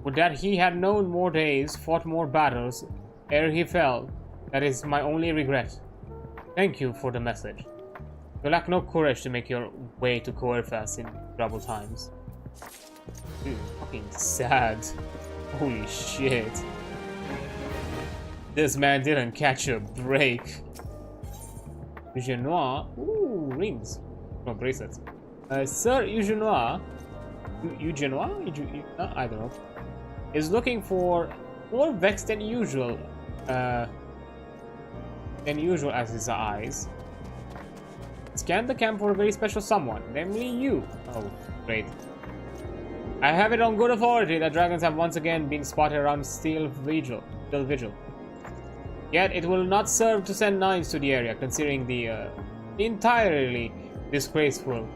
Would that he had known more days, fought more battles, ere he fell. That is my only regret. Thank you for the message. You lack no courage to make your way to Coerfas in troubled times. Dude, fucking sad. Holy shit. This man didn't catch a break. Eugenois. Ooh, rings. No, bracelets. Sir Eugenois. Eugenois? I don't know. Is looking for more vexed than usual. As his eyes. Scan the camp for a very special someone, namely you. Oh, great. I have it on good authority that dragons have once again been spotted around Still Vigil. Yet it will not serve to send knights to the area, considering the entirely disgraceful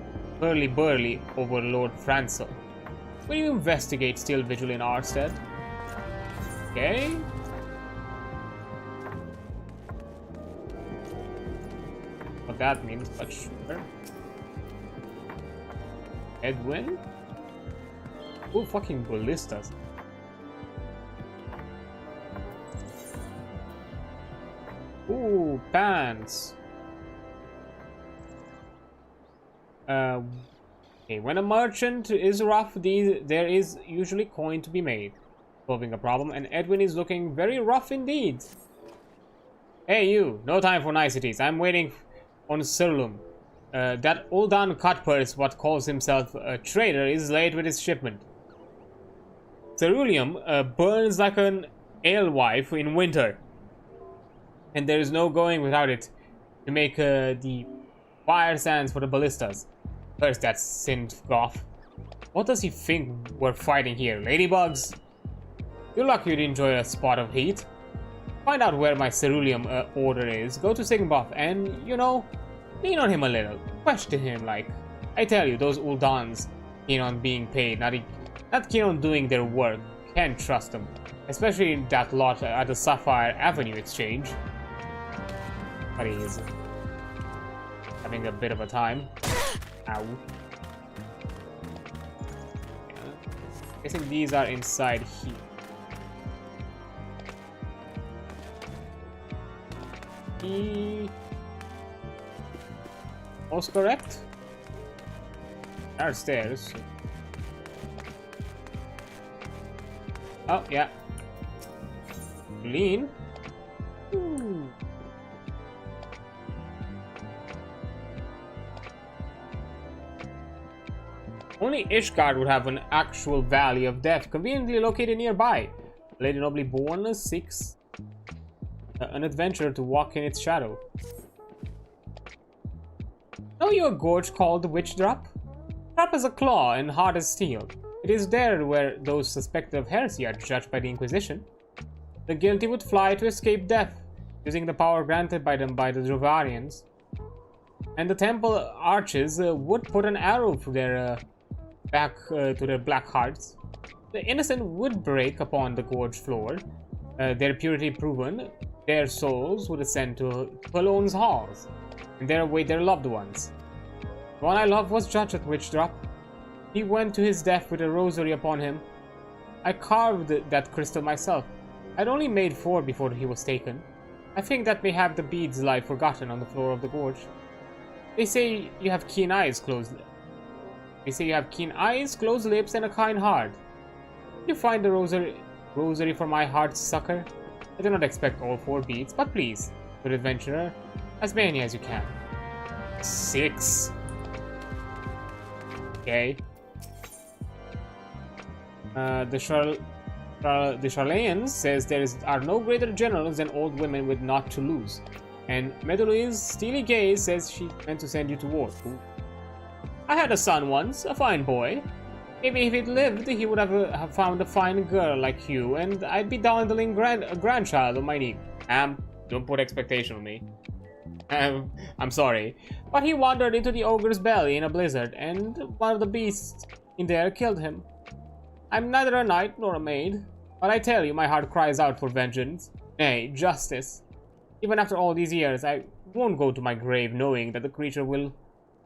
hurly-burly Overlord Francel. Will you investigate Still Vigil in our stead? Okay. What that means, but sure. Edwin? Ooh, fucking ballistas. Ooh, pants. Okay, when a merchant is rough, there is usually coin to be made. Solving a problem, and Edwin is looking very rough indeed. Hey you, no time for niceties. I'm waiting on Ceruleum. That old-down cutpurse, what calls himself a trader, is late with his shipment. Ceruleum burns like an alewife in winter. And there is no going without it to make the fire sands for the ballistas. First, that synth goth. What does he think we're fighting here? Ladybugs? You're lucky you'd enjoy a spot of heat. Find out where my Ceruleum order is. Go to Sigmboth and, you know, lean on him a little. Question him, like. I tell you, those Uldans keen on being paid, not keen on doing their work. Can't trust them. Especially in that lot at the Sapphire Avenue exchange. But he's having a bit of a time. Ow. Yeah. Guessing these are inside here. Most correct? Downstairs. Oh, yeah. Lean. Ooh. Only Ishgard would have an actual Valley of Death, conveniently located nearby. Lady nobly born, 6. An adventurer to walk in its shadow. Know you a gorge called the Witch Drop? Sharp as a claw and hard as steel. It is there where those suspected of heresy are judged by the Inquisition. The guilty would fly to escape death, using the power granted by them by the Drovarians. And the temple arches would put an arrow through their back to their black hearts. The innocent would break upon the gorge floor, their purity proven. Their souls would ascend to Cologne's halls, and there await their loved ones. The one I loved was judged at Witch Drop. He went to his death with a rosary upon him. I carved that crystal myself. I'd only made 4 before he was taken. I think that may have the beads lie forgotten on the floor of the gorge. They say you have keen eyes, closed lips, and a kind heart. You find the rosary for my heart's succor? I do not expect all 4 beads, but please, good adventurer, as many as you can. 6. Okay. The Charlaian says there are no greater generals than old women with naught to lose. And Meduli's steely gaze says she meant to send you to war. Ooh. I had a son once, a fine boy. Maybe if he'd lived, he would have found a fine girl like you, and I'd be dandling grandchild on my knee. Don't put expectation on me. I'm sorry. But he wandered into the ogre's belly in a blizzard, and one of the beasts in there killed him. I'm neither a knight nor a maid, but I tell you, my heart cries out for vengeance. Nay, justice. Even after all these years, I won't go to my grave knowing that the creature will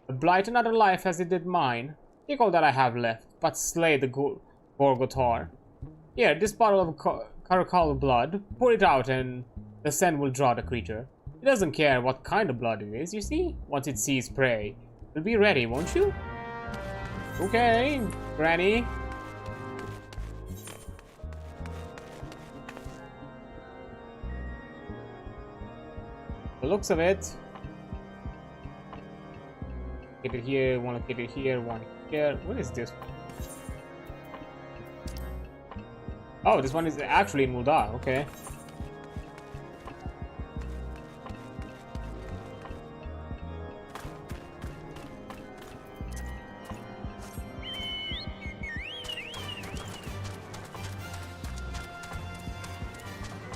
blight another life as it did mine. Take all that I have left, but slay the Gorgotar. Here, this bottle of caracal blood, pour it out and the scent will draw the creature. It doesn't care what kind of blood it is, you see? Once it sees prey, it'll be ready, won't you? Okay, Granny. The looks of it. Get it here, one located here, one here. What is this? Oh, this one is actually in Muldar, okay.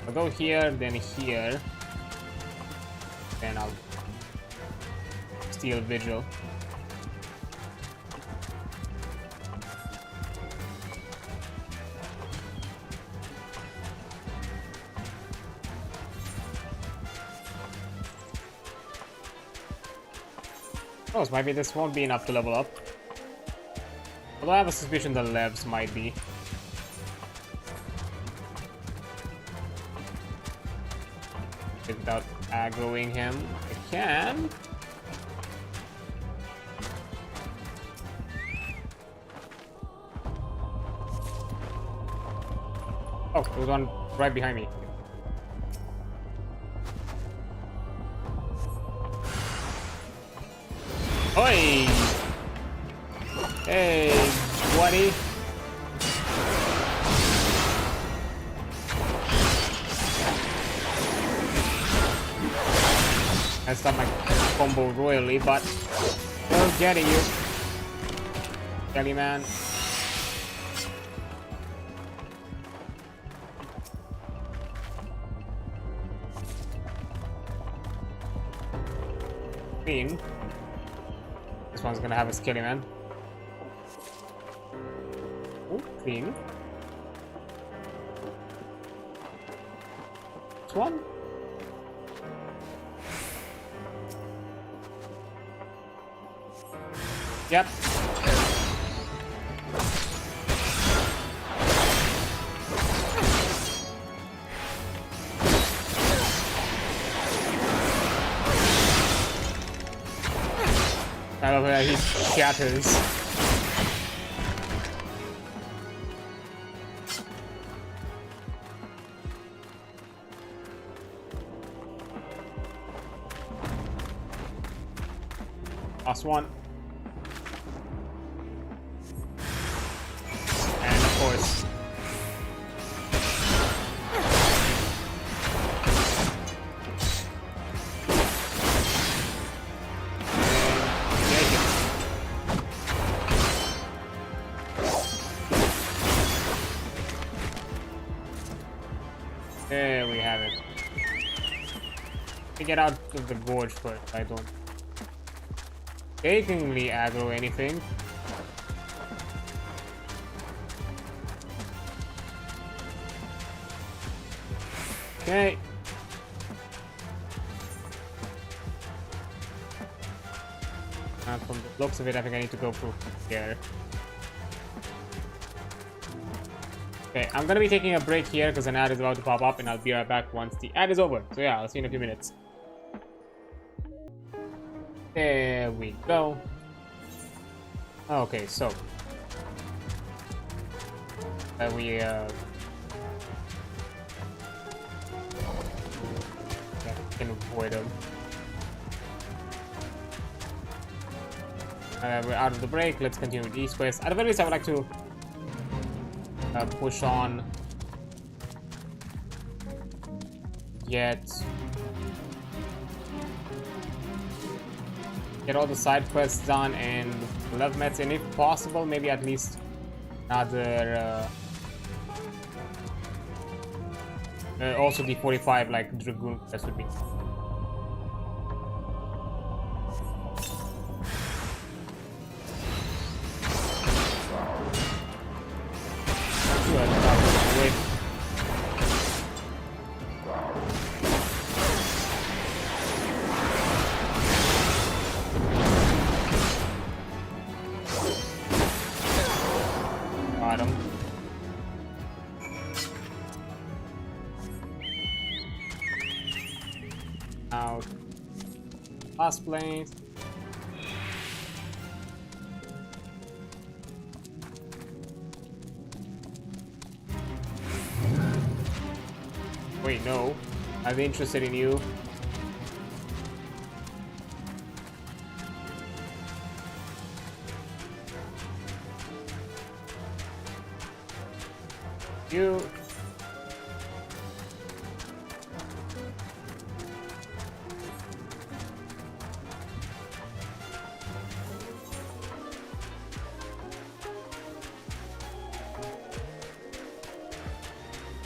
I'll go here, then here. Then I'll steal Vigil. Oh, so maybe this won't be enough to level up. Although I have a suspicion the Levs might be. Without aggroing him, I can. Oh, there was one right behind me. Oi! Hey, buddy. I stopped my combo royally, but still getting you, Kelly man. Clean. This one's gonna have a Skelly man. Oh, clean. This one. Yep. I love how he shatters. Last one. Course. There we have it. To get out of the gorge first, I don't mistakenly aggro anything. Okay. And from the looks of it, I think I need to go through here. Okay, I'm gonna be taking a break here because an ad is about to pop up, and I'll be right back once the ad is over. So yeah, I'll see you in a few minutes. There we go. Okay, so we can avoid them. We're out of the break. Let's continue with these quests. At the very least, I would like to push on. Get all the side quests done and love mets, and if possible, maybe at least another also the 45 like Dragoon class would be. Got him. Out. Last place. Wait, no. I'm interested in you. You.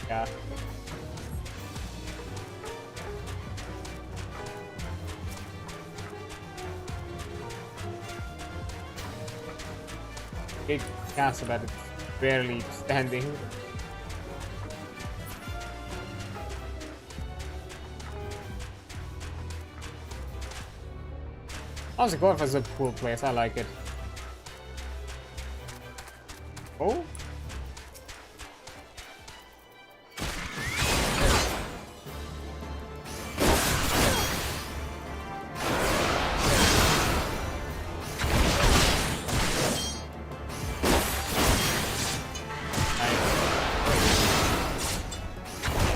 Yeah. Big castle that is barely standing. How's it going for a cool place? I like it. Oh?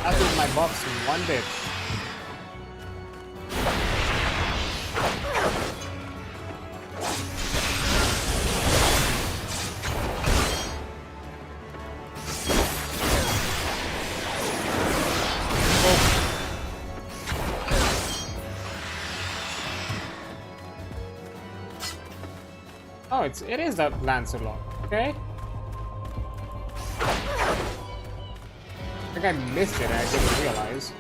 That is my box in one bit. Oh, it is that Lancelot. Okay. I think I missed it and I didn't realize.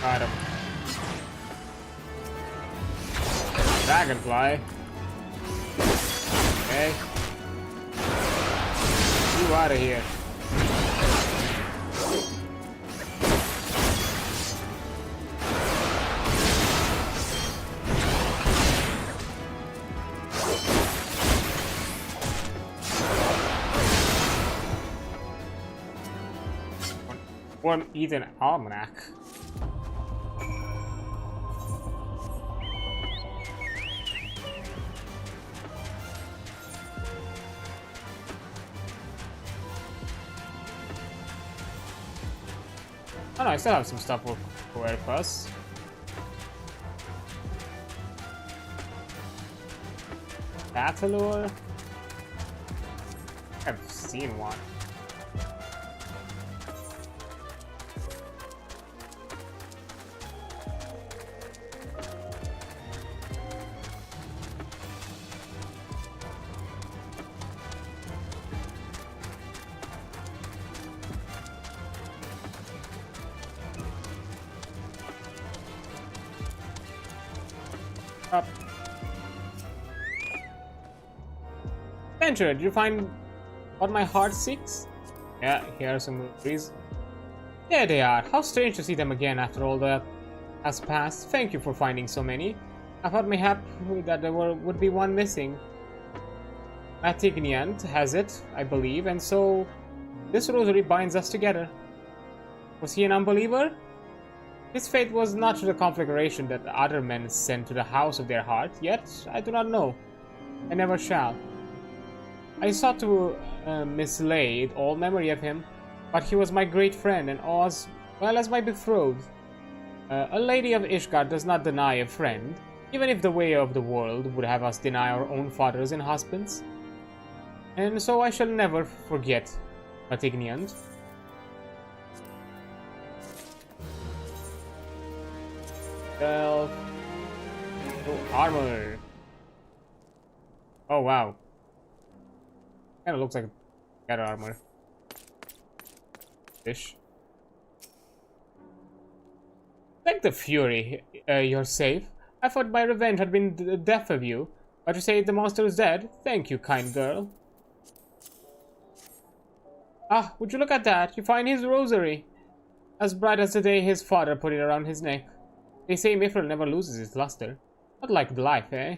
Got him. Dragonfly. Okay. You out of here. One Eden Almanac. Oh no, I still have some stuff for Air Plus. Batalore? I've seen one. Up. Adventure, did you find what my heart seeks? Yeah, here are some trees. There they are. How strange to see them again after all that has passed. Thank you for finding so many. I thought mayhap that there would be one missing. Matigniant has it, I believe, and so this rosary binds us together. Was he an unbeliever? His fate was not to the conflagration that other men sent to the house of their heart, yet I do not know. I never shall. I sought to mislay all memory of him, but he was my great friend and as well as my betrothed. A lady of Ishgard does not deny a friend, even if the way of the world would have us deny our own fathers and husbands. And so I shall never forget Matigniant. Armor. Oh wow. Kinda looks like better armor. Fish. Thank the Fury, you're safe. I thought my revenge had been the death of you, but you say the monster is dead? Thank you, kind girl. Ah, would you look at that? You find his rosary. As bright as the day his father put it around his neck. They say Mithril never loses its luster. Not like life, eh?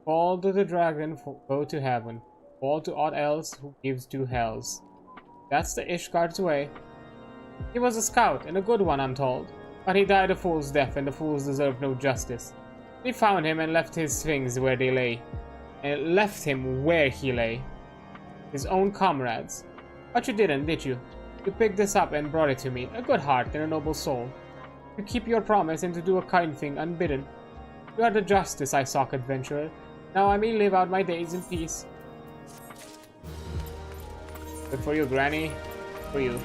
Fall to the dragon, go to heaven. Fall to aught else who gives to hells. That's the Ishgard's way. He was a scout, and a good one, I'm told. But he died a fool's death, and the fools deserve no justice. We found him and left his things where they lay. And left him where he lay. His own comrades. But you didn't, did you? You picked this up and brought it to me. A good heart and a noble soul. You keep your promise and to do a kind thing unbidden. You are the justice I sought, adventurer. Now I may live out my days in peace. Good for you, Granny. For you.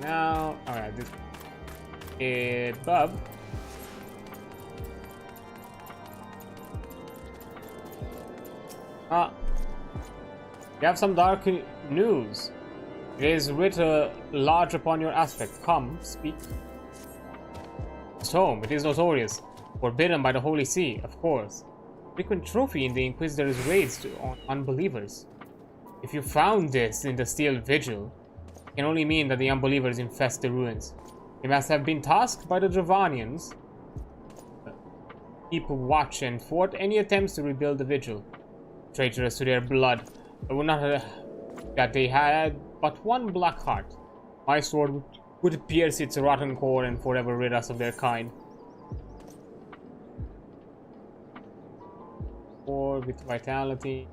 Now, alright, this Bub. You have some dark news. It is writ large upon your aspect. Come, speak. Home, it is notorious. Forbidden by the Holy See, of course. Frequent trophy in the Inquisitor's raids on unbelievers. If you found this in the Steel Vigil, it can only mean that the unbelievers infest the ruins. They must have been tasked by the Dravanians keep watch and thwart any attempts to rebuild the Vigil. Traitorous to their blood, I would not that they had but one black heart. My sword would pierce its rotten core and forever rid us of their kind. Or with vitality.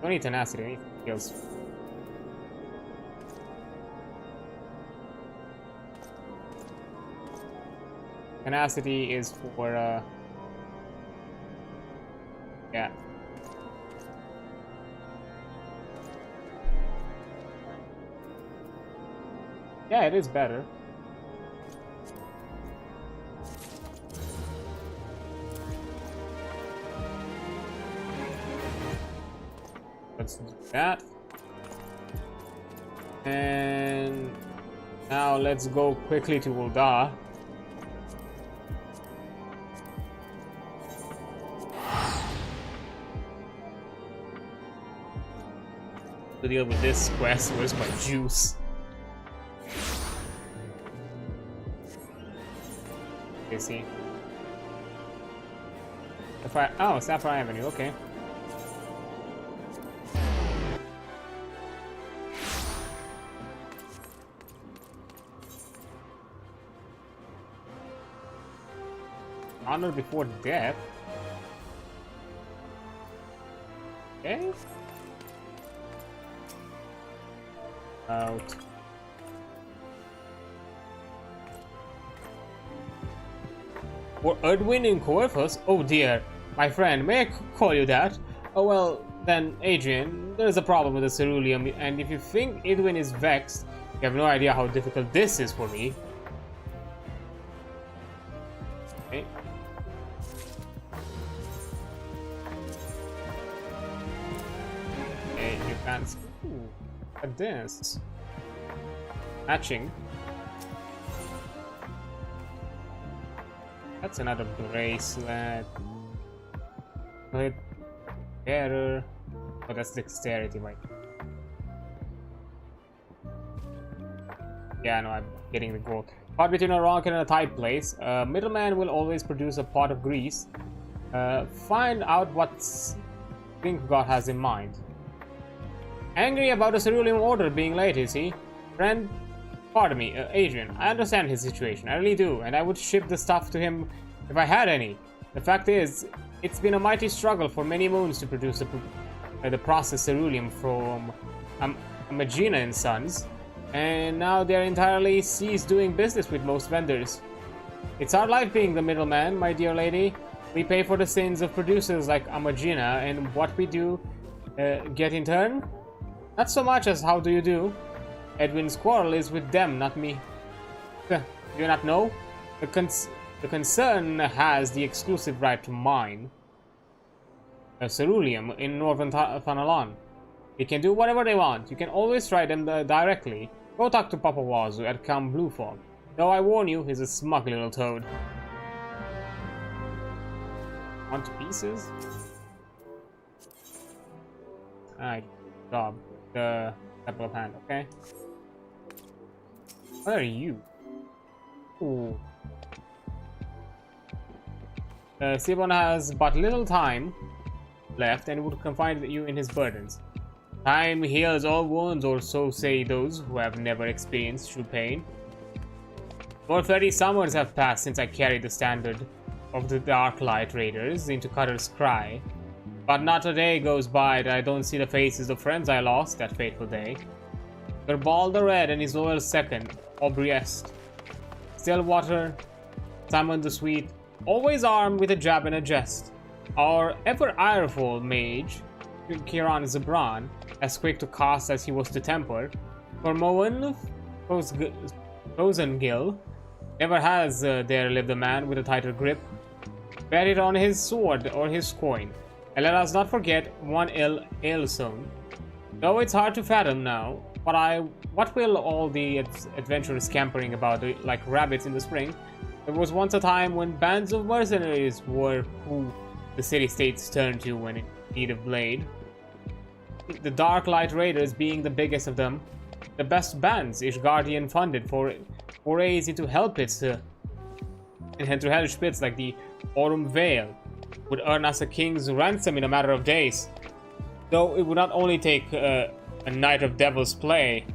Don't need tenacity, I need skills. Tenacity is for yeah. Yeah, it is better. Let's do that. And now let's go quickly to Ul'dah. To deal with this quest. Where's my juice? Okay, see. Oh, Sapphire Avenue, okay. Honor before death. Okay. Out. For Erdwin in Corvus? Oh dear, my friend, may I call you that? Oh well, then, Adrian, there is a problem with the ceruleum, and if you think Edwin is vexed, you have no idea how difficult this is for me. Okay. Okay, you can't. Ooh, at this. Matching. That's another bracelet. But better. Oh, that's dexterity, right? Yeah, no, I'm getting the gold. Caught between a rock and a tight place. Middleman will always produce a pot of grease. Find out what Thinkgod has in mind. Angry about the ceruleum order being late, is he? Friend, Pardon me, Adrian, I understand his situation, I really do, and I would ship the stuff to him if I had any. The fact is, it's been a mighty struggle for many moons to produce the processed ceruleum from Magina and Sons, and now they're entirely ceased doing business with most vendors. It's our life being the middleman, my dear lady. We pay for the sins of producers like Amagina, and what we do get in turn? Not so much as how do you do. Edwin's quarrel is with them, not me. Do you not know? The concern has the exclusive right to mine ceruleum in northern Thanalan. They can do whatever they want. You can always try them directly. Go talk to Papa Wazoo at Camp Bluefog. Though I warn you, he's a smug little toad. 1 to pieces? Alright, job. The apple of hand, okay? What are you? Ooh. Sibon has but little time left and would confide you in his burdens. Time heals all wounds, or so say those who have never experienced true pain. More 30 summers have passed since I carried the standard of the Dark Light Raiders into Cutter's Cry, but not a day goes by that I don't see the faces of friends I lost that fateful day. Gerbald the Red and his loyal second, Aubriest, Stillwater, Simon the Sweet, always armed with a jab and a jest. Our ever-ireful mage, Kiran Zabran, as quick to cast as he was to temper, for Moen Rosengil never has there lived a man with a tighter grip. Bear it on his sword or his coin, and let us not forget one Ailson. Though it's hard to fathom now, what will all the adventurers scampering about like rabbits in the spring? There was once a time when bands of mercenaries were who the city-states turned to when in need of blade. The Dark Light Raiders being the biggest of them, the best bands Ishgardian funded for forays into Hellpits and into hellish pits like the Aurum Vale would earn us a king's ransom in a matter of days. Though it would not only take a night of devil's play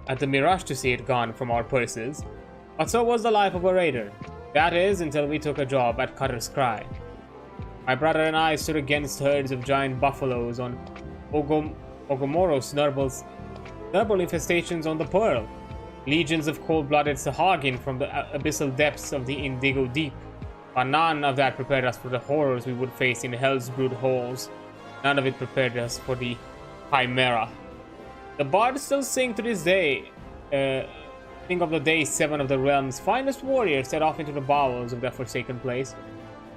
at the Mirage to see it gone from our purses, but so was the life of a raider. That is, until we took a job at Cutter's Cry. My brother and I stood against herds of giant buffaloes on Ogomoros Nurble infestations on the Pearl, legions of cold-blooded Sahagin from the abyssal depths of the Indigo Deep, but none of that prepared us for the horrors we would face in Hell's Brood holes. None of it prepared us for the Chimera. The bards still sing to this day. Think of the day 7 of the realm's finest warriors set off into the bowels of that forsaken place,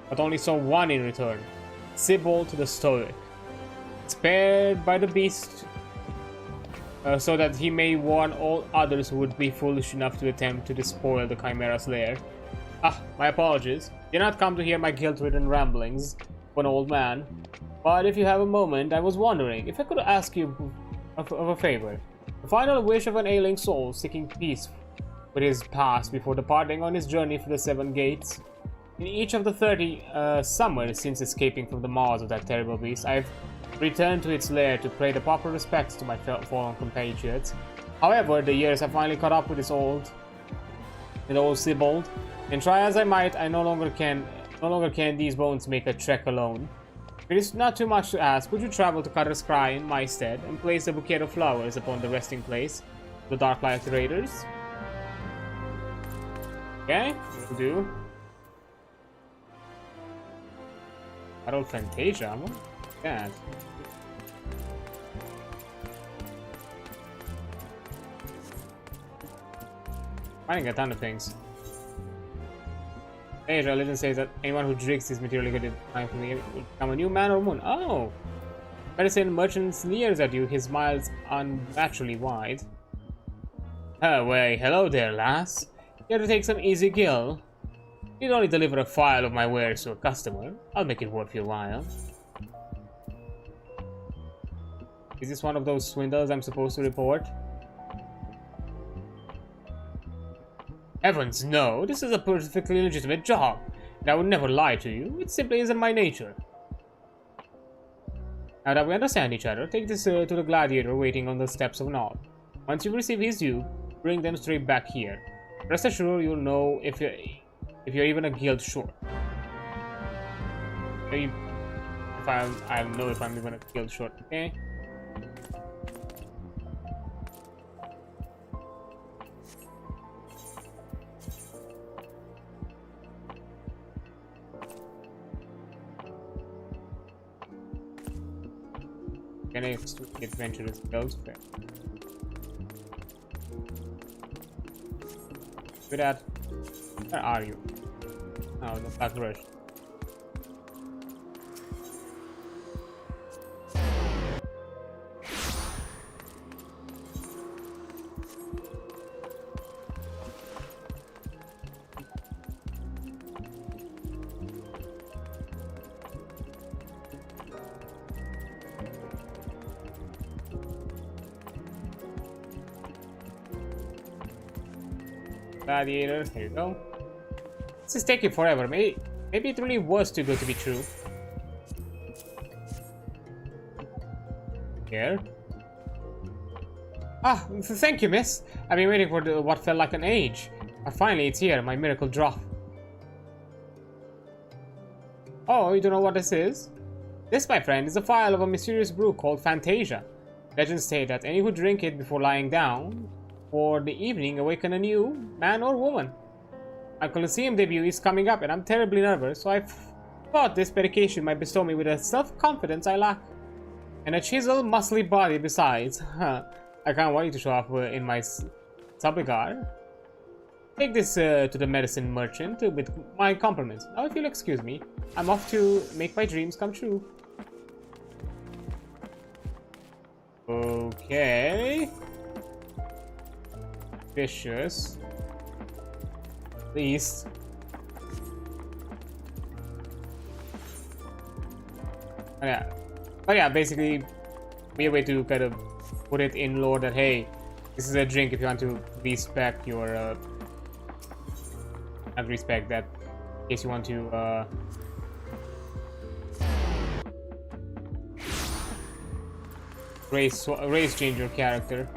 but only saw one in return, Sybil the Stoic, spared by the beast so that he may warn all others who would be foolish enough to attempt to despoil the Chimera's lair. My apologies. Did not come to hear my guilt-ridden ramblings of an old man, but if you have a moment, I was wondering if I could ask you of a favor. The final wish of an ailing soul seeking peace with his past before departing on his journey for the 7 gates. In each of the 30 summers since escaping from the maws of that terrible beast, I've returned to its lair to pay the proper respects to my fallen compatriots. However, the years have finally caught up with old Sibold, and try as I might, I no longer can these bones make a trek alone. It is not too much to ask. Would you travel to Cutter's Cry in my stead and place a bouquet of flowers upon the resting place of the Dark Light Raiders? Okay, will do. Battle Fantasia, what? That. Finding a ton of things. Hey, religion says that anyone who drinks this material good time from the will become a new man or woman. Oh! Medicine merchant sneers at you, his smiles unnaturally wide. Well, hello there, lass. You have to take some easy gill. You'd only deliver a file of my wares to a customer. I'll make it worth your while. Is this one of those swindles I'm supposed to report? Heavens, no. This is a perfectly legitimate job. And I would never lie to you. It simply isn't my nature. Now that we understand each other, take this to the gladiator waiting on the steps of Knob. Once you receive his due, bring them straight back here. Rest assured, you'll know if you're even a guild short. I'll know if I'm even a guild short. Okay. Next adventurous guilds. Good at. Where are you? Oh, the Black Rush. Gladiator, here you go. This is taking forever. Maybe it really was too good to be true. Here. Ah, thank you, miss. I've been waiting for what felt like an age. But finally, it's here, my miracle drop. Oh, you don't know what this is? This, my friend, is a vial of a mysterious brew called Fantasia. Legends say that any who drink it before lying down for the evening awaken a new man or woman. My Colosseum debut is coming up and I'm terribly nervous, so I thought this medication might bestow me with a self-confidence I lack. And a chiseled, muscly body besides. I can't wait to show off in my subligar. Take this to the medicine merchant with my compliments. Now if you'll excuse me, I'm off to make my dreams come true. Okay. Vicious. At least. But yeah, basically, be a way to kind of put it in lore that hey, this is a drink if you want to respect your not respect that in case you want to race change your character.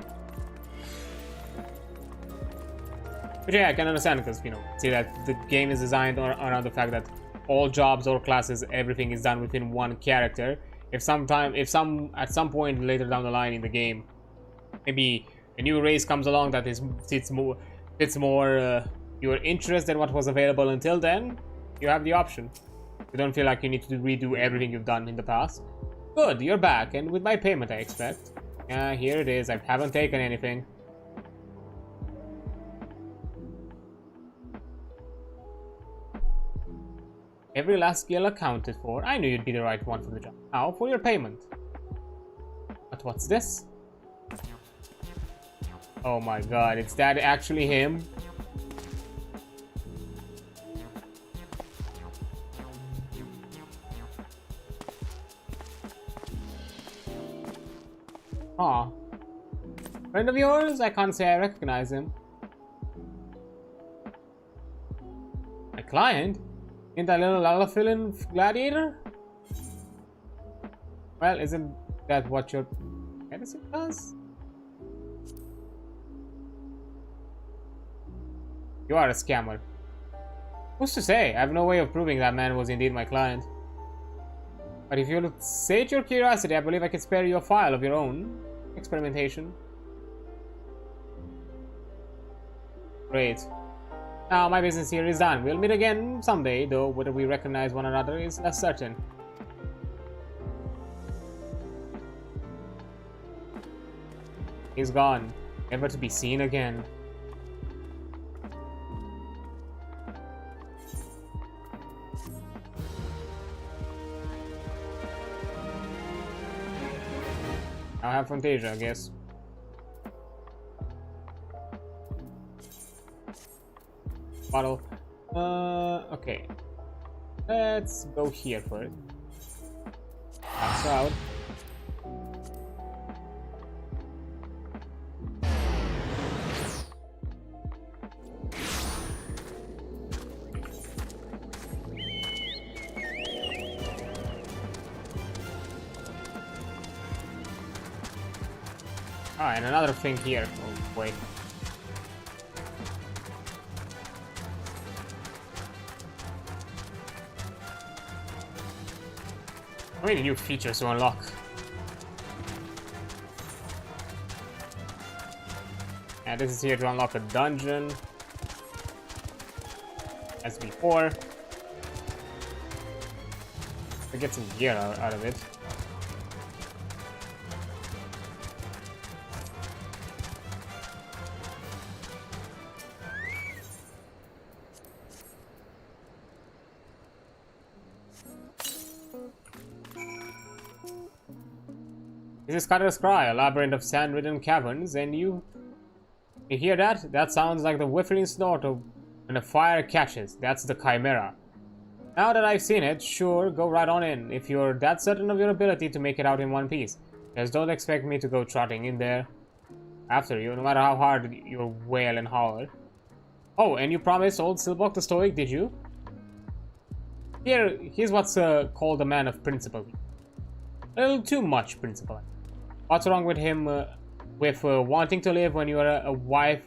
But yeah, I can understand because, you know, see that the game is designed around the fact that all jobs or classes, everything is done within one character. At some point later down the line in the game, maybe a new race comes along that fits more your interest than what was available until then, you have the option. You don't feel like you need to redo everything you've done in the past. Good, you're back, and with my payment, I expect. Yeah, here it is. I haven't taken anything. Every last skill accounted for. I knew you'd be the right one for the job. Now for your payment. But what's this? Oh my god, is that actually him? Aw. Friend of yours? I can't say I recognize him. My client? Ain't that little Lalafilin gladiator? Well, isn't that what your medicine does? You are a scammer. Who's to say? I have no way of proving that man was indeed my client. But if you'll sate your curiosity, I believe I can spare you a file of your own experimentation. Great. Now my business here is done. We'll meet again someday, though whether we recognize one another is less certain. He's gone, never to be seen again. Now I have Fantasia, I guess. Bottle. Okay. Let's go here for it. Max out. Ah, and another thing here. Oh, wait. How many new features to unlock? And this is here to unlock a dungeon. As before. I get some gear out of it. This is Cutter's Cry, a labyrinth of sand-ridden caverns, and you hear that? That sounds like the whiffling snort of when a fire catches. That's the Chimera. Now that I've seen it, sure, go right on in, if you're that certain of your ability to make it out in one piece. Just don't expect me to go trotting in there after you, no matter how hard you wail and holler. Oh, and you promised old Silbok the Stoic, did you? Here's what's called a man of principle. A little too much principle. What's wrong with him with wanting to live when you're a wife,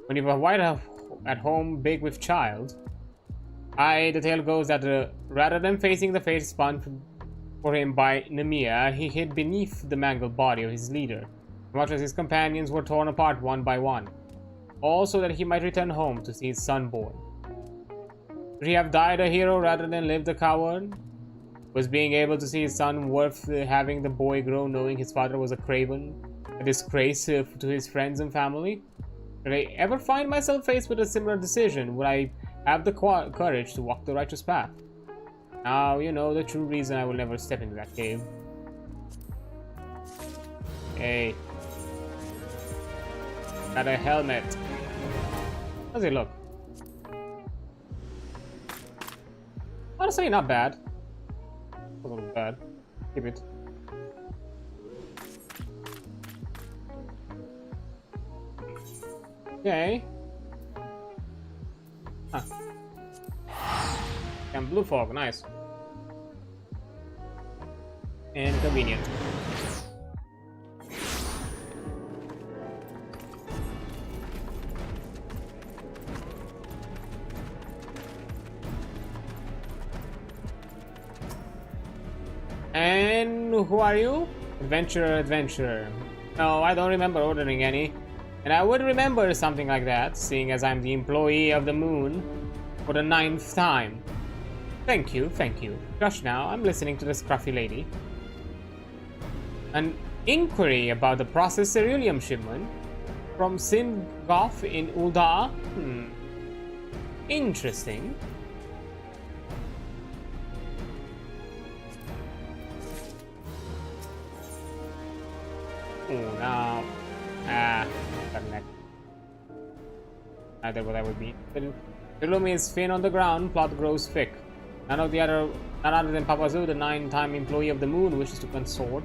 when you have a wife at home big with child? The tale goes that rather than facing the fate spun for him by Nemea, he hid beneath the mangled body of his leader, much as his companions were torn apart one by one, all so that he might return home to see his son born. Should he have died a hero rather than lived a coward? Was being able to see his son worth having the boy grow knowing his father was a craven, a disgrace to his friends and family? Should I ever find myself faced with a similar decision, would I have the courage to walk the righteous path? Now you know the true reason I will never step into that cave. Hey. Got a helmet. How does it look? Honestly, not bad. A little bad. Keep it. Okay. Huh. And blue fog, nice. And convenient. And who are you? Adventurer. No, I don't remember ordering any. And I would remember something like that, seeing as I'm the employee of the moon for the 9th time. Thank you. Gosh, now, I'm listening to the scruffy lady. An inquiry about the processed ceruleum shipment from Simgoth in Ul'dah? Interesting. Oh, now. Either what that would be. The room is thin on the ground, plot grows thick. None other than Papazu, the 9-time employee of the moon, wishes to consort.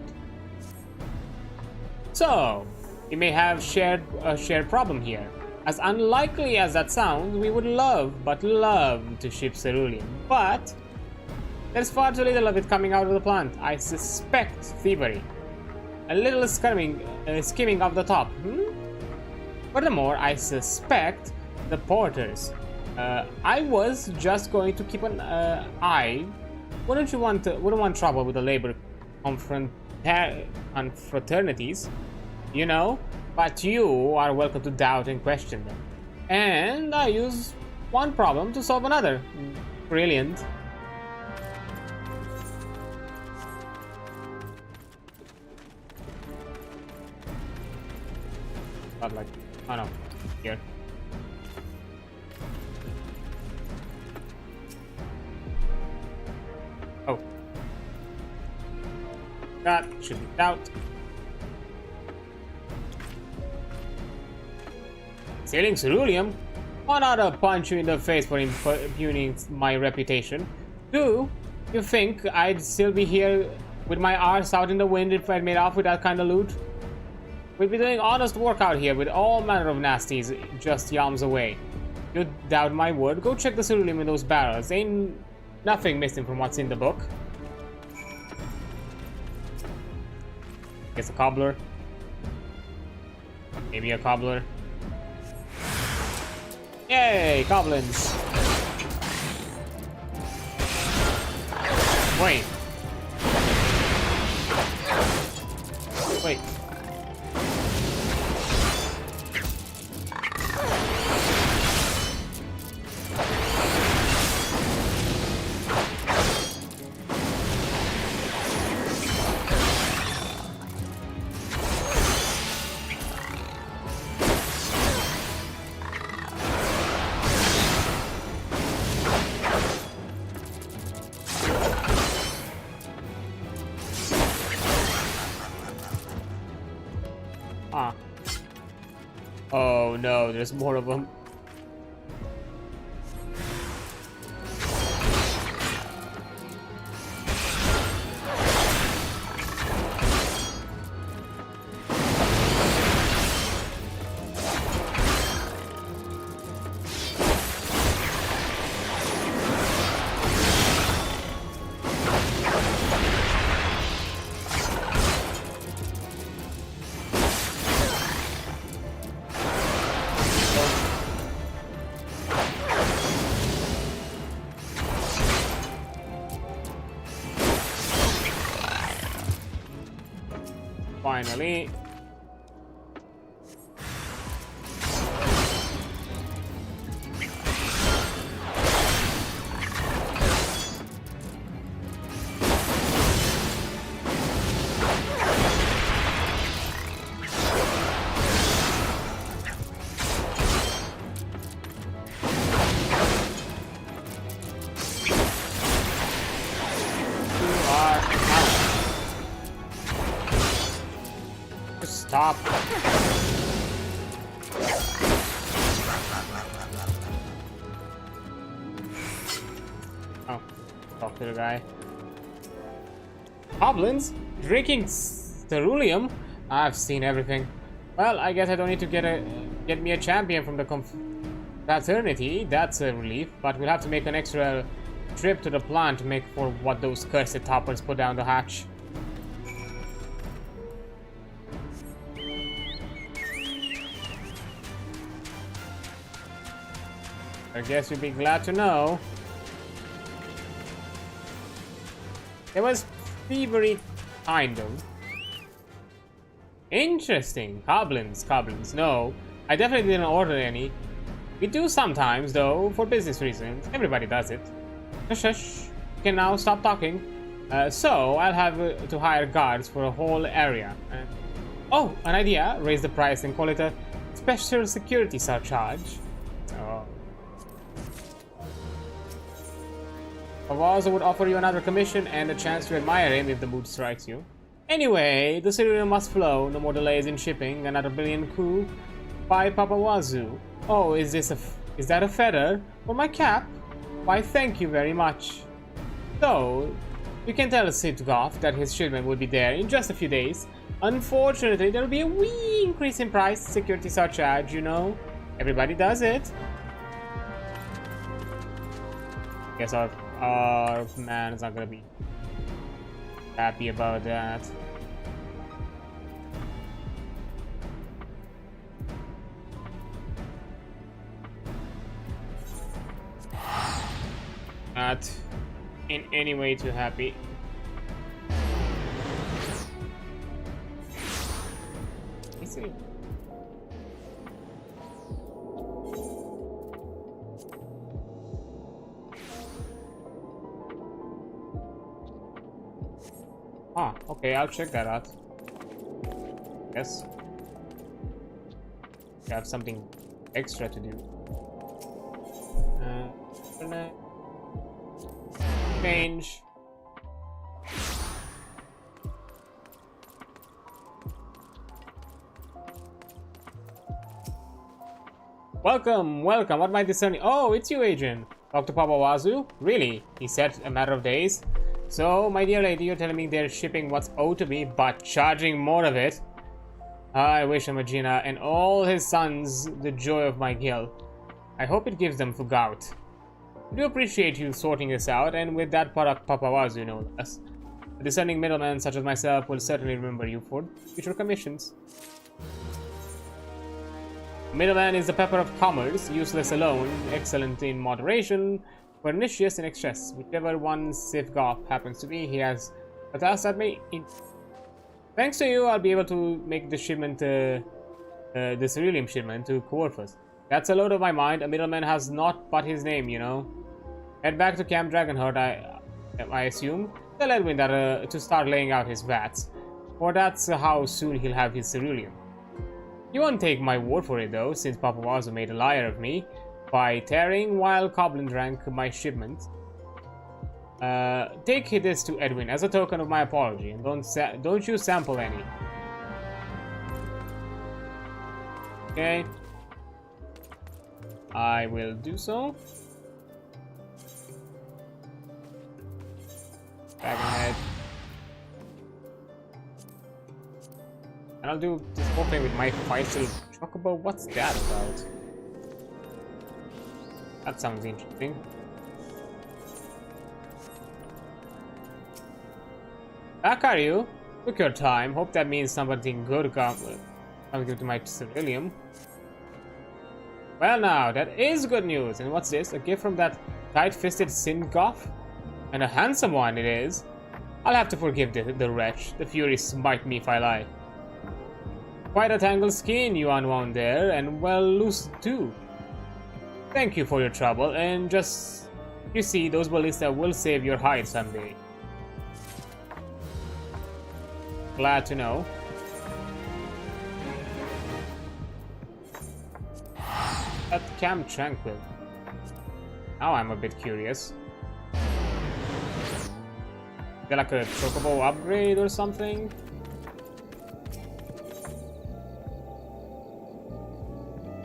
So, we may have a shared problem here. As unlikely as that sounds, we would love to ship ceruleum. But there's far too little of it coming out of the plant. I suspect thievery. A little skimming off the top. Furthermore, I suspect the porters. I was just going to keep an eye. Wouldn't want trouble with the labor confraternities, you know? But you are welcome to doubt and question them. And I use one problem to solve another. Brilliant. Not like, oh no, here. Oh. That should be doubt. Selling ceruleum? One ought to punch you in the face for impugning my reputation. 2, you think I'd still be here with my arse out in the wind if I'd made off with that kind of loot? We'd be doing honest work out here with all manner of nasties just yalms away. You doubt my word? Go check the ceruleum in those barrels. Ain't nothing missing from what's in the book. Guess a cobbler. Maybe a cobbler. Yay, goblins! Wait. Wait. Oh no, there's more of them. Finally. Stop. Oh, talk to the guy. Goblins? Drinking ceruleum? I've seen everything. Well, I guess I don't need to get me a champion from the fraternity. That's a relief, but we'll have to make an extra trip to the plant to make for what those cursed toppers put down the hatch. I guess you'd be glad to know. It was thievery, kind of. Interesting. Goblins. No, I definitely didn't order any. We do sometimes, though, for business reasons. Everybody does it. Shush. You can now stop talking. So, I'll have to hire guards for a whole area. Oh, an idea. Raise the price and call it a special security surcharge. Oh. Pavazo would offer you another commission and a chance to admire him if the mood strikes you. Anyway, the cereal must flow. No more delays in shipping. Another billion coup by Papa Wazoo. Oh, is that a feather for my cap? Why, thank you very much. So, you can tell Sidgoff that his shipment will be there in just a few days. Unfortunately, there will be a wee increase in price. Security surcharge, you know. Everybody does it. Guess our man is not gonna be happy about that. Not in any way too happy. Let's see. Ah, okay, I'll check that out. Yes. I have something extra to do. Change. Welcome. What am I discerning? Oh, it's you, Adrian. Dr. Papa Wazoo? Really? He said a matter of days. So, my dear lady, you're telling me they're shipping what's owed to me, but charging more of it? I wish Amagina and all his sons the joy of my guild. I hope it gives them fugout. I do appreciate you sorting this out, and with that product Papa Wazoo, no less. A discerning middleman such as myself will certainly remember you for future commissions. Middleman is the pepper of commerce, useless alone, excellent in moderation, pernicious in excess. Whichever one Sivgoth happens to be, he has a task that may Thanks to you, I'll be able to make the shipment, this Arealium shipment to Corvus. That's a load of my mind. A middleman has not but his name, you know. Head back to Camp Dragonheart, I assume. Tell Edwin that, to start laying out his vats. For that's how soon he'll have his cerulean. You won't take my word for it though, since Papa Wazoo made a liar of me by tearing while Coblin drank my shipment. Take this to Edwin as a token of my apology, and don't you sample any. Okay. I will do so. Back ahead. And I'll do this whole thing with my Faisal Chocobo. What's that about? That sounds interesting. Back are you? Took your time. Hope that means something good coming to my ceruleum. Well now, that is good news. And what's this? A gift from that tight-fisted Singoff? And a handsome one it is. I'll have to forgive the wretch. The Furies smite me if I lie. Quite a tangled skein you unwound there, and well loose too. Thank you for your trouble, and just... You see, those ballista will save your hide someday. Glad to know. At Camp Tranquil. Now I'm a bit curious. Is there like a Chocobo upgrade or something?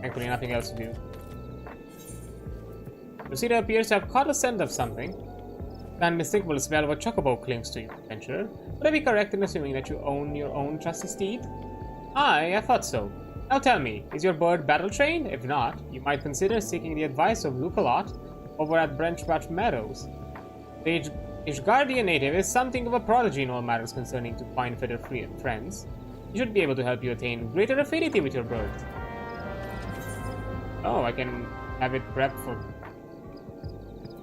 Thankfully nothing else to do. Lucida appears to have caught a scent of something. The unmistakable smell of a Chocobo clings to you, adventurer. Would I be correct in assuming that you own your own trusty steed? Aye, I thought so. Now tell me, is your bird battle-trained? If not, you might consider seeking the advice of Lukalot over at Branchbatch Meadows. The Ishgardian native is something of a prodigy in all matters concerning to fine feathered friends. He should be able to help you attain greater affinity with your bird. Oh, I can have it prepped for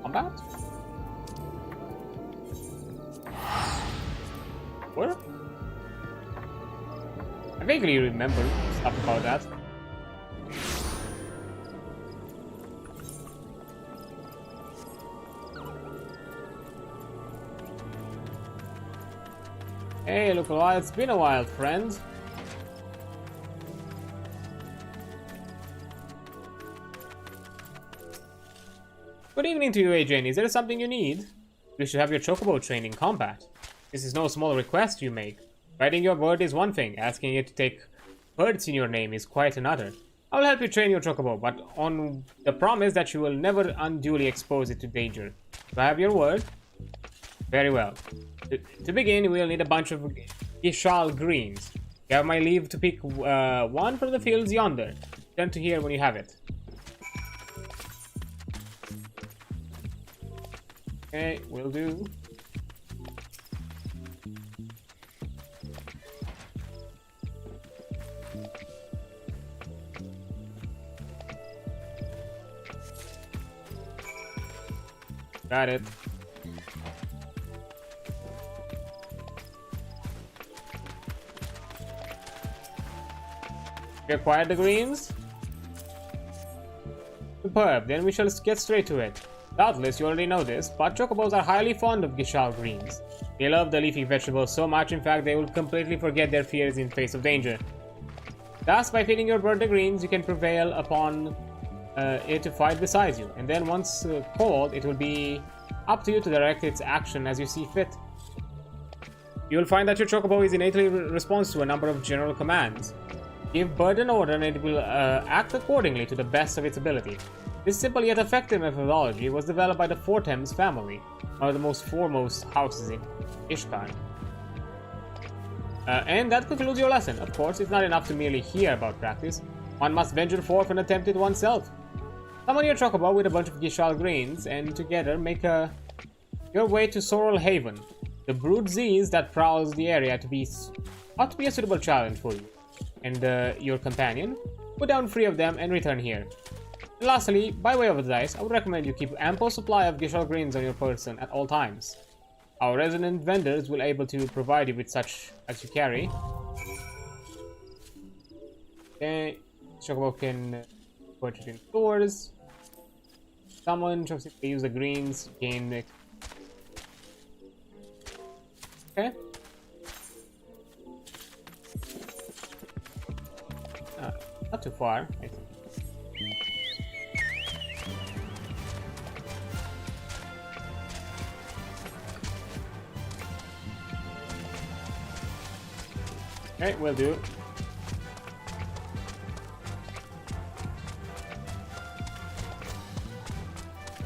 combat? Where? I vaguely remember stuff about that. Hey, look a while. It's been a while, friend. Good evening to you, Adrian. Is there something you need? You should have your Chocobo trained in combat. This is no small request you make. Writing your word is one thing. Asking it to take birds in your name is quite another. I will help you train your Chocobo, but on the promise that you will never unduly expose it to danger. Do I have your word? Very well. To begin, we will need a bunch of Gishal greens. You have my leave to pick one from the fields yonder. Turn to here when you have it. Okay, will do. Got it. We acquired the greens? Superb, then we shall get straight to it. Doubtless you already know this, but Chocobos are highly fond of Gishal greens. They love the leafy vegetables so much, in fact, they will completely forget their fears in face of danger. Thus, by feeding your bird the greens, you can prevail upon it to fight beside you, and then once called, it will be up to you to direct its action as you see fit. You will find that your Chocobo is innately responds to a number of general commands. Give bird an order and it will act accordingly to the best of its ability. This simple yet effective methodology was developed by the Fortems family, one of the most foremost houses in Ishkan. And that concludes your lesson. Of course, it's not enough to merely hear about practice. One must venture forth and attempt it oneself. Summon your Chocobo with a bunch of Gishal greens, and together make your way to Sorrel Haven. The brood Z's that prowls the area ought to be a suitable challenge for you and your companion. Put down 3 of them and return here. And lastly, by way of advice, I would recommend you keep ample supply of Gishal greens on your person at all times. Our resident vendors will able to provide you with such as you carry. Okay, Chocobo can purchase in stores. Someone just use the greens, gain the... Okay. Not too far, I think. Okay, will do.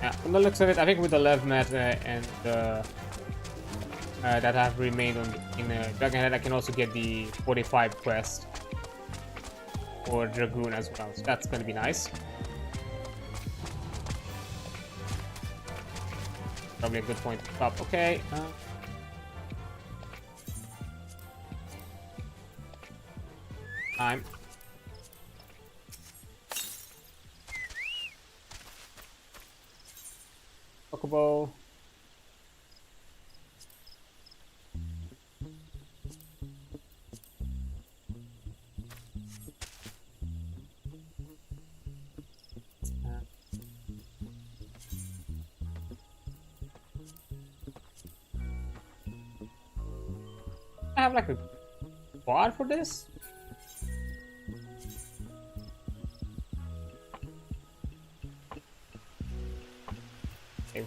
Yeah, from the looks of it, I think with the left meta and that have remained on in Dragonhead, I can also get the 45 quest for Dragoon as well. So that's gonna be nice. Probably a good point to stop. Okay. Time. Chocobo. I have like a bar for this? Okay.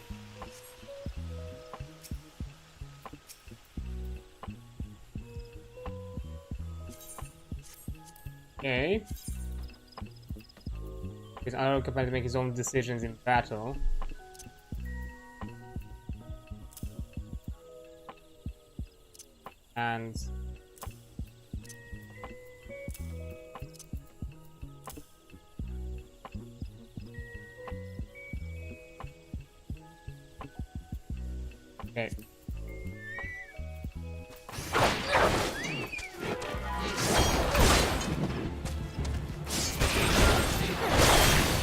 Okay. He's unoccupied to make his own decisions in battle. And okay.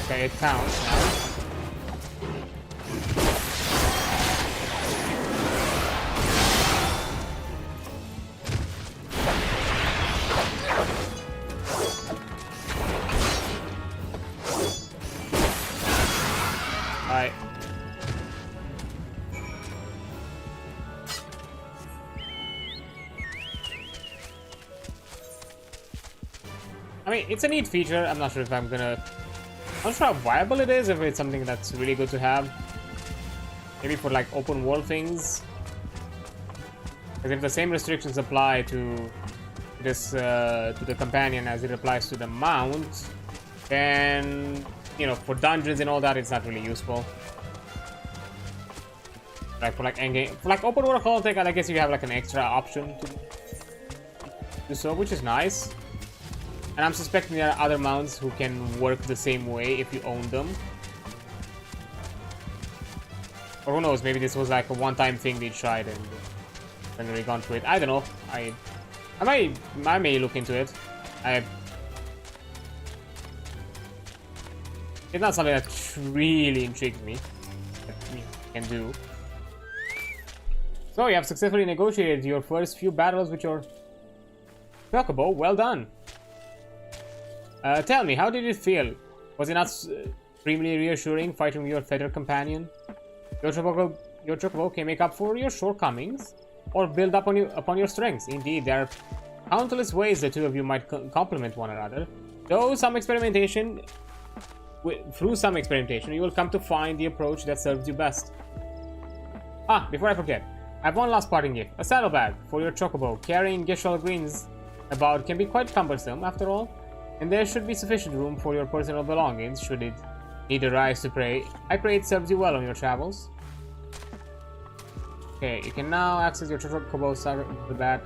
Okay, it counts now. Alright. I mean, it's a neat feature. I'm not sure if I'm gonna... I'm not sure how viable it is, if it's something that's really good to have. Maybe for like open world things. Because if the same restrictions apply to this, to the companion as it applies to the mount, then, you know, for dungeons and all that, it's not really useful. Like for like endgame, for like open world content, I guess you have like an extra option to do so, which is nice. And I'm suspecting there are other mounts who can work the same way if you own them. Or who knows, maybe this was like a one-time thing they tried and then really gone through it. I don't know. I may look into it. It's not something that really intrigues me. That you can do. So you have successfully negotiated your first few battles with your Chocobo. Well done. Tell me, how did it feel? Was it not extremely reassuring fighting your feather companion? Your Chocobo can make up for your shortcomings or build up upon your strengths. Indeed, there are countless ways the two of you might complement one another. Through some experimentation, you will come to find the approach that serves you best. Ah, before I forget, I have one last parting gift. A saddlebag for your Chocobo. Carrying Gishal greens about can be quite cumbersome, after all. And there should be sufficient room for your personal belongings, should it need a rise to prey. I pray it serves you well on your travels. Okay, you can now access your Chocobo saddlebag.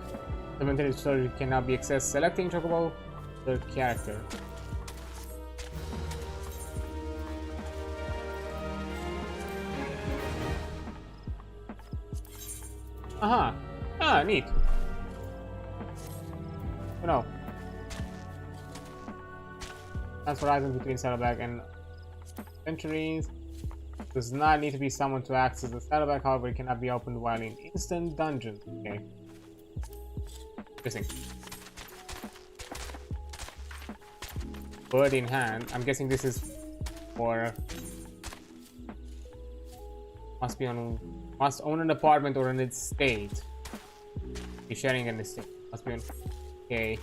The inventory storage can now be accessed selecting Chocobo the character. Aha! Ah, neat. Oh no. Transfer items between saddlebag and inventories. Does not need to be summoned to access the saddleback, however, it cannot be opened while in instant dungeon. Okay. Interesting. Bird in hand. I'm guessing this is for... Must own an apartment or an estate. Be sharing an estate. Must be on... Okay.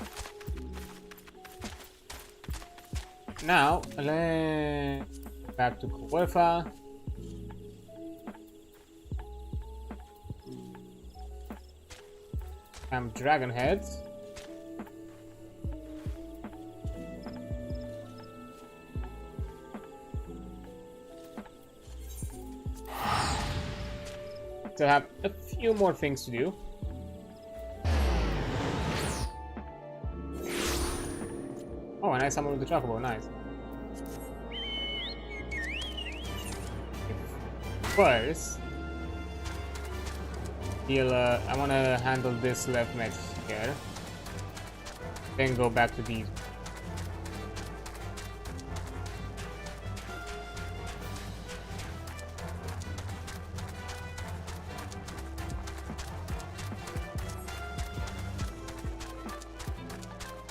Now, let's back to Kofi. Dragon heads. Still have a few more things to do. Oh, and I summoned the chocobo. Nice. First, I want to handle this left match here. Then go back to these.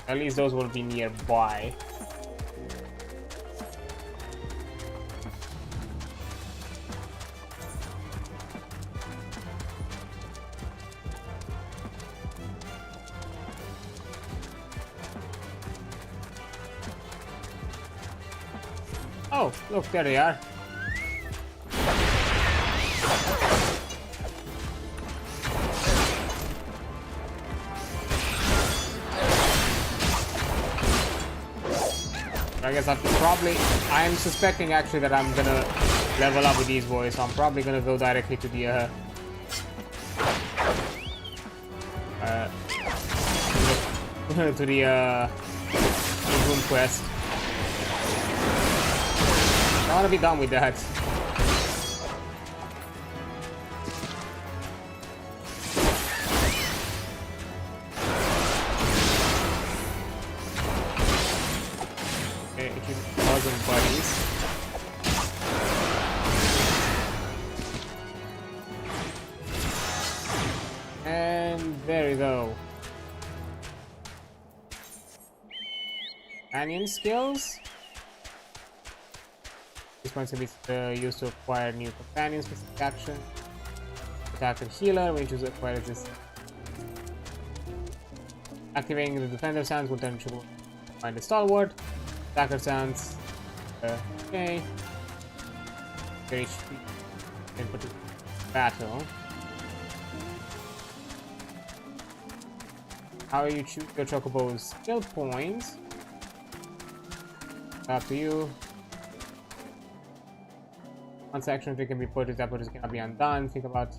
At least those will be nearby. Oh, look, there they are. I guess I'm suspecting actually that I'm gonna level up with these boys, so I'm probably gonna go directly to the room quest. I wanna be done with that. Buddies. And there we go. Companion skills. This one's going to be used to acquire new companions with action. Attacker healer, when you choose to acquire this. Activating the defender sounds will turn to find a stalwart. Attacker sounds. Okay. Very sweet. Input to battle. How you choose your chocobo's skill points. Up to you. Once action tree can be purchased, that purchase cannot be undone. Think about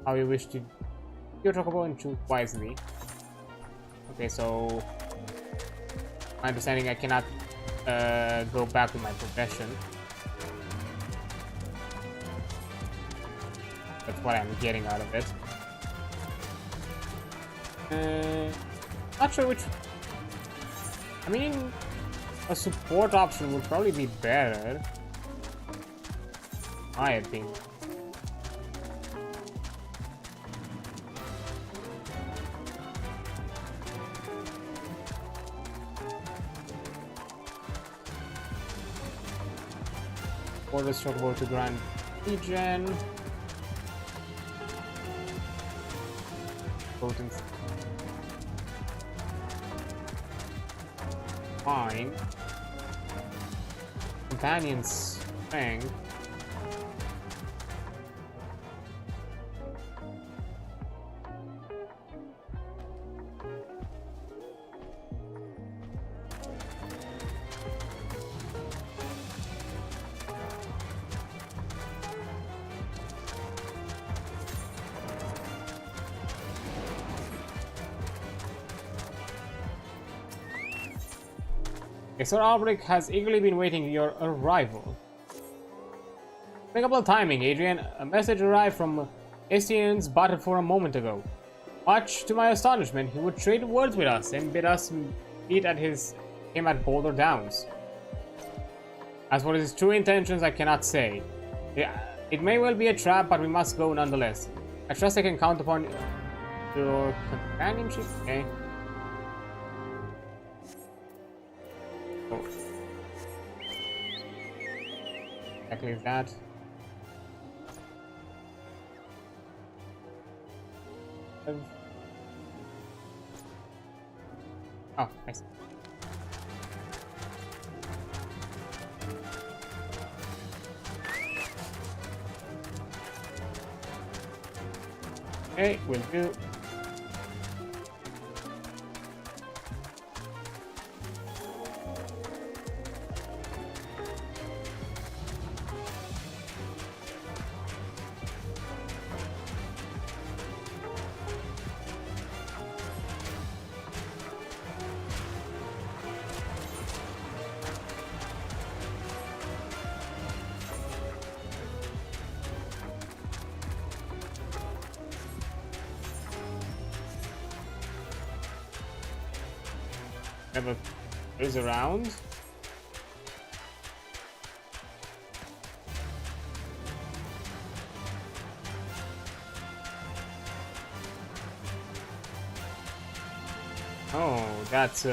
how you wish to your chocobo and choose wisely. Okay, so my understanding I cannot go back to my profession. That's what I'm getting out of it. Not sure which. I mean, a support option would probably be better. My opinion. Orders chocobo to Grand Legion. Potency. Fine. Companion strength. Sir Albrecht has eagerly been waiting your arrival. Impeccable timing, Adrian. A message arrived from Estien's battle for a moment ago. Much to my astonishment, he would trade words with us and bid us meet at him at Boulder Downs. As for his true intentions, I cannot say. Yeah, it may well be a trap, but we must go nonetheless. I trust I can count upon your companionship. Okay. Oh. Exactly that. Oh, nice. Okay, will do. Never goes around. Oh, that's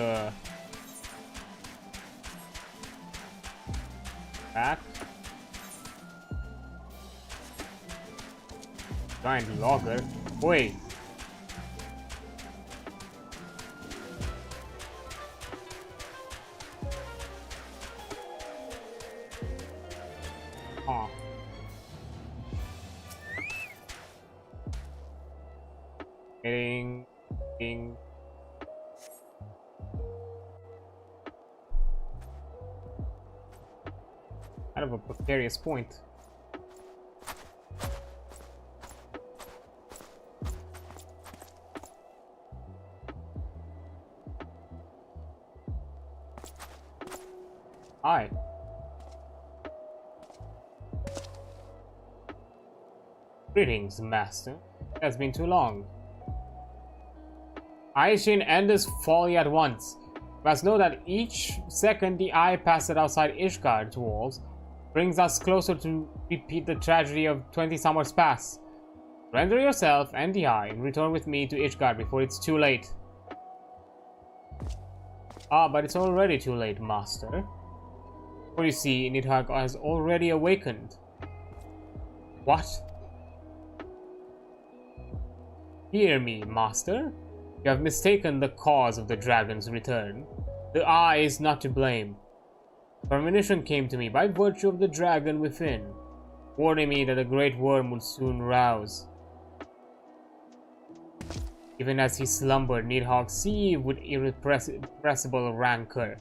back. Giant logger. Wait. Huh. Getting kind of a precarious point. Hi. Greetings, Master. It has been too long. I shall end this folly at once. You must know that each second the eye passes outside Ishgard's walls brings us closer to repeat the tragedy of 20 summers past. Surrender yourself and the eye and return with me to Ishgard before it's too late. Ah, but it's already too late, Master. For you see, Nidhogg has already awakened. What? Hear me, Master. You have mistaken the cause of the dragon's return. The eye is not to blame. Premonition came to me by virtue of the dragon within, warning me that the great worm would soon rouse. Even as he slumbered, Nidhogg seethed with irrepressible rancor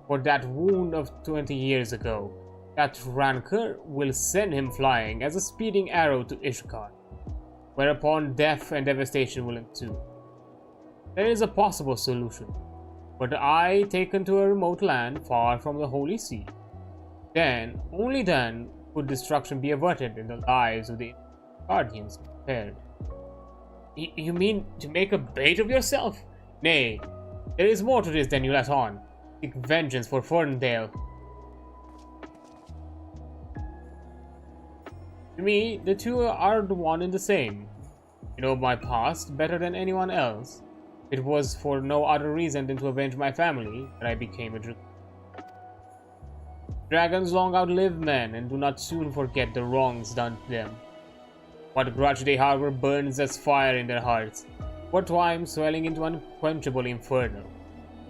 for that wound of 20 years ago. That rancor will send him flying as a speeding arrow to Ishgard, whereupon death and devastation will ensue. There is a possible solution, but the eye taken to a remote land far from the Holy See. Then, only then, could destruction be averted and the lives of the guardians spared. You mean to make a bait of yourself? Nay, there is more to this than you let on. Seek vengeance for Ferndale. To me, the two are the one and the same. You know my past better than anyone else. It was for no other reason than to avenge my family that I became a dragon. Dragons long outlive men and do not soon forget the wrongs done to them. What grudge they harbor burns as fire in their hearts, for time swelling into unquenchable inferno.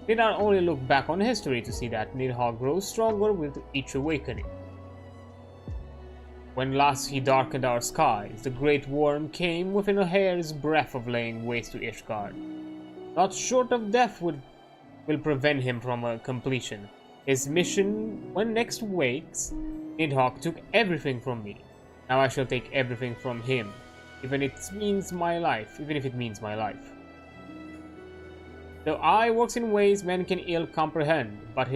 They not only look back on history to see that Nidhogg grows stronger with each awakening. When last he darkened our skies, the great worm came within a hair's breadth of laying waste to Ishgard. Not short of death will prevent him from completion. His mission, when next wakes, Nidhogg took everything from me. Now I shall take everything from him, even if it means my life. The eye works in ways men can ill comprehend, but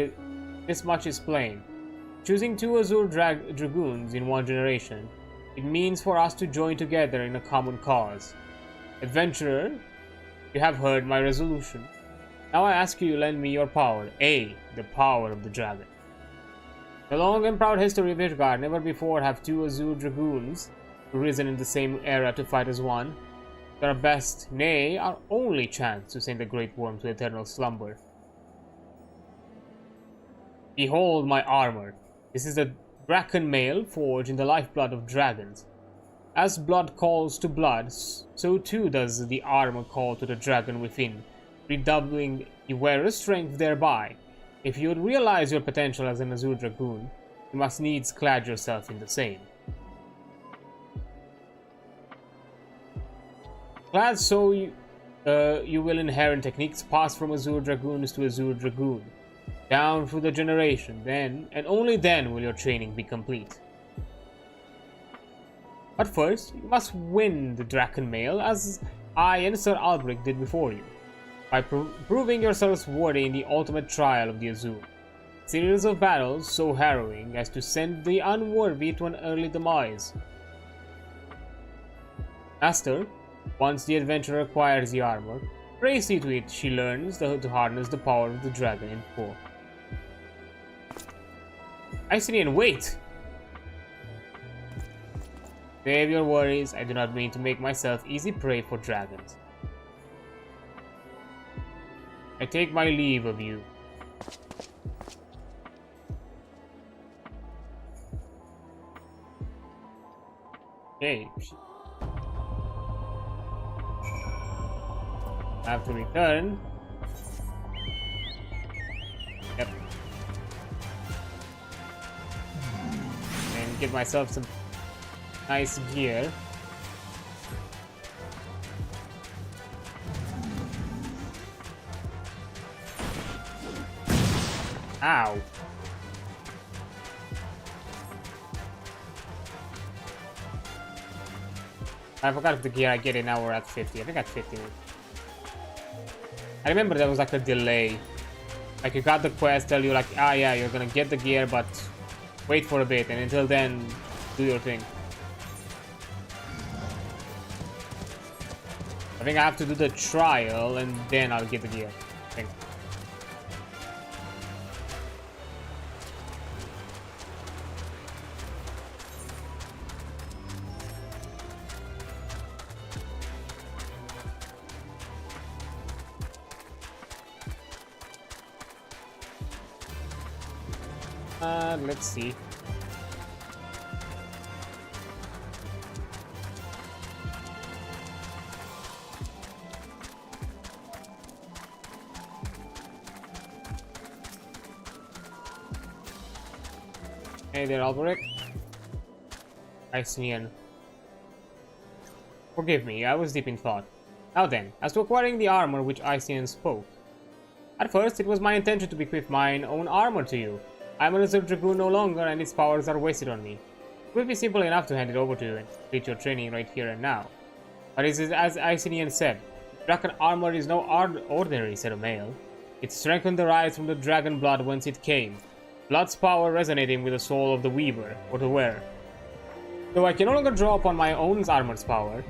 this much is plain. Choosing two Azure Dragoons in one generation, it means for us to join together in a common cause. Adventurer, you have heard my resolution. Now I ask you to lend me your power, the power of the dragon. The long and proud history of Ishgard, never before have two Azure Dragoons risen in the same era to fight as one. Our best, nay, our only chance to send the Great Worm to eternal slumber. Behold my armor. This is the Draken mail forged in the lifeblood of dragons. As blood calls to blood, so too does the armor call to the dragon within, redoubling the wearer's strength thereby. If you would realize your potential as an Azure Dragoon, you must needs clad yourself in the same. Clad so you will inherit techniques passed from Azure Dragoons to Azure Dragoon, down through the generation, then, and only then will your training be complete. But first, you must win the Draken Mail, as I and Sir Albrecht did before you, by proving yourselves worthy in the ultimate trial of the Azure. A series of battles so harrowing as to send the unworthy to an early demise. Master, once the adventurer acquires the armor, precisely to it she learns to harness the power of the dragon in full. Icinian, wait! Save your worries, I do not mean to make myself easy prey for dragons. I take my leave of you. Okay. I have to return. Yep. And get myself some nice gear. Ow. I forgot if the gear I get it now we're at 50. I think at 50. I remember there was like a delay. Like you got the quest, tell you like, ah yeah, you're gonna get the gear, but wait for a bit, and until then, do your thing. I think I have to do the trial, and then I'll get the gear. I think. Let's see. Hey there, Albrecht. Icinian. Forgive me, I was deep in thought. Now then, as to acquiring the armor which Icinian spoke. At first, it was my intention to bequeath mine own armor to you. I am an Azure Dragoon no longer, and its powers are wasted on me. It would be simple enough to hand it over to you and complete your training right here and now. But as Icinian said, Dragon armor is no ordinary set of mail. It strengthened the rise from the dragon blood whence it came, blood's power resonating with the soul of the weaver, or the wearer. Though I can no longer draw upon my own armor's power,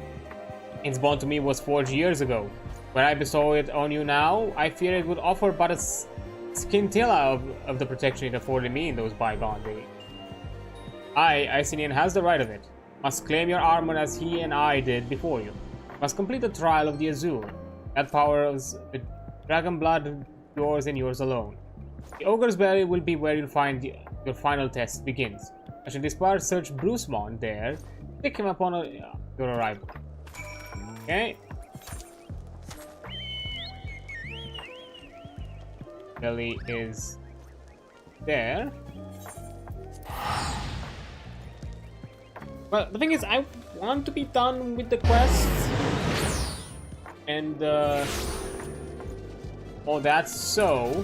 its bond to me was forged years ago. When I bestow it on you now, I fear it would offer but a scintilla of the protection it afforded me in those bygone days. Icinian has the right of it. Must claim your armor as he and I did before you. Must complete the trial of the Azure. That power of the dragon blood, yours and yours alone. The Ogre's Belly will be where you'll find your final test begins. I shall dispatch Search Brucemont there, pick him upon your arrival. Okay. Belly is there. Well, the thing is, I want to be done with the quests and all that, so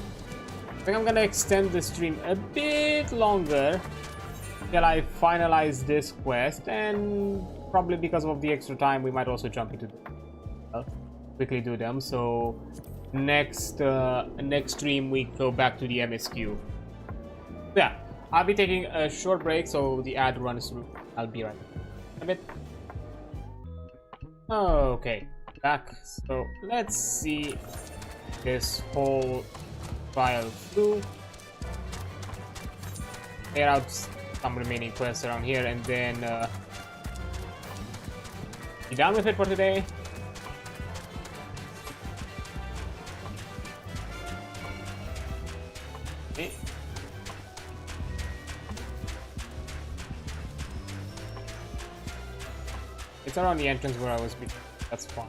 I think I'm gonna extend the stream a bit longer till I finalize this quest, and probably because of the extra time, we might also jump into quickly do them. So next stream we go back to the MSQ. Yeah, I'll be taking a short break so the ad runs through. I'll be right back. A bit. Okay, back. So let's see this whole trial through. clear out some remaining quests around here, and then be done with it for today. Okay. It's around the entrance where I was before. That's fine.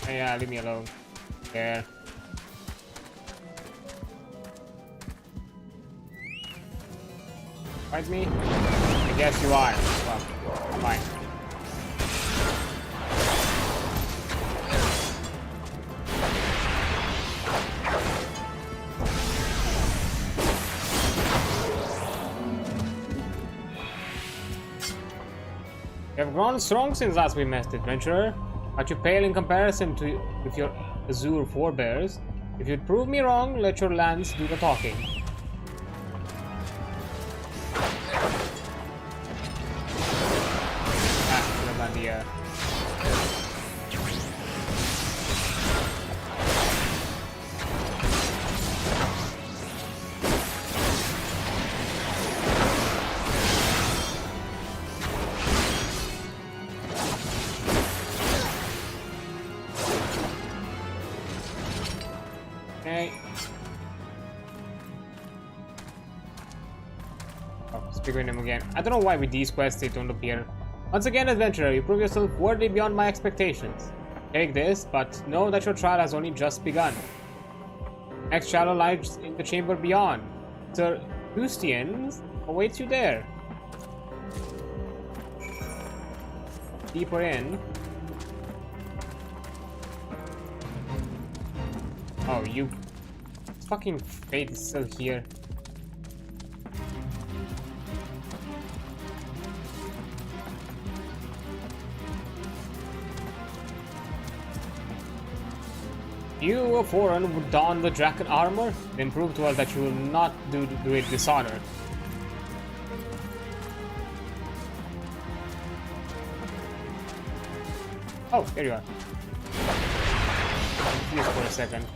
Yeah, leave me alone. There. Fight me? I guess you are. Well, fine. You have grown strong since last we met, adventurer. But you pale in comparison to with your azure forebears. If you'd prove me wrong, let your lance do the talking. Okay. Oh, speak with him again. I don't know why with these quests they don't appear. Once again, adventurer, you prove yourself worthy beyond my expectations. Take this, but know that your trial has only just begun. Next shadow lies in the chamber beyond. Sir Hustian awaits you there. Deeper in. Oh, you fucking fate is still here. You, a foreigner, would don the dragon armor, then prove to us that you will not do it dishonor. Oh, there you are. I'm confused for a second.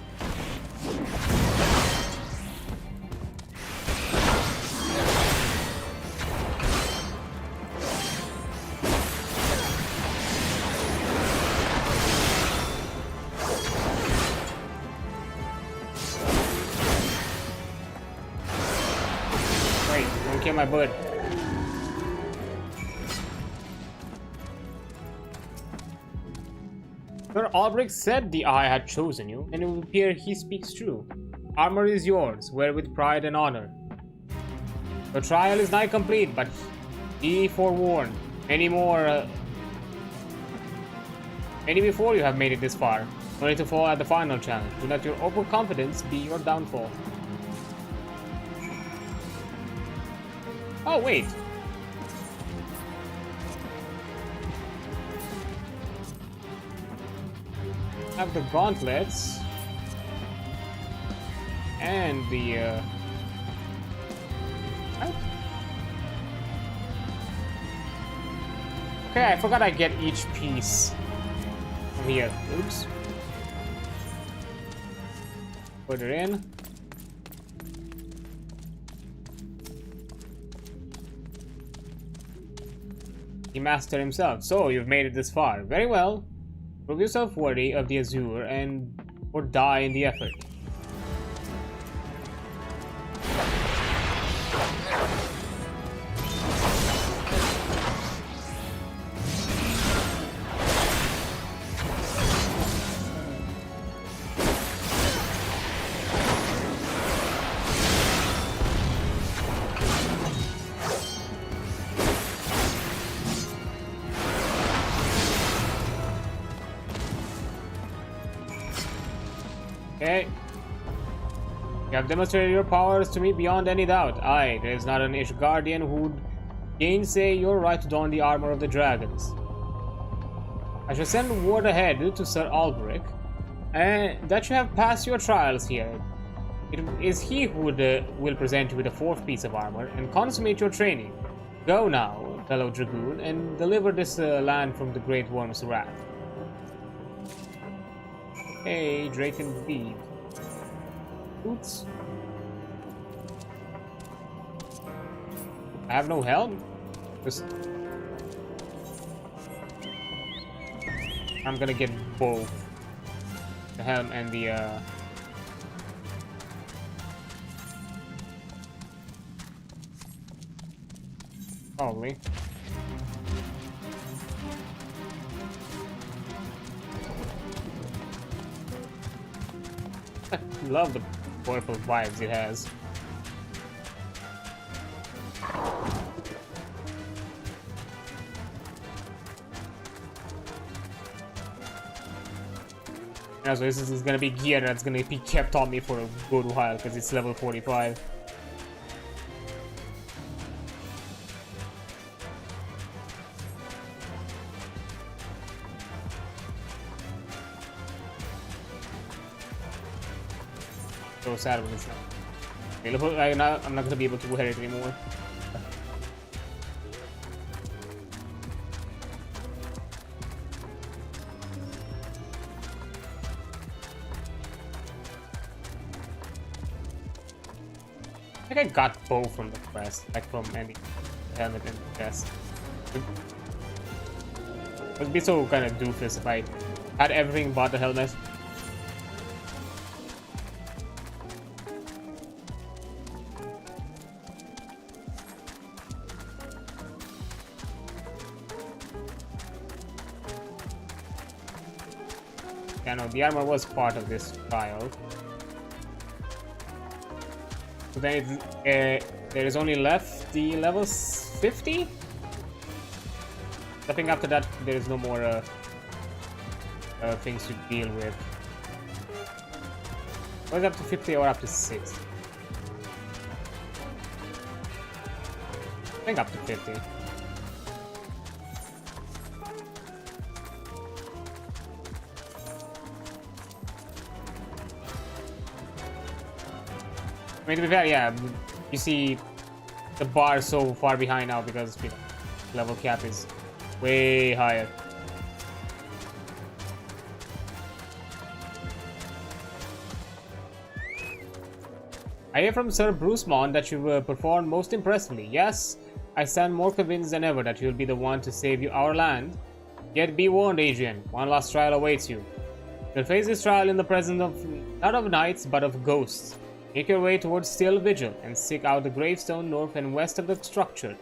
Wait, don't kill my bird. Sir Albrecht said the Eye had chosen you, and it would appear he speaks true. Armor is yours, wear with pride and honor. The trial is nigh complete, but be forewarned. Many before you have made it this far, only to fall at the final challenge. Do not your overconfidence be your downfall. Oh, wait. Have the gauntlets and the okay, I forgot I get each piece from here. Oops. Put it in. He mastered himself. So you've made it this far. Very well. Prove yourself worthy of the Azure and or die in the effort. Okay. You have demonstrated your powers to me beyond any doubt. Aye, there is not an Ishgardian who would gainsay your right to don the armor of the dragons. I shall send word ahead to Sir Albrecht, and that you have passed your trials here. It is he who will present you with a 4th piece of armor and consummate your training. Go now, fellow dragoon, and deliver this land from the Great Worm's wrath. Hey, Drake and Bead. Boots. I have no helm. Just... I'm gonna get both. The helm and the probably. I love the purple vibes it has. Yeah, so this is gonna be gear that's gonna be kept on me for a good while because it's level 45. So sad when it's not available. I'm not gonna be able to wear it anymore. I think I got both from the quest, like from any helmet and the chest. It would be so kind of doofus if I had everything but the helmet. Yeah, no, the armor was part of this trial. So then there is only left the levels 50? I think after that there is no more things to deal with. Was it up to 50 or up to 60? I think up to 50. I mean, to be fair, yeah, you see the bar so far behind now because, you know, level cap is way higher. I hear from Sir Brucemont that you performed most impressively. Yes, I stand more convinced than ever that you'll be the one to save our land. Yet be warned, Adrian, one last trial awaits you. You'll face this trial in the presence of not of knights, but of ghosts. Make your way towards Still Vigil and seek out the gravestone north and west of the structure.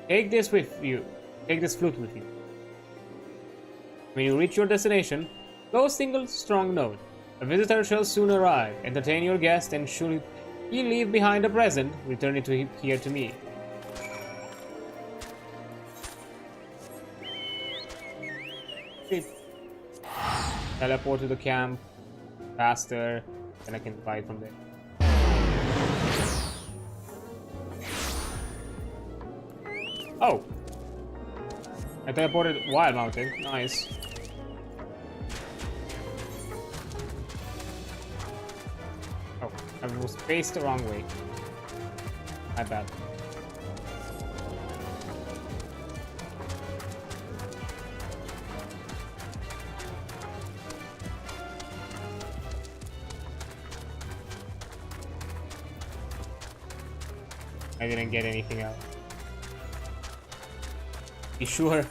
Take this with you. Take this flute with you. When you reach your destination, blow a single strong note. A visitor shall soon arrive. Entertain your guest, and should he leave behind a present, return it here to me. Teleport to the camp faster, and I can buy it from there. Oh! I teleported Wild Mountain. Nice. Oh, I was faced the wrong way. My bad. I didn't get anything out. You sure?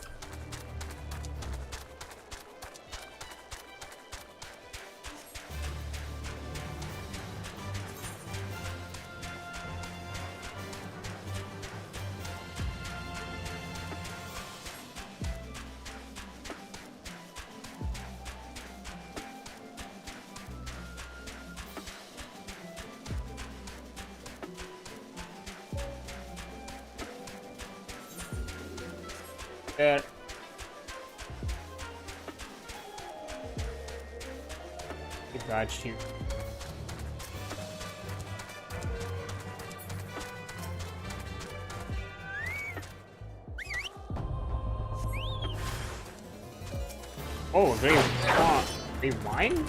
There. Got you. Oh, great wine?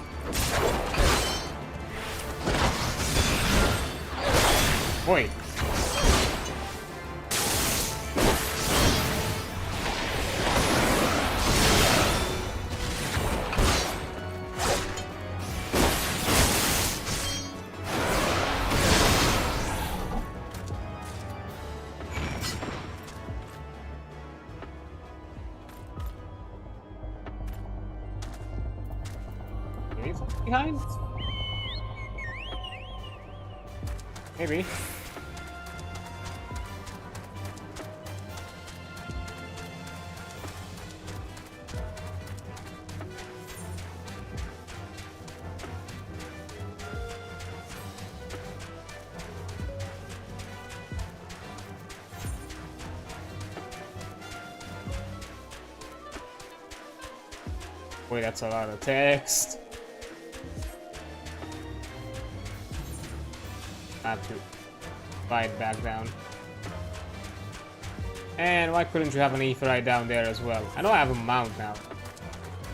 Wait. Behind? Maybe. Wait, that's a lot of text. Have to slide back down. And why couldn't you have an ether right down there as well? I know I have a mount now.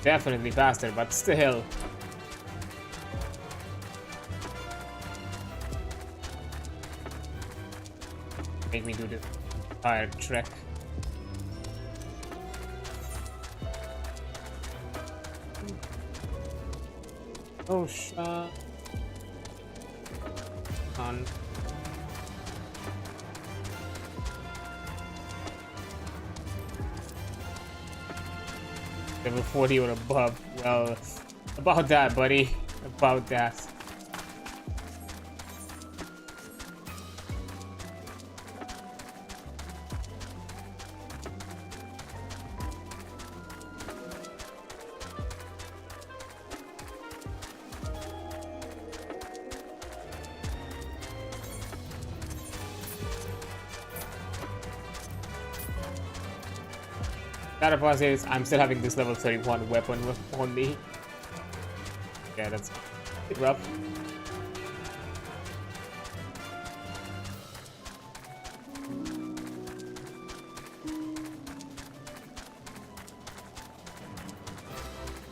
Definitely faster, but still. Make me do the entire trek. Oh, on. Level 40 or above. Well, about that, buddy. About that. Catapult says, I'm still having this level 31 weapon on me. Yeah, that's a bit rough.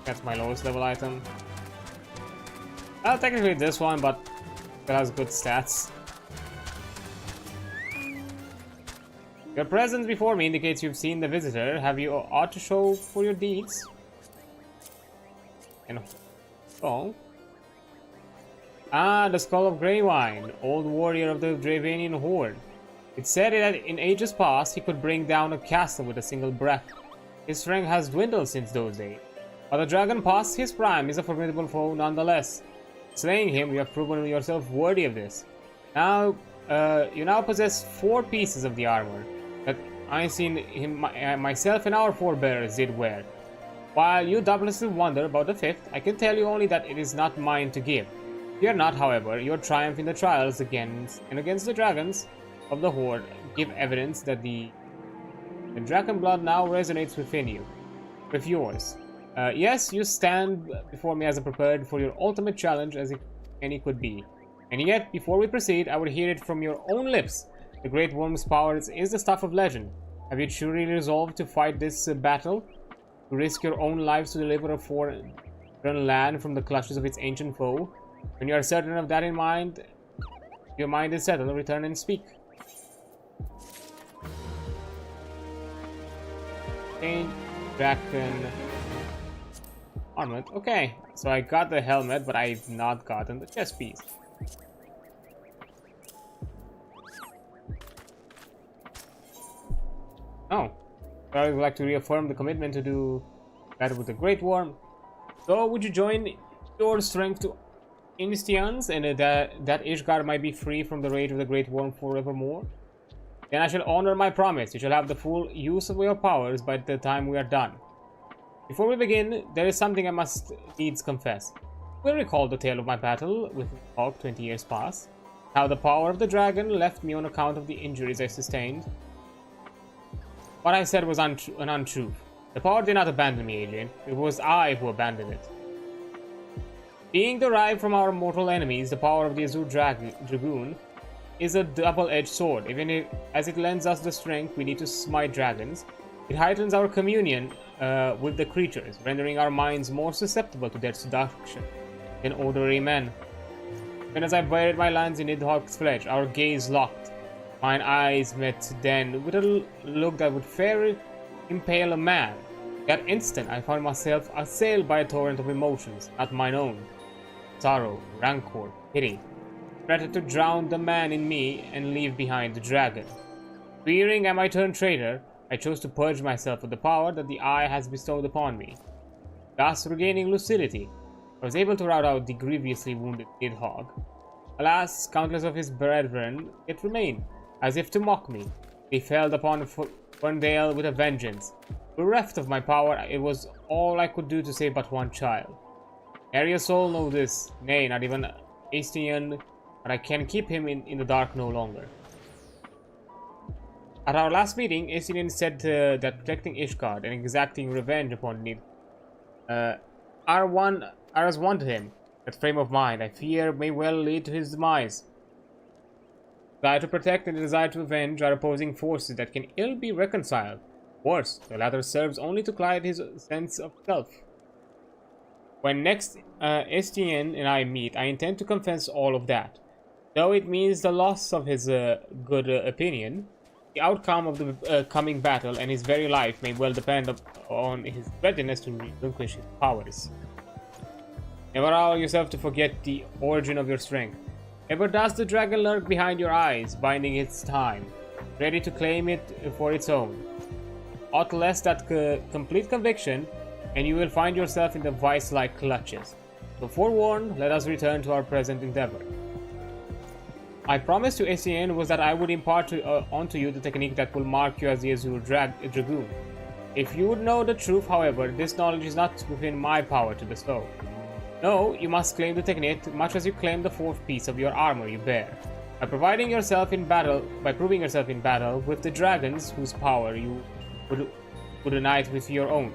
That's my lowest level item. Well, technically this one, but it has good stats. Your presence before me indicates you've seen the visitor. Have you ought to show for your deeds? And oh. Ah, the Skull of Greywine, old warrior of the Dravanian horde. It said that in ages past he could bring down a castle with a single breath. His strength has dwindled since those days. But the dragon past his prime is a formidable foe nonetheless. Slaying him, you have proven yourself worthy of this. Now, you now possess 4 pieces of the armor that I seen him myself and our forebears did wear. While you doubtlessly wonder about the 5th, I can tell you only that it is not mine to give. Fear not, however, your triumph in the trials against the dragons of the horde give evidence that the dragon blood now resonates within you, with yours. Yes, you stand before me as prepared for your ultimate challenge as any could be. And yet, before we proceed, I would hear it from your own lips. The Great Worm's powers is the stuff of legend. Have you truly resolved to fight this battle? To risk your own lives to deliver a foreign land from the clutches of its ancient foe? When you are certain of that in mind, your mind is settled, return and speak. Dragon armament. Okay, so I got the helmet, but I've not gotten the chest piece. Oh, I would like to reaffirm the commitment to do battle with the Great Worm. So, would you join your strength to Instians and that Ishgard might be free from the rage of the Great Worm forevermore? Then I shall honor my promise. You shall have the full use of your powers by the time we are done. Before we begin, there is something I must needs confess. You will recall the tale of my battle with Hawk 20 years past. How the power of the dragon left me on account of the injuries I sustained. What I said was an untruth. The power did not abandon me, alien. It was I who abandoned it. Being derived from our mortal enemies, the power of the Azure Dragoon is a double-edged sword. Even as it lends us the strength we need to smite dragons, it heightens our communion with the creatures, rendering our minds more susceptible to their seduction than ordinary men. Even as I buried my lance in Nidhogg's flesh, our gaze locked. Mine eyes met then with a look that would fairly impale a man. That instant, I found myself assailed by a torrent of emotions, not mine own. Sorrow, rancor, pity. Threatened to drown the man in me and leave behind the dragon. Fearing I might turn traitor, I chose to purge myself of the power that the Eye has bestowed upon me. Thus, regaining lucidity, I was able to rout out the grievously wounded Nidhogg. Alas, countless of his brethren yet remained, as if to mock me. They fell upon Ferndale with a vengeance. Bereft of my power, it was all I could do to save but one child. Nary a soul knows this, nay, not even Astian, but I can keep him in the dark no longer. At our last meeting, Astian said that protecting Ishgard and exacting revenge upon Nid are as one to him. That frame of mind, I fear, may well lead to his demise. Desire to protect and desire to avenge are opposing forces that can ill be reconciled. Worse, the latter serves only to cloud his sense of self. When next Estienne and I meet, I intend to confess all of that. Though it means the loss of his good opinion, the outcome of the coming battle and his very life may well depend on his readiness to relinquish his powers. Never allow yourself to forget the origin of your strength. Ever does the dragon lurk behind your eyes, binding its time, ready to claim it for its own. Aught less that complete conviction, and you will find yourself in the vice-like clutches. So forewarned, let us return to our present endeavor. My promise to Essien was that I would impart onto you the technique that will mark you as the Azure Dragoon. If you would know the truth, however, this knowledge is not within my power to bestow. No, you must claim the technique much as you claim the fourth piece of your armor you bear. By proving yourself in battle with the dragons whose power you would unite with your own.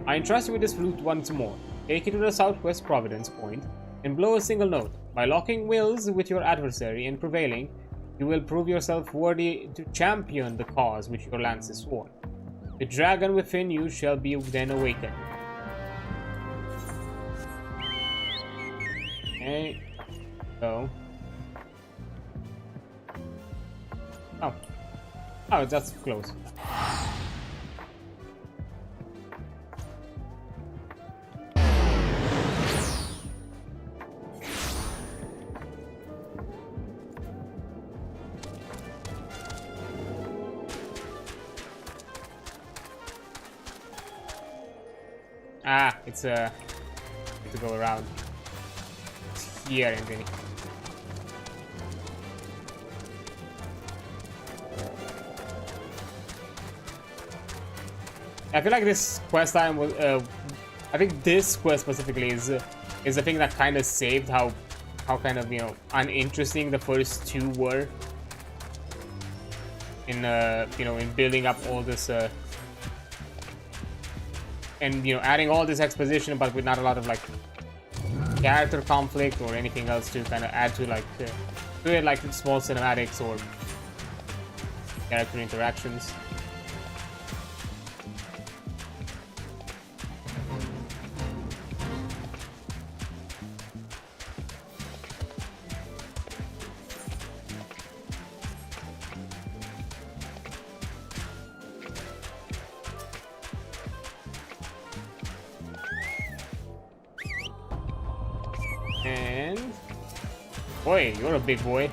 I entrust you with this flute once more. Take it to the southwest Providence Point and blow a single note. By locking wills with your adversary and prevailing, you will prove yourself worthy to champion the cause which your lance is sworn. The dragon within you shall be then awakened. Okay, so... Oh, that's close. Ah, it's to go around here and then. I feel like this quest line was. I think this quest specifically is the thing that kind of saved how kind of uninteresting the first two were. In in building up all this and adding all this exposition, but with not a lot of like character conflict or anything else to kind of add to like small cinematics or character interactions. And boy, you're a big boy.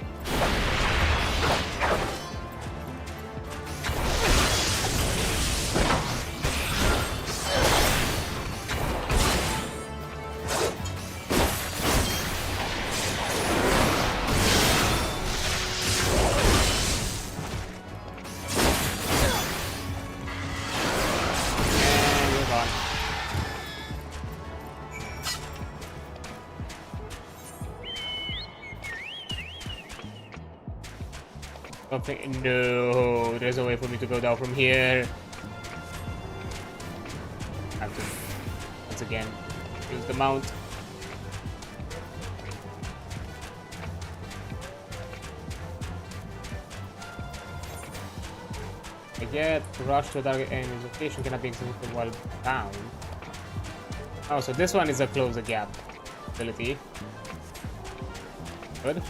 No, there's no way for me to go down from here. I have to once again use the mount. I get rush to a target and his location cannot be executed while bound. Oh, so this one is a close the gap ability. Good.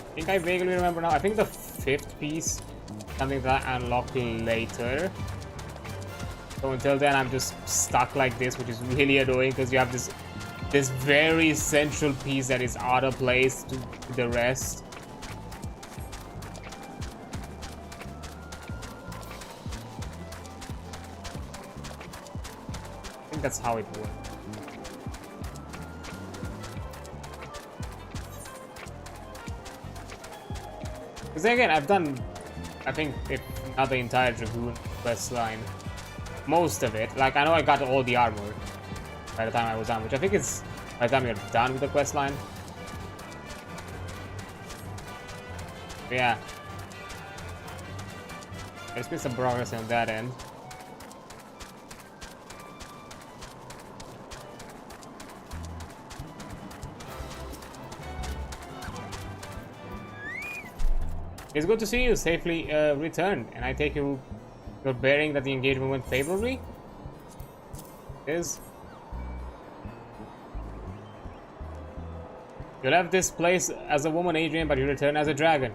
I think I vaguely remember now. I think the 5th piece, something that I unlocked later. So until then, I'm just stuck like this, which is really annoying because you have this very central piece that is out of place to the rest. I think that's how it works. Because again, I've done, I think, if not the entire Dragoon quest line. Most of it. Like, I know I got all the armor by the time I was done, which I think is by the time you're done with the quest line. But yeah. There's been some progress on that end. It's good to see you safely returned, and I take you're bearing that the engagement went favorably? It is. You left this place as a woman, Adrian, but you return as a dragon.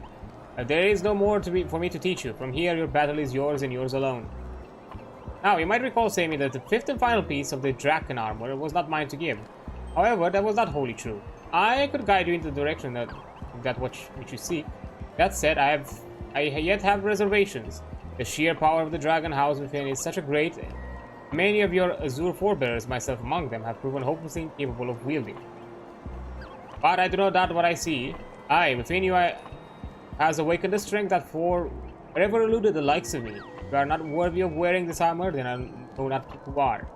There is no more for me to teach you. From here, your battle is yours and yours alone. Now, you might recall, Sammy, that the 5th and final piece of the Draken armor was not mine to give. However, that was not wholly true. I could guide you into the direction which you seek. That said, I yet have reservations. The sheer power of the dragon house within is such a great. Many of your Azure forebears, myself among them, have proven hopelessly incapable of wielding. But I do not doubt what I see. Within you has awakened a strength that forever eluded the likes of me. If you are not worthy of wearing this armor, then I know not who are.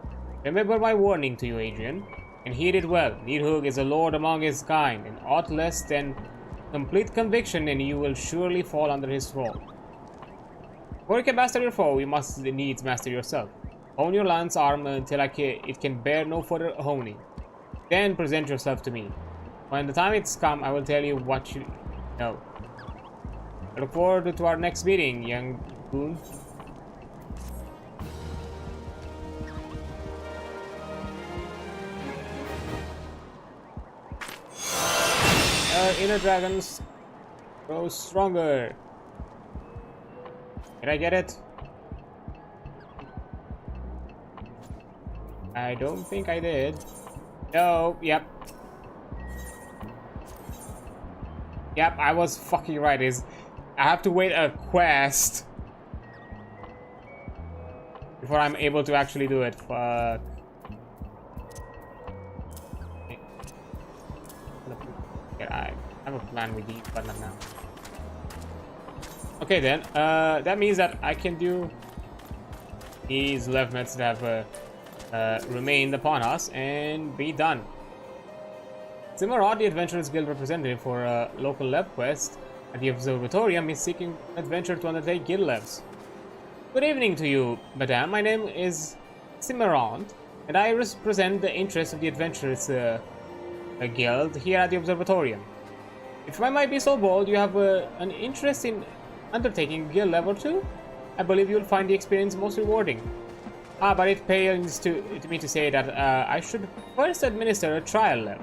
Remember my warning to you, Adrian, and heed it well. Nidhogg is a lord among his kind, and aught less than complete conviction, and you will surely fall under his thrall. Before you can master your foe, you must needs master yourself. Hone your lance arm until it can bear no further honing. Then present yourself to me. When the time it's come, I will tell you what you know. I look forward to our next meeting, young goon. Our inner dragons grow stronger. Did I get it? I don't think I did. No, yep. Yep, I was fucking right. I have to wait a quest before I'm able to actually do it. Fuck. I have a plan with these, but not now. Okay then, that means that I can do these left meds that have remained upon us and be done. Simmerod, the Adventurers Guild representative for a local lab quest at the Observatorium, is seeking an adventure to undertake guild labs. Good evening to you, madame. My name is Simmerod, and I represent the interests of the Adventurers Guild here at the Observatorium. If I might be so bold, you have an interest in undertaking guild lab or two? I believe you'll find the experience most rewarding. But it pains to me to say that I should first administer a trial lab.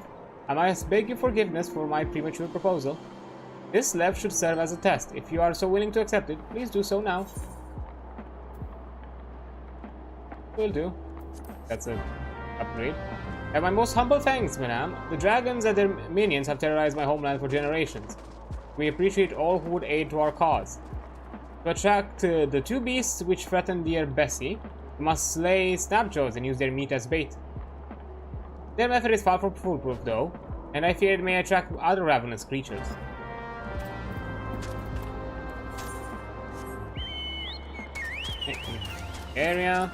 I must beg your forgiveness for my premature proposal. This lab should serve as a test. If you are so willing to accept it, please do so now. Will do. That's an upgrade. And my most humble thanks, madame. The dragons and their minions have terrorized my homeland for generations. We appreciate all who would aid to our cause. To attract the two beasts which threaten dear Bessie, we must slay snapjaws and use their meat as bait. Their method is far from foolproof, though, and I fear it may attract other ravenous creatures. Area.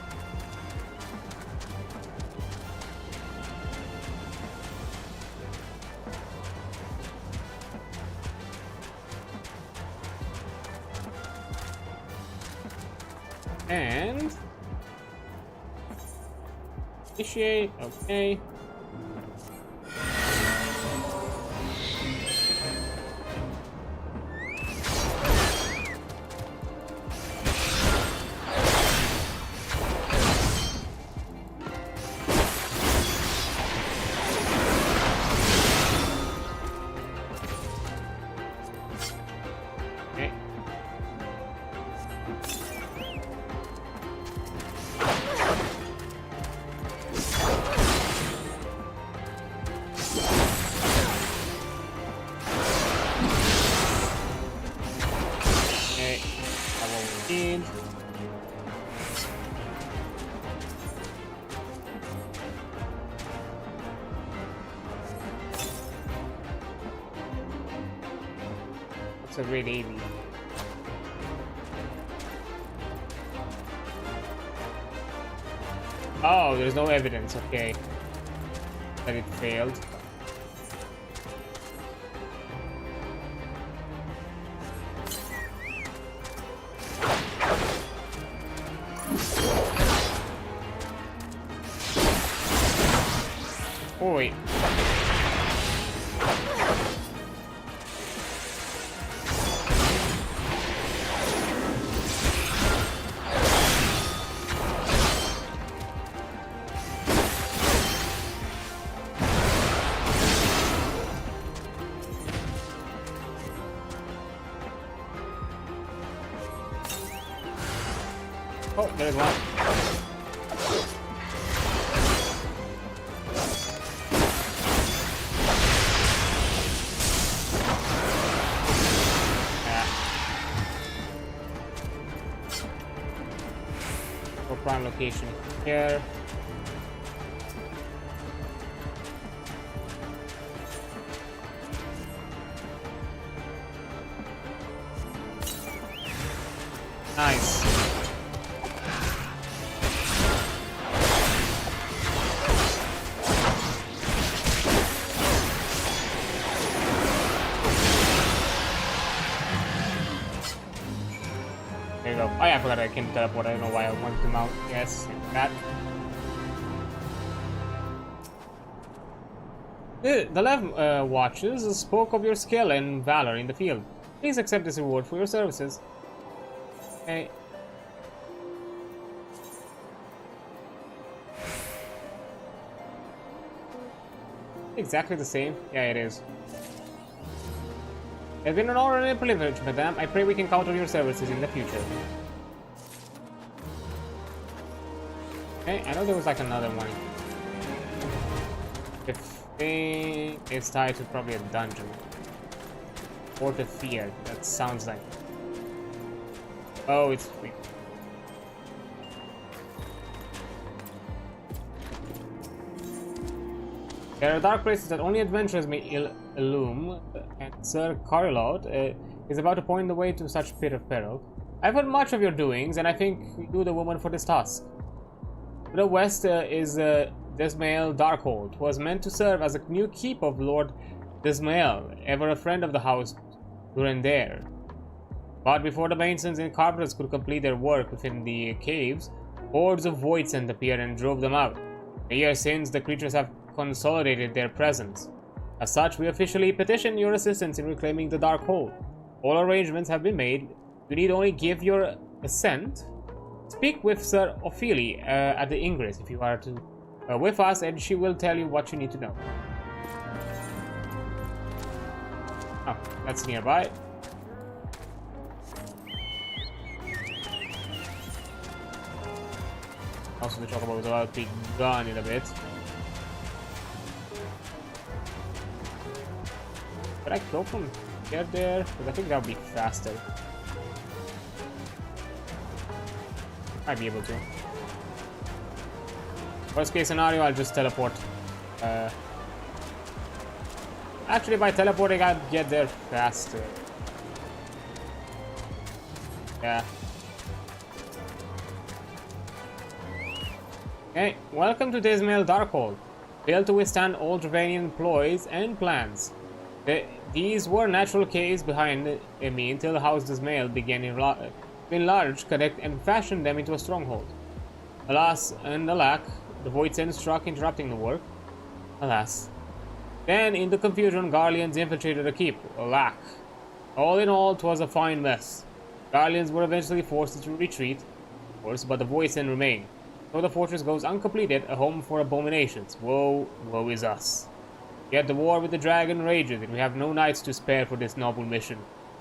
And initiate, okay. A red AV. Oh, there's no evidence, okay, that it failed. Oh wait. Oh, there's one. For prime location here. Nice. There you go. Oh yeah, I forgot I can teleport. I don't know why I wanted to mount. Yes, that. The Lev watches spoke of your skill and valor in the field. Please accept this reward for your services. Okay. Exactly the same. Yeah, it is. It's been an honor and a privilege, madame. I pray we can count on your services in the future. Okay, I know there was like another one. It's tied to probably a dungeon. Or to fear, that sounds like. Oh, it's free. There are dark places that only adventurers may illume, and Sir Carilot is about to point the way to such pit of peril. I've heard much of your doings, and I think you the woman for this task. To the west is Desmael Darkhold, who was meant to serve as a new keep of Lord Desmael, ever a friend of the house Durandare. But before the masons and carpenters could complete their work within the caves, hordes of voidsent appeared and drove them out. A year since, the creatures have consolidated their presence. As such, we officially petition your assistance in reclaiming the Dark Hole. All arrangements have been made. You need only give your assent. Speak with Sir Ophelia at the Ingress if you are to with us, and she will tell you what you need to know. Oh, that's nearby. Also, the chocobo was about to be gone in a bit. Could I go from here there? Because I think that would be faster. Might be able to. Worst case scenario, I'll just teleport. Actually, by teleporting, I'll get there faster. Yeah. Okay, welcome to Desmael Darkhold. Built to withstand all Dravanian ploys and plans. These were natural caves behind me until the House Desmael began enlarge, connect, and fashion them into a stronghold. Alas and alack, the Void Sen struck, interrupting the work. Alas. Then, in the confusion, Garleans infiltrated the keep. Alack. All in all, 'twas a fine mess. Garleans were eventually forced to retreat, of course, but the Void Sen remained. So the fortress goes uncompleted, a home for abominations. Woe, woe is us. Yet the war with the dragon rages, and we have no nights to spare for this noble mission.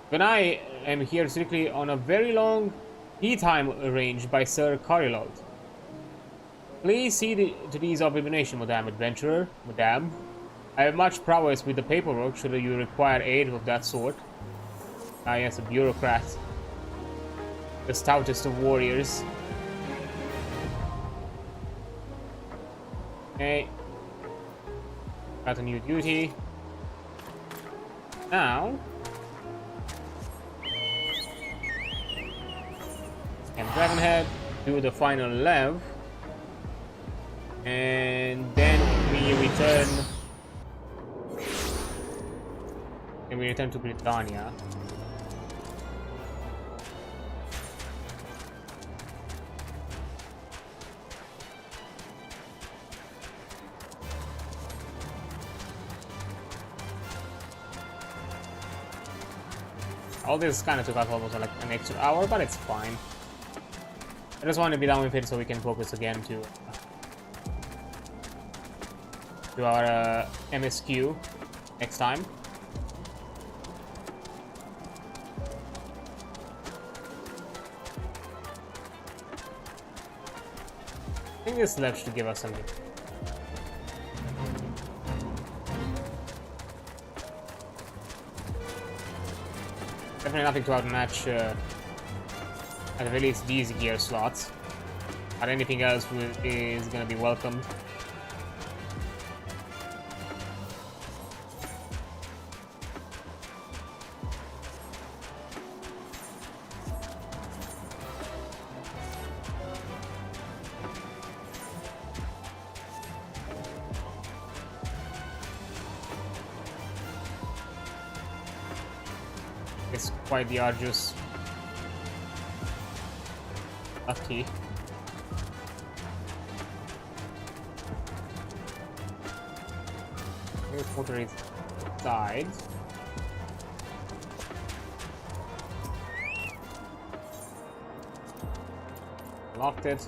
When I am here strictly on a very long tea time arranged by Sir Carilot. Please see to these of divination, Madame Adventurer. Madame, I have much prowess with the paperwork should you require aid of that sort. Ah yes, a bureaucrat. The stoutest of warriors. Okay. Got a new duty. Now... and Dragonhead, do the final lev. And then we return... and we return to Britannia. All this kind of took us almost like an extra hour, but it's fine. I just want to be done with it so we can focus again to our MSQ next time. I think this left should give us something. Definitely nothing to outmatch at the very least these gear slots. But anything else is gonna be welcomed. It's quite the arduous upkeep. Water is died. Locked it.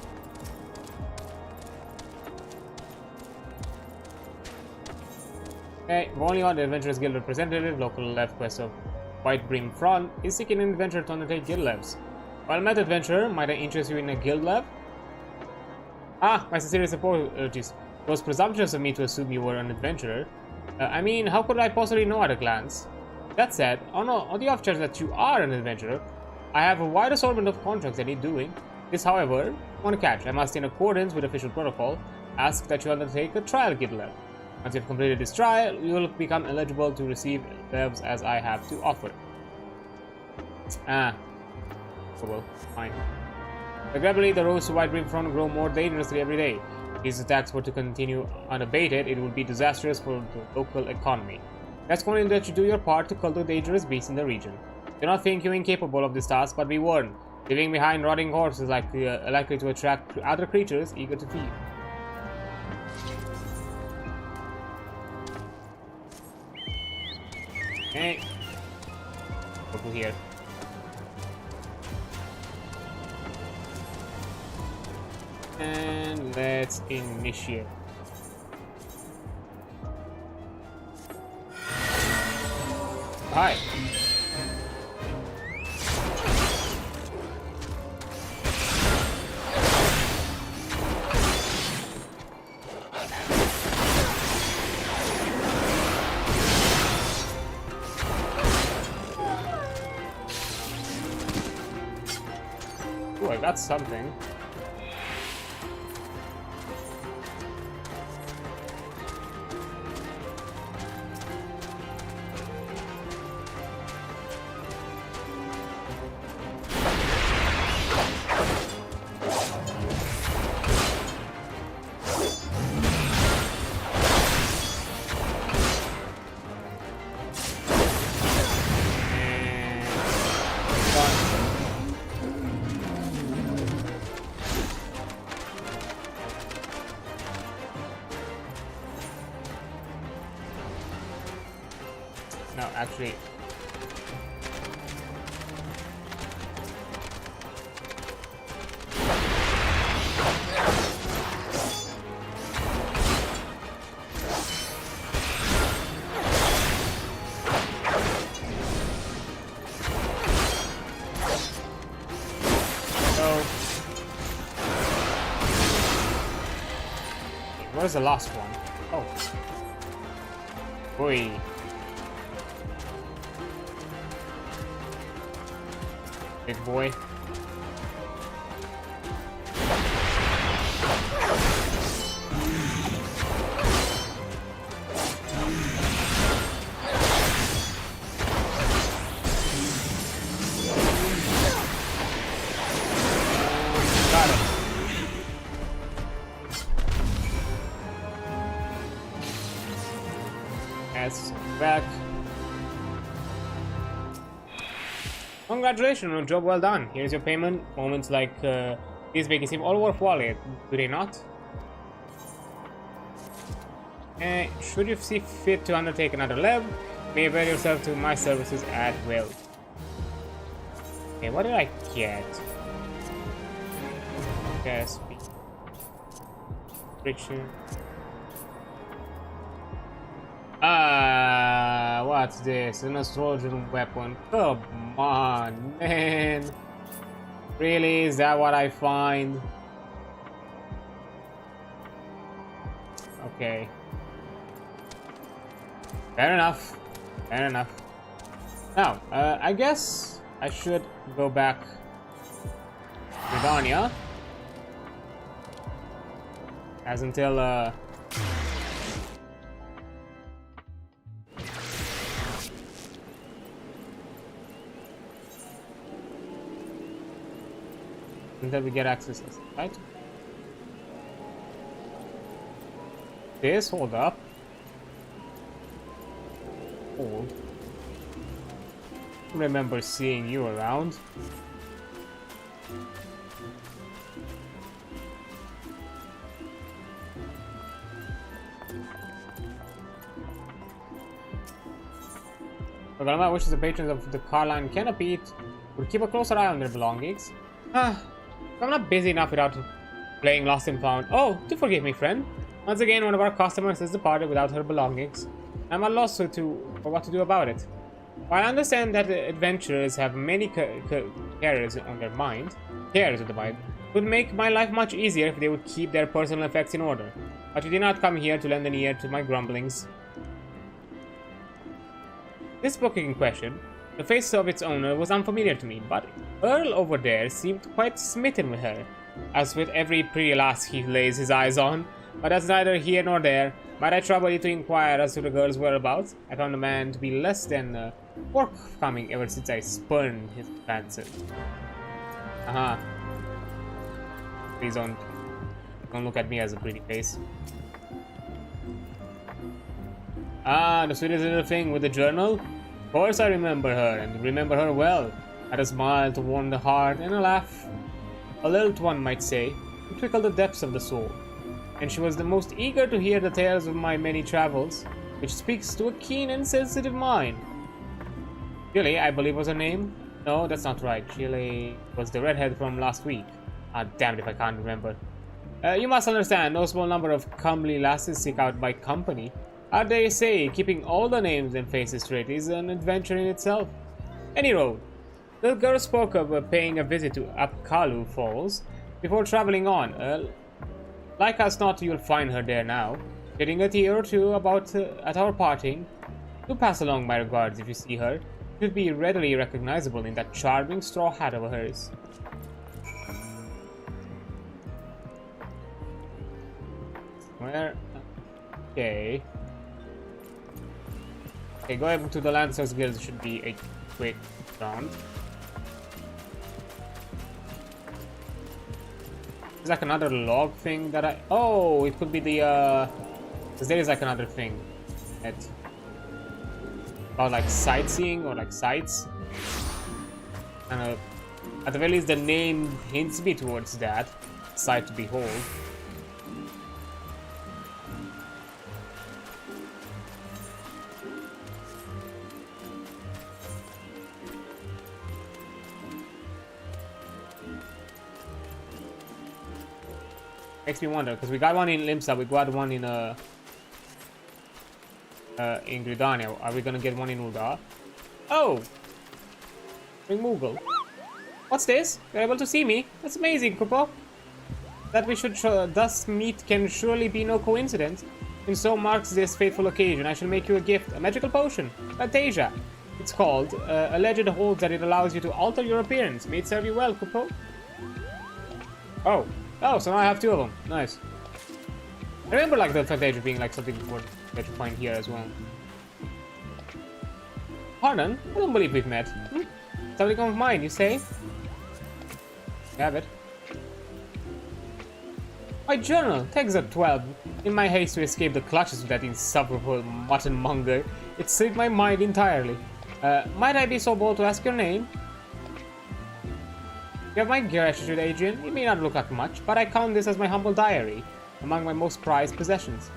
Okay, only on the Adventurers Guild representative, local left quest of White Brim Front is seeking an adventurer to undertake guild levs. While met adventurer, might I interest you in a guild lev? Ah, my sincerest apologies. It was presumptuous of me to assume you were an adventurer. I mean, how could I possibly know at a glance? That said, on the off chance that you are an adventurer, I have a wide assortment of contracts that need doing. This, however, one catch. I must, in accordance with official protocol, ask that you undertake a trial guild lev. Once you've completed this trial, you will become eligible to receive levs as I have to offer. Ah. Oh well, fine. But gradually, the roads to White Brim Front grow more dangerously every day. If these attacks were to continue unabated, it would be disastrous for the local economy. Let's only let you do your part to cull the dangerous beasts in the region. Do not think you incapable of this task, but be warned. Leaving behind rotting corpses is likely to attract other creatures eager to feed. Okay. Go to here. And let's initiate. Hi. Ooh, I got something. No, actually. Where's the last one? Oh. Boy. Big boy. Got it. Back. Congratulations on a job well done. Here's your payment. Moments like these make it seem all worthwhile, do they not? Should you see fit to undertake another lab, may avail yourself to my services at will. Okay, what did I get? Gas, friction. What's this? An astrologian weapon. Come on, man. Really? Is that what I find? Okay. Fair enough. Fair enough. Now, I guess I should go back to Dania. As until, until we get access, right? This, hold up. Hold. I remember seeing you around. Galma wishes the patrons of the Carline Canopy would keep a closer eye on their belongings. I'm not busy enough without playing Lost and Found. Oh, do forgive me, friend. Once again, one of our customers has departed without her belongings. I'm at loss for what to do about it. While I understand that the adventurers have many cares on their mind, it would make my life much easier if they would keep their personal effects in order. But you did not come here to lend an ear to my grumblings. This book in question, the face of its owner was unfamiliar to me, but Earl over there seemed quite smitten with her, as with every pretty lass he lays his eyes on. But that's neither here nor there. Might I trouble you to inquire as to the girl's whereabouts? I found the man to be less than forthcoming ever since I spurned his fancy. Please don't look at me as a pretty face. The sweetest little thing with the journal? Of course I remember her, and remember her well. Had a smile to warm the heart, and a laugh, a lilt one might say, to tickle the depths of the soul. And she was the most eager to hear the tales of my many travels, which speaks to a keen and sensitive mind. Shirley, I believe was her name? No, that's not right. Shirley was the redhead from last week. Damned if I can't remember. You must understand, no small number of comely lasses seek out my company. As they say, keeping all the names and faces straight is an adventure in itself. Any road. The girl spoke of paying a visit to Apkalu Falls before traveling on. Like as not, you'll find her there now, getting a tea or two about at our parting. Do pass along my regards if you see her. She should be readily recognizable in that charming straw hat of hers. Where? Okay. Okay, going to the Lancers Guild should be a quick round. There's like another log thing that I... Oh, it could be the, because there is like another thing. About like sightseeing or like sights. And at the very least the name hints me towards that. Sight to behold. Makes me wonder, because we got one in Limsa, we got one in Gridania. Are we gonna get one in Ul'dah? Oh! Ring Moogle. What's this? You're able to see me? That's amazing, Kupo. That we should thus meet can surely be no coincidence. And so marks this fateful occasion. I shall make you a gift, a magical potion, Fantasia. It's called. A legend holds that it allows you to alter your appearance. May it serve you well, Kupo. Oh. Oh, so now I have two of them. Nice. I remember like the Fantasia being like something that you find here as well. Pardon? I don't believe we've met. Something of mine, you say? Have it. My journal, Texas 12. In my haste to escape the clutches of that insufferable mutton monger, it slipped my mind entirely. Might I be so bold to ask your name? You have my gratitude, Adrian. It may not look like much, but I count this as my humble diary, among my most prized possessions.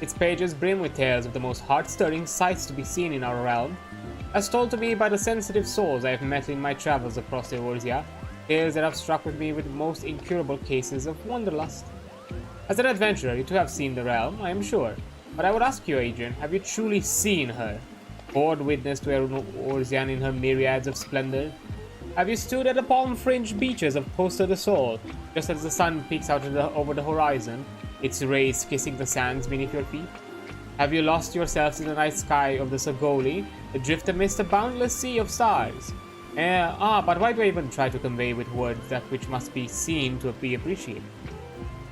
Its pages brim with tales of the most heart-stirring sights to be seen in our realm, as told to me by the sensitive souls I have met in my travels across Eorzea, tales that have struck with me with most incurable cases of wanderlust. As an adventurer, you too have seen the realm, I am sure, but I would ask you, Adrian, have you truly seen her? Poured witness to Eorzea in her myriads of splendor? Have you stood at the palm-fringed beaches of Costa del Sol, just as the sun peeks out over the horizon, its rays kissing the sands beneath your feet? Have you lost yourselves in the night sky of the Sagoli, adrift amidst a boundless sea of stars? But why do I even try to convey with words that which must be seen to be appreciated?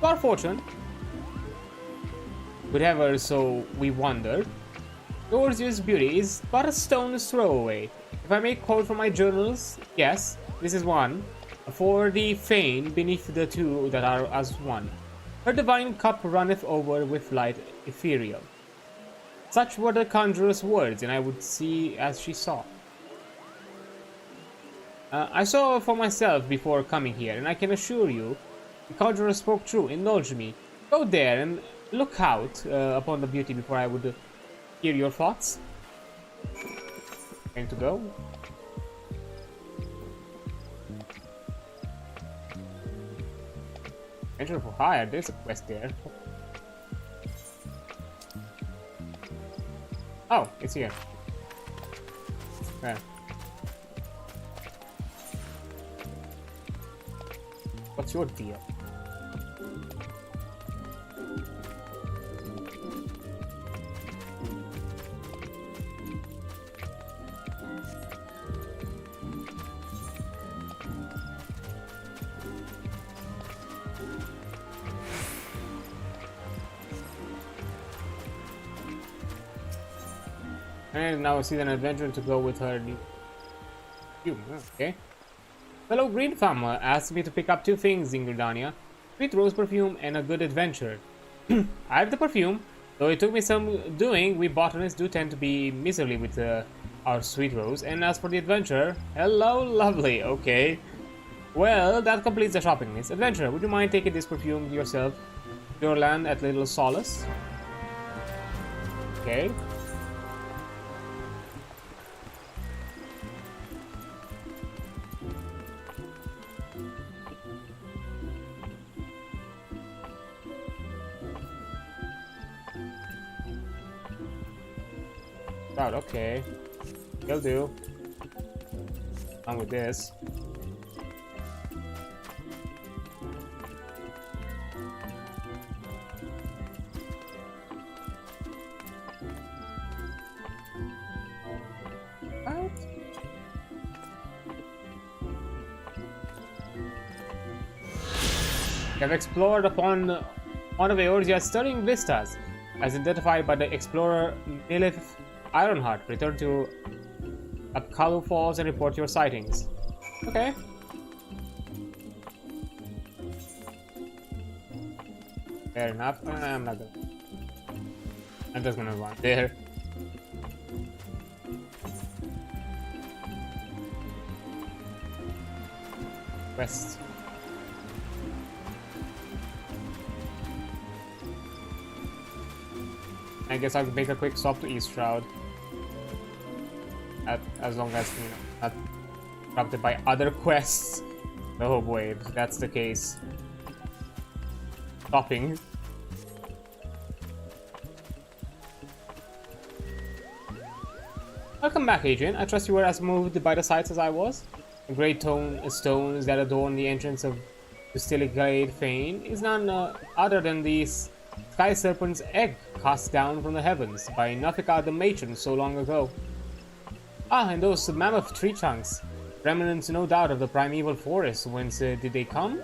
To our fortune, whatever so we wander, Eorzea's beauty is but a stone's throw away. If I may quote from my journals, yes, this is one, for the fain beneath the two that are as one. Her divine cup runneth over with light ethereal. Such were the conjurer's words, and I would see as she saw. I saw for myself before coming here, and I can assure you, the conjurer spoke true. Indulge me. Go there and look out upon the beauty before I would hear your thoughts. Going to go. Adventure for hire. There's a quest there. Oh, it's here. There. What's your deal? And now she's an adventurer to go with her. Okay. Fellow green farmer asked me to pick up two things in Gridania: sweet rose perfume and a good adventure. I have the perfume, though it took me some doing. We botanists do tend to be miserly with our sweet rose. And as for the adventure, hello, lovely. Okay. Well, that completes the shopping list. Adventurer, would you mind taking this perfume yourself to your land at Little Solace? Okay. Out, okay. Will do. Along with this. What? You have explored upon one of Eorzea's stunning vistas, as identified by the explorer Milith Ironheart. Return to Apkalu Falls and report your sightings. Okay. Fair enough. I'm not gonna. I'm just gonna run there. West. I guess I'll make a quick stop to East Shroud. As long as, you know, not interrupted by other quests. Oh boy, if that's the case. stopping. Welcome back, Adrian. I trust you were as moved by the sights as I was. The great stones that adorn the entrance of the Stiligate Fane is none other than the sky serpent's egg cast down from the heavens by Nafika the matron so long ago. Ah, and those mammoth tree trunks, remnants no doubt of the primeval forest. Whence did they come?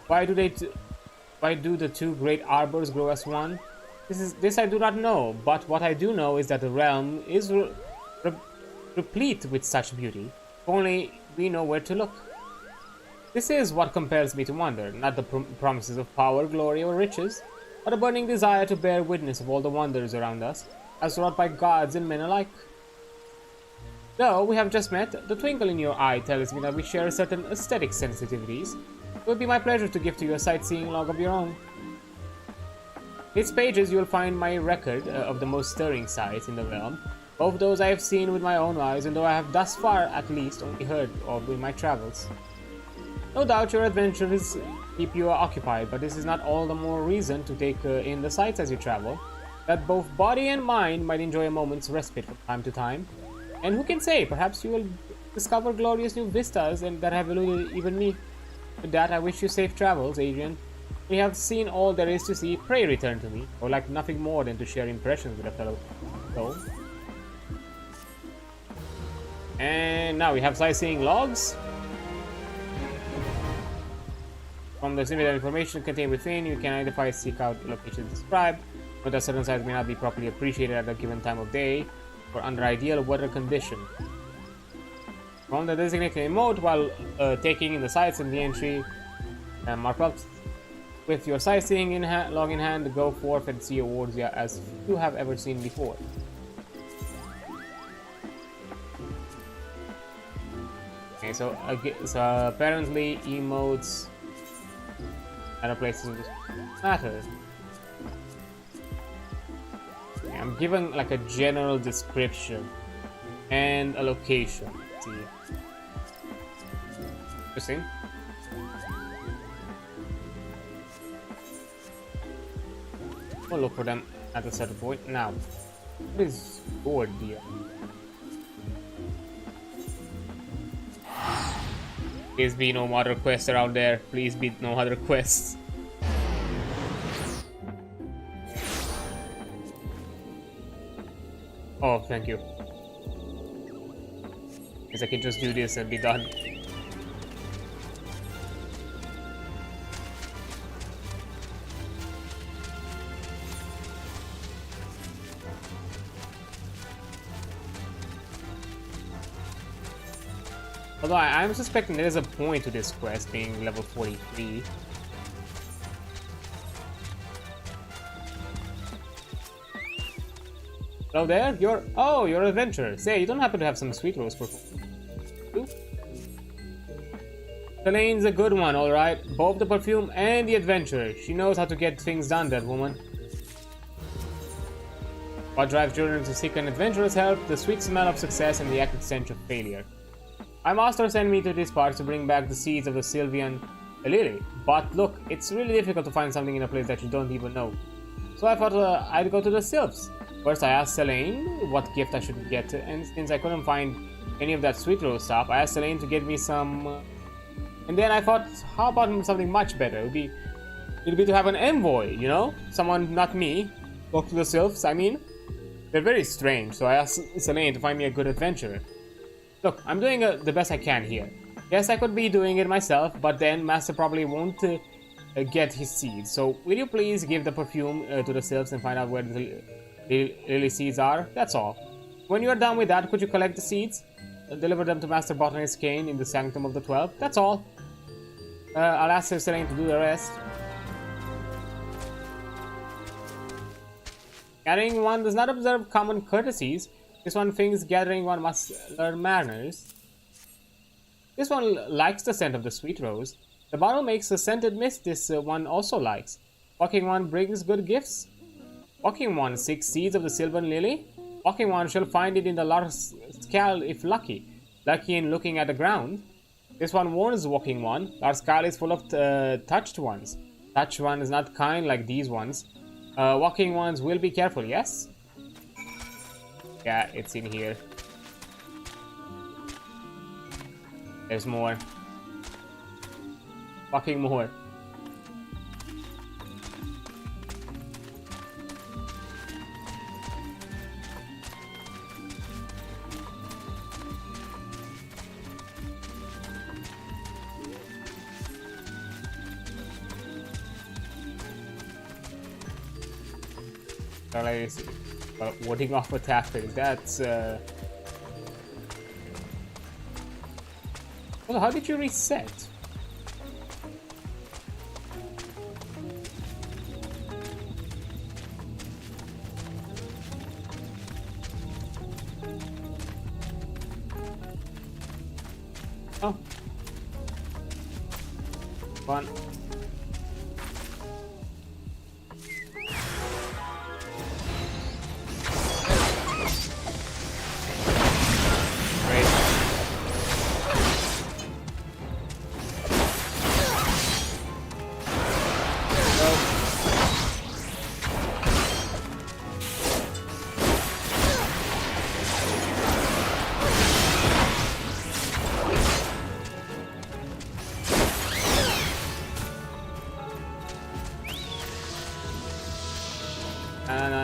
Why do the two great arbors grow as one? This I do not know, but what I do know is that the realm is replete with such beauty. If only we know where to look. This is what compels me to wonder, not the promises of power, glory, or riches, but a burning desire to bear witness of all the wonders around us, as wrought by gods and men alike. Though we have just met, the twinkle in your eye tells me that we share certain aesthetic sensitivities. It would be my pleasure to give to you a sightseeing log of your own. In its pages you will find my record of the most stirring sights in the realm, both those I have seen with my own eyes and though I have thus far at least only heard of in my travels. No doubt your adventures keep you occupied, but this is not all the more reason to take in the sights as you travel, that both body and mind might enjoy a moment's respite from time to time. And who can say, perhaps you will discover glorious new vistas and that have eluded even me. With that, I wish you safe travels, Adrian. We have seen all there is to see. Pray return to me, or like nothing more than to share impressions with a fellow soul. And now we have sightseeing logs. From the similar information contained within, you can identify, seek out locations described, but that certain sites may not be properly appreciated at a given time of day or under ideal weather condition. From the designated mode, while taking in the sights and the entry, mark up with your sightseeing log in hand, go forth and see awards as few have ever seen before. Okay, so apparently emotes and other places matter. Okay, I'm given like a general description and a location. Let's see. Interesting. We'll look for them at a certain point. Now, what is your deal? Please be no other quests around there. Please be no other quests. Oh, thank you. Guess I can just do this and be done. Although I'm suspecting there is a point to this quest being level 43. Hello there, you're an adventurer. Say, you don't happen to have some sweet rose for you? Selene's a good one, alright. Both the perfume and the adventurer. She knows how to get things done, that woman. What drives children to seek an adventurer's help? The sweet smell of success and the acrid stench of failure. My master sent me to this part to bring back the seeds of the Sylvian lily. But look, it's really difficult to find something in a place that you don't even know. So I thought I'd go to the Sylphs. First I asked Selene what gift I should get, and since I couldn't find any of that sweet rose stuff, I asked Selene to get me some... and then I thought, how about something much better? It'd be to have an envoy, you know? Someone, not me, go to the Sylphs, I mean. They're very strange, so I asked Selene to find me a good adventurer. Look, I'm doing the best I can here. Yes, I could be doing it myself, but then Master probably won't get his seeds. So, will you please give the perfume to the Sylphs and find out where the lily seeds are? That's all. When you are done with that, could you collect the seeds? Deliver them to Master Botanist Kane in the Sanctum of the 12? That's all. I'll ask Selene to do the rest. Gathering one does not observe common courtesies. This one thinks gathering one must learn manners. This one likes the scent of the sweet rose. The bottle makes a scented mist this one also likes. Walking one brings good gifts. Walking one seeks seeds of the Sylvan lily. Walking one shall find it in the large scale if lucky. Lucky in looking at the ground. This one warns walking one. Large scale is full of touched ones. Such one is not kind like these ones. Walking ones will be careful, yes? Yeah, it's in here. There's more. Fucking more. Warding off attackers, that's well, how did you reset? Oh. Fun.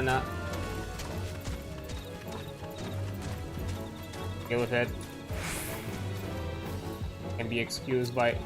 No. Deal with it. Can be excused by...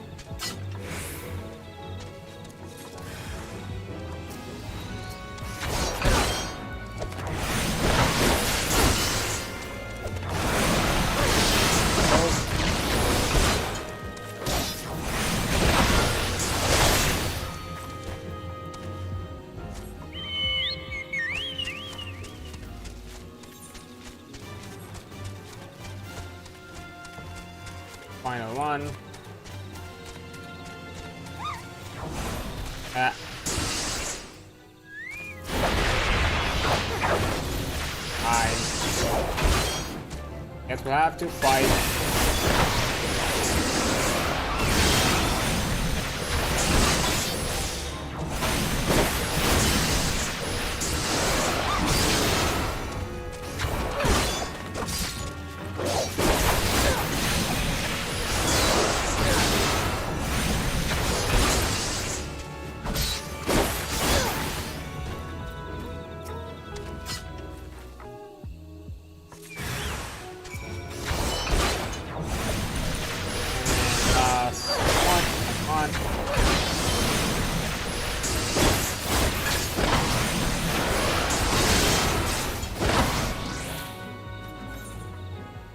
Final one. Guess we have to fight.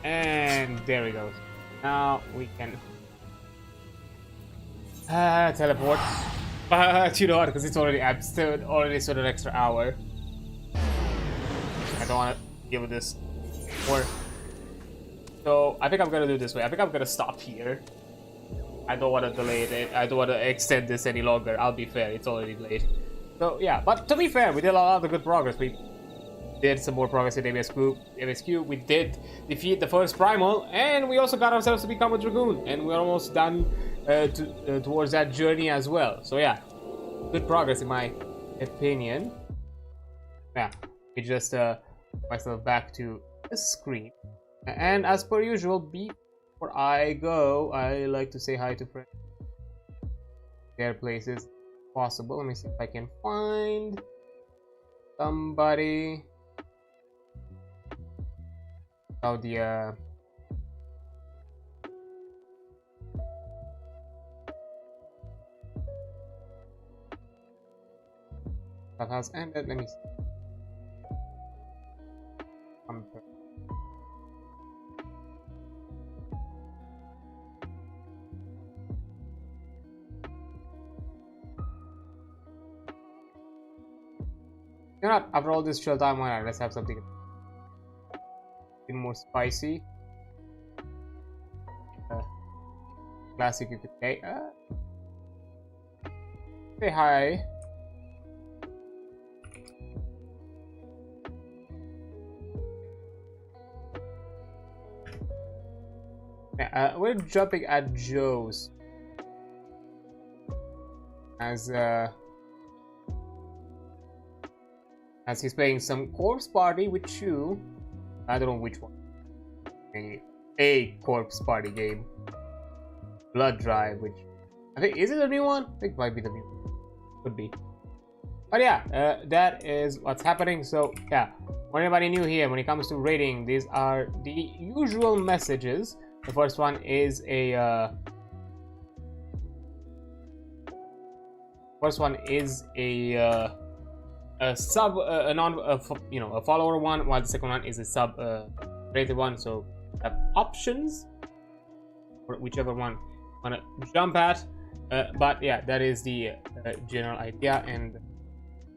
And there we go. Now we can teleport. But you know what? Because it's already already sort of an extra hour. I don't want to give this more. So I think I'm gonna do it this way. I think I'm gonna stop here. I don't want to delay it. I don't want to extend this any longer. I'll be fair. It's already late. So yeah, but to be fair, we did a lot of good progress. We did some more progress in MSQ. We did defeat the first primal, and we also got ourselves to become a dragoon, and we're almost done towards that journey as well. So yeah, good progress in my opinion. Yeah, we just myself back to the screen, and as per usual, before I go, I like to say hi to friends. Their places possible. Let me see if I can find somebody. Oh, the that has ended. Let me see. You know what? After all this chill time, why not? Let's have something more spicy. Classic, you could say. Say hi. Yeah, we're jumping at Joe's as as he's playing some Corpse Party with Chu. I don't know which one. A Corpse Party game. Blood Drive, which I think is it the new one? I think it might be the new one. Could be. But yeah, that is what's happening. So yeah, for anybody new here, when it comes to rating, these are the usual messages. The first one is a sub, a follower one, while the second one is a sub rated one. So options, or whichever one you wanna jump at. But yeah, that is the general idea. And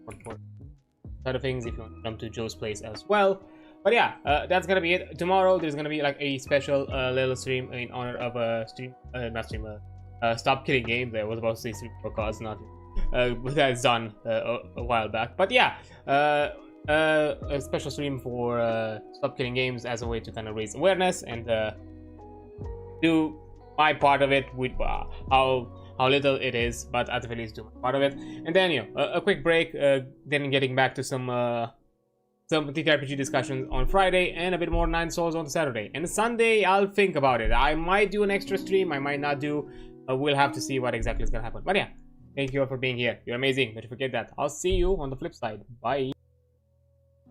one more other things if you want to jump to Joe's place as well. But yeah, that's gonna be it. Tomorrow there's gonna be like a special little stream in honor of Stop Killing Games. I was about to say stream for cause, not that's done a while back. But yeah, a special stream for Stop Killing Games as a way to kind of raise awareness and do my part of it with how little it is, but at the very least do my part of it. And then, you know, a quick break, then getting back to some TTRPG discussions on Friday, and a bit more 9 Souls on Saturday. And Sunday, I'll think about it. I might do an extra stream, I might not do. We'll have to see what exactly is gonna happen. But yeah, thank you all for being here. You're amazing. Don't forget that. I'll see you on the flip side. Bye.